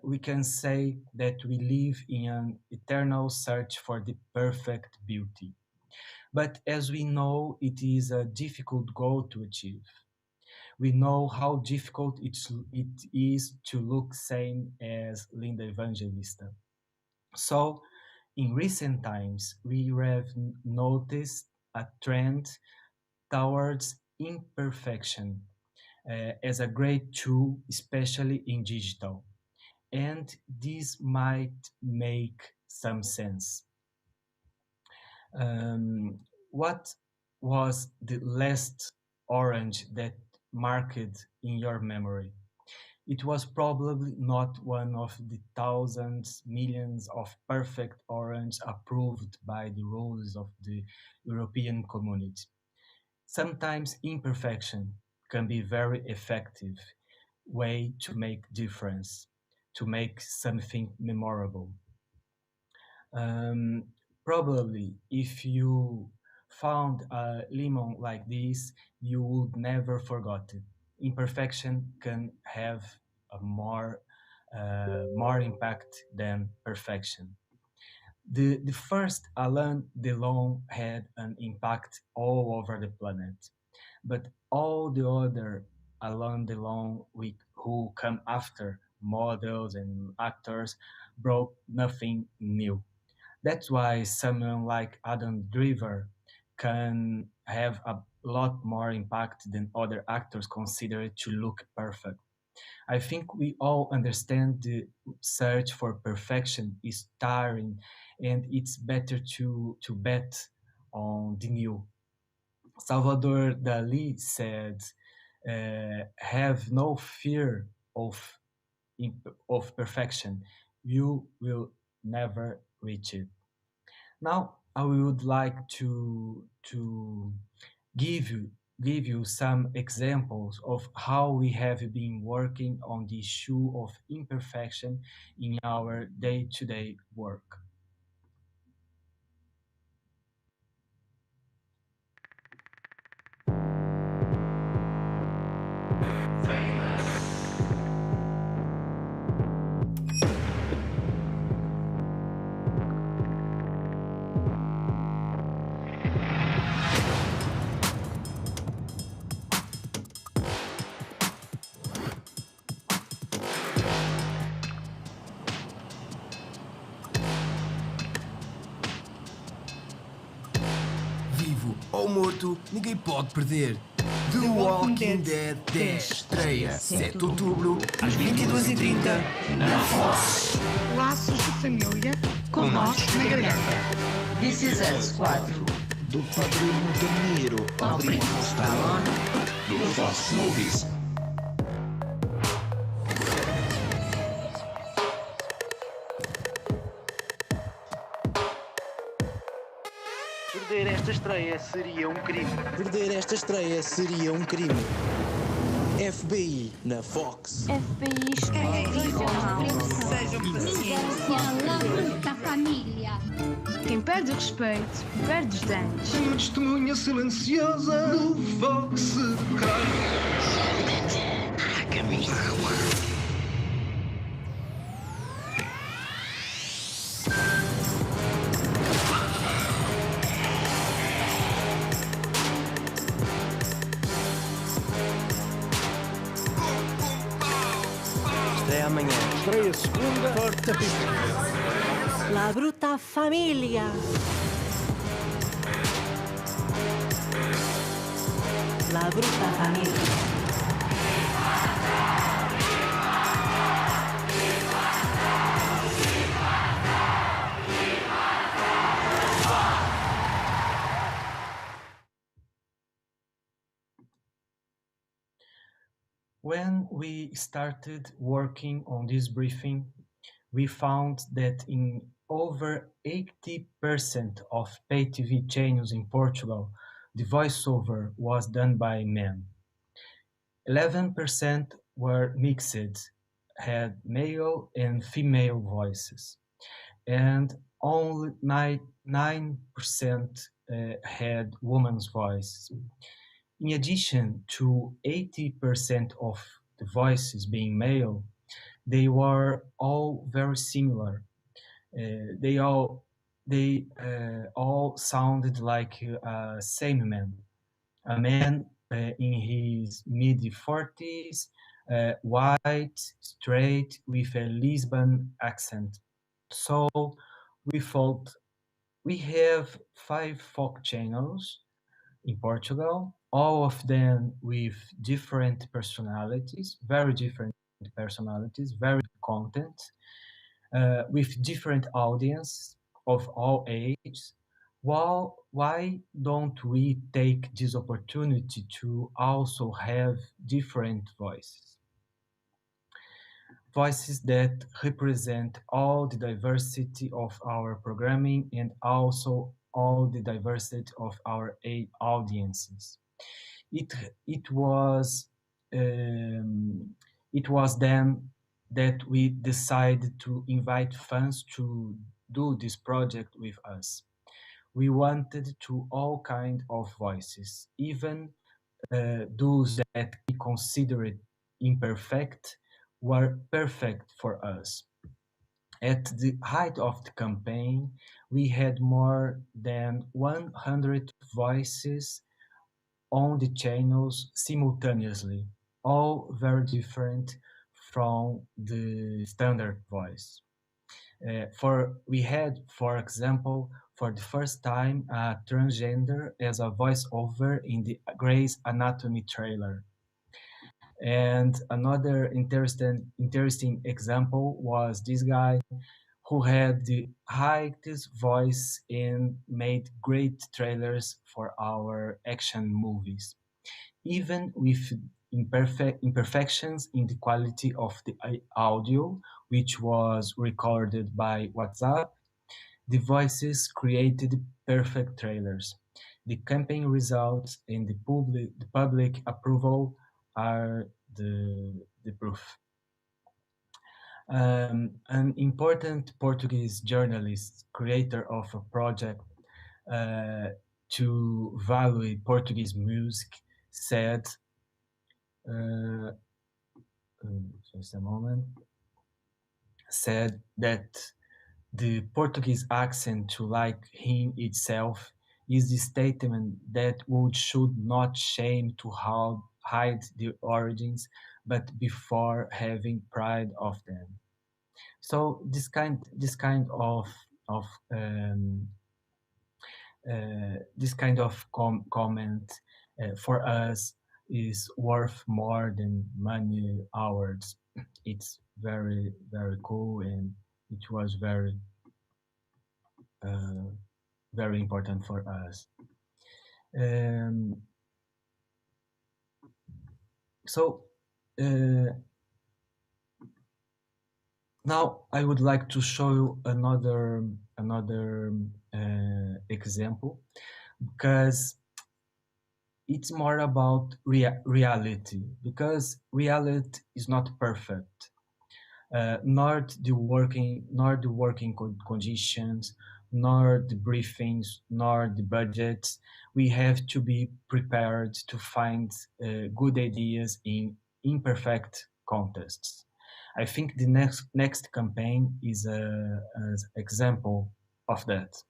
S13: we can say that we live in an eternal search for the perfect beauty. But as we know, it is a difficult goal to achieve. We know how difficult it is to look same as Linda Evangelista. So, in recent times, we have noticed a trend towards imperfection as a great tool, especially in digital. And this might make some sense. What was the last orange that marked in your memory? It was probably not one of the thousands, millions of perfect orange approved by the rules of the European Community. Sometimes imperfection can be very effective way to make difference, to make something memorable. Probably if you found a lemon like this, you would never forget it. Imperfection can have a more impact than perfection. The first Alain Delon had an impact all over the planet, but all the other Alain Delon who come after, models and actors, brought nothing new. That's why someone like Adam Driver can have a lot more impact than other actors considered to look perfect. I think we all understand the search for perfection is tiring, and it's better to bet on the new. Salvador Dali said, "Have no fear of perfection. You will never reach it." Now, I would like to give you some examples of how we have been working on the issue of imperfection in our day-to-day work.
S14: Vivo ou morto, ninguém pode perder. The Walking Dead 10 estreia 7 de outubro, às 22h30, na Fox.
S15: Laços de família com nós na garganta.
S16: This is Us 4.
S17: Do Padrino De Niro
S16: ao Primo Stallone.
S17: Do Fox Movies.
S18: Perder esta estreia seria um crime.
S14: Perder esta estreia seria um crime. FBI na Fox.
S19: FBI Sejam pacientes.
S20: La bruta família.
S19: Quem perde o respeito, perde os dentes.
S18: Uma testemunha silenciosa do Fox
S14: Estreia amanhã.
S5: Estreia segunda.
S14: Forte
S21: La bruta família. La bruta família.
S13: When we started working on this briefing, we found that in over 80% of pay TV channels in Portugal, the voiceover was done by men. 11% were mixed, had male and female voices, and only 9% had women's voices. In addition to 80% of the voices being male, they were all very similar. They all sounded like same man, a man in his mid-40s, white, straight, with a Lisbon accent. So we thought we have 5 folk channels in Portugal, all of them with different personalities, very different personalities, very content, with different audience of all ages. Why don't we take this opportunity to also have different voices? Voices that represent all the diversity of our programming and also all the diversity of our audiences. It was then that we decided to invite fans to do this project with us. We wanted to all kind of voices, even those that we considered imperfect were perfect for us. At the height of the campaign, we had more than 100 voices on the channels simultaneously, all very different from the standard voice. We had, for example, for the first time, a transgender as a voiceover in the Grey's Anatomy trailer. And another interesting example was this guy who had the highest voice and made great trailers for our action movies. Even with imperfections in the quality of the audio, which was recorded by WhatsApp, the voices created perfect trailers. The campaign results and the public approval are the proof. An important Portuguese journalist, creator of a project to value Portuguese music, said, just a moment, said that the Portuguese accent to like him itself is the statement that should not shame to hide the origins, but before having pride of them. So this kind of comment for us is worth more than money awards. It's very, very cool, and it was very very important for us. Now I would like to show you another example. because it's more about reality, because reality is not perfect, nor the working conditions, nor the briefings, nor the budgets. We have to be prepared to find good ideas in imperfect contexts. I think the next campaign is an example of that.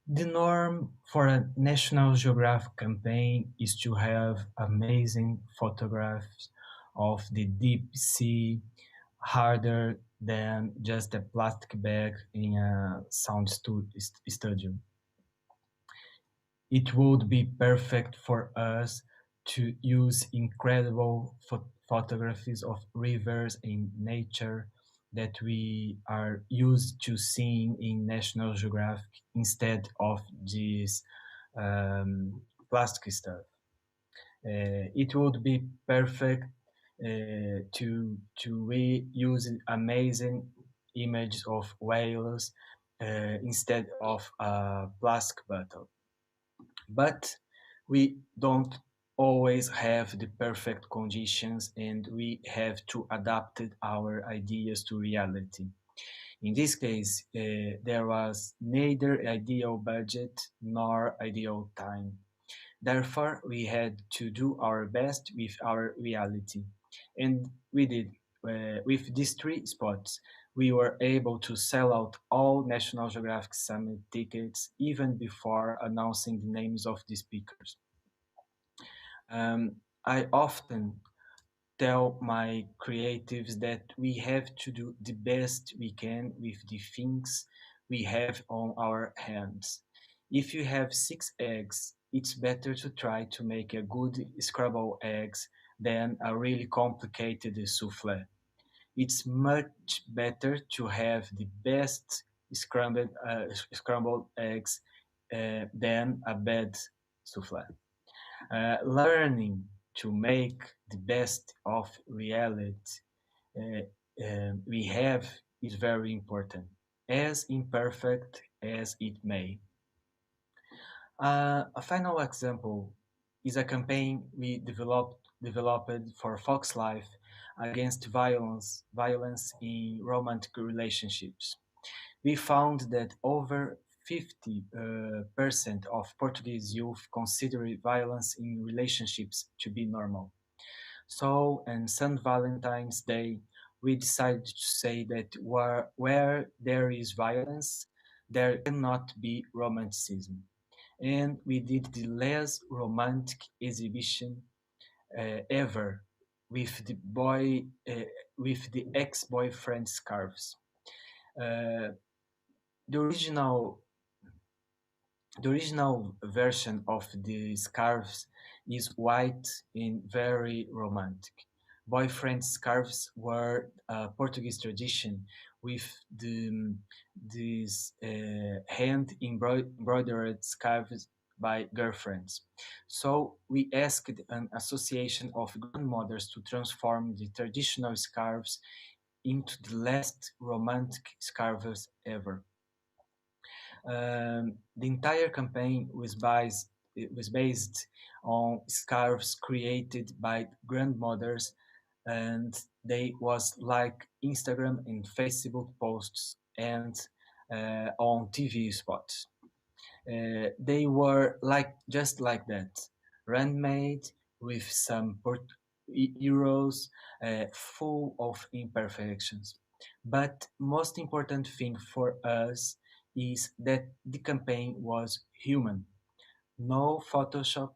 S13: The norm for a National Geographic campaign is to have amazing photographs of the deep sea, harder than just a plastic bag in a sound studio. It would be perfect for us to use incredible photographies of rivers in nature that we are used to seeing in National Geographic instead of this plastic stuff. It would be perfect to reuse amazing images of whales instead of a plastic bottle. But we don't always have the perfect conditions, and we have to adapt our ideas to reality. In this case, there was neither ideal budget nor ideal time. Therefore, we had to do our best with our reality. And we did. With these three spots, we were able to sell out all National Geographic Summit tickets even before announcing the names of the speakers. I often tell my creatives that we have to do the best we can with the things we have on our hands. If you have 6 eggs, it's better to try to make a good scrambled eggs than a really complicated souffle. It's much better to have the best scrambled eggs than a bad souffle. Learning to make the best of reality we have is very important, as imperfect as it may. A final example is a campaign we developed for Fox Life against violence in romantic relationships. We found that over 50% of Portuguese youth consider violence in relationships to be normal. So, on St. Valentine's Day, we decided to say that where there is violence, there cannot be romanticism. and we did the less romantic exhibition ever with the ex-boyfriend scarves. Uh, the original the original version of the scarves is white and very romantic. Boyfriend scarves were a Portuguese tradition with these hand embroidered scarves by girlfriends. So we asked an association of grandmothers to transform the traditional scarves into the last romantic scarves ever. The entire campaign was based on scarves created by grandmothers, and they was like Instagram and Facebook posts and on TV spots. They were like just like that, handmade with some euros, full of imperfections. But most important thing for us is that the campaign was human. No Photoshop,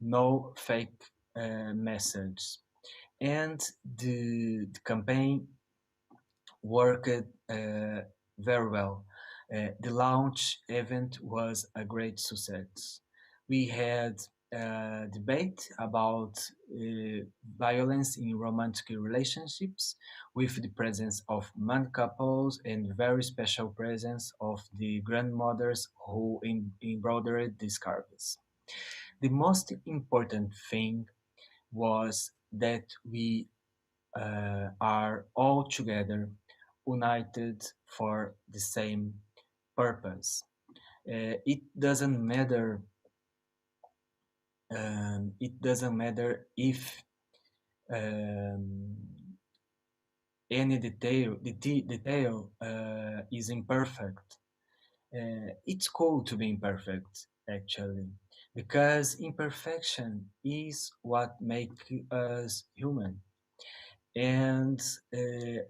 S13: no fake message. And the campaign worked very well. The launch event was a great success. We had a debate about violence in romantic relationships with the presence of man couples and very special presence of the grandmothers who embroidered the scarves. The most important thing was that we are all together, united for the same purpose. It doesn't matter. It doesn't matter if um, any detail is imperfect. It's cool to be imperfect, actually, because imperfection is what makes us human. And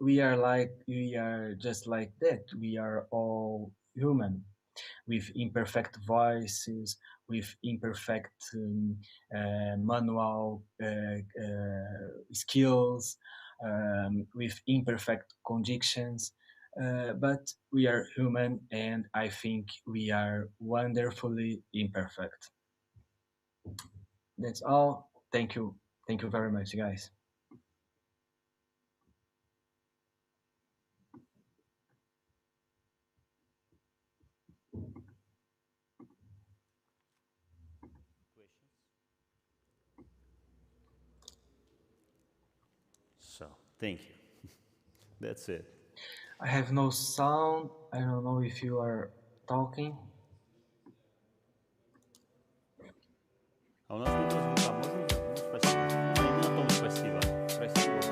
S13: we are just like that. We are all human with imperfect voices, with imperfect manual skills, with imperfect conjunctions. But we are human, and I think we are wonderfully imperfect. That's all. Thank you. Thank you very much, guys.
S2: So, thank you. That's it.
S13: I have no sound. I don't know if you are talking.
S2: А у нас не было звука. Можно? Ну, спасибо. А именно о том спасибо. Спасибо, что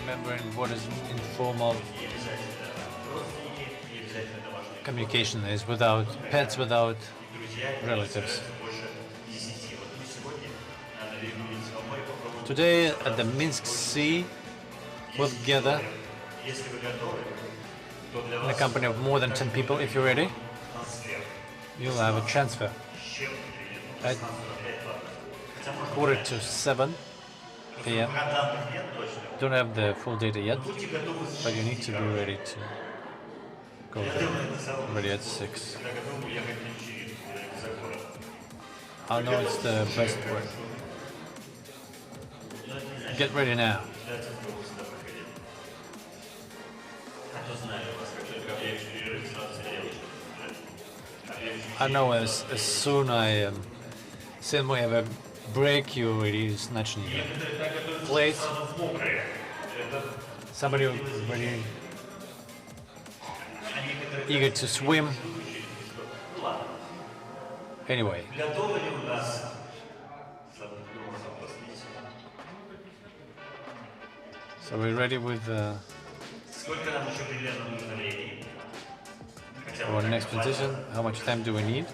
S4: remembering what is informal communication is without pets, without relatives. Today at the Minsk Sea, we'll gather in a company of more than 10 people. If you're ready, you'll have a transfer at 6:45 p.m. Don't have the full data yet, but you need to be ready to go there. I'm ready at 6. I know it's the best word. Get ready now. I know as soon soon we have a break, you already snatching the plate. Somebody already eager to swim. Anyway. So we're ready with our next presentation. How much time do we need?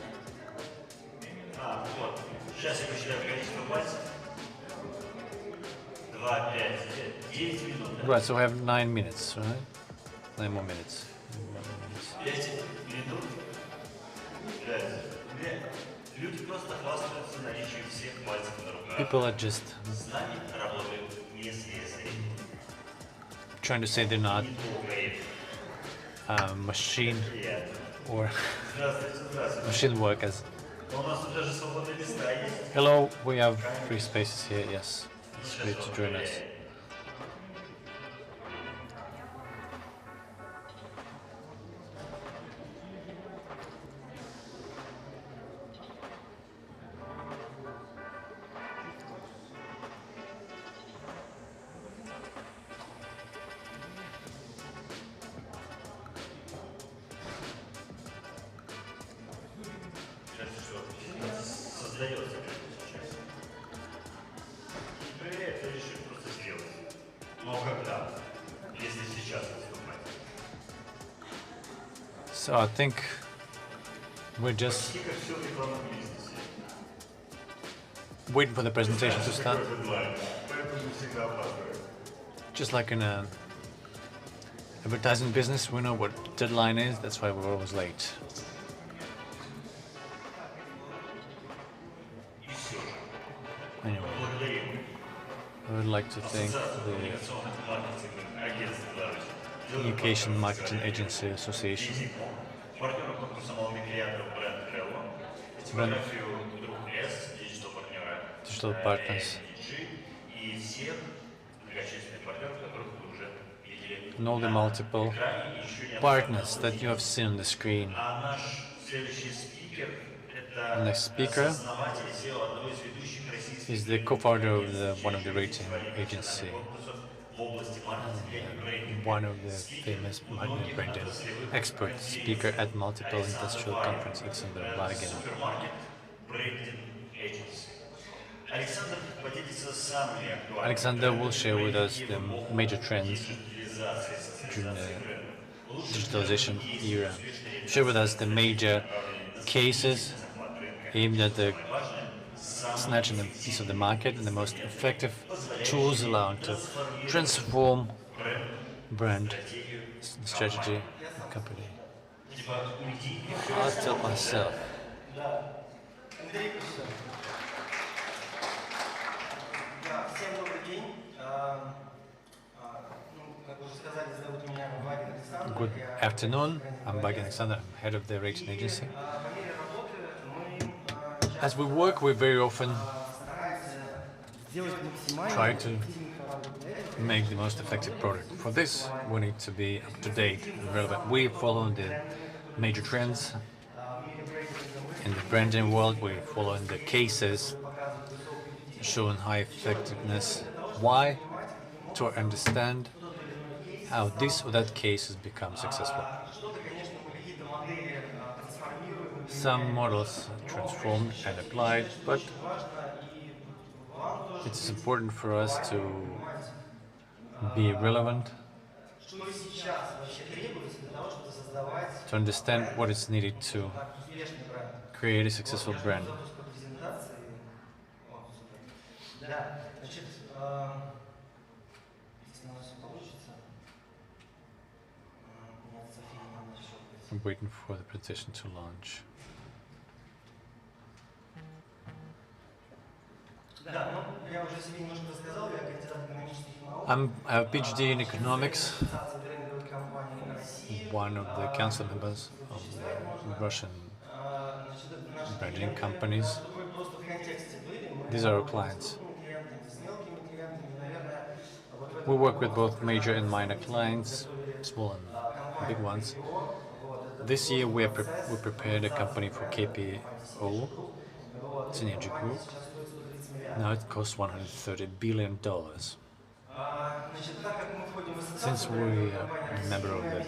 S4: Right, so we have 9 minutes, right? 9 more minutes. People are just trying to say they're not machine or machine workers. Hello, we have free spaces here, yes. It's great to join us. So I think we're just waiting for the presentation to start. Just like in an advertising business, we know what deadline is, that's why we're always late. Anyway, I would like to thank the Communication Marketing Agency Association, digital partners, and all the multiple partners that you have seen on the screen. The next speaker is the co-founder of one of the rating agency, one of the famous marketing branding expert speaker at multiple industrial conferences, Alexander Vargin. Alexander will share with us the major trends during the digitalization era, share with us the major cases aimed at the snatching a piece of the market and the most effective tools allowing to transform brand strategy company. I'll tell myself. Good afternoon, I'm Vargin Alexander, I'm head of the rating agency. As we work, we very often try to make the most effective product. For this, we need to be up to date and relevant. We follow the major trends in the branding world. We follow the cases showing high effectiveness. Why? To understand how this or that case has become successful. Some models are transformed and applied, but it's important for us to be relevant, to understand what is needed to create a successful brand. I'm waiting for the presentation to launch. I have a PhD in economics, one of the council members of the Russian branding companies. These are our clients. We work with both major and minor clients, small and big ones. This year we prepared a company for KPO, Synergy Group. Now it costs $130 billion. Since we are a member of the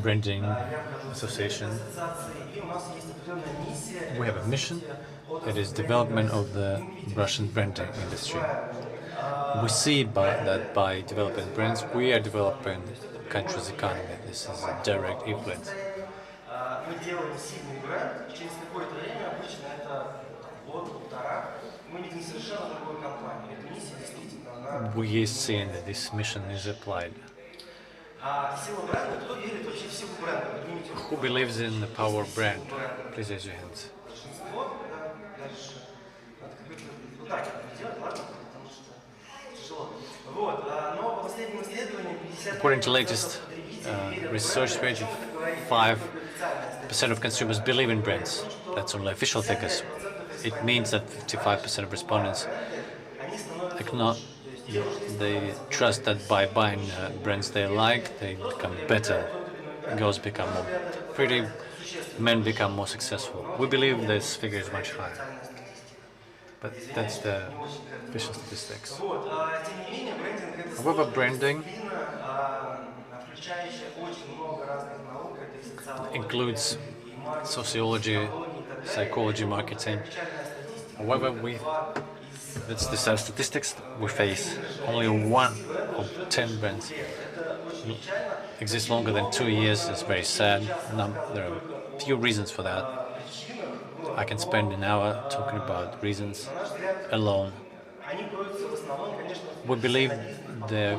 S4: branding association, we have a mission. It is development of the Russian branding industry. We see that by developing brands, we are developing country's economy. This is a direct influence. We see that this mission is applied. Who believes in the power of brand? Please raise your hands. According to latest research, 55% of consumers believe in brands. That's only official figures. It means that 55% of respondents they trust that by buying brands they like, they become better. Girls become more pretty, men become more successful. We believe this figure is much higher. But that's the official statistics. However, branding includes sociology, psychology, marketing. However, that's the sad statistics. We face only 1 of 10 brands exists longer than 2 years. It's very sad. There are a few reasons for that. I can spend an hour talking about reasons alone. We believe they're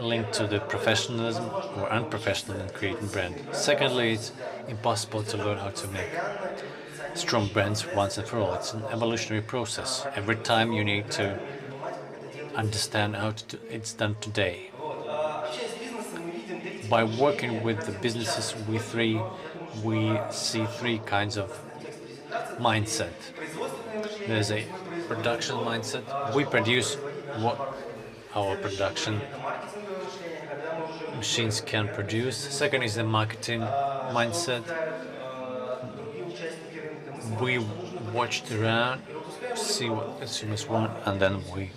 S4: linked to the professionalism or unprofessionalism in creating brand. Secondly, it's impossible to learn how to make strong brands once and for all. It's an evolutionary process. Every time you need to understand how it's done today. By working with the businesses, we see 3 kinds of mindset. There's a production mindset. We produce what our production machines can produce. Second is the marketing mindset. We watch around, see what consumers want, and then we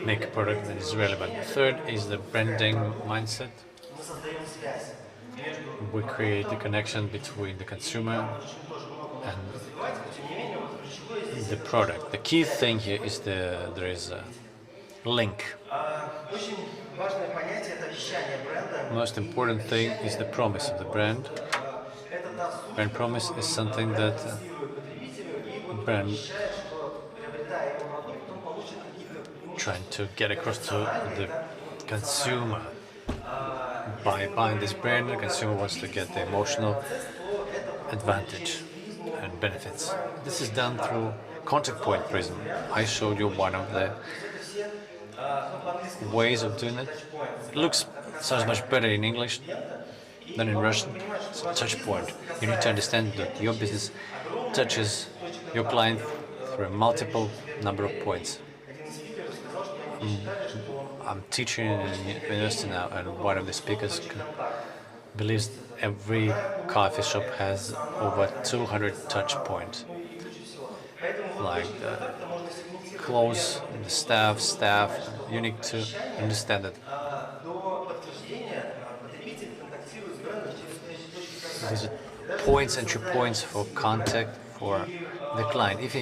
S4: make a product that is relevant. Third is the branding mindset. We create the connection between the consumer and the product. The key thing here is there is a link. Most important thing is the promise of the brand. Brand promise is something that brand trying to get across to the consumer. By buying this brand, the consumer wants to get the emotional advantage and benefits. This is done through contact point prism. I showed you one of the ways of doing it. It sounds much better in English than in Russian. It's a touch point. You need to understand that your business touches your client through a multiple number of points. I'm teaching in a university now, and one of the speakers believes every coffee shop has over 200 touch points. Like the close, the staff. You need to understand that these are entry points for contact for the client. If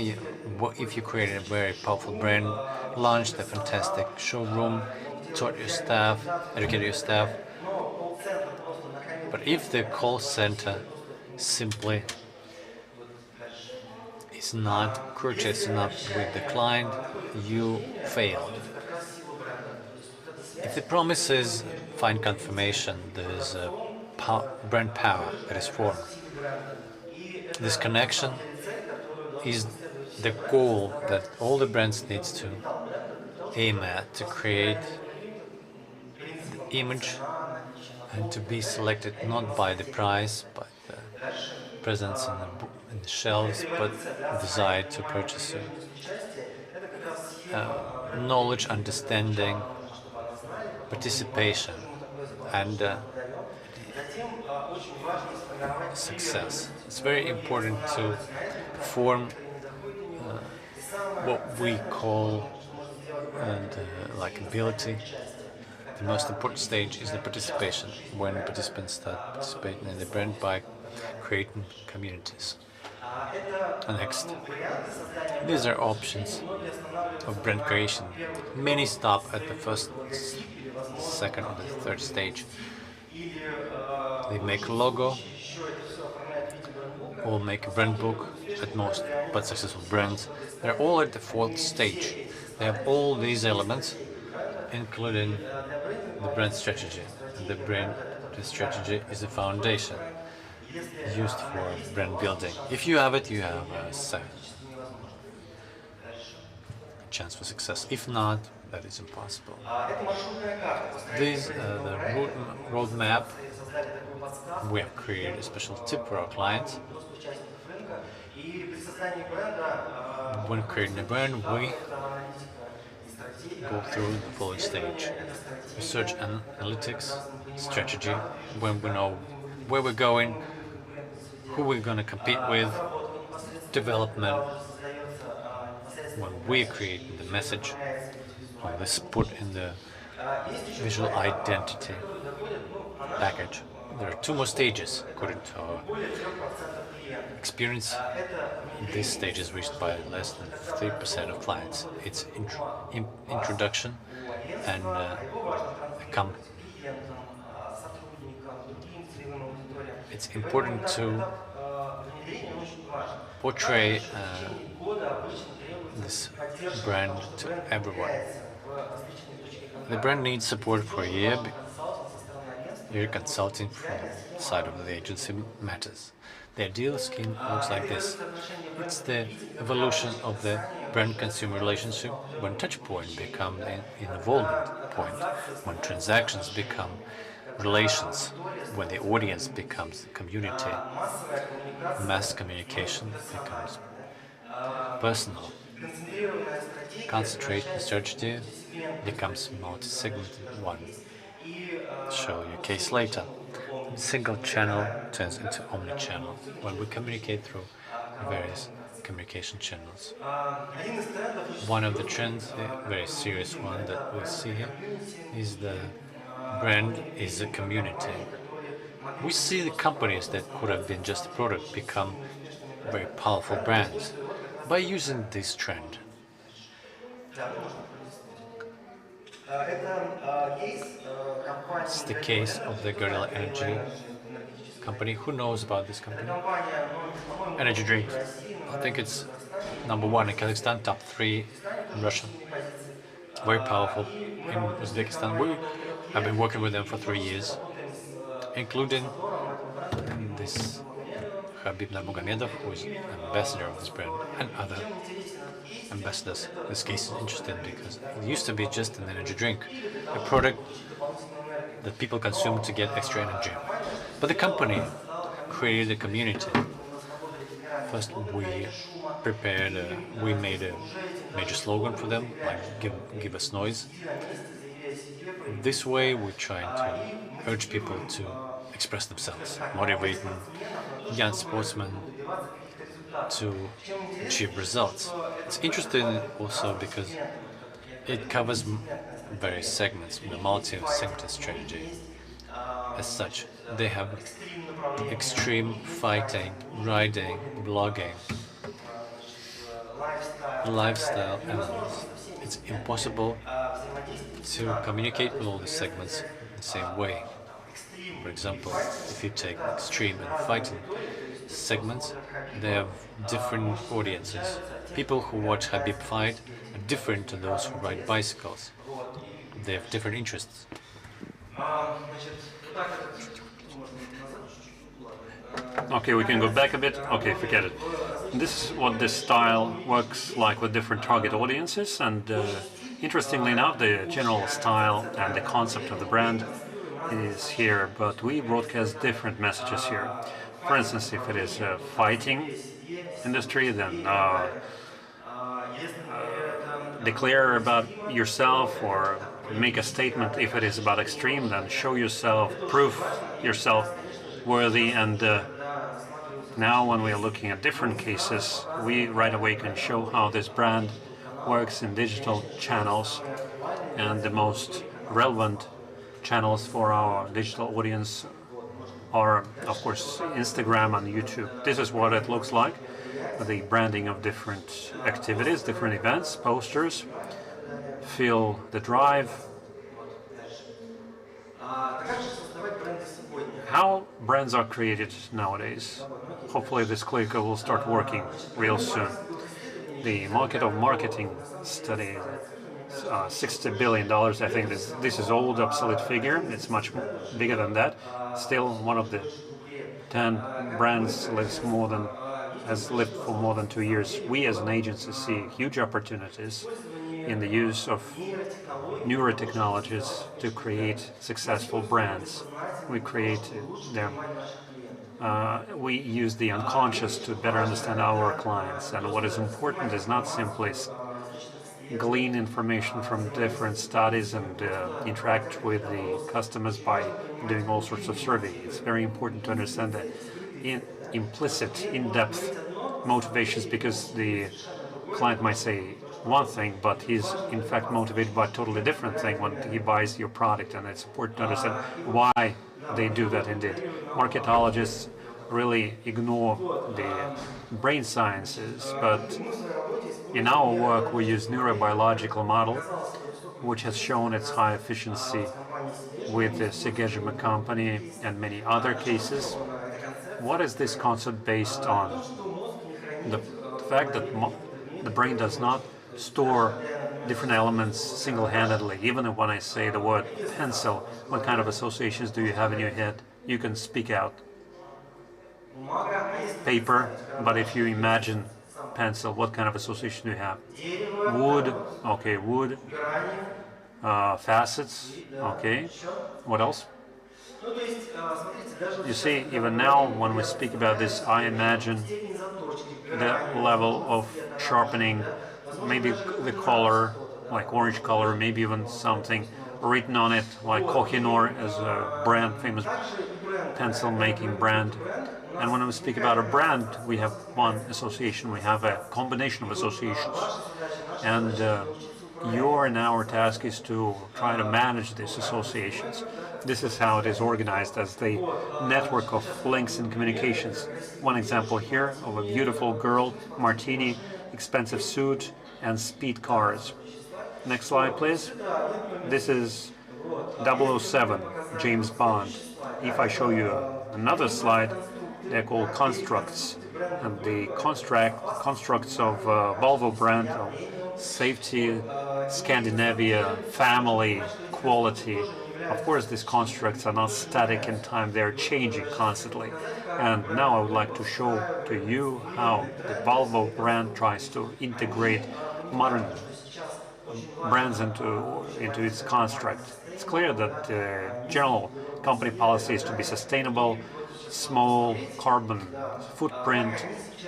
S4: you create a very powerful brand, launched a fantastic showroom, taught your staff, educated your staff. But if the call center simply is not courteous enough with the client, you failed. If the promise is find confirmation, there is a brand power that is formed. This connection is the goal that all the brands need to aim at, to create the image and to be selected not by the price, by the presence in the shelves, but desire to purchase it. Knowledge, understanding, participation, and success. It's very important to form what we call likability. The most important stage is the participation, when participants start participating in the brand by creating communities. Next, these are options of brand creation. Many stop at the first, second, or the third stage. They make a logo or make a brand book at most, but successful brands. They're all at the fourth stage. They have all these elements, including the brand strategy. And the brand strategy is the foundation used for brand building. If you have it, you have a chance for success. If not, that is impossible. This the roadmap. We have created a special tip for our clients. When creating a brand, we go through the following stage: research and analytics, strategy, when we know where we're going, who we're going to compete with, development, when we're creating the message, when this put in the visual identity package. There are two more stages according to our experience. This stage is reached by less than 3% of clients. It's introduction and it's important to portray this brand to everyone. The brand needs support for a year. Your consulting from the side of the agency matters. The ideal scheme looks like this. It's the evolution of the brand-consumer relationship when touchpoint becomes an involvement point, when transactions become relations, when the audience becomes community, mass communication becomes personal, concentrated strategy becomes multi-segmented one. Show you a case later. Single channel turns into omni-channel when we communicate through various communication channels. One of the trends, a very serious one that we see here, is the brand is a community. We see the companies that could have been just a product become very powerful brands by using this trend. It's the case of the Guerrilla Energy company. Who knows about this company? Energy drink. I think it's #1 in Kazakhstan, top 3 in Russia. Very powerful in Uzbekistan. We have been working with them for 3 years, including this Habib Nurmagomedov, who is ambassador of this brand, and other ambassadors. This case is interesting because it used to be just an energy drink, a product that people consume to get extra energy. But the company created a community. First, we made a major slogan for them, like give us noise. This way, we're trying to urge people to express themselves, motivating young sportsmen to achieve results. It's interesting also because it covers various segments, the multi-segmented strategy. As such, they have extreme fighting, riding, blogging, lifestyle analysis. It's impossible to communicate with all the segments in the same way. For example, if you take extreme and fighting segments, they have different audiences. People who watch Habib fight are different to those who ride bicycles. They have different interests.
S6: Okay, we can go back a bit. Okay, forget it. This is what this style works like with different target audiences, and interestingly enough, the general style and the concept of the brand is here, but we broadcast different messages here. For instance, if it is a fighting industry, then declare about yourself or make a statement if it is about extreme, then show yourself, prove yourself worthy. And now when we are looking at different cases, we right away can show how this brand works in digital channels, and the most relevant channels for our digital audience are, of course, Instagram and YouTube. This is what it looks like, the branding of different activities, different events, posters. Feel the drive. How brands are created nowadays. Hopefully this clicker will start working real soon. The market of marketing study, $60 billion. I think this is old, obsolete figure. It's much bigger than that. Still, one of the 10 brands has lived for more than 2 years. We as an agency see huge opportunities in the use of newer technologies to create successful brands. We create them. We use the unconscious to better understand our clients, and what is important is not simply glean information from different studies and interact with the customers by doing all sorts of surveys. It's very important to understand the implicit, in-depth motivations, because the client might say one thing, but he's in fact motivated by a totally different thing when he buys your product, and it's important to understand why they do that indeed. Marketologists really ignore the brain sciences, but in our work we use neurobiological model, which has shown its high efficiency with the Segejima company and many other cases. What is this concept based on? The fact that the brain does not store different elements single-handedly. Even when I say the word pencil, what kind of associations do you have in your head? You can speak out. Paper, but if you imagine pencil, what kind of association do you have? Wood, okay, wood. Facets, okay. What else? You see, even now when we speak about this, I imagine the level of sharpening, maybe the color, like orange color, maybe even something written on it, like Kohinoor as a brand, famous pencil making brand. And when we speak about a brand, we have one association, we have a combination of associations. And your and our task is to try to manage these associations. This is how it is organized, as the network of links and communications. One example here of a beautiful girl, martini, expensive suit, and speed cars. Next slide, please. This is 007, James Bond. If I show you another slide, they're called constructs. And the constructs of Volvo brand, of safety, Scandinavia, family, quality. Of course, these constructs are not static in time, they're changing constantly. And now I would like to show to you how the Volvo brand tries to integrate modern brands into its construct. It's clear that the general company policy is to be sustainable, small carbon footprint.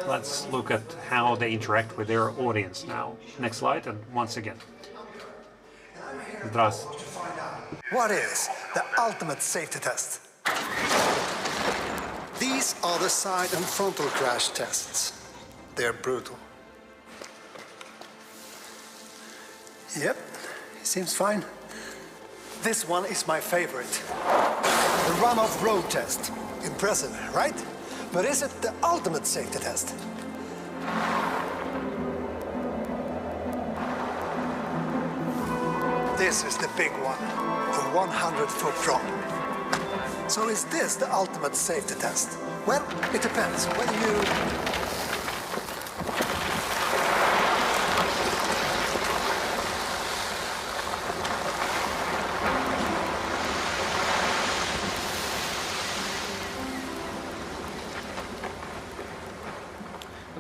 S6: Let's look at how they interact with their audience now. Next slide, and once again. Здравствуйте.
S3: What is the ultimate safety test? These are the side and frontal crash tests. They're brutal. Yep, he seems fine. This one is my favorite. The run-off road test. Impressive, right? But is it the ultimate safety test? This is the big one, the 100-foot drop. So is this the ultimate safety test? Well, it depends. Whether you...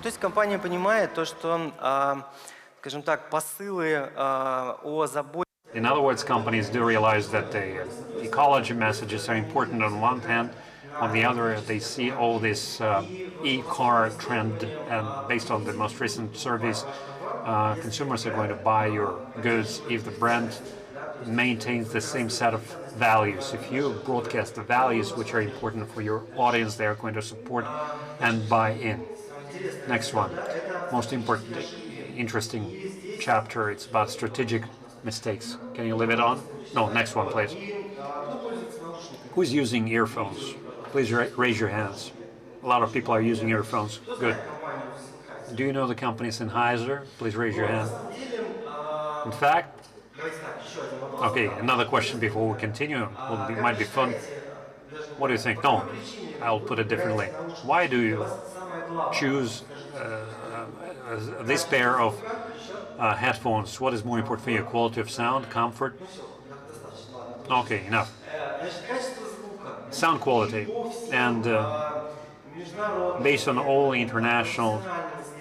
S5: То есть компания понимает то, что, скажем так, посылы о заботе.
S6: In other words, companies do realize that the ecology messages are important on one hand. On the other, they see all this e-car trend, and based on the most recent surveys, consumers are going to buy your goods if the brand maintains the same set of values. If you broadcast the values which are important for your audience, they are going to support and buy in. Next one, most important, interesting chapter. It's about strategic mistakes. Can you leave it on? No, next one, please. Who's using earphones? Please raise your hands. A lot of people are using earphones. Good. Do you know the company Sennheiser? Please raise your hand. In fact, okay, another question before we continue. It might be fun. What do you think? No, I'll put it differently. Why do you choose this pair of headphones? What is more important for you? Quality of sound, comfort? Okay, enough. Sound quality. And based on all international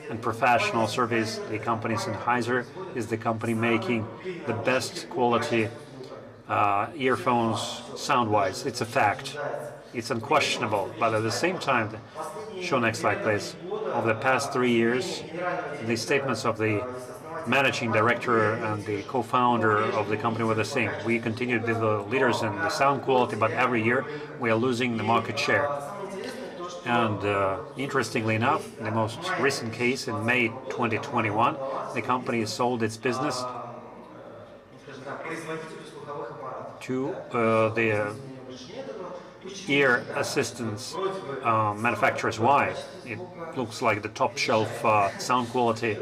S6: and professional surveys, the company Sennheiser is the company making the best quality earphones sound-wise. It's a fact. It's unquestionable. But at the same time, show next slide, please. Over the past 3 years, the statements of the managing director and the co-founder of the company were the same. We continue to be the leaders in the sound quality, but every year we are losing the market share. And interestingly enough, the most recent case in May 2021, the company sold its business to the ear assistance manufacturers. Why? It looks like the top shelf sound quality.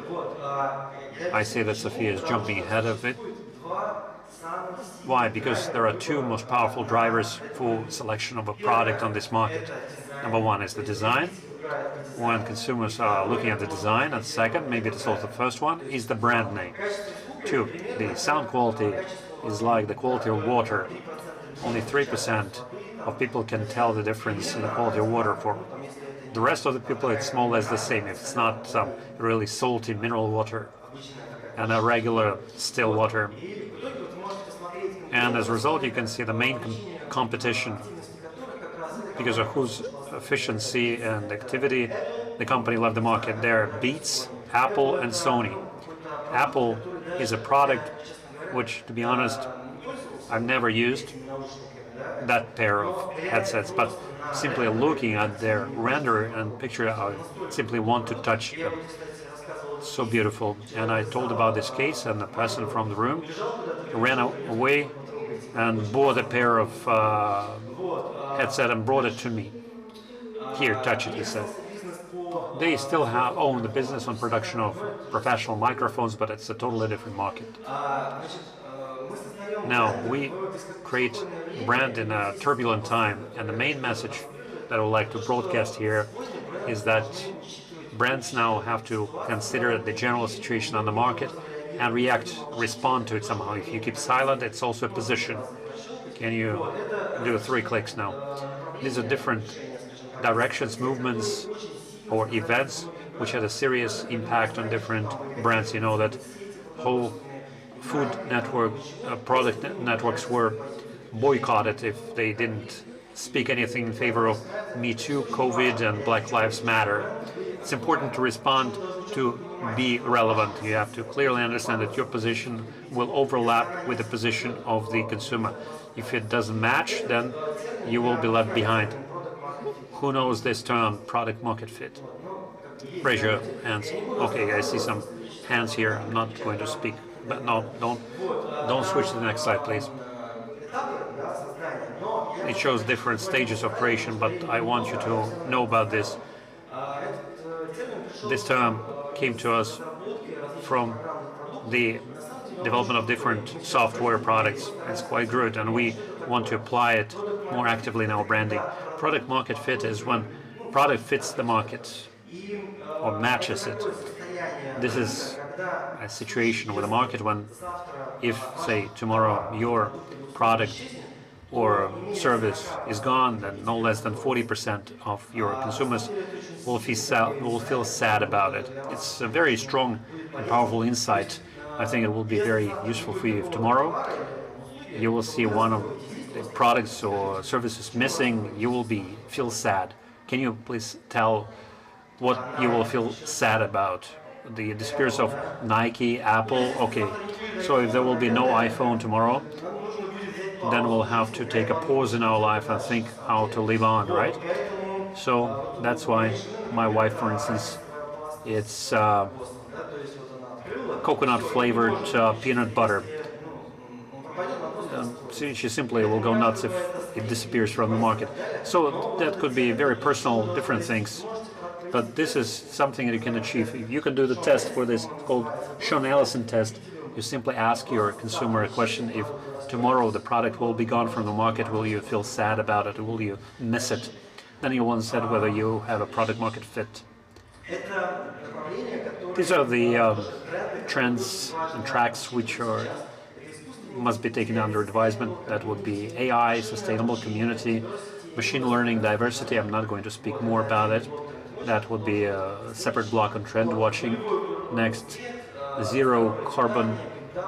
S6: I see that Sophia is jumping ahead of it. Why? Because there are two most powerful drivers for selection of a product on this market. Number one is the design, when consumers are looking at the design, and second, maybe it's also the first one, is the brand name. Two, the sound quality is like the quality of water. Only 3% of people can tell the difference in the quality of water. For the rest of the people, it's more or less the same. If it's not some really salty mineral water and a regular still water. And as a result, you can see the main competition, because of whose efficiency and activity the company left the market. There are Beats, Apple, and Sony. Apple is a product which, to be honest, I've never used that pair of headsets, but simply looking at their render and picture, I simply want to touch them. So beautiful. And I told about this case, and the person from the room ran away and bought a pair of headset and brought it to me. Here, touch it, he said. They still own the business on production of professional microphones, but it's a totally different market. Now, we create a brand in a turbulent time, and the main message that I would like to broadcast here is that brands now have to consider the general situation on the market and respond to it somehow. If you keep silent, it's also a position. Can you do 3 clicks now? These are different directions, movements, or events which had a serious impact on different brands. You know that whole food network, product networks were boycotted if they didn't speak anything in favor of Me Too, COVID, and Black Lives Matter. It's important to respond, to be relevant. You have to clearly understand that your position will overlap with the position of the consumer. If it doesn't match, then you will be left behind. Who knows this term, product market fit? Raise your hands. Okay, I see some hands here. I'm not going to speak, but no, don't switch to the next slide, please. It shows different stages of operation, but I want you to know about this. This term came to us from the development of different software products. It's quite good, and we want to apply it more actively in our branding. Product market fit is when product fits the market or matches it. This is a situation with a market when, if, say, tomorrow your product or service is gone, then no less than 40% of your consumers will feel sad about it. It's a very strong and powerful insight. I think it will be very useful for you if tomorrow you will see one of the products or services missing, you will feel sad. Can you please tell what you will feel sad about? the disappearance of Nike, Apple. Okay, so if there will be no iPhone tomorrow, then we'll have to take a pause in our life and think how to live on, right? So that's why my wife, for instance, it's coconut flavored peanut butter. She simply will go nuts if it disappears from the market. So that could be very personal, different things. But this is something that you can achieve. You can do the test for this called Sean Ellison test. You simply ask your consumer a question: if tomorrow the product will be gone from the market, will you feel sad about it? Will you miss it? Then you once said whether you have a product market fit. These are the trends and tracks which must be taken under advisement. That would be AI, sustainable community, machine learning, diversity. I'm not going to speak more about it. That would be a separate block on trend watching. Next, zero carbon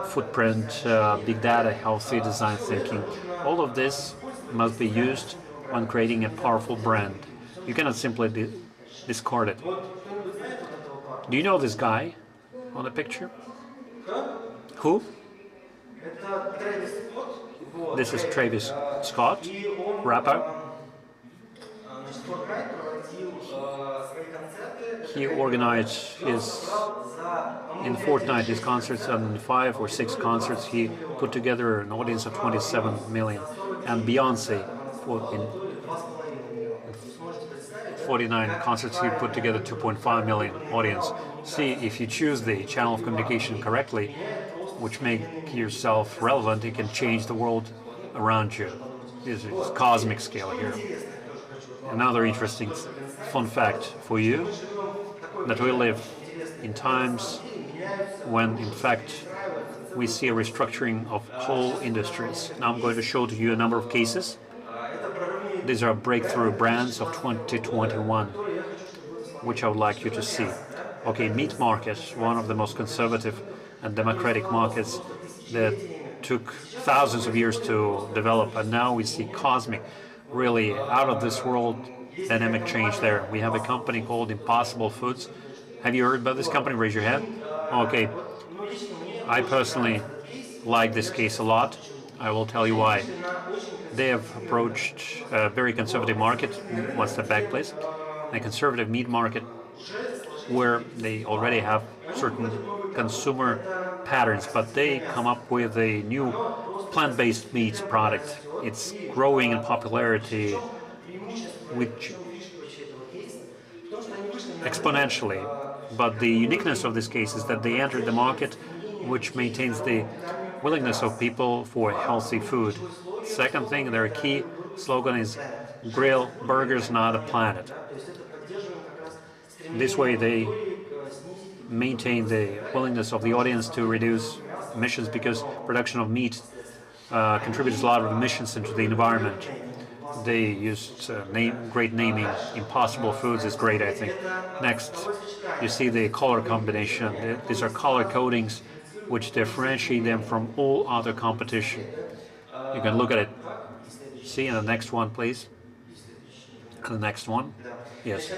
S6: footprint, big data, healthy design thinking. All of this must be used when creating a powerful brand. You cannot simply discard it. Do you know this guy on the picture? Who? This is Travis Scott, rapper. He organized in fortnight his concerts, and 5 or 6 concerts he put together an audience of 27 million. And Beyonce, in 49 concerts, he put together 2.5 million audience. See, if you choose the channel of communication correctly, which make yourself relevant, you can change the world around you. This is cosmic scale here. Another interesting fun fact for you, that we live in times when, in fact, we see a restructuring of whole industries. Now I'm going to show to you a number of cases. These are breakthrough brands of 2021, which I would like you to see. Okay, meat market, one of the most conservative and democratic markets that took thousands of years to develop, and now we see cosmic, really out of this world dynamic change there. We have a company called Impossible Foods. Have you heard about this company? Raise your hand. Okay, I personally like this case a lot. I will tell you why. They have approached a very conservative market. One step back, please. A conservative meat market where they already have certain consumer patterns, but they come up with a new plant-based meat product. It's growing in popularity which exponentially. But the uniqueness of this case is that they entered the market which maintains the willingness of people for healthy food. Second thing, their key slogan is grill burgers, not a planet. This way they maintain the willingness of the audience to reduce emissions, because production of meat contributes a lot of emissions into the environment. They used great naming. Impossible Foods is great, I think. Next, you see the color combination. These are color codings which differentiate them from all other competition. You can look at it. See, in the next one, please. The next one. Yes.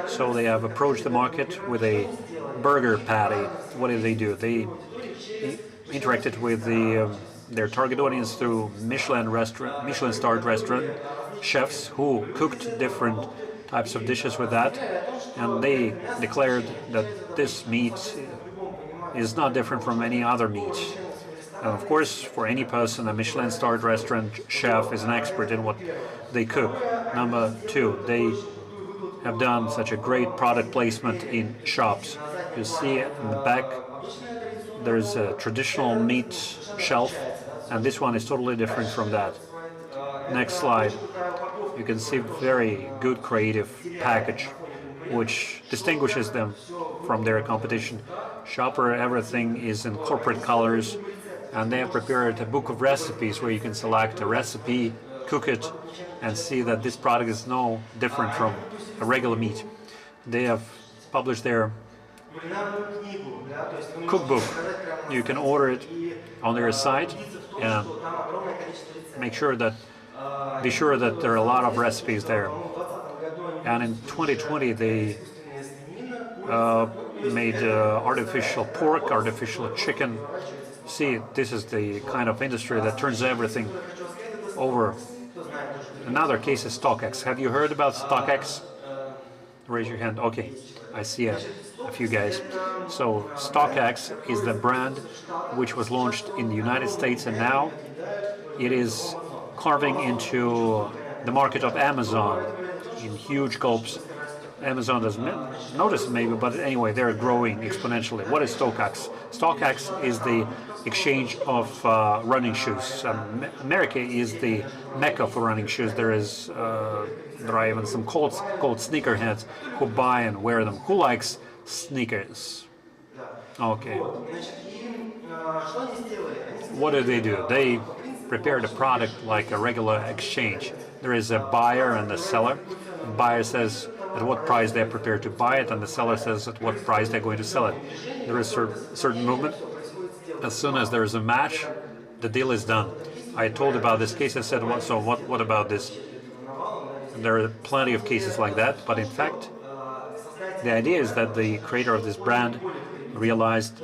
S6: So they have approached the market with a burger patty. What did they do? They interacted with their target audience through Michelin-starred restaurant chefs who cooked different types of dishes with that, and they declared that this meat is not different from any other meat. And of course, for any person, a Michelin-starred restaurant chef is an expert in what they cook. Number 2, they have done such a great product placement in shops. You see in the back, there's a traditional meat shelf, and this one is totally different from that. Next slide. You can see very good creative package, which distinguishes them from their competition. Shopper, everything is in corporate colors, and they have prepared a book of recipes where you can select a recipe, cook it, and see that this product is no different from a regular meat. They have published their cookbook. You can order it on their site and be sure that there are a lot of recipes there. And in 2020 they made artificial pork, artificial chicken. See, this is the kind of industry that turns everything over. Another case is StockX. Have you heard about StockX? Raise your hand. Okay, I see a few guys. So StockX is the brand which was launched in the United States, and now it is carving into the market of Amazon in huge gulps. Amazon doesn't notice it maybe, but anyway, they're growing exponentially. What is StockX? StockX is the exchange of running shoes. America is the mecca for running shoes. There are even some called sneakerheads who buy and wear them. Who likes sneakers? Okay. What do? They prepare the product like a regular exchange. There is a buyer and a seller. The buyer says at what price they're prepared to buy it, and the seller says at what price they're going to sell it. There is certain movement. As soon as there is a match, the deal is done. I told about this case. I said, what about this? And there are plenty of cases like that, but in fact, the idea is that the creator of this brand realized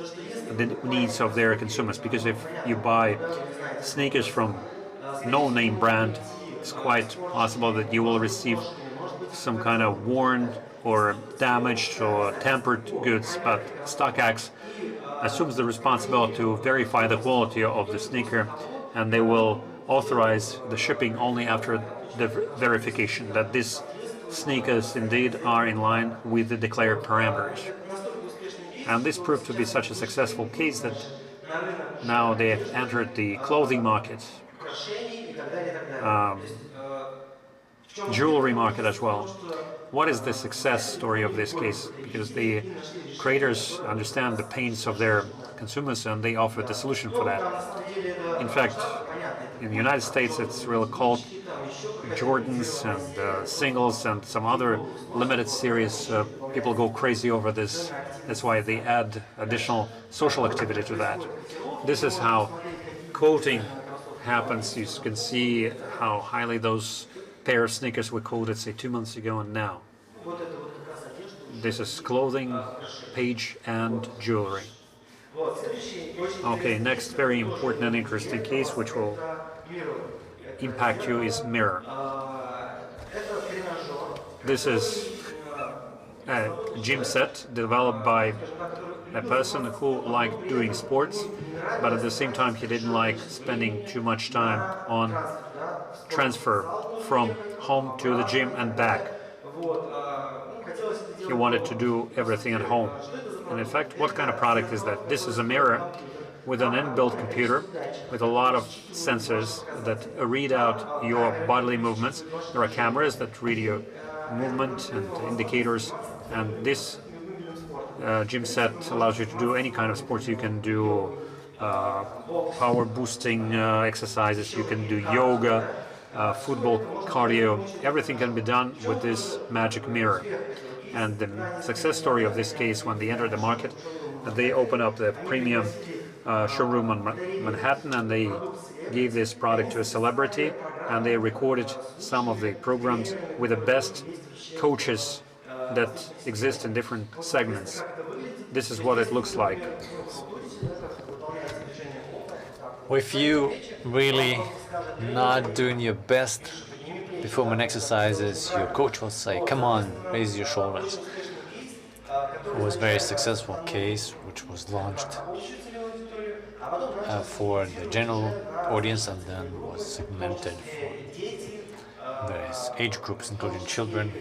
S6: the needs of their consumers, because if you buy sneakers from no-name brand, it's quite possible that you will receive some kind of worn or damaged or tampered goods, but StockX assumes the responsibility to verify the quality of the sneaker, and they will authorize the shipping only after the verification that these sneakers indeed are in line with the declared parameters. And this proved to be such a successful case that now they have entered the clothing market, jewelry market as well. What is the success story of this case? Because the creators understand the pains of their consumers and they offer the solution for that. In fact, in the United States, it's really called Jordans and singles and some other limited series. People go crazy over this. That's why they add additional social activity to that. This is how quoting happens. You can see how highly those pair of sneakers were quoted, say, 2 months ago and now. This is clothing, page, and jewelry. Okay, next very important and interesting case which will impact you is mirror. This is a gym set developed by a person who liked doing sports, but at the same time he didn't like spending too much time on transfer from home to the gym and back. He wanted to do everything at home. And in fact, what kind of product is that? This is a mirror with an inbuilt computer with a lot of sensors that read out your bodily movements. There are cameras that read your movement and indicators, and this gym set allows you to do any kind of sports. You can do power boosting exercises, you can do yoga, football, cardio. Everything can be done with this magic mirror. And the success story of this case, when they entered the market, they opened up the premium showroom on Manhattan, and they gave this product to a celebrity, and they recorded some of the programs with the best coaches that exist in different segments. This is what it looks like.
S4: If you really not doing your best before an exercises, your coach will say, come on, raise your shoulders. It was a very successful case which was launched for the general audience and then was segmented for various age groups, including children,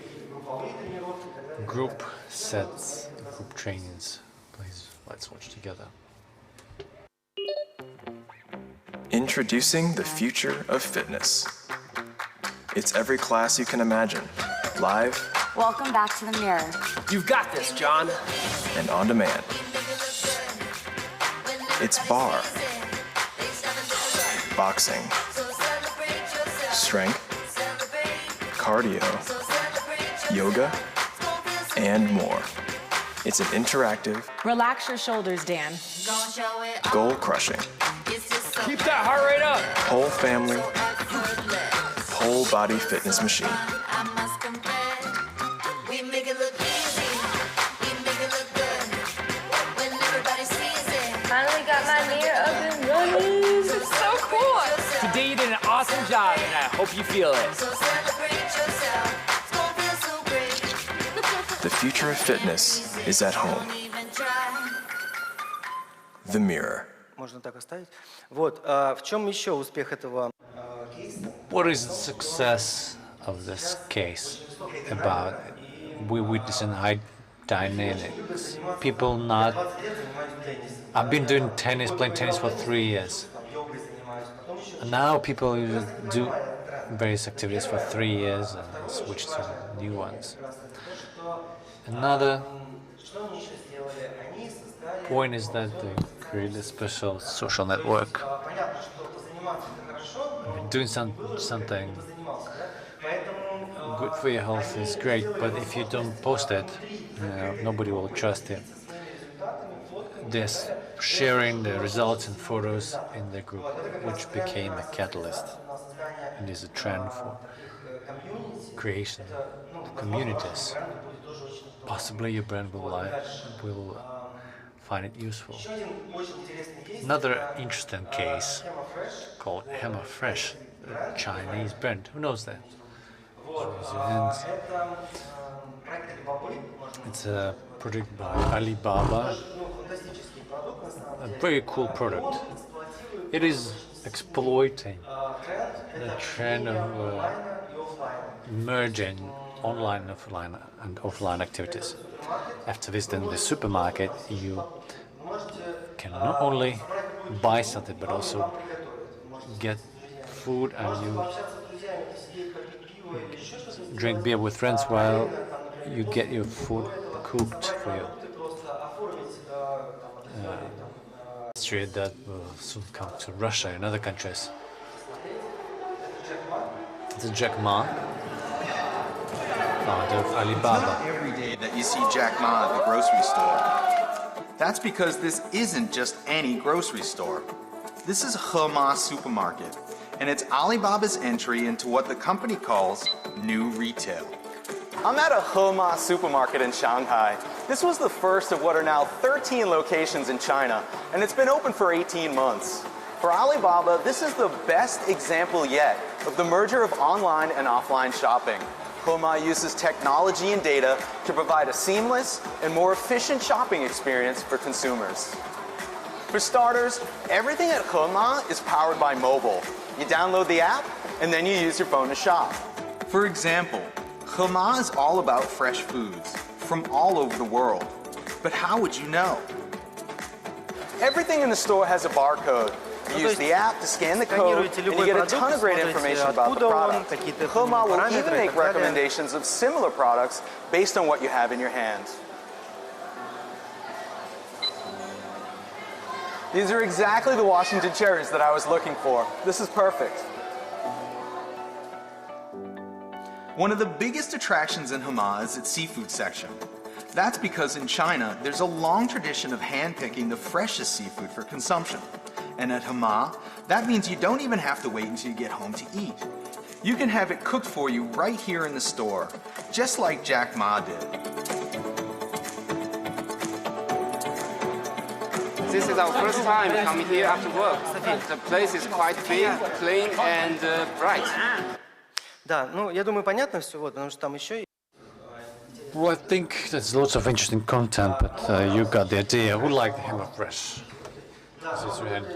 S4: group sets, group trainings. Please, let's watch together.
S9: Introducing the future of fitness. It's every class you can imagine, live.
S22: Welcome back to the mirror.
S23: You've got this, John.
S9: And on demand. It's bar, boxing, strength, cardio, yoga, and more. It's an interactive,
S24: Relax your shoulders, Dan.
S9: goal-crushing,
S23: Keep that heart rate up.
S9: whole family, whole body fitness machine.
S23: awesome job, and I hope you feel it.
S9: The future of fitness is at home. The mirror.
S5: Можно так оставить. Вот, в чем еще успех этого кейса?
S4: What is the success of this case about? We witnessing high dynamics. People not. I've been doing tennis, playing tennis for 3 years. And now people do various activities for 3 years and switch to new ones. Another point is that they create a special social network. Doing something good for your health is great, but if you don't post it, nobody will trust it. They're sharing the results and photos in the group, which became a catalyst. It is a trend for creation of communities. Possibly your brand will find it useful. Another interesting case called HelloFresh, a Chinese brand. Who knows that? Raise your hands. It's a product by Alibaba. A very cool product. It is exploiting the trend of merging online and offline activities. After visiting the supermarket, you can not only buy something but also get food, and you drink beer with friends while you get your food cooked for you. History that will soon come to Russia and other countries. It's Jack Ma, founder of Alibaba.
S1: It's not every day that you see Jack Ma at the grocery store. That's because this isn't just any grocery store. This is Hema Supermarket, and it's Alibaba's entry into what the company calls new retail.
S7: I'm at a Hema supermarket in Shanghai. This was the first of what are now 13 locations in China, and it's been open for 18 months. For Alibaba, this is the best example yet of the merger of online and offline shopping. Hema uses technology and data to provide a seamless and more efficient shopping experience for consumers. For starters, everything at Hema is powered by mobile. You download the app, and then you use your phone to shop.
S1: For example, Hema is all about fresh foods from all over the world. But how would you know?
S7: Everything in the store has a barcode. You use the app to scan the code, and you get a ton of great information about the product. Hema will even make recommendations of similar products based on what you have in your hands. These are exactly the Washington cherries that I was looking for. This is perfect.
S1: One of the biggest attractions in Hema is its seafood section. That's because in China, there's a long tradition of handpicking the freshest seafood for consumption. And at Hema, that means you don't even have to wait until you get home to eat. You can have it cooked for you right here in the store, just like Jack Ma did.
S8: This is our first time coming here after work. The place is quite big, clean and bright.
S5: Да, ну, я думаю, понятно все, вот, потому что там еще...
S4: Well, I think there's lots of interesting content, but you got the idea. Who liked HelloFresh? Raise your hand.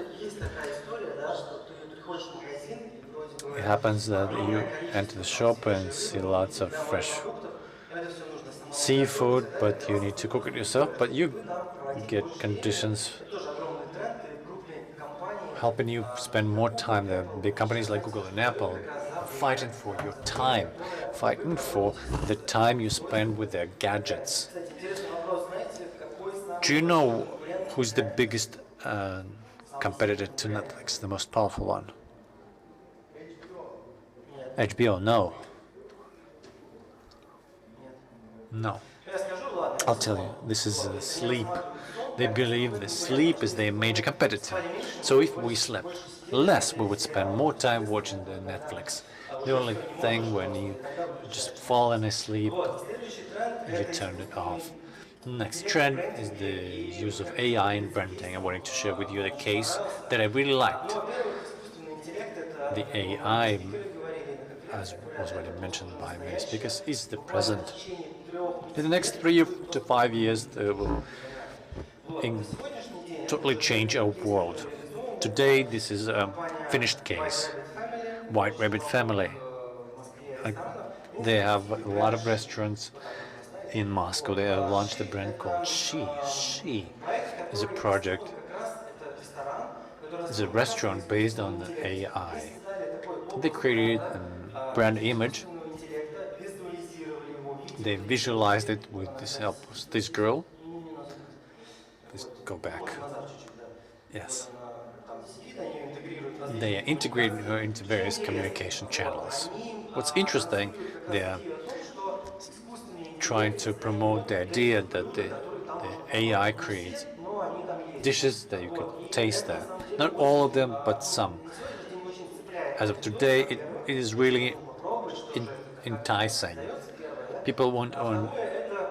S4: It happens that you enter the shop and see lots of fresh seafood, but you need to cook it yourself, but you get conditions helping you spend more time. The big companies like Google and Apple are fighting for your time, fighting for the time you spend with their gadgets. Do you know who's the biggest competitor to Netflix, the most powerful one? HBO, no. No. I'll tell you, this is sleep. They believe that sleep is their major competitor. So if we slept less, we would spend more time watching the Netflix. The only thing when you just fallen asleep, you turn it off. Next trend is the use of AI in branding. I wanted to share with you the case that I really liked. The AI, as was already mentioned by many speakers, is the present. In the next 3 to 5 years, they will totally change our world. Today, this is a finished case. White Rabbit Family. They have a lot of restaurants in Moscow. They have launched a brand called She. She is a project. It's a restaurant based on the AI. They created a brand image. They visualized it with this help. This girl. Please go back. Yes. They are integrating her into various communication channels. What's interesting, they are trying to promote the idea that the AI creates dishes that you could taste there. Not all of them, but some. As of today, it is really enticing. People want to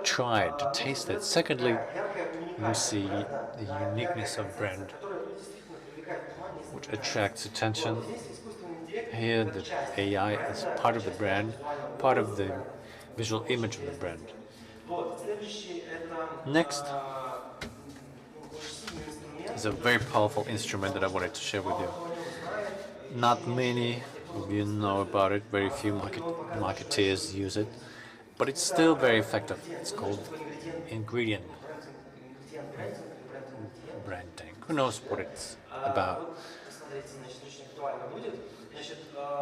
S4: try it, to taste it. Secondly, we see the uniqueness of brand, which attracts attention. Here, the AI is part of the brand, part of the visual image of the brand. Next is a very powerful instrument that I wanted to share with you. Not many of you know about it, very few marketeers use it, but it's still very effective. It's called ingredient branding. Who knows what it's about?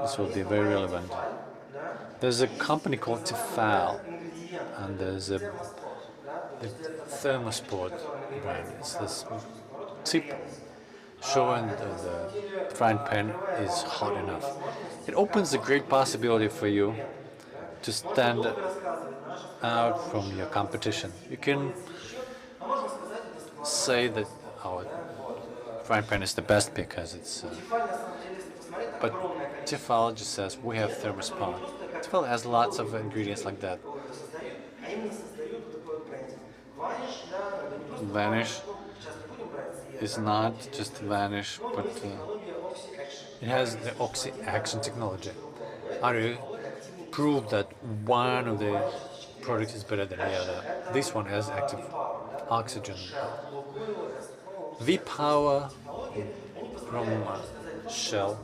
S4: This will be very relevant. There's a company called Tefal, and there's the thermosport brand. It's this tip showing the frying pan is hot enough. It opens a great possibility for you to stand out from your competition. You can say that our frying pan is the best because it's but Tefal just says we have thermospot. Tefal has lots of ingredients like that. Vanish is not just vanish, but it has the oxy-action technology. How do you prove that one of the products is better than the other? This one has active oxygen. V-Power from Shell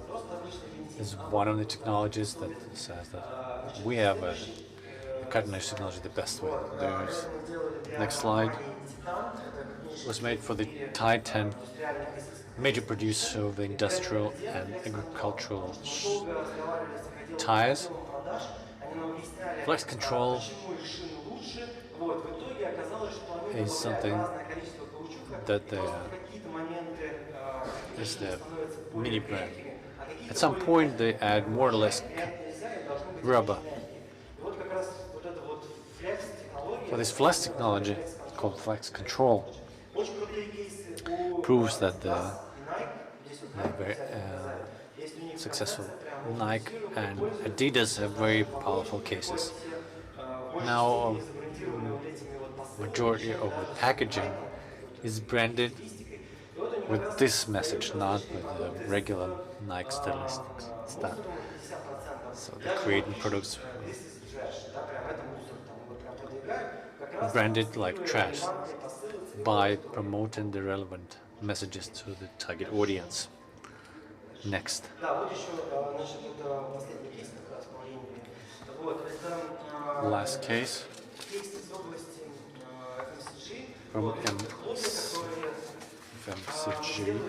S4: is one of the technologies that says that we have a cutting-edge technology the best way. There's next slide. It was made for the Titan, major producer of industrial and agricultural tires. Flex control is something that is the mini brand. At some point, they add more or less rubber. For this flex technology, called flex control, proves that they're very successful. Nike and Adidas have very powerful cases. Now, majority of the packaging is branded with this message, not with the regular Nike stylistic stuff. So they're creating products branded like trash by promoting the relevant messages to the target audience. Next. Last case from FMCG.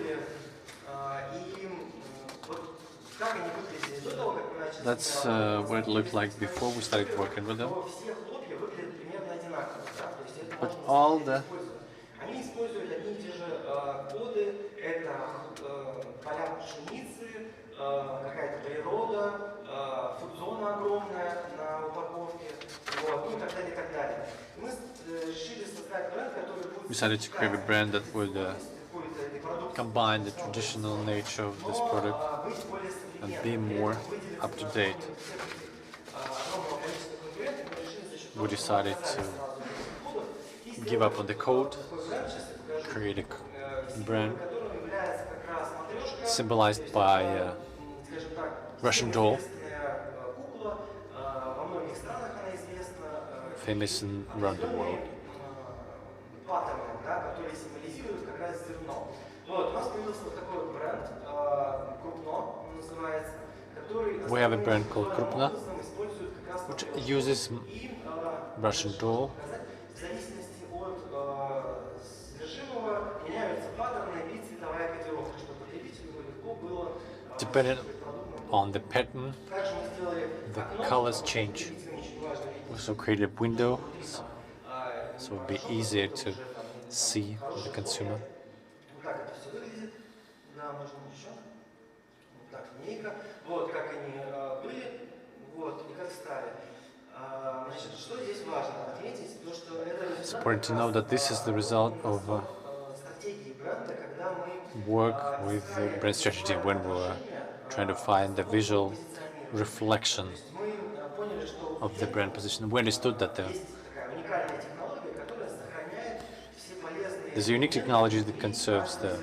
S4: That's what it looked like before we started working with them. But all the we decided to create a brand that would combine the traditional nature of this product and be more up to date. We decided to give up on the code, create a brand symbolized by Russian doll, famous around the world. We have a brand called Krupna, which uses Russian doll. Depending on the pattern, the colors change. We also created windows, so it would be easier to see for the consumer. It's important to know that this is the result of work with the brand strategy when we were trying to find the visual reflection of the brand position. We understood that there's a unique technology that conserves the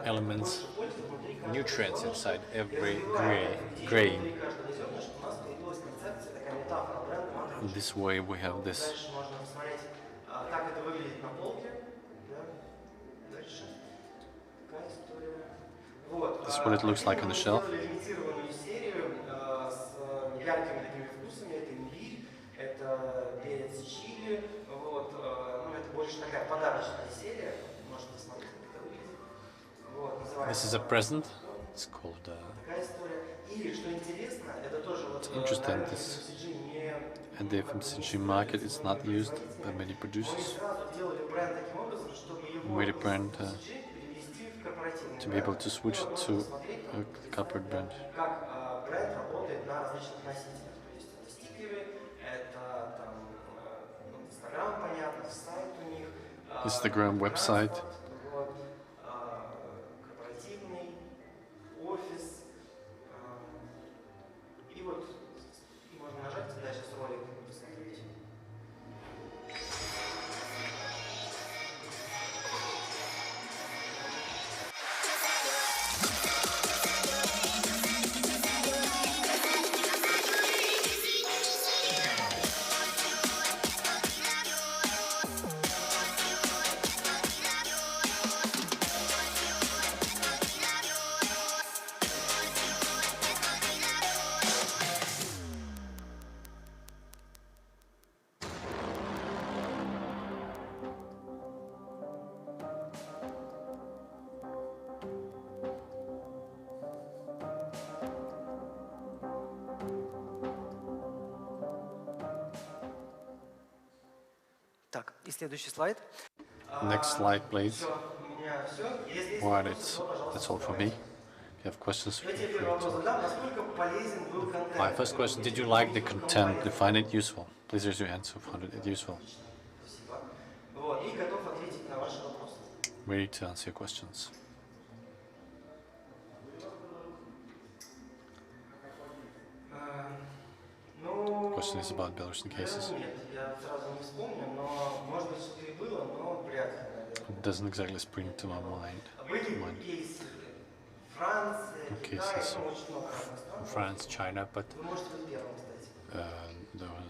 S4: elements, nutrients inside every grain. In this way we have this. This is what it looks like on the shelf. This is a present. It's called. It's interesting. This at the FMCG market, it's not used by many producers. We made a brand to be able to switch it to a corporate brand. Instagram website.
S3: Так, и следующий слайд.
S4: Next slide, please. Well, that's all for me. If you have questions, feel free to. My first question: did you like the content? Did you find it useful? Please raise your hands if you found it useful. Ready to answer your questions. The question is about Belarusian cases. It doesn't exactly spring to my mind. Cases from France, China, but there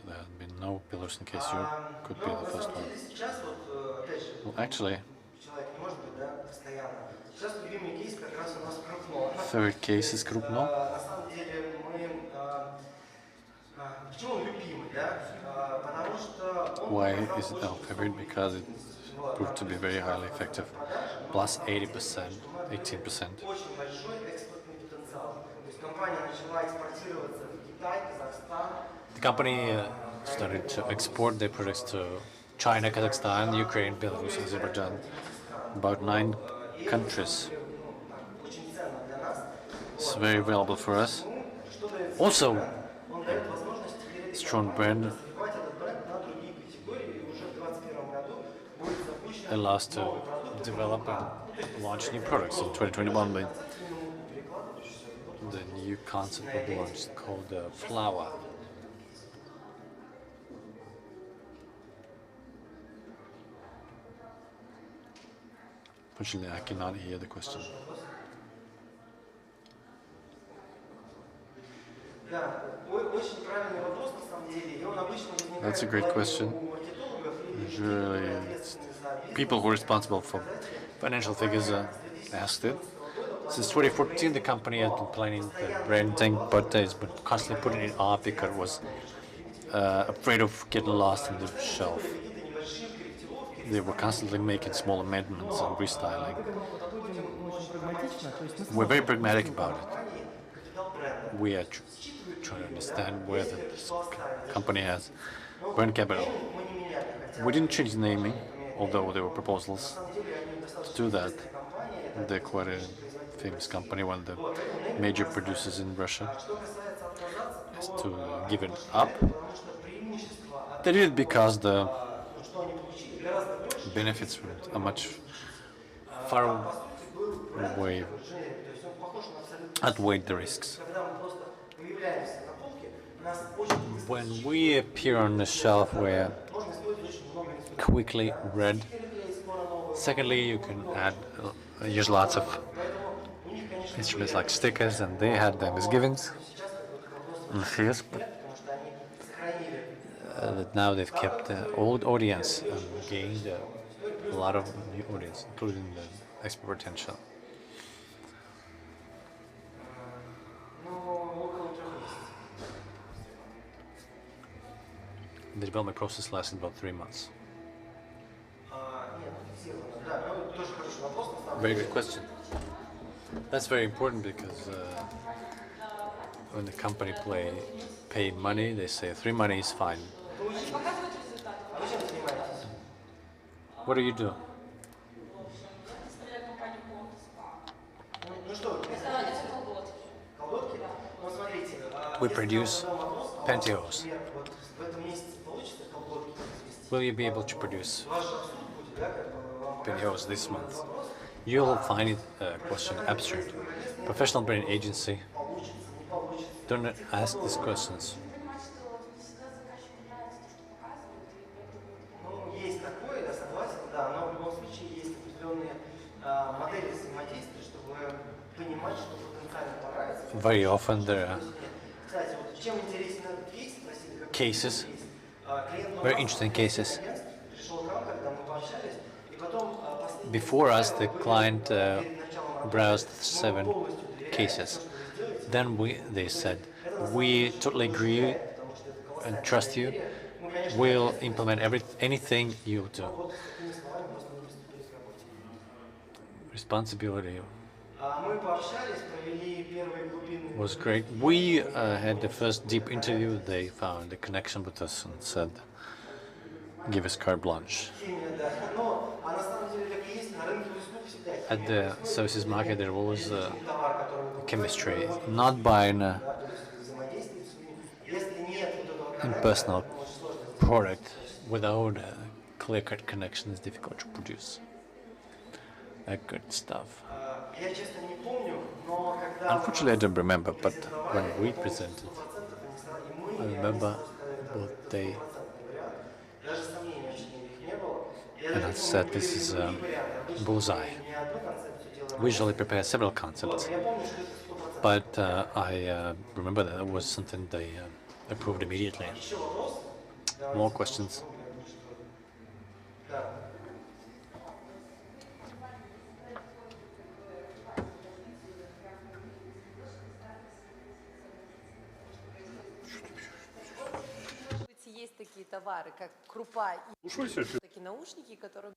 S4: had been no Belarusian case. You could be the first one. Well, actually, third case is Krupno. Why is it our favorite? Because it proved to be very highly effective, plus 80%, 18%. The company started to export their products to China, Kazakhstan, Ukraine, Belarus, Azerbaijan, about 9 countries. It's very valuable for us. Also, a strong brand allows to develop and launch new products. In 2021, the new concept will be launched called Flower. Unfortunately, I cannot hear the question. That's a great question. Usually, people who are responsible for financial figures asked it. Since 2014, the company has been planning the branding, but it's been constantly putting it off because it was afraid of getting lost in the shelf. They were constantly making small amendments and restyling. We're very pragmatic about it. We are trying to understand where this company has brand capital. We didn't change the naming, although there were proposals to do that. They're quite a famous company, one of the major producers in Russia, has to give it up. They did it because the benefits are much far away, outweigh the risks. When we appear on the shelf, we're quickly read. Secondly, you can use lots of instruments like stickers, and they had their misgivings and fears, but that now they've kept the old audience and gained a lot of new audience, including the expert potential. The development process lasted about 3 months. Very good question. That's very important because when the company pay money, they say 3 months is fine. What do you do? We produce pantyhose. Will you be able to produce pantyhose this month? You'll find it question abstract. Professional brand agency, don't ask these questions. Very often there are cases, very interesting cases. Before us, the client browsed 7 cases. Then they said, we totally agree and trust you. We'll implement anything you do. Responsibility was great. We had the first deep interview. They found a connection with us and said, give us carte blanche. At the services market, there was chemistry, not by an impersonal product. Without a clear-cut connection, it's difficult to produce good stuff. Unfortunately, I don't remember, but when we presented, I remember what they and I said, this is bullseye. We usually prepare several concepts, but I remember that was something they approved immediately. More questions?
S21: Есть такие товары, как крупа и такие наушники, которые...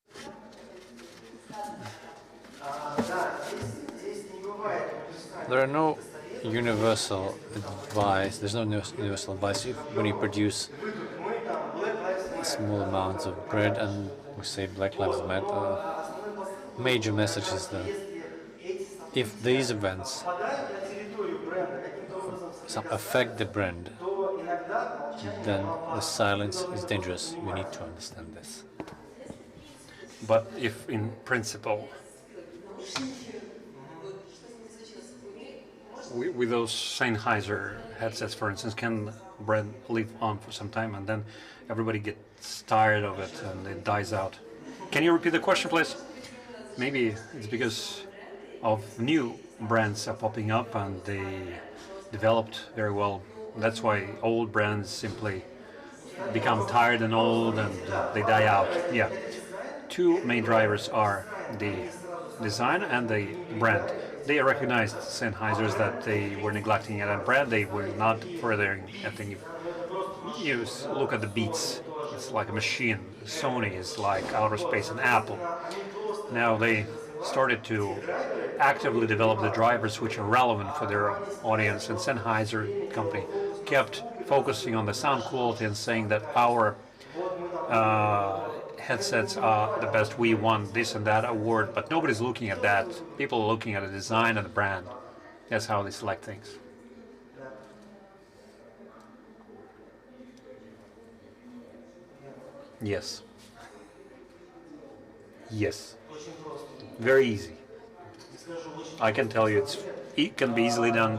S4: There are no universal advice. There's no universal advice when you produce small amounts of bread and we say Black Lives Matter. Major message is that if these events affect the brand, then the silence is dangerous. We need to understand this.
S6: But if in principle, with those Sennheiser headsets, for instance, can brand live on for some time and then everybody gets tired of it and it dies out? Can you repeat the question, please? Maybe it's because of new brands are popping up and they developed very well. That's why old brands simply become tired and old and they die out. Yeah. Two main drivers are the design and the brand. They recognized Sennheisers that they were neglecting it, and brand they were not furthering. I think if you look at the Beats, it's like a machine. Sony is like outer space, and Apple. Now they started to actively develop the drivers which are relevant for their audience, and Sennheiser company kept focusing on the sound quality and saying that our headsets are the best. We won this and that award, but nobody's looking at that. People are looking at the design and the brand. That's how they select things. Yes. Yes. Very easy. I can tell you it can be easily done.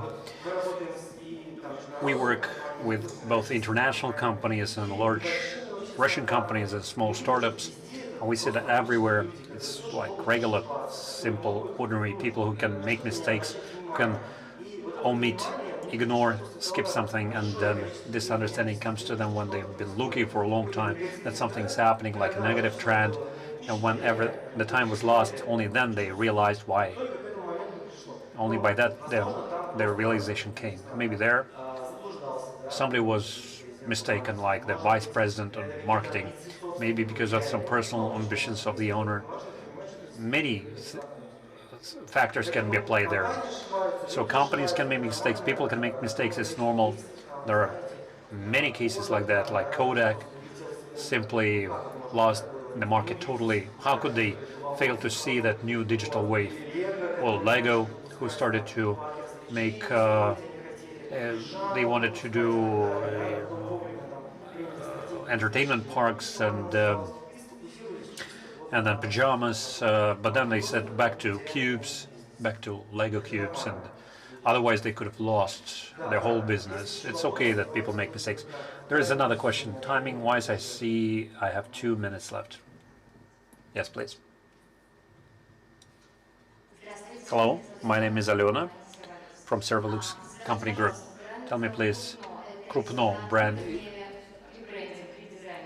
S6: We work with both international companies and large Russian companies and small startups. And we see that everywhere. It's like regular, simple, ordinary people who can make mistakes, who can omit, ignore, skip something, and then this understanding comes to them when they've been looking for a long time that something's happening, like a negative trend, and whenever the time was lost, only then they realized why. Only by that their realization came. Maybe there somebody was mistaken, like the vice president of marketing, maybe because of some personal ambitions of the owner. Many factors can be applied there. So companies can make mistakes, people can make mistakes, it's normal. There are many cases like that, like Kodak simply lost the market totally. How could they fail to see that new digital wave? Well, Lego, who started to make, they wanted to do entertainment parks and then pajamas, but then they said back to cubes, back to Lego cubes, and otherwise they could have lost their whole business. It's okay that people make mistakes. There is another question. Timing-wise, I see I have 2 minutes left. Yes, please. Hello, my name is Alena from Servolux Company Group. Tell me, please, Krupno brand,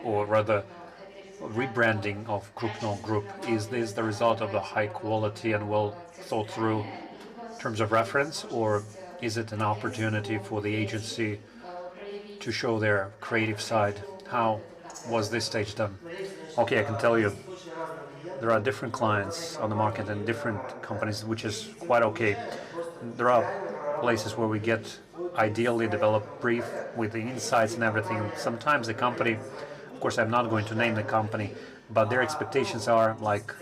S6: or rather rebranding of Krupno Group, is this the result of the high quality and well thought through terms of reference, or is it an opportunity for the agency to show their creative side? How was this stage done? Okay, I can tell you there are different clients on the market and different companies, which is quite okay. There are places where we get ideally developed brief with the insights and everything. Sometimes the company, of course I'm not going to name the company, but their expectations are like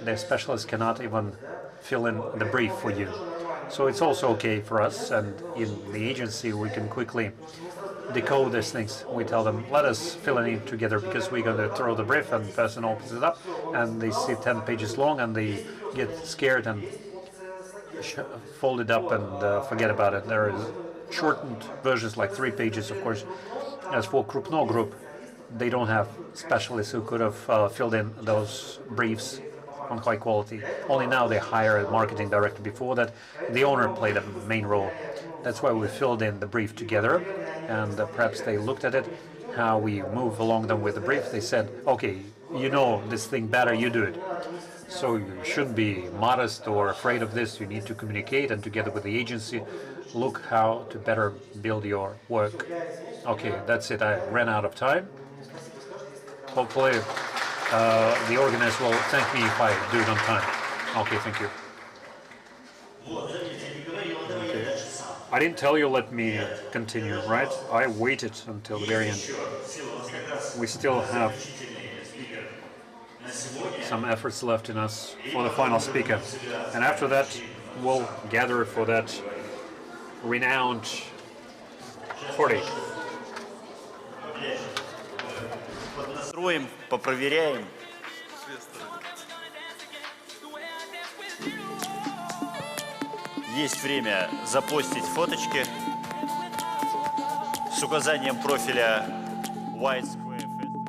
S6: their specialists cannot even fill in the brief for you. So it's also okay for us, and in the agency we can quickly decode these things. We tell them, let us fill it in together, because we're going to throw the brief and the person opens it up and they see 10 pages long and they get scared and fold it up and forget about it. There is shortened versions like 3 pages, of course. As for Krupno Group, they don't have specialists who could have filled in those briefs on high quality. Only now they hire a marketing director. Before that, the owner played a main role. That's why we filled in the brief together, and perhaps they looked at it, how we move along them with the brief. They said, okay, you know this thing better, you do it. So you shouldn't be modest or afraid of this. You need to communicate, and together with the agency, look how to better build your work. Okay, that's it. I ran out of time. Hopefully the organizer will thank me if I do it on time. Okay, thank you. Okay. I didn't tell you let me continue, right? I waited until the very end. We still have some efforts left in us for the final speaker. And after that, we'll gather for that renowned 40.
S2: Попроверяем. Есть время запостить фоточки с указанием профиля White Square Festival.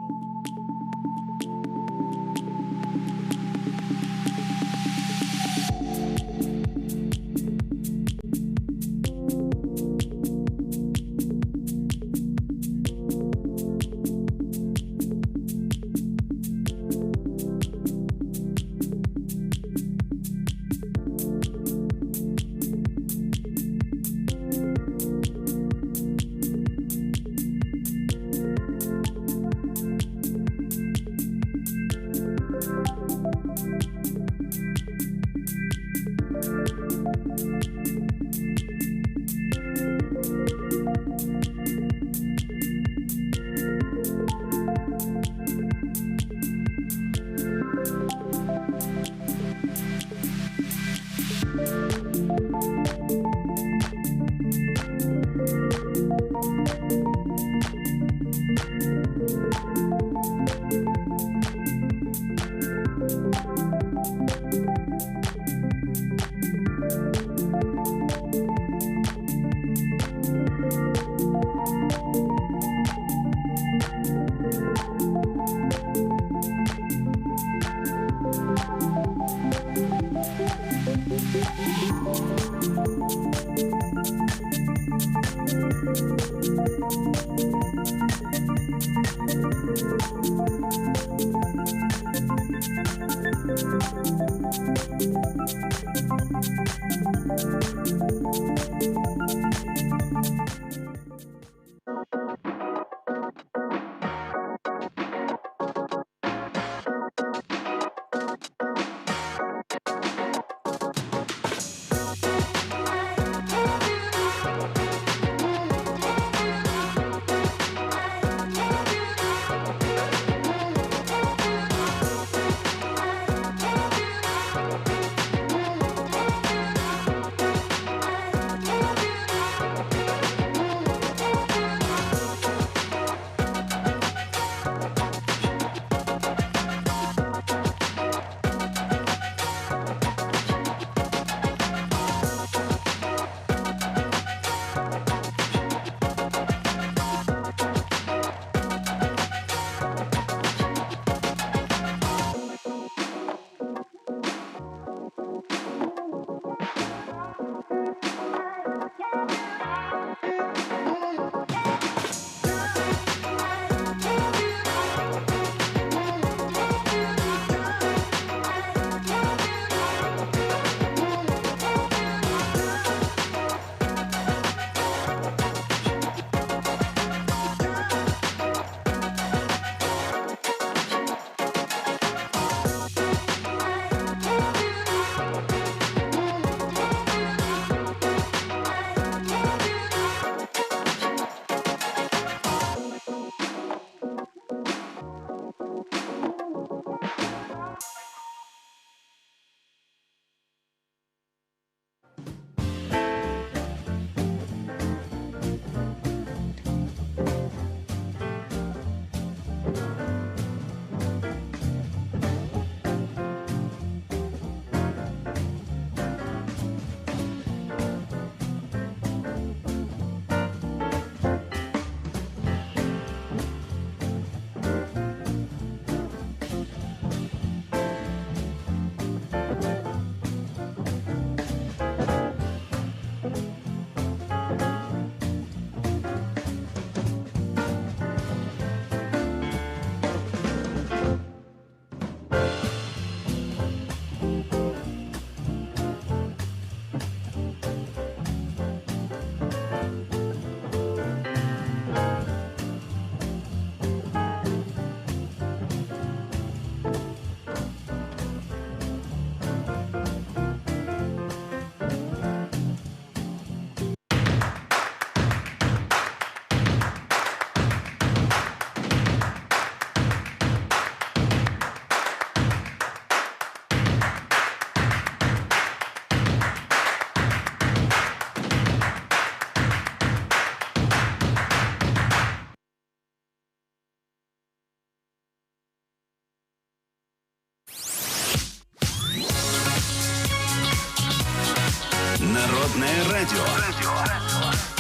S10: Народное радио.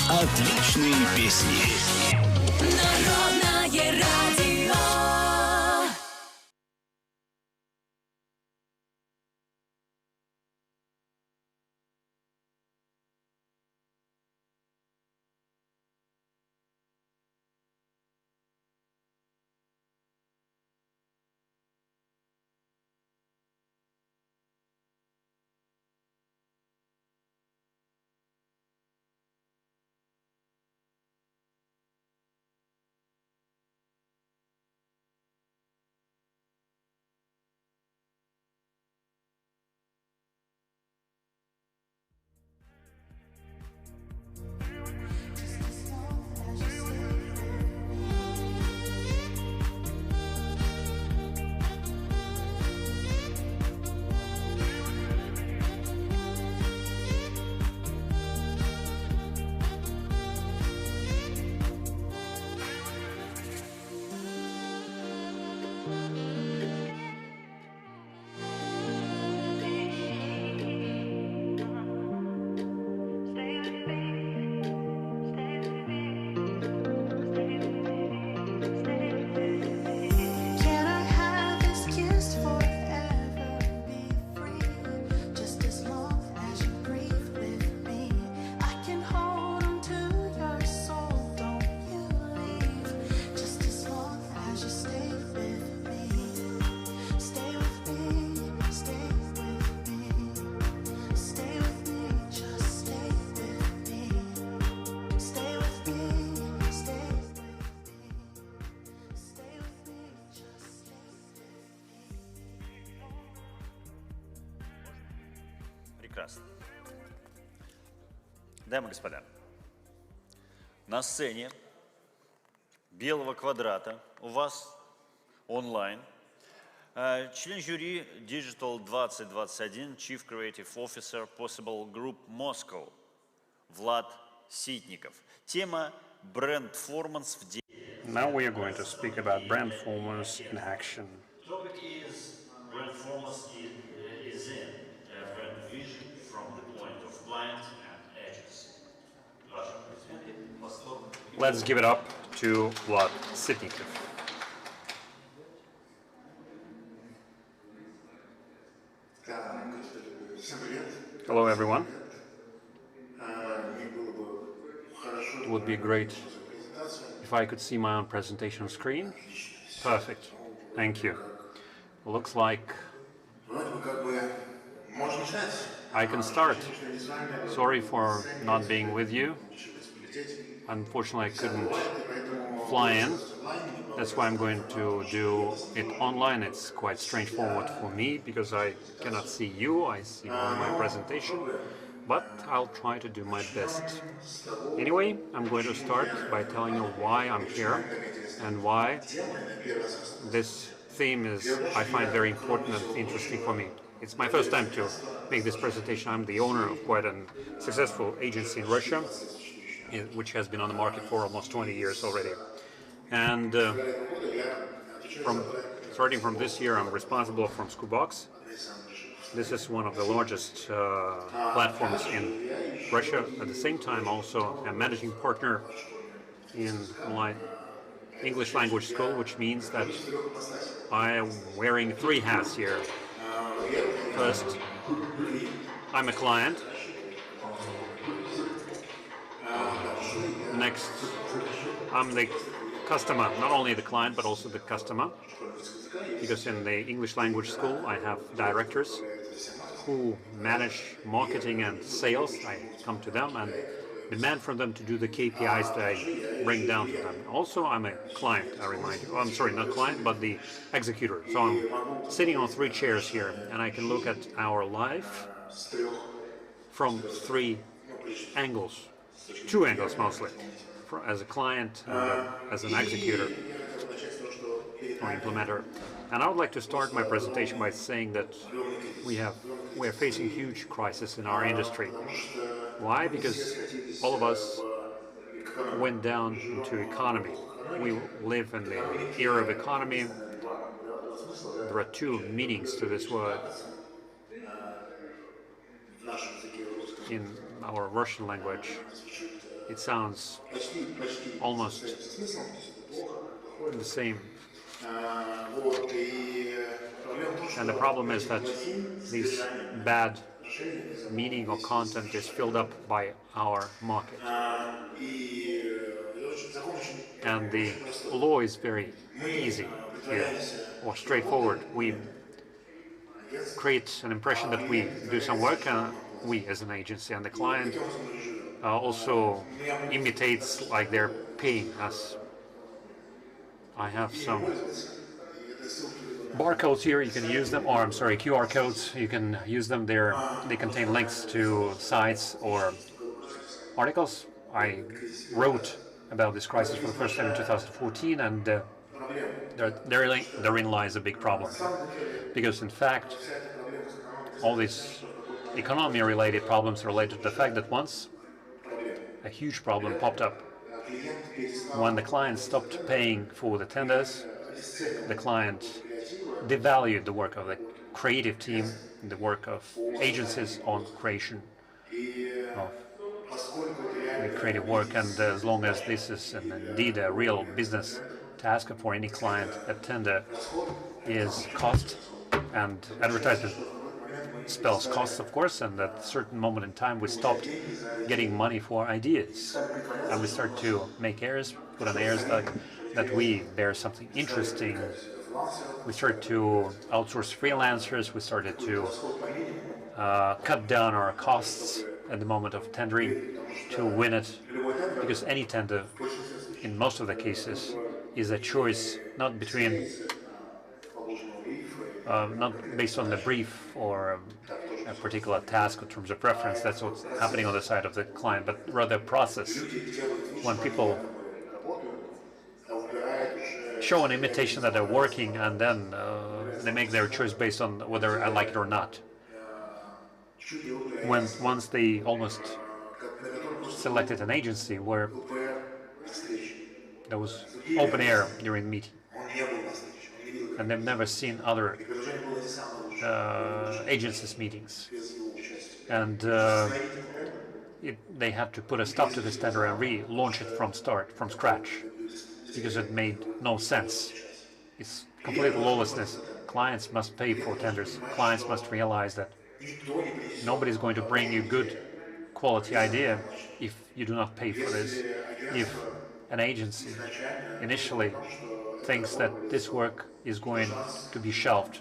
S10: Отличные песни.
S11: Народное радио.
S2: Прекрасно. Дамы и господа, на сцене белого квадрата у вас онлайн член жюри Digital 2021 Chief Creative Officer Possible Group Moscow Влад Ситников. Тема бренд-форманс в деле.
S6: Now we are going to speak about brand performance in action.
S2: Topic is brand performance is in brand vision from the point of client and agency.
S6: Let's give it up to Vlad Sitnikov. Hello everyone. It would be great if I could see my own presentation screen. Perfect. Thank you. Looks like I can start. Sorry for not being with you. Unfortunately, I couldn't fly in. That's why I'm going to do it online. It's quite strange format for me because I cannot see you. I see only my presentation, but I'll try to do my best. Anyway, I'm going to start by telling you why I'm here and why this theme is, I find, very important and interesting for me. It's my first time to make this presentation. I'm the owner of quite a successful agency in Russia, which has been on the market for almost 20 years already. And starting from this year, I'm responsible from Scoopbox. This is one of the largest platforms in Russia. At the same time, also a managing partner in my English language school, which means that I am wearing 3 hats here. First, I'm a client. Next, I'm the customer, not only the client, but also the customer. Because in the English language school, I have directors who manage marketing and sales. I come to them and demand from them to do the KPIs that I bring down to them. Also, I'm a client, I remind you. I'm sorry, not client, but the executor. So I'm sitting on 3 chairs here, and I can look at our life from 3 angles, 2 angles mostly, as a client and as an executor or implementer. And I would like to start my presentation by saying that we are facing huge crisis in our industry. Why? Because all of us went down into economy. We live in the era of economy. There are 2 meanings to this word. In our Russian language, it sounds almost the same. And the problem is that this bad meaning or content is filled up by our market. And the law is very easy here, or straightforward. We create an impression that we do some work, we as an agency, and the client also imitates like they're paying us. I have some barcodes here, you can use them, or I'm sorry, QR codes, you can use them. They contain links to sites or articles. I wrote about this crisis for the first time in 2014, and therein lies a big problem. Because in fact, all these economy-related problems are related to the fact that once a huge problem popped up. When the client stopped paying for the tenders, the client devalued the work of the creative team, the work of agencies on creation of the creative work. And as long as this is indeed a real business task for any client, a tender is cost, and advertisement spells costs, of course, and at a certain moment in time we stopped getting money for ideas, and we start to make airs, put on airs that we bear something interesting. We started to outsource freelancers, we started to cut down our costs at the moment of tendering to win it, because any tender, in most of the cases, is a choice not between not based on the brief or a particular task in terms of preference. That's what's happening on the side of the client, but rather a process. When people show an imitation that they're working, and then they make their choice based on whether I like it or not. Once they almost selected an agency where there was open air during the meeting, and they've never seen other agencies meetings, and they had to put a stop to this tender and relaunch it from scratch, because it made no sense. It's complete lawlessness. Clients must pay for tenders. Clients must realize that nobody's going to bring you good quality idea if you do not pay for this. If an agency initially thinks that this work is going to be shelved,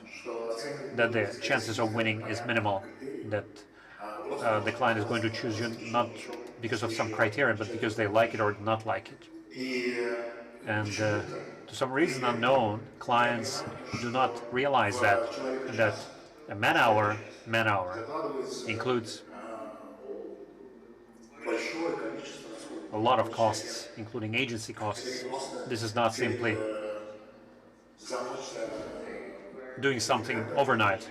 S6: that the chances of winning is minimal, that the client is going to choose you not because of some criteria, but because they like it or not like it. And to some reason unknown, clients do not realize that a man-hour includes a lot of costs, including agency costs. This is not simply doing something overnight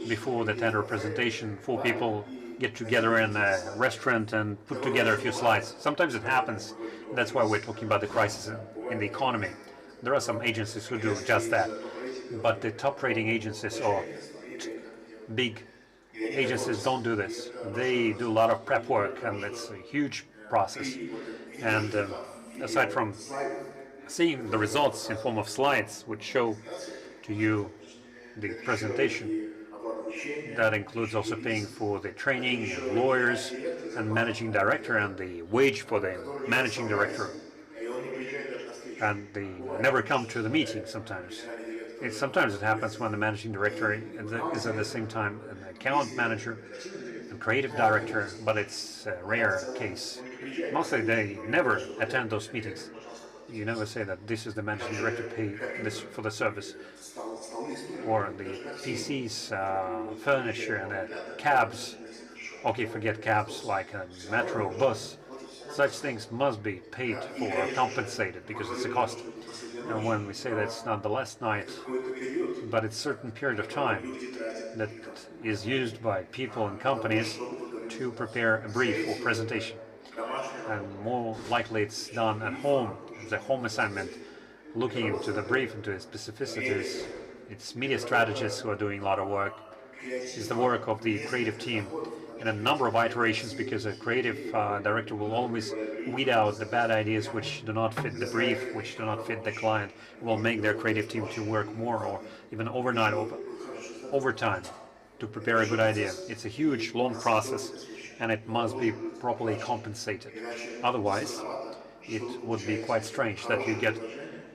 S6: before the tender presentation. 4 people get together in a restaurant and put together a few slides. Sometimes it happens. That's why we're talking about the crisis in the economy. There are some agencies who do just that, but the top rating agencies or big agencies don't do this. They do a lot of prep work, and it's a huge process. And aside from seeing the results in form of slides which show to you the presentation, that includes also paying for the training and lawyers and managing director and the wage for the managing director. And they never come to the meeting sometimes. Sometimes it happens when the managing director is at the same time an account manager and creative director, but it's a rare case. Mostly they never attend those meetings. You never say that this is the managing director pay this for the service, or the PCs, furniture, and the cabs. Okay, forget cabs like a metro, bus. Such things must be paid for or compensated because it's a cost. And when we say that it's not the last night, but it's a certain period of time that is used by people and companies to prepare a brief or presentation. And more likely it's done at home, as a home assignment, looking into the brief, into its specificities. It's media strategists who are doing a lot of work. It's the work of the creative team in a number of iterations, because a creative director will always weed out the bad ideas which do not fit the brief, which do not fit the client, will make their creative team to work more or even overnight, overtime to prepare a good idea. It's a huge, long process, and it must be properly compensated. Otherwise, it would be quite strange that you get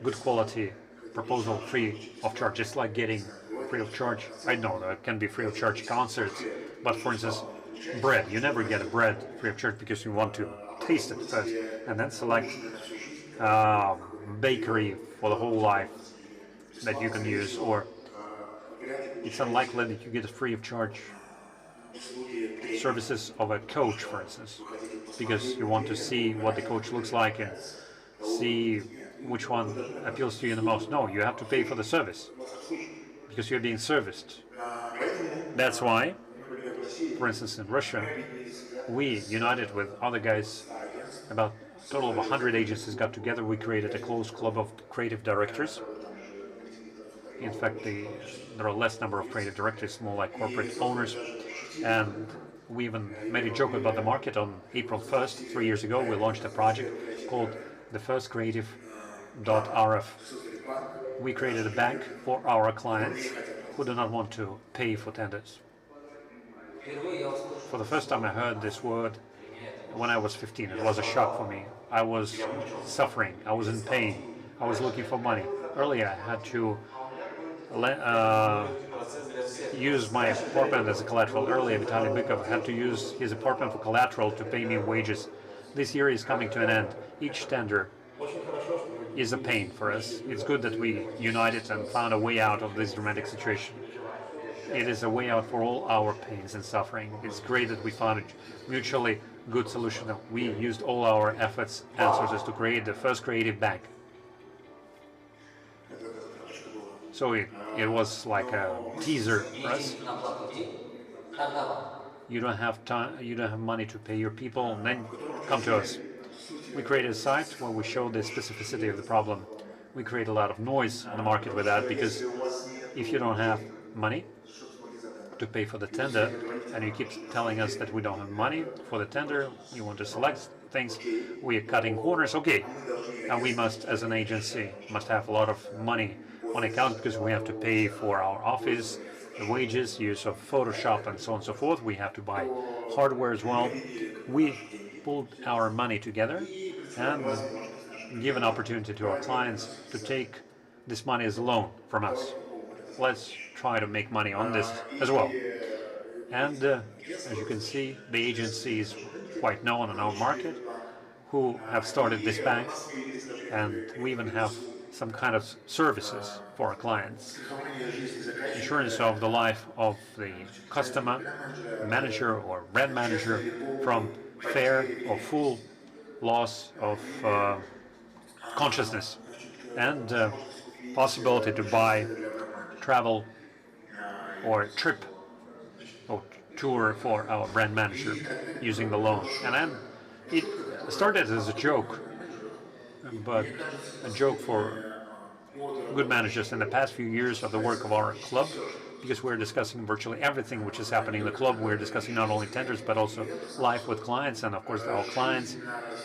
S6: good quality proposal free of charge. It's like getting free of charge, I know there can be free of charge concerts, but for instance, bread. You never get a bread free of charge because you want to taste it first, and then select bakery for the whole life that you can use, or it's unlikely that you get a free of charge services of a coach, for instance, because you want to see what the coach looks like and see which one appeals to you the most. No, you have to pay for the service because you're being serviced. That's why, for instance, in Russia, we united with other guys, about a total of 100 agencies got together. We created a closed club of creative directors. In fact, there are less number of creative directors, more like corporate owners. And we even made a joke about the market. On April 1st, 3 years ago, we launched a project called the First Creative.rf. We created a bank for our clients who do not want to pay for tenders. For the first time I heard this word when I was 15. It was a shock for me. I was suffering. I was in pain. I was looking for money. Earlier I had to use my apartment as a collateral. Earlier Vitaly Bykov had to use his apartment for collateral to pay me wages. This year is coming to an end. Each tender is a pain for us. It's good that we united and found a way out of this dramatic situation. it is a way out for all our pains and suffering. It's great that we found a mutually good solution. We used all our efforts and resources to create the first creative bank. So it was like a teaser for us. You don't have time, you don't have money to pay your people, and then come to us. We created a site where we show the specificity of the problem. We create a lot of noise on the market with that, because if you don't have money to pay for the tender, and you keep telling us that we don't have money for the tender, you want to select things, we are cutting corners, okay. And we must, as an agency, must have a lot of money on account, because we have to pay for our office, the wages, use of Photoshop, and so on and so forth. We have to buy hardware as well. We pulled our money together and give an opportunity to our clients to take this money as a loan from us. Let's try to make money on this as well. And as you can see, the agency is quite known in our market, who have started this bank, and we even have some kind of services for our clients. Insurance of the life of the customer, manager or brand manager, from fair or full loss of consciousness, and possibility to buy travel or trip or tour for our brand manager using the loan. And then it started as a joke, but a joke for good managers in the past few years of the work of our club, because we're discussing virtually everything which is happening in the club. We're discussing not only tenders, but also life with clients, and of course our clients,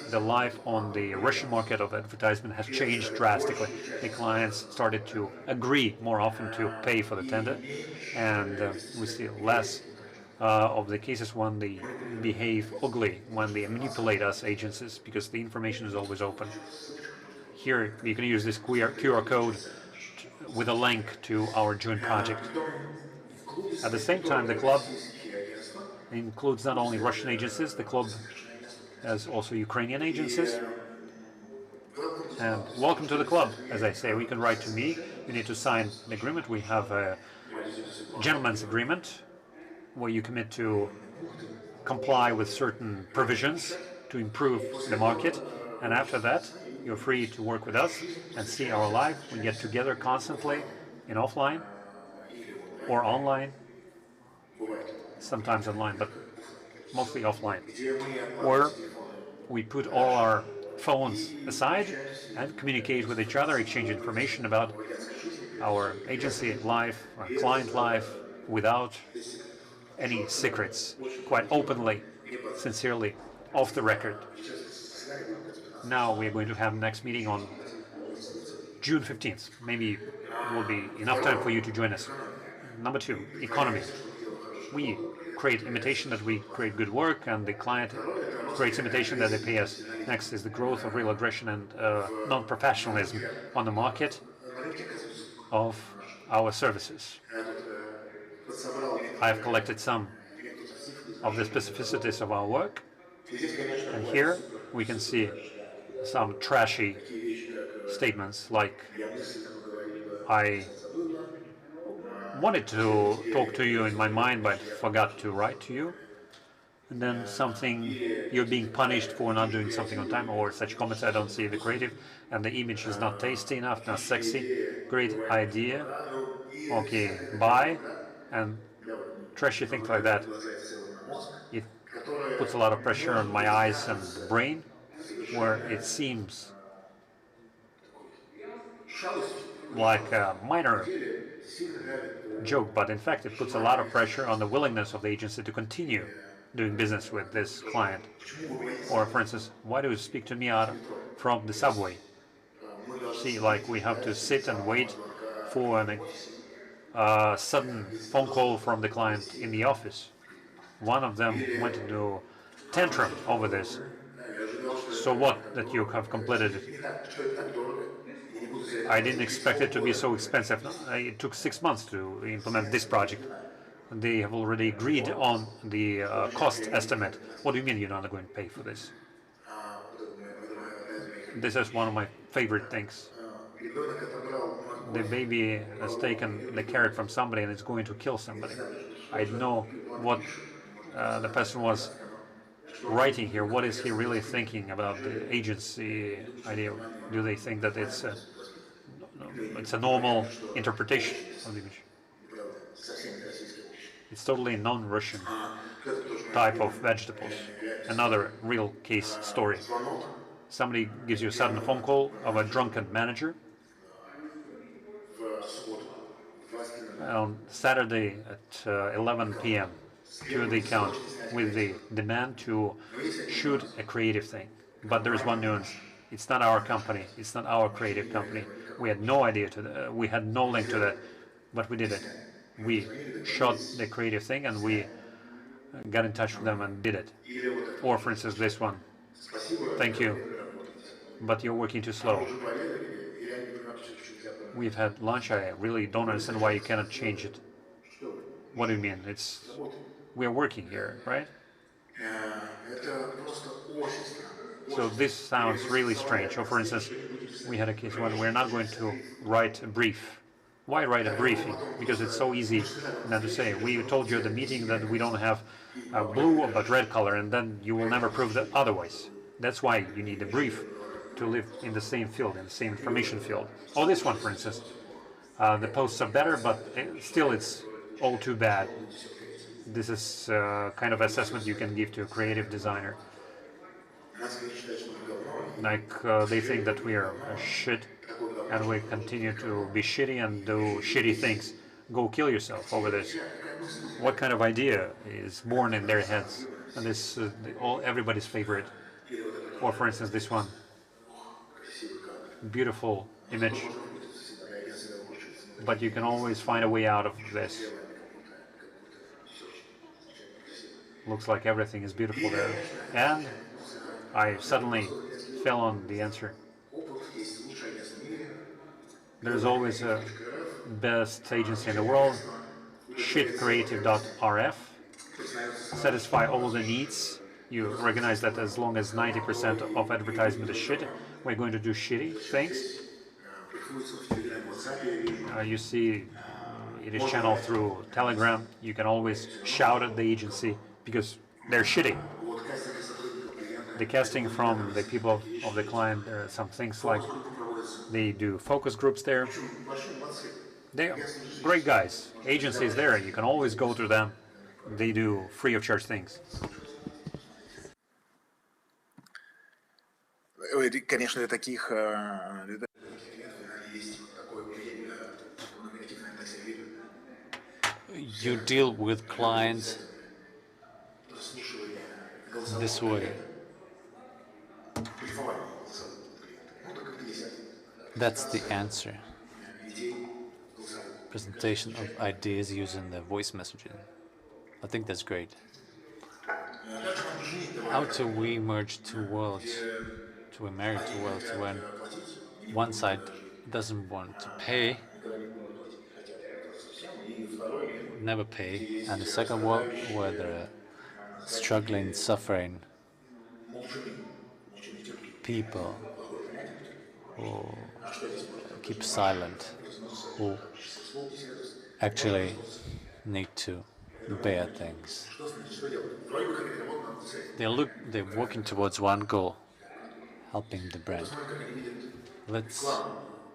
S6: the life on the Russian market of advertisement has changed drastically. The clients started to agree more often to pay for the tender, and we see less of the cases when they behave ugly, when they manipulate us agencies, because the information is always open. Here you can use this QR code with a link to our joint project. At the same time, the club includes not only Russian agencies, the club has also Ukrainian agencies. And welcome to the club. As I say, we can write to me. You need to sign an agreement. We have a gentleman's agreement where you commit to comply with certain provisions to improve the market. And after that, you're free to work with us and see our life. We get together constantly in offline or online, sometimes online, but mostly offline. Or we put all our phones aside and communicate with each other, exchange information about our agency life, our client life, without any secrets, quite openly, sincerely, off the record. Now we're going to have next meeting on June 15th. Maybe it will be enough time for you to join us. Number two, economy. We create imitation that we create good work, and the client creates imitation that they pay us. Next is the growth of real aggression and non-professionalism on the market of our services. I have collected some of the specificities of our work, and here we can see some trashy statements like, I wanted to talk to you in my mind but forgot to write to you, and then something, you're being punished for not doing something on time, or such comments, I don't see the creative, and the image is not tasty enough, not sexy, great idea, okay, bye, and trashy things like that. It puts a lot of pressure on my eyes and brain, where it seems like a minor joke, but in fact it puts a lot of pressure on the willingness of the agency to continue doing business with this client. Or for instance, why do you speak to me out from the subway? See, like we have to sit and wait for a sudden phone call from the client in the office. One of them went into tantrum over this. So what that you have completed it? I didn't expect it to be so expensive. It took 6 months to implement this project. They have already agreed on the cost estimate. What do you mean you're not going to pay for this? This is one of my favorite things. the baby has taken the carrot from somebody and it's going to kill somebody. I know what the person was writing here. What is he really thinking about the agency idea? Do they think that it's a normal interpretation of the image? It's totally non-Russian type of vegetables. Another real case story. Somebody gives you a sudden phone call of a drunken manager on Saturday at 11 p.m. to the account with the demand to shoot a creative thing. But there is one nuance. It's not our company. It's not our creative company. We had no idea to that. We had no link to that, but we did it. We shot the creative thing and we got in touch with them and did it. Or for instance, this one. Thank you, but you're working too slow. We've had lunch. I really don't understand why you cannot change it. What do you mean? We're working here, right? So this sounds really strange. Or for instance, we had a case when we're not going to write a brief. Why write a briefing? Because it's so easy not to say. We told you at the meeting that we don't have blue but red color, and then you will never prove that otherwise. That's why you need a brief to live in the same field, in the same information field. Oh, this one, for instance. The posts are better, but still it's all too bad. This is kind of assessment you can give to a creative designer. Like they think that we are shit and we continue to be shitty and do shitty things. Go kill yourself over this. What kind of idea is born in their heads? And this everybody's favorite. Or for instance, this one. Beautiful image. But you can always find a way out of this. Looks like everything is beautiful there. And I suddenly fell on the answer. There's always a best agency in the world, shitcreative.rf, satisfy all the needs. You recognize that as long as 90% of advertisement is shit, we're going to do shitty things. You see it is channeled through Telegram. You can always shout at the agency because they're shitty. The casting from the people of the client, there are some things like they do focus groups there. They're great guys. Agencies there, you can always go to them. They do free of charge things.
S11: Конечно, для таких
S4: you deal with clients this way. That's the answer. Presentation of ideas using the voice messaging. I think that's great. How do we merge two worlds, to marry two worlds, when one side doesn't want to pay, never pay, and the second world where they're struggling, suffering people who keep silent, who actually need to bear things. They're working towards one goal, helping the brand. Let's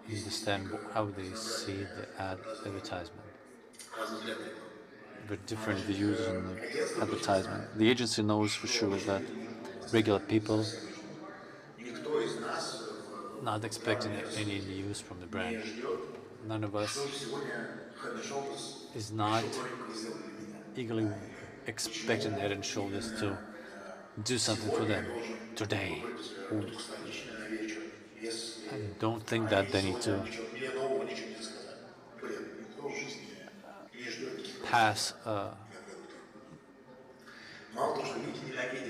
S4: understand how they see the advertisement. With different views on advertisement. The agency knows for sure that regular people not expecting any news from the brand. None of us is not eagerly expecting Head and Shoulders to do something for them today. I don't think that they need to pass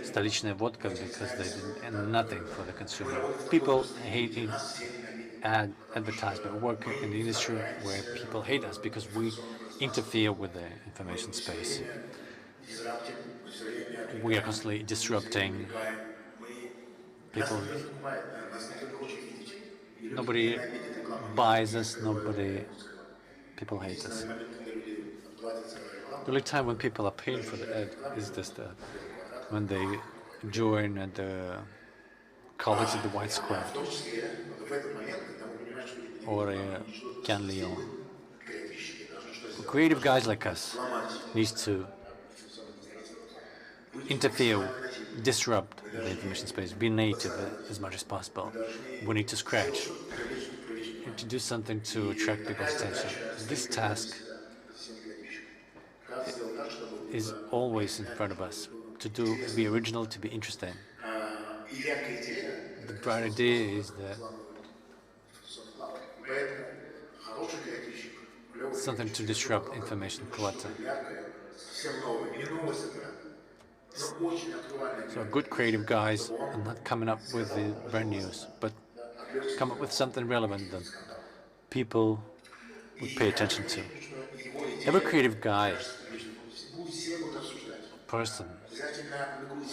S4: столичная водка because they did nothing for the consumer. People hate advertisement. Work in the industry where people hate us because we interfere with the information space. We are constantly disrupting people. Nobody buys us, people hate us. The only time when people are paying for the ad is just when they join the colleagues at the White Square or Can Leon. Creative guys like us need to interfere, disrupt the information space, be native as much as possible. We need to scratch. We need to do something to attract people's attention. This task is always in front of us. To be original, to be interesting. The bright idea is that something to disrupt information clutter. So good creative guys are not coming up with the brand news, but come up with something relevant that people would pay attention to. Every creative guy, person,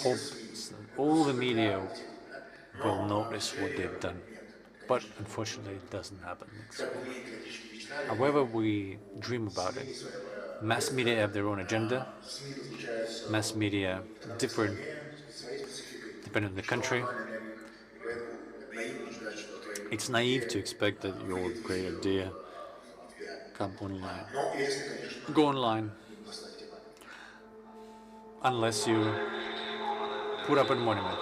S4: hopes that all the media will notice what they've done. But unfortunately, it doesn't happen. However we dream about it, mass media have their own agenda. Mass media different depending on the country. It's naive to expect that your great idea go online, unless you put up a monument.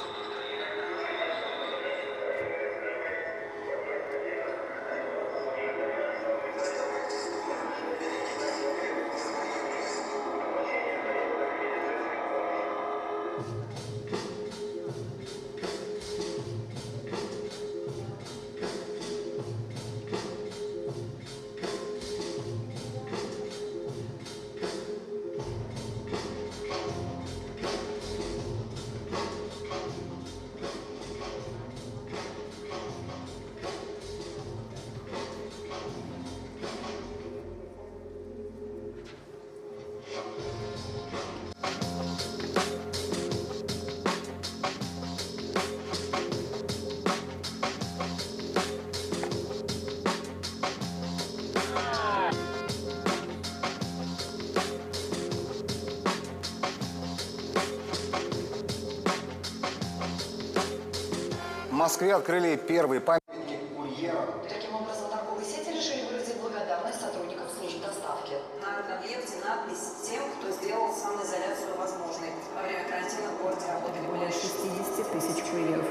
S11: В Москве открыли первый памятник курьерам.
S12: Таким образом, торговые сети решили выразить благодарность сотрудникам служб доставки. На объекте надпись тем, кто сделал самоизоляцию возможной. Во время карантина в городе работали более 60 тысяч курьеров.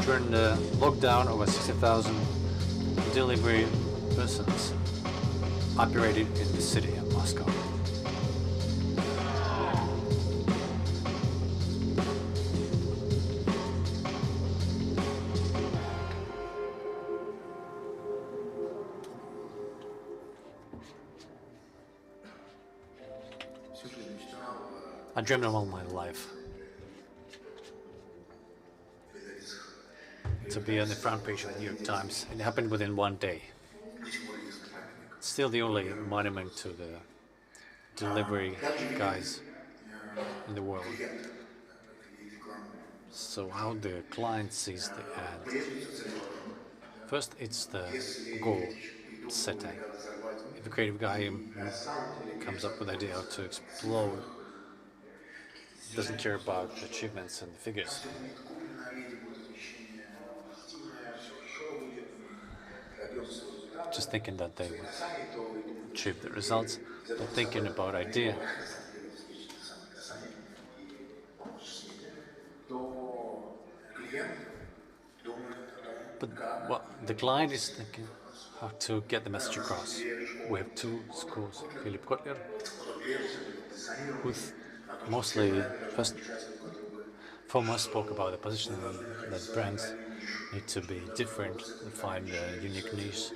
S4: During the lockdown, over 60,000 delivery persons operated in the city of Moscow. I dreamed of all my life to be on the front page of the New York Times. It happened within one day. It's still the only monument to the delivery guys in the world. So how the client sees the ad. First, it's the goal setting. If a creative guy comes up with an idea how to explode, doesn't care about the achievements and the figures. Just thinking that they would achieve the results, but thinking about idea. But what the client is thinking how to get the message across. We have two schools, Philip Kotler, with mostly foremost spoke about the position that brands need to be different and find a unique niche,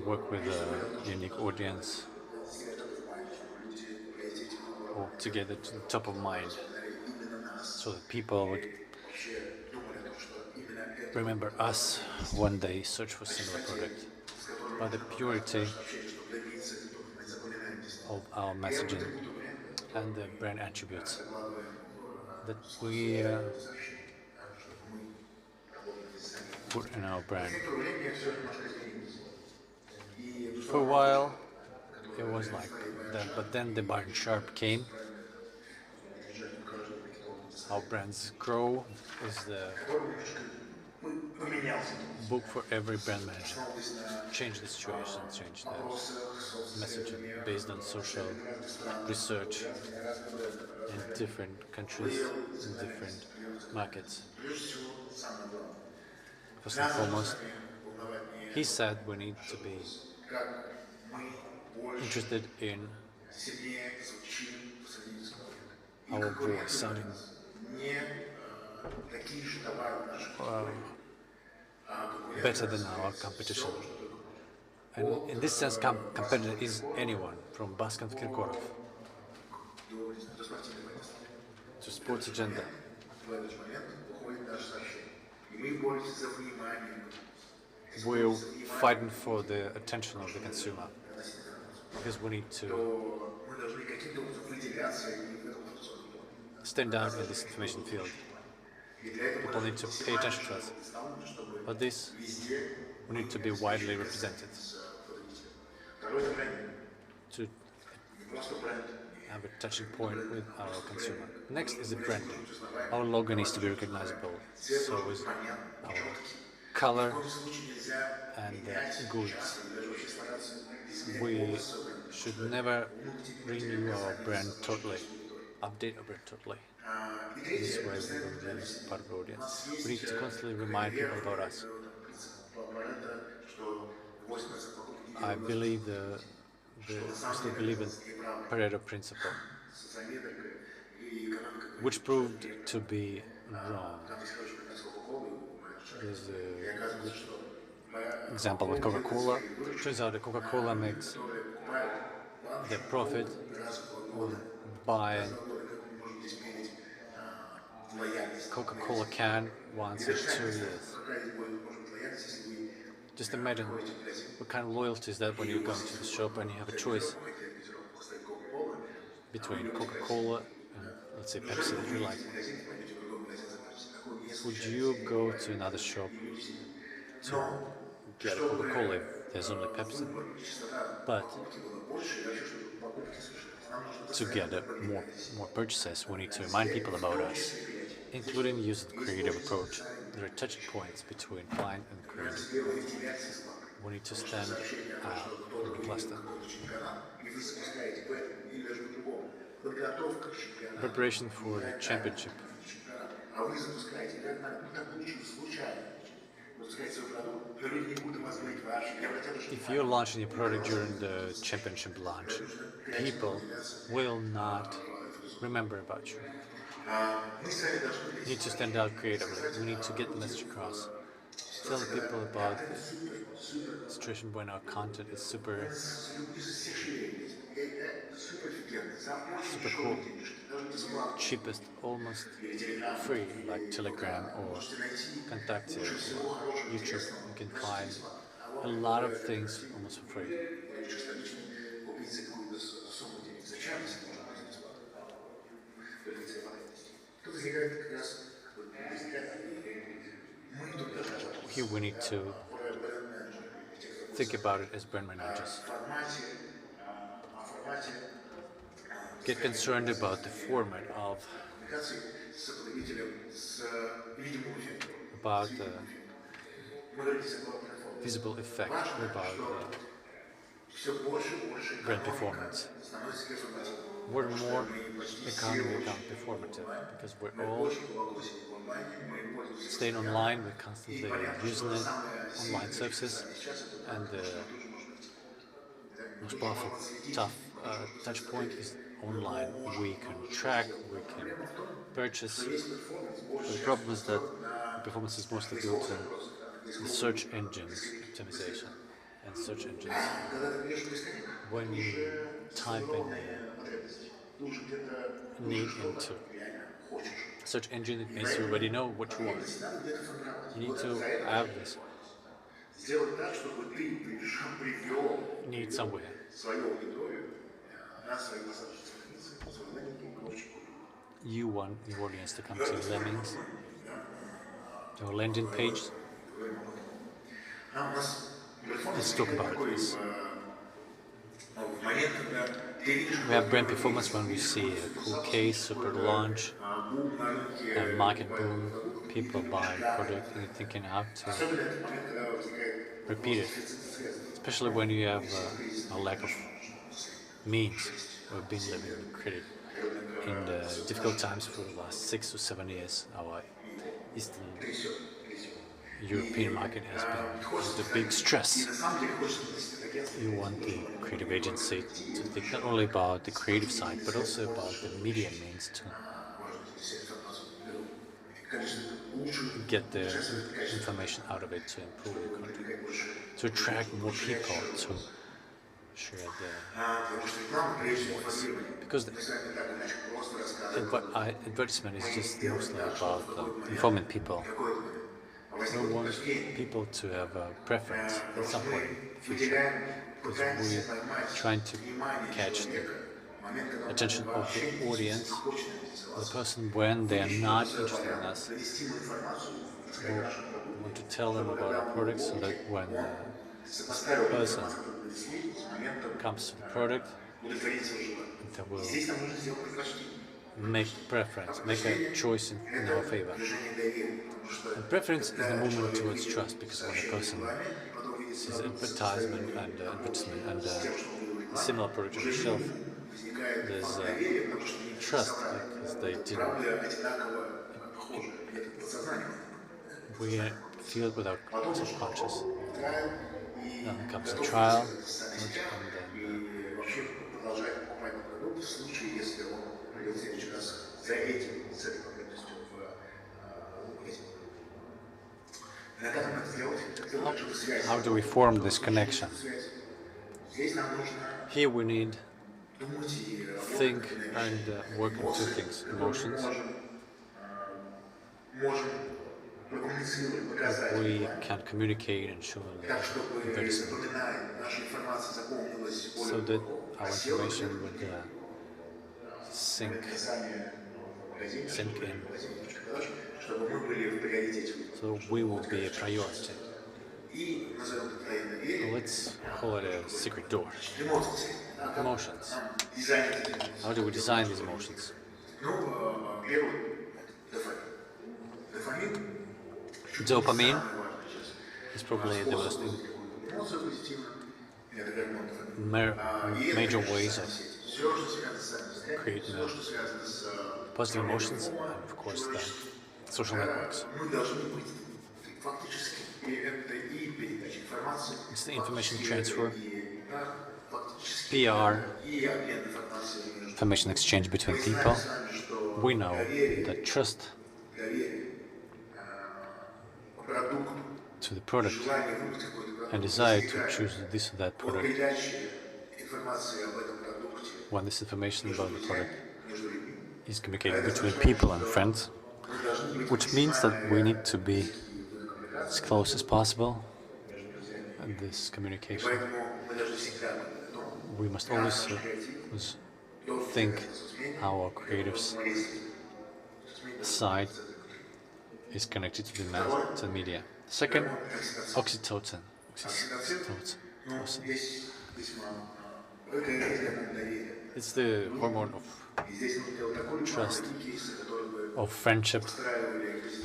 S4: work with a unique audience, or to get it to the top of mind, so that people would remember us when they search for similar product. By the purity of our messaging and the brand attributes that we put in our brand. For a while, it was like that, but then the Barn Sharp came. How brands grow is the book for every brand manager. Change the situation, change the messaging based on social research in different countries, in different markets. First and foremost, he said we need to be interested in our voice sounding better than our competition. And in this sense, competitor is anyone from Baskan Kirkorov to sports agenda. We're fighting for the attention of the consumer because we need to stand out in this information field. People need to pay attention to us. For this, we need to be widely represented to have a touching point with our consumer. Next is the branding. Our logo needs to be recognizable. So is our color and goods. We should never renew our brand totally, update our brand totally. This way we will lose part of the audience. We need to constantly remind people about us. I believe we still believe in Pareto principle, which proved to be wrong. There's a good example with Coca-Cola. Turns out that Coca-Cola makes the profit on buying Coca-Cola can once in 2 years. Just imagine what kind of loyalty is that when you go to the shop and you have a choice between Coca-Cola and, let's say, Pepsi that you like. Would you go to another shop to get a Coca-Cola if there's only Pepsi? But to get more purchases, we need to remind people about us, including the use of the creative approach. There are touching points between client and creative. We need to stand out from the cluster. Preparation for the championship. If you're launching a product during the championship launch, people will not remember about you. You need to stand out creatively. We need to get the message across. Tell the people about the situation when our content is super cool, cheapest, almost free, like Telegram or Contact or YouTube. You can find a lot of things almost for free. Here we need to think about it as brand managers. Get concerned about the format of, about the visible effect, about the brand performance. More and more economy become performative because we're all staying online, we're constantly using it, online services, and the most powerful, tough touch point is online. We can track, we can purchase. But the problem is that the performance is mostly built on the search engines optimization. And search engines, when you type in need into search engine, it means you already know what you want. You need to have this need somewhere. You want your audience to come to Lemmings, your landing page, Let's talk about this. We have brand performance when we see a cool case, super launch, a market boom, people buy product and you're thinking how to repeat it. Especially when you have a lack of means. We've been living in the difficult times for the last 6 to 7 years. Our Eastern European market has been under big stress. You want the creative agency to think not only about the creative side, but also about the media means to get the information out of it, to improve the content, to attract more people to share their voice. Because advertisement is just mostly about informing people. We want people to have a preference at some point in the future, because we're trying to catch the attention of the audience, the person when they are not interested in us. We want to tell them about our products so that when this person comes to the product, they will make preference, make a choice in our favor. And preference is the movement towards trust, because when a person sees advertisement and advertisement and a similar product on the shelf, there's trust, because they didn't. We feel it without subconscious. Then comes a trial, and then how do we form this connection? Here we need think and work on two things: emotions. We can communicate and show advertisement so that our information would sink in, so we will be a priority. Let's call it a secret door. Emotions. How do we design these emotions? Dopamine is probably the most major ways of creating positive emotions, and of course the social networks. It's the information transfer, PR, information exchange between people. We know that trust to the product and desire to choose this or that product, when this information about the product is communicated between people and friends, which means that we need to be as close as possible in this communication. We must always think how our creative side is connected to the media. Second, oxytocin. It's the hormone of trust, of friendship.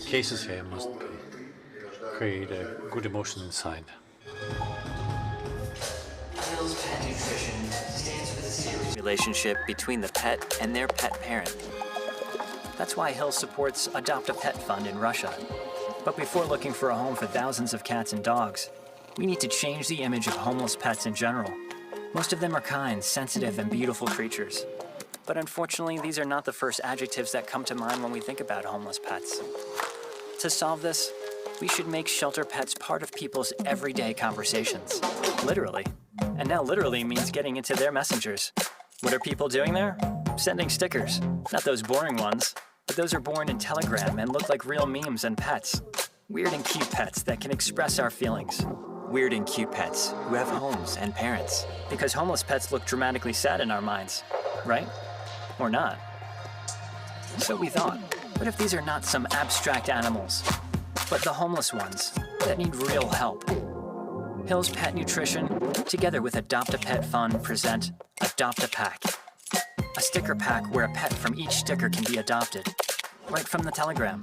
S4: Cases here must create a good emotion inside.
S15: Relationship between the pet and their pet parent. That's why Hill supports Adopt a Pet Fund in Russia. But before looking for a home for thousands of cats and dogs, we need to change the image of homeless pets in general. Most of them are kind, sensitive, and beautiful creatures. But unfortunately, these are not the first adjectives that come to mind when we think about homeless pets. To solve this, we should make shelter pets part of people's everyday conversations. Literally. And now literally means getting into their messengers. What are people doing there? Sending stickers. Not those boring ones, but those are born in Telegram and look like real memes and pets. Weird and cute pets that can express our feelings. Weird and cute pets who have homes and parents. Because homeless pets look dramatically sad in our minds, right? Or not. So we thought, what if these are not some abstract animals, but the homeless ones, that need real help. Hill's Pet Nutrition, together with Adopt a Pet Fund, present Adopt a Pack. A sticker pack where a pet from each sticker can be adopted, right from the telegram.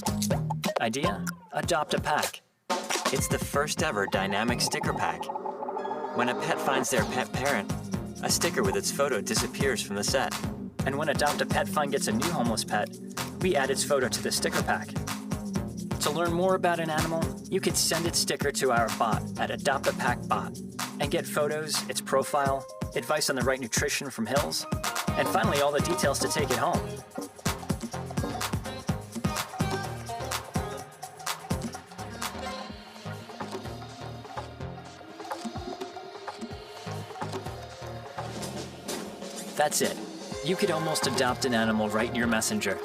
S15: Idea? Adopt a Pack. It's the first ever dynamic sticker pack. When a pet finds their pet parent, a sticker with its photo disappears from the set. And when Adopt a Pet Fund gets a new homeless pet, we add its photo to the sticker pack. To learn more about an animal, you can send its sticker to our bot at Adopt a Pack Bot and get photos, its profile, advice on the right nutrition from Hills, and finally all the details to take it home. That's it. You could almost adopt an animal right in your messenger.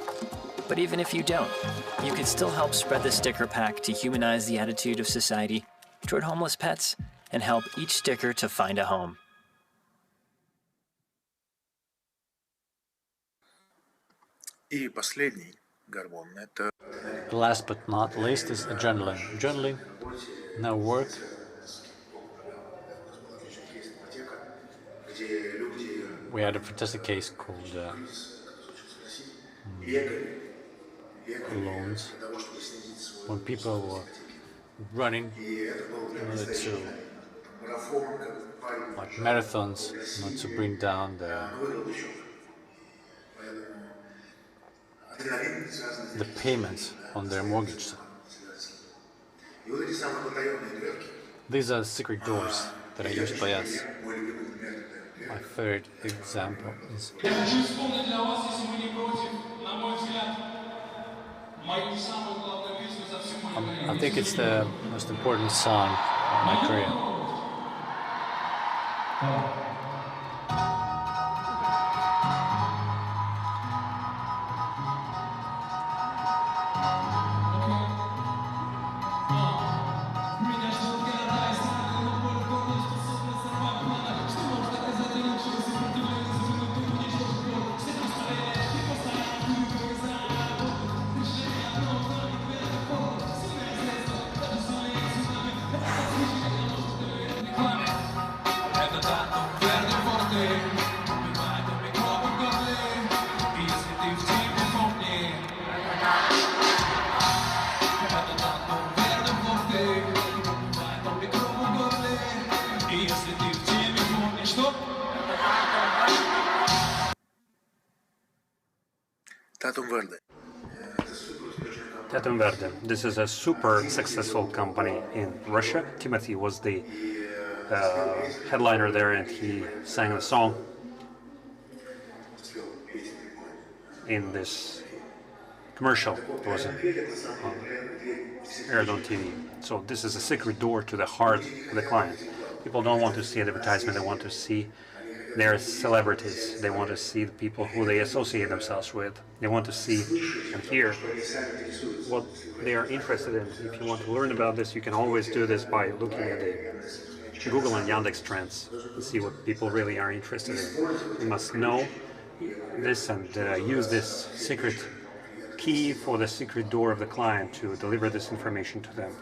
S15: But even if you don't, you could still help spread the sticker pack to humanize the attitude of society toward homeless pets and help each sticker to find a home.
S16: И последний гормон – это…
S4: Last but not least is adrenaline. Adrenaline, now work. We had a fantastic case called loans, when people were running in order to, like marathons, not to bring down the payments on their mortgage. These are secret doors that are used by us. My third example is I think it's the most important song of my career.
S6: Tatum Verde. This is a super successful company in Russia. Timothy was the headliner there, and he sang the song in this commercial. It was aired on TV. So this is a secret door to the heart of the client. People don't want to see advertisement, they want to see their celebrities. They want to see the people who they associate themselves with. They want to see and hear what they are interested in. If you want to learn about this, you can always do this by looking at the Google and Yandex trends and see what people really are interested in. You must know this and use this secret key for the secret door of the client to deliver this information to them.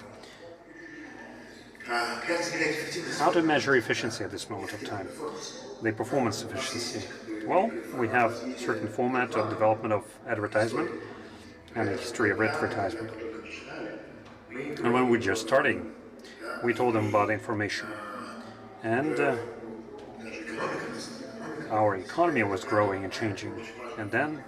S6: How to measure efficiency at this moment of time? The performance efficiency. Well, we have a certain format of development of advertisement and a history of advertisement. And when we were just starting, we told them about information. And our economy was growing and changing. And then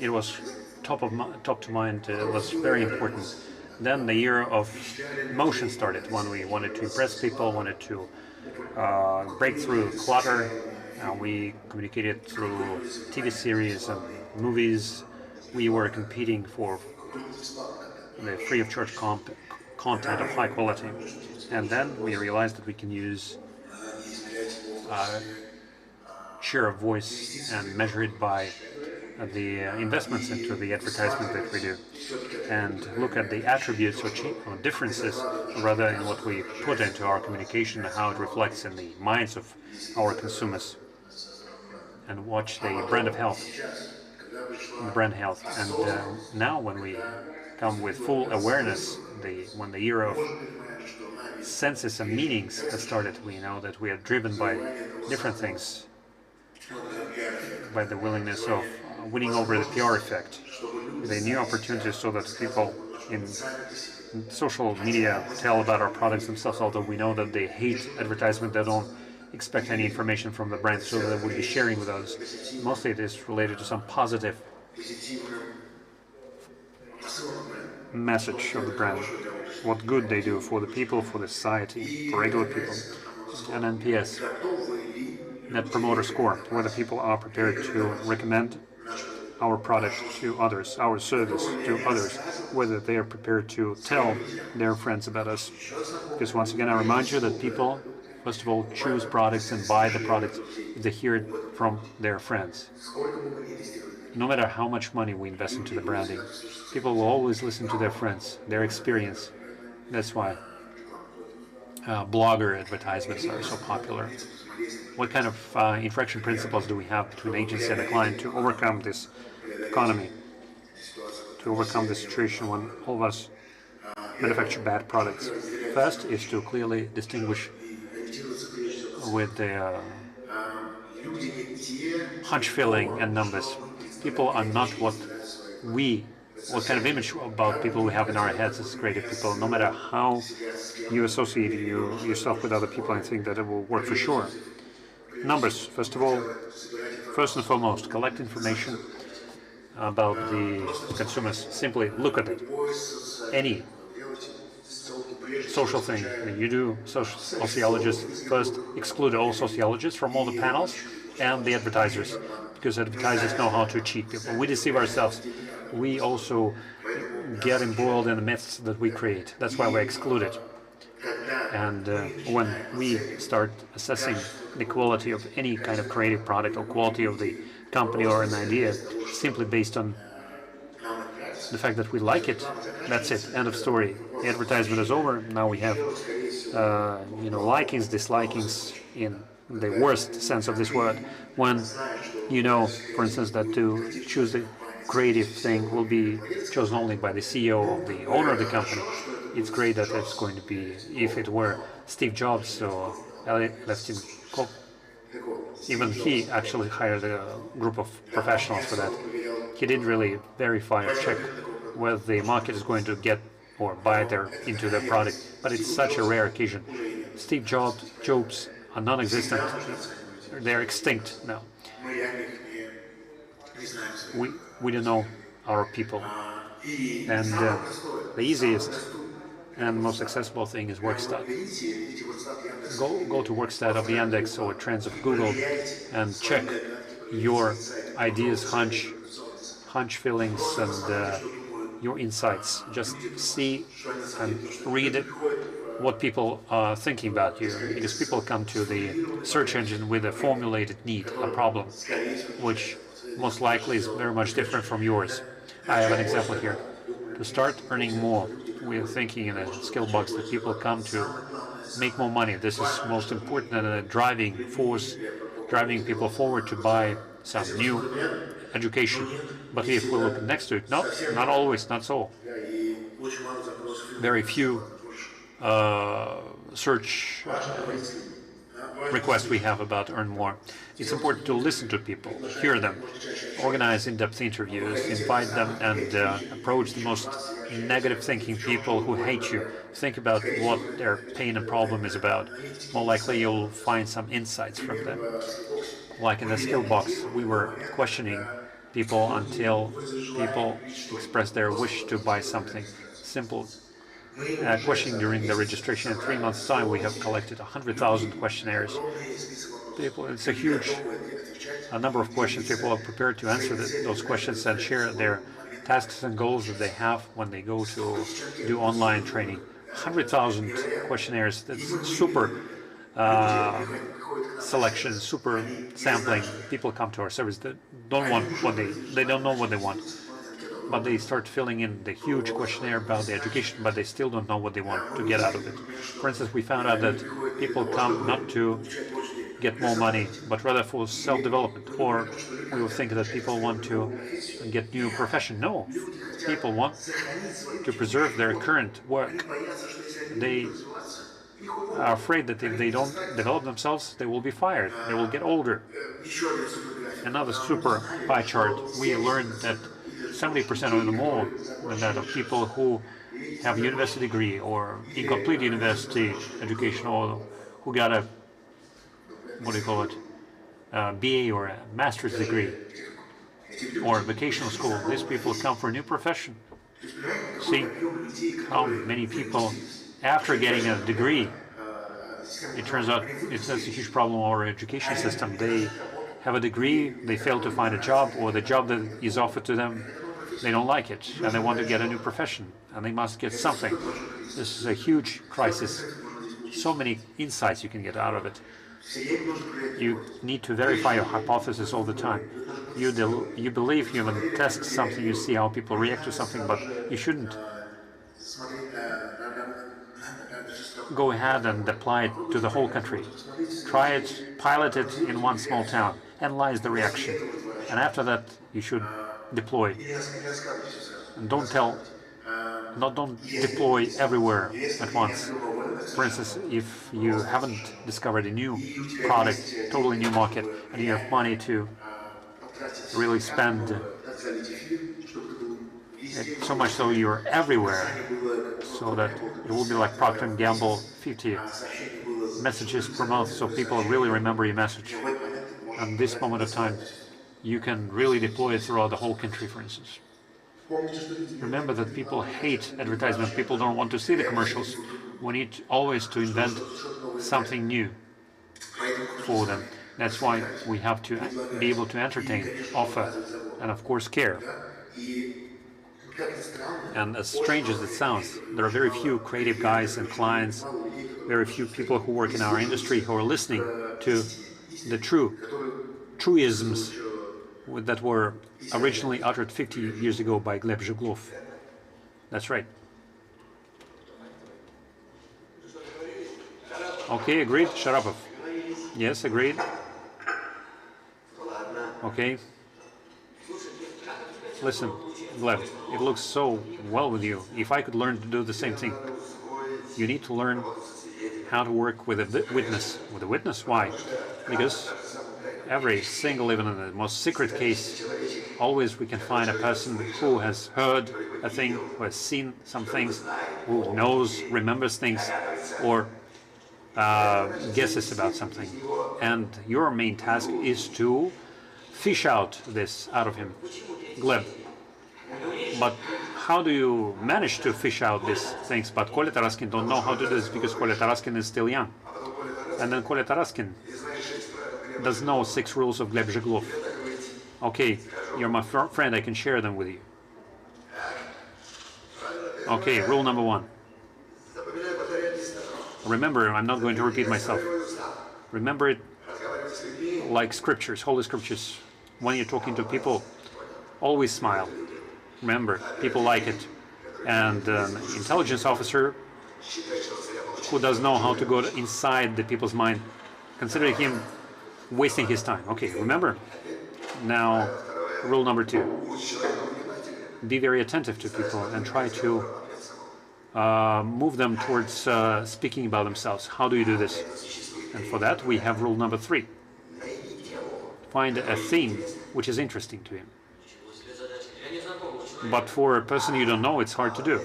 S6: it was top to mind, it was very important. Then the year of motion started, when we wanted to impress people, wanted to break through clutter. We communicated through TV series and movies. We were competing for the free of charge content of high quality. And then we realized that we can use share of voice and measure it by the investments into the advertisement that we do, and look at the attributes or differences rather in what we put into our communication, how it reflects in the minds of our consumers, and watch the brand of health. And now when we come with full awareness, when the era of senses and meanings has started, we know that we are driven by different things, by the willingness of winning over the PR effect, the new opportunities so that people in social media tell about our products themselves, although we know that they hate advertisement, they don't expect any information from the brand, so they would be sharing with us. Mostly it is related to some positive message of the brand, what good they do for the people, for the society, for regular people. And NPS, Net Promoter Score, whether people are prepared to recommend our product to others, our service to others, whether they are prepared to tell their friends about us. Because once again, I remind you that people, first of all, choose products and buy the products if they hear it from their friends. No matter how much money we invest into the branding, people will always listen to their friends, their experience. That's why blogger advertisements are so popular. What kind of interaction principles do we have between agency and the client to overcome this economy, to overcome the situation when all of us manufacture bad products? First is to clearly distinguish with the hunch feeling and numbers. People are not what kind of image about people we have in our heads as creative people, no matter how you associate yourself with other people and think that it will work for sure. Numbers, first of all, first and foremost, collect information about the consumers. Simply look at it. Any social thing that you do, sociologists first exclude all sociologists from all the panels and the advertisers, because advertisers know how to cheat people. We deceive ourselves. We also get embroiled in the myths that we create. That's why we're excluded. And when we start assessing the quality of any kind of creative product or quality of the company or an idea simply based on the fact that we like it, that's it, end of story. The advertisement is over. Now we have likings, dislikings in the worst sense of this word. When you know, for instance, that to choose the creative thing will be chosen only by the CEO or the owner of the company. It's great that it's going to be, if it were Steve Jobs or left him, even he actually hired a group of professionals for that. He didn't really verify or check whether the market is going to get or buy into their product, but it's such a rare occasion. Steve Jobs are non-existent. They're extinct now. We don't know our people. And the easiest and most accessible thing is Workstat. Go to Workstat of the Index or Trends of Google and check your ideas, hunch feelings, and your insights. Just see and read what people are thinking about you, because people come to the search engine with a formulated need, a problem, which most likely is very much different from yours. I have an example here. To start earning more, we're thinking in a skill box that people come to make more money. This is most important and a driving force, driving people forward to buy some new education. But if we look next to it, not always, not so. Very few search requests we have about earn more. It's important to listen to people, hear them, organize in-depth interviews, invite them, and approach the most negative thinking people who hate you. Think about what their pain and problem is about. More likely you'll find some insights from them. Like in the skill box, we were questioning people until people expressed their wish to buy something. Simple questioning during the registration. In 3 months' time, we have collected 100,000 questionnaires. It's a huge number of questions. People are prepared to answer those questions and share their tasks and goals that they have when they go to do online training. 100,000 questionnaires. That's super selection, super sampling. People come to our service that don't want what they don't know what they want, but they start filling in the huge questionnaire about the education, but they still don't know what they want to get out of it. For instance, we found out that people come not to get more money, but rather for self-development. Or we would think that people want to get new profession. No, people want to preserve their current work. They are afraid that if they don't develop themselves, they will be fired. They will get older. Another super pie chart. We learned that 70% or more than that of people who have a university degree or incomplete university education, or who got a, what do you call it, BA or a master's degree or a vocational school. These people come for a new profession. See how many people, after getting a degree, it turns out that's a huge problem in our education system. They have a degree, they fail to find a job, or the job that is offered to them, they don't like it, and they want to get a new profession, and they must get something. This is a huge crisis. So many insights you can get out of it. You need to verify your hypothesis all the time. You believe, you even test something, you see how people react to something, but you shouldn't go ahead and apply it to the whole country. Try it, pilot it in one small town, analyze the reaction, and after that you should deploy. And don't deploy everywhere at once. For instance, if you haven't discovered a new product, totally new market, and you have money to really spend, so much so you're everywhere, so that it will be like Procter & Gamble, 50 messages per month, so people really remember your message. And this moment of time, you can really deploy it throughout the whole country, for instance. Remember that people hate advertisement. People don't want to see the commercials. We need always to invent something new for them. That's why we have to be able to entertain, offer, and of course care. And as strange as it sounds, there are very few creative guys and clients, very few people who work in our industry who are listening to the truisms that were originally uttered 50 years ago by Gleb Zhuglov. That's right. Okay, agreed. Sharapov. Yes, agreed. Okay. Listen, Gleb, it looks so well with you. If I could learn to do the same thing. You need to learn how to work with a witness. With a witness, why? Because every single, even in the most secret case, always we can find a person who has heard a thing, who has seen some things, who knows, remembers things, or guesses about something. And your main task is to fish out this out of him, Gleb. But how do you manage to fish out these things? But Kolya Taraskin don't know how to do this because Kolya Taraskin is still young. And then Kolya Taraskin does know 6 rules of Gleb Zhuglov. Okay, you're my friend, I can share them with you. Okay, rule number 1. Remember, I'm not going to repeat myself. Remember it like scriptures, holy scriptures. When you're talking to people, always smile. Remember, people like it. And an intelligence officer who does know how to go inside the people's mind, consider him wasting his time. Okay, remember? Now, rule number 2. Be very attentive to people and try to move them towards speaking about themselves. How do you do this? And for that, we have rule number 3. Find a theme which is interesting to him. But for a person you don't know, it's hard to do.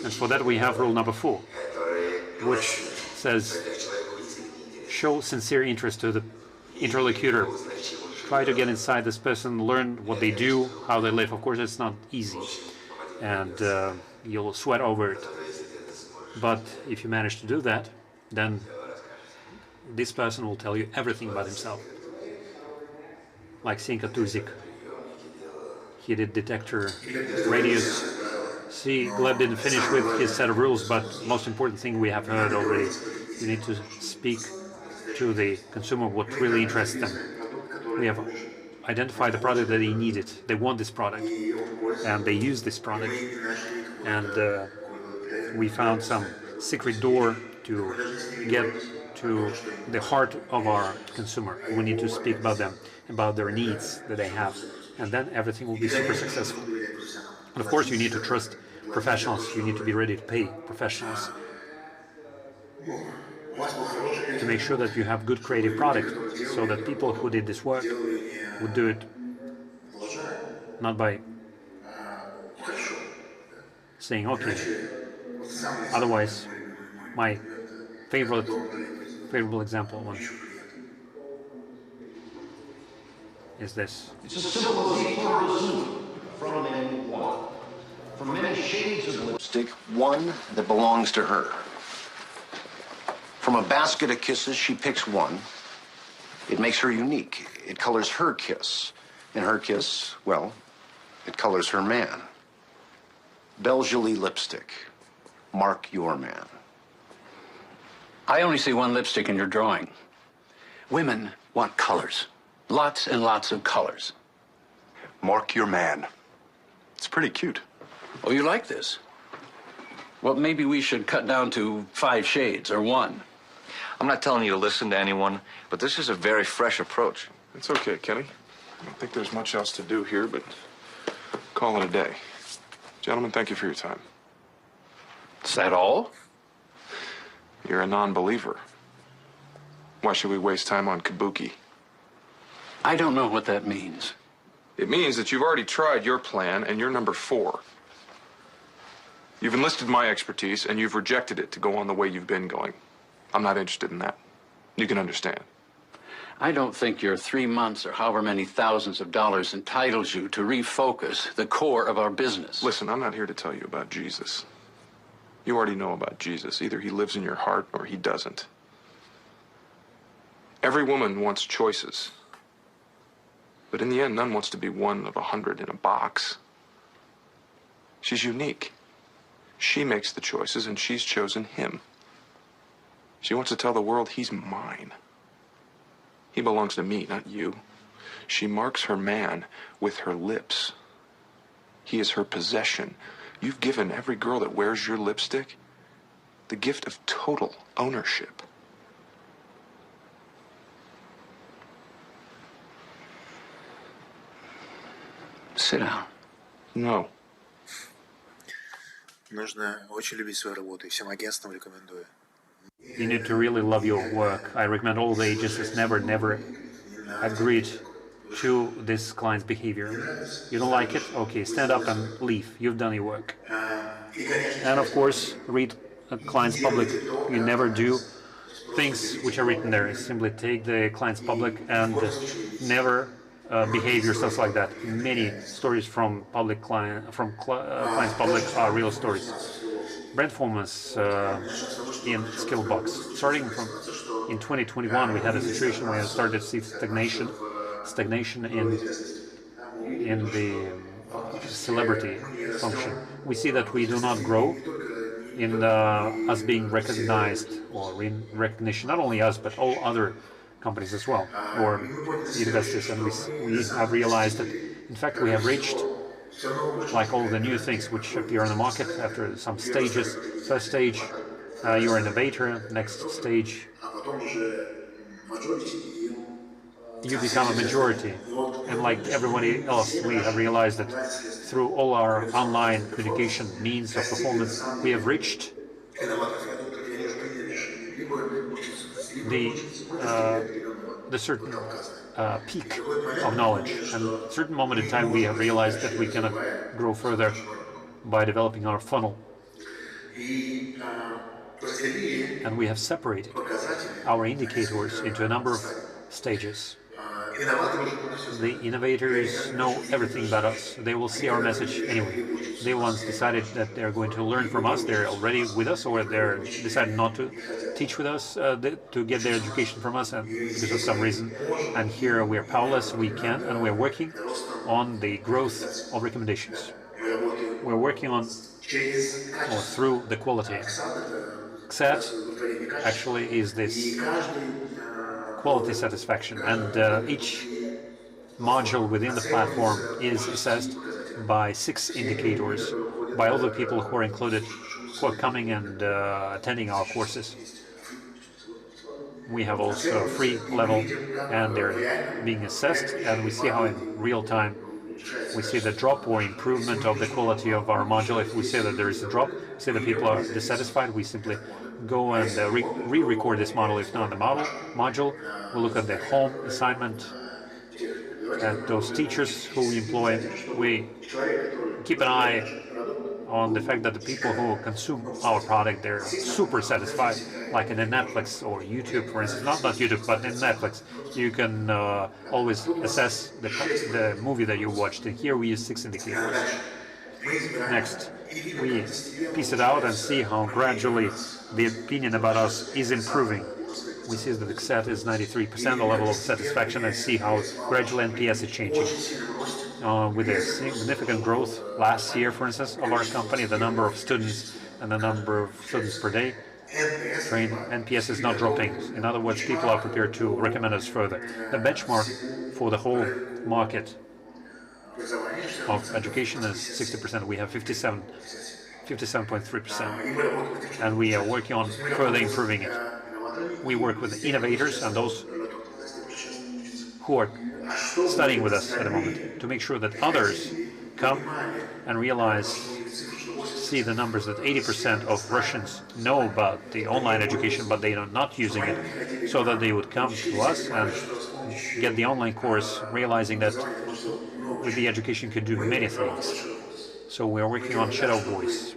S6: And for that, we have rule number 4, which says, show sincere interest to the interlocutor. Try to get inside this person, learn what they do, how they live. Of course, it's not easy, and you'll sweat over it. But if you manage to do that, then this person will tell you everything about himself. Like Senka Tuzik. He did detector radius. See, Gleb didn't finish with his set of rules, but most important thing we have heard already. You need to speak to the consumer what really interests them. We have identified the product that they needed. They want this product, and they use this product. And we found some secret door to get to the heart of our consumer. We need to speak about them, about their needs that they have, and then everything will be super successful. And of course, you need to trust professionals. You need to be ready to pay professionals to make sure that you have good creative product, so that people who did this work would do it not by saying okay. Otherwise, my favorable example one is this.
S17: It's as simple as the zoom from and one. From many shades of lipstick, one that belongs to her. From a basket of kisses, she picks one. It makes her unique. It colors her kiss. And her kiss, well, it colors her man. Belle Jolie lipstick. Mark your man.
S18: I only see one lipstick in your drawing. Women want colors. Lots and lots of colors.
S17: Mark your man. It's pretty cute.
S18: Oh, you like this? Well, maybe we should cut down to 5 shades or 1.
S19: I'm not telling you to listen to anyone, but this is a very fresh approach.
S16: It's okay, Kenny. I don't think there's much else to do here, but call it a day. Gentlemen, thank you for your time.
S18: Is that all?
S16: You're a non-believer. Why should we waste time on kabuki?
S18: I don't know what that means.
S16: It means that you've already tried your plan and you're number 4. You've enlisted my expertise and you've rejected it to go on the way you've been going. I'm not interested in that. You can understand.
S18: I don't think your 3 months or however many thousands of dollars entitles you to refocus the core of our business.
S16: Listen, I'm not here to tell you about Jesus. You already know about Jesus. Either he lives in your heart or he doesn't. Every woman wants choices. But in the end, none wants to be one of 100 in a box. She's unique. She makes the choices and she's chosen him. She wants to tell the world he's mine. He belongs to me, not you. She marks her man with her lips. He is her possession. You've given every girl that wears your lipstick the gift of total ownership.
S18: Sit down.
S16: No.
S20: Нужно очень любить свою работу, и всем агентствам рекомендую.
S6: You need to really love your work. I recommend all the agencies never agreed to this client's behavior. You don't like it? Okay, stand up and leave. You've done your work. And of course, read a client's public. You never do things which are written there. Simply take the client's public and never behave yourselves like that. Many stories from client's public are real stories. Brand performance in skill box. Starting from in 2021, we had a situation where we started to see stagnation in the celebrity function. We see that we do not grow in us being recognized or in recognition, not only us but all other companies as well, or investors, and we have realized that in fact we have reached, like all the new things which appear on the market, after some stages. First stage, you're an innovator. Next stage, you become a majority. And like everybody else, we have realized that through all our online communication means of performance, we have reached the certain peak of knowledge, and at a certain moment in time we have realized that we cannot grow further by developing our funnel, and we have separated our indicators into a number of stages. The innovators know everything about us. They will see our message anyway. They once decided that they're going to learn from us. They're already with us, or they're decided not to teach with us, to get their education from us, and because of some reason. And here we are powerless. We can't, and we're working on the growth of recommendations. We're working on, or through the quality. XAT actually is this quality satisfaction, and each module within the platform is assessed by 6 indicators by all the people who are included, who are coming and attending our courses. We have also a free level, and they're being assessed, and we see how in real time we see the drop or improvement of the quality of our module. If we say that there is a drop, say that people are dissatisfied, we simply go and re-record this model. If not the module, we look at the home assignment, at those teachers who we employ. We keep an eye on the fact that the people who consume our product, they're super satisfied, like in a Netflix or YouTube, for instance. Not YouTube, but in Netflix, you can always assess the movie that you watched, and here we use 6 indicators. Next, we piece it out and see how gradually the opinion about us is improving. We see that the set is 93%, the level of satisfaction, and see how gradually NPS is changing. With a significant growth last year, for instance, of our company, the number of students and the number of students per day trained, NPS is not dropping. In other words, people are prepared to recommend us further. The benchmark for the whole market of education is 60%. We have 57.3%, and we are working on further improving it. We work with innovators and those who are studying with us at the moment to make sure that others come and realize, see the numbers that 80% of Russians know about the online education, but they are not using it, so that they would come to us and get the online course, realizing that with the education could do many things. So we are working on shadow voice.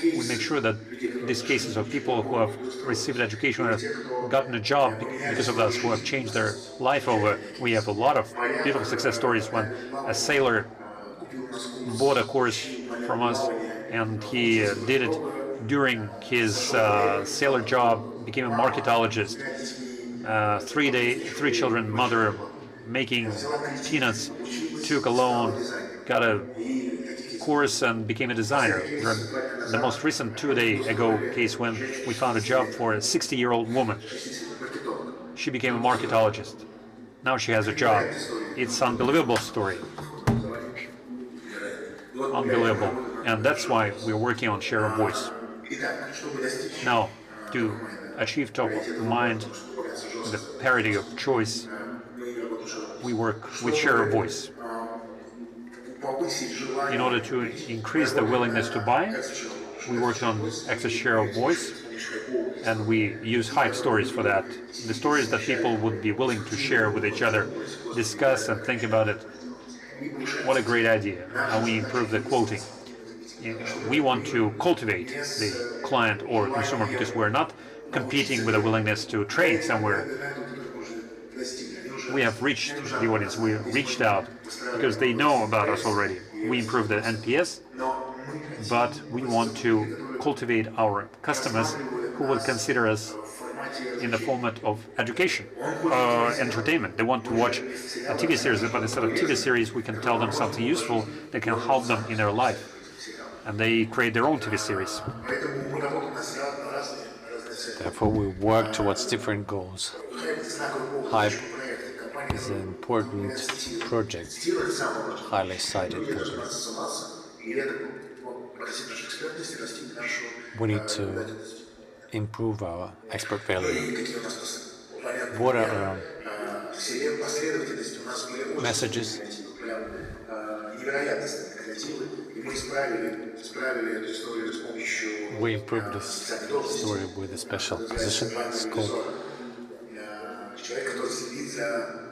S6: We make sure that these cases of people who have received education or have gotten a job because of us, who have changed their life over. We have a lot of beautiful success stories when a sailor bought a course from us and he did it during his sailor job, became a marketologist, 3 children mother, making peanuts, took a loan, got a course and became a designer. The most recent 2 days ago case when we found a job for a 60-year-old woman. She became a marketologist. Now she has a job. It's an unbelievable story. Unbelievable. And that's why we're working on share of voice. Now, to achieve top of mind, the parity of choice, we work with share of voice. In order to increase the willingness to buy, we worked on excess share of voice, and we use hype stories for that. The stories that people would be willing to share with each other, discuss and think about it. What a great idea. And we improve the quoting. We want to cultivate the client or consumer because we're not competing with a willingness to trade somewhere. We have reached the audience, we reached out because they know about us already. We improve the NPS, but we want to cultivate our customers who will consider us in the format of education, entertainment. They want to watch a TV series, but instead of TV series, we can tell them something useful that can help them in their life. And they create their own TV series.
S4: Therefore, we work towards different goals. Hype is an important project, highly cited company. We need to improve our expert value. What are our messages? We improved this story with a special position. It's called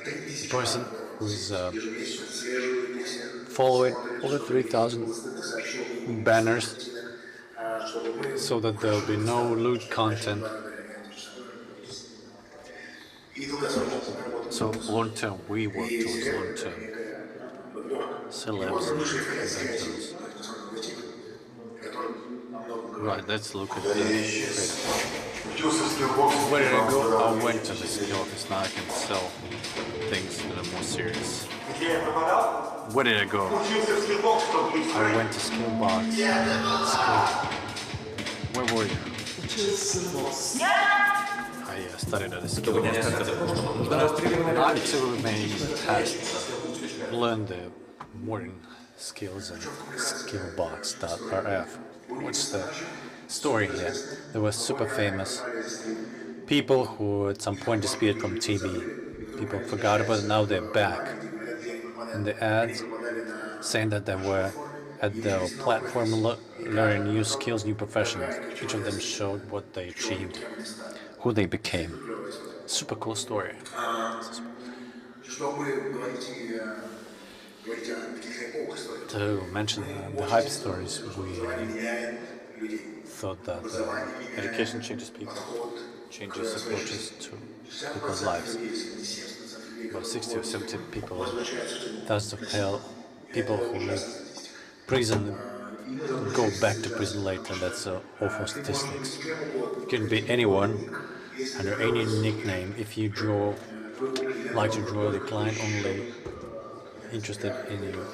S4: the person who is following over 3,000 banners so that there will be no lewd content. So long term, we work towards long term. Celebs and inventors. Right, let's look at the trade. Where did I go? I went to the skill office. Now I can sell things that are more serious. Where did I go? I went to Skillbox. Where were you? I studied at a skill office. I too may have learned the modern skills and skillbox.rf. What's the story here? They were super famous People who at some point disappeared from TV. People forgot about it, now they're back. In the ads, saying that they were at the platform learning new skills, new professions. Each of them showed what they achieved, who they became. Super cool story. To mention the hype stories, we thought that education changes people, changes approaches to people's lives. About 60 or 70 people, thousands of people who leave prison go back to prison later. That's awful statistics. It can be anyone under any nickname. If you like to draw the client only interested in your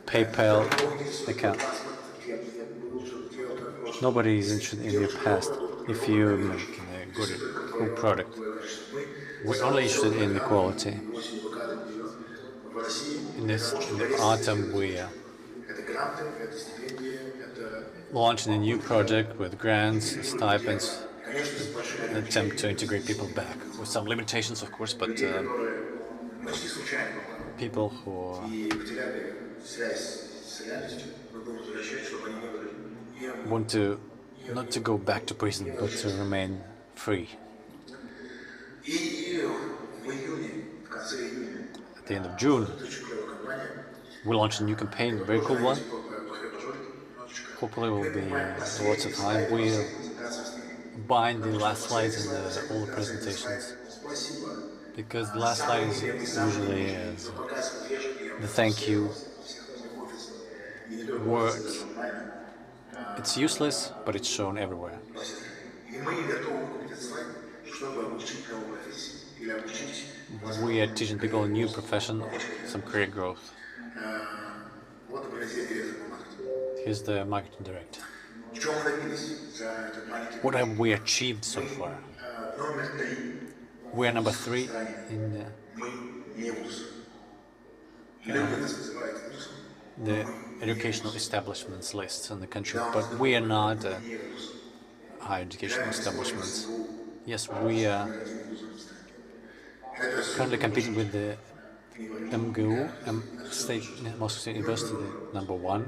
S4: PayPal account. Nobody is interested in your past. If you make a good product, we're only interested in the quality. In the autumn, we launching a new project with grants, stipends, an attempt to integrate people back with some limitations, of course, but people who want to not to go back to prison, but to remain free. At the end of June, we launched a new campaign, a very cool one. Hopefully, will be lots of time. We'll bind the last slides and all the presentations, because the last slide is usually the thank you words. It's useless, but it's shown everywhere. We are teaching people a new profession, some career growth. Here's the marketing director. What have we achieved so far? We are number 3 in the educational establishments list in the country, but we are not higher educational establishments. Yes, we are currently competing with the MGU, Moscow State University, the #1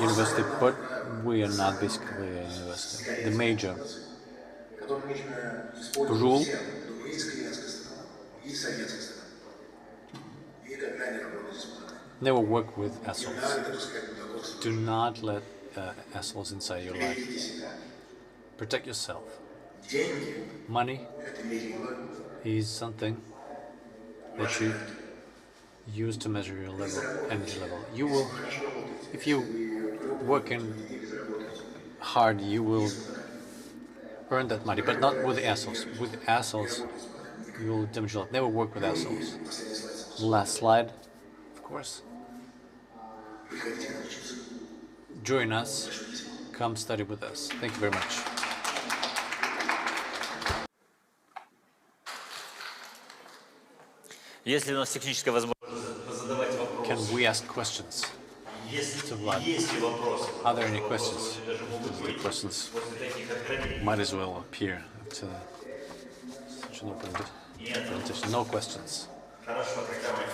S4: university, but we are not basically a university. The major rule never work with assholes. Do not let assholes inside your life. Protect yourself. Money is something that you use to measure your level, energy level. You will, if you working hard, you will earn that money, but not with assholes. With assholes, you will damage your life. Never work with assholes. Last slide, of course. Join us. Come study with us. Thank you very much.
S2: Если у нас техническая возможность задавать вопросы.
S4: Can we ask questions to Vlad? Are there any questions? The questions might as well appear after such an open presentation. No questions.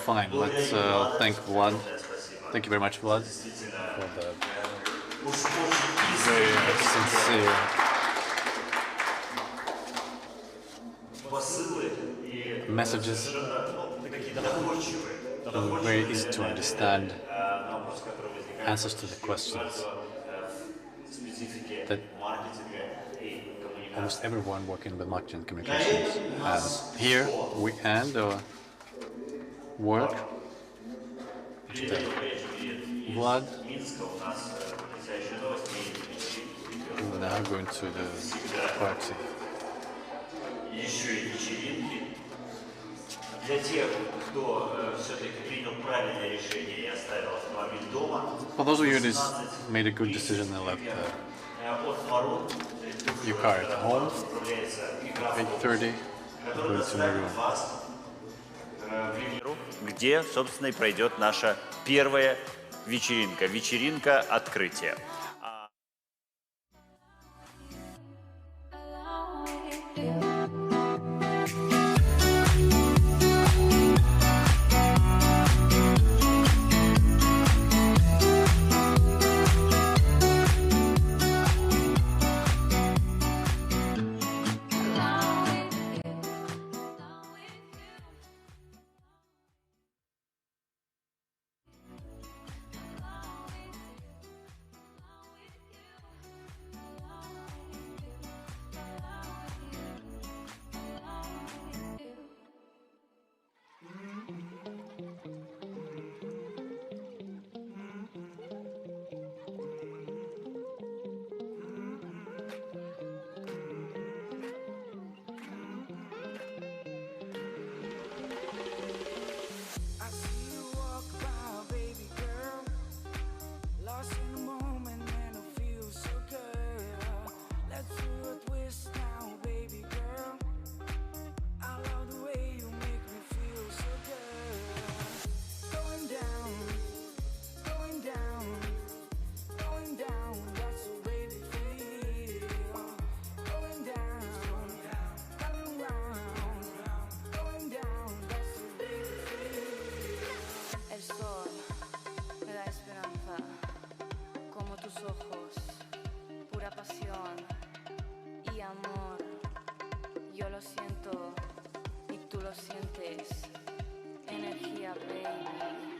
S4: Fine. Let's thank Vlad. Thank you very much, Vlad, for the very sincere messages. Very easy to understand answers to the questions that almost everyone working with marketing and communications has. Here we end our work today. Vlad, we're now going to the party. For those of you that made a good decision and left your car at home, 8:30, going to Maroon.
S2: Где, собственно, и пройдет наша первая вечеринка, вечеринка открытия.
S13: Yeah. amor. Yo lo siento y tú lo sientes. Energía, baby.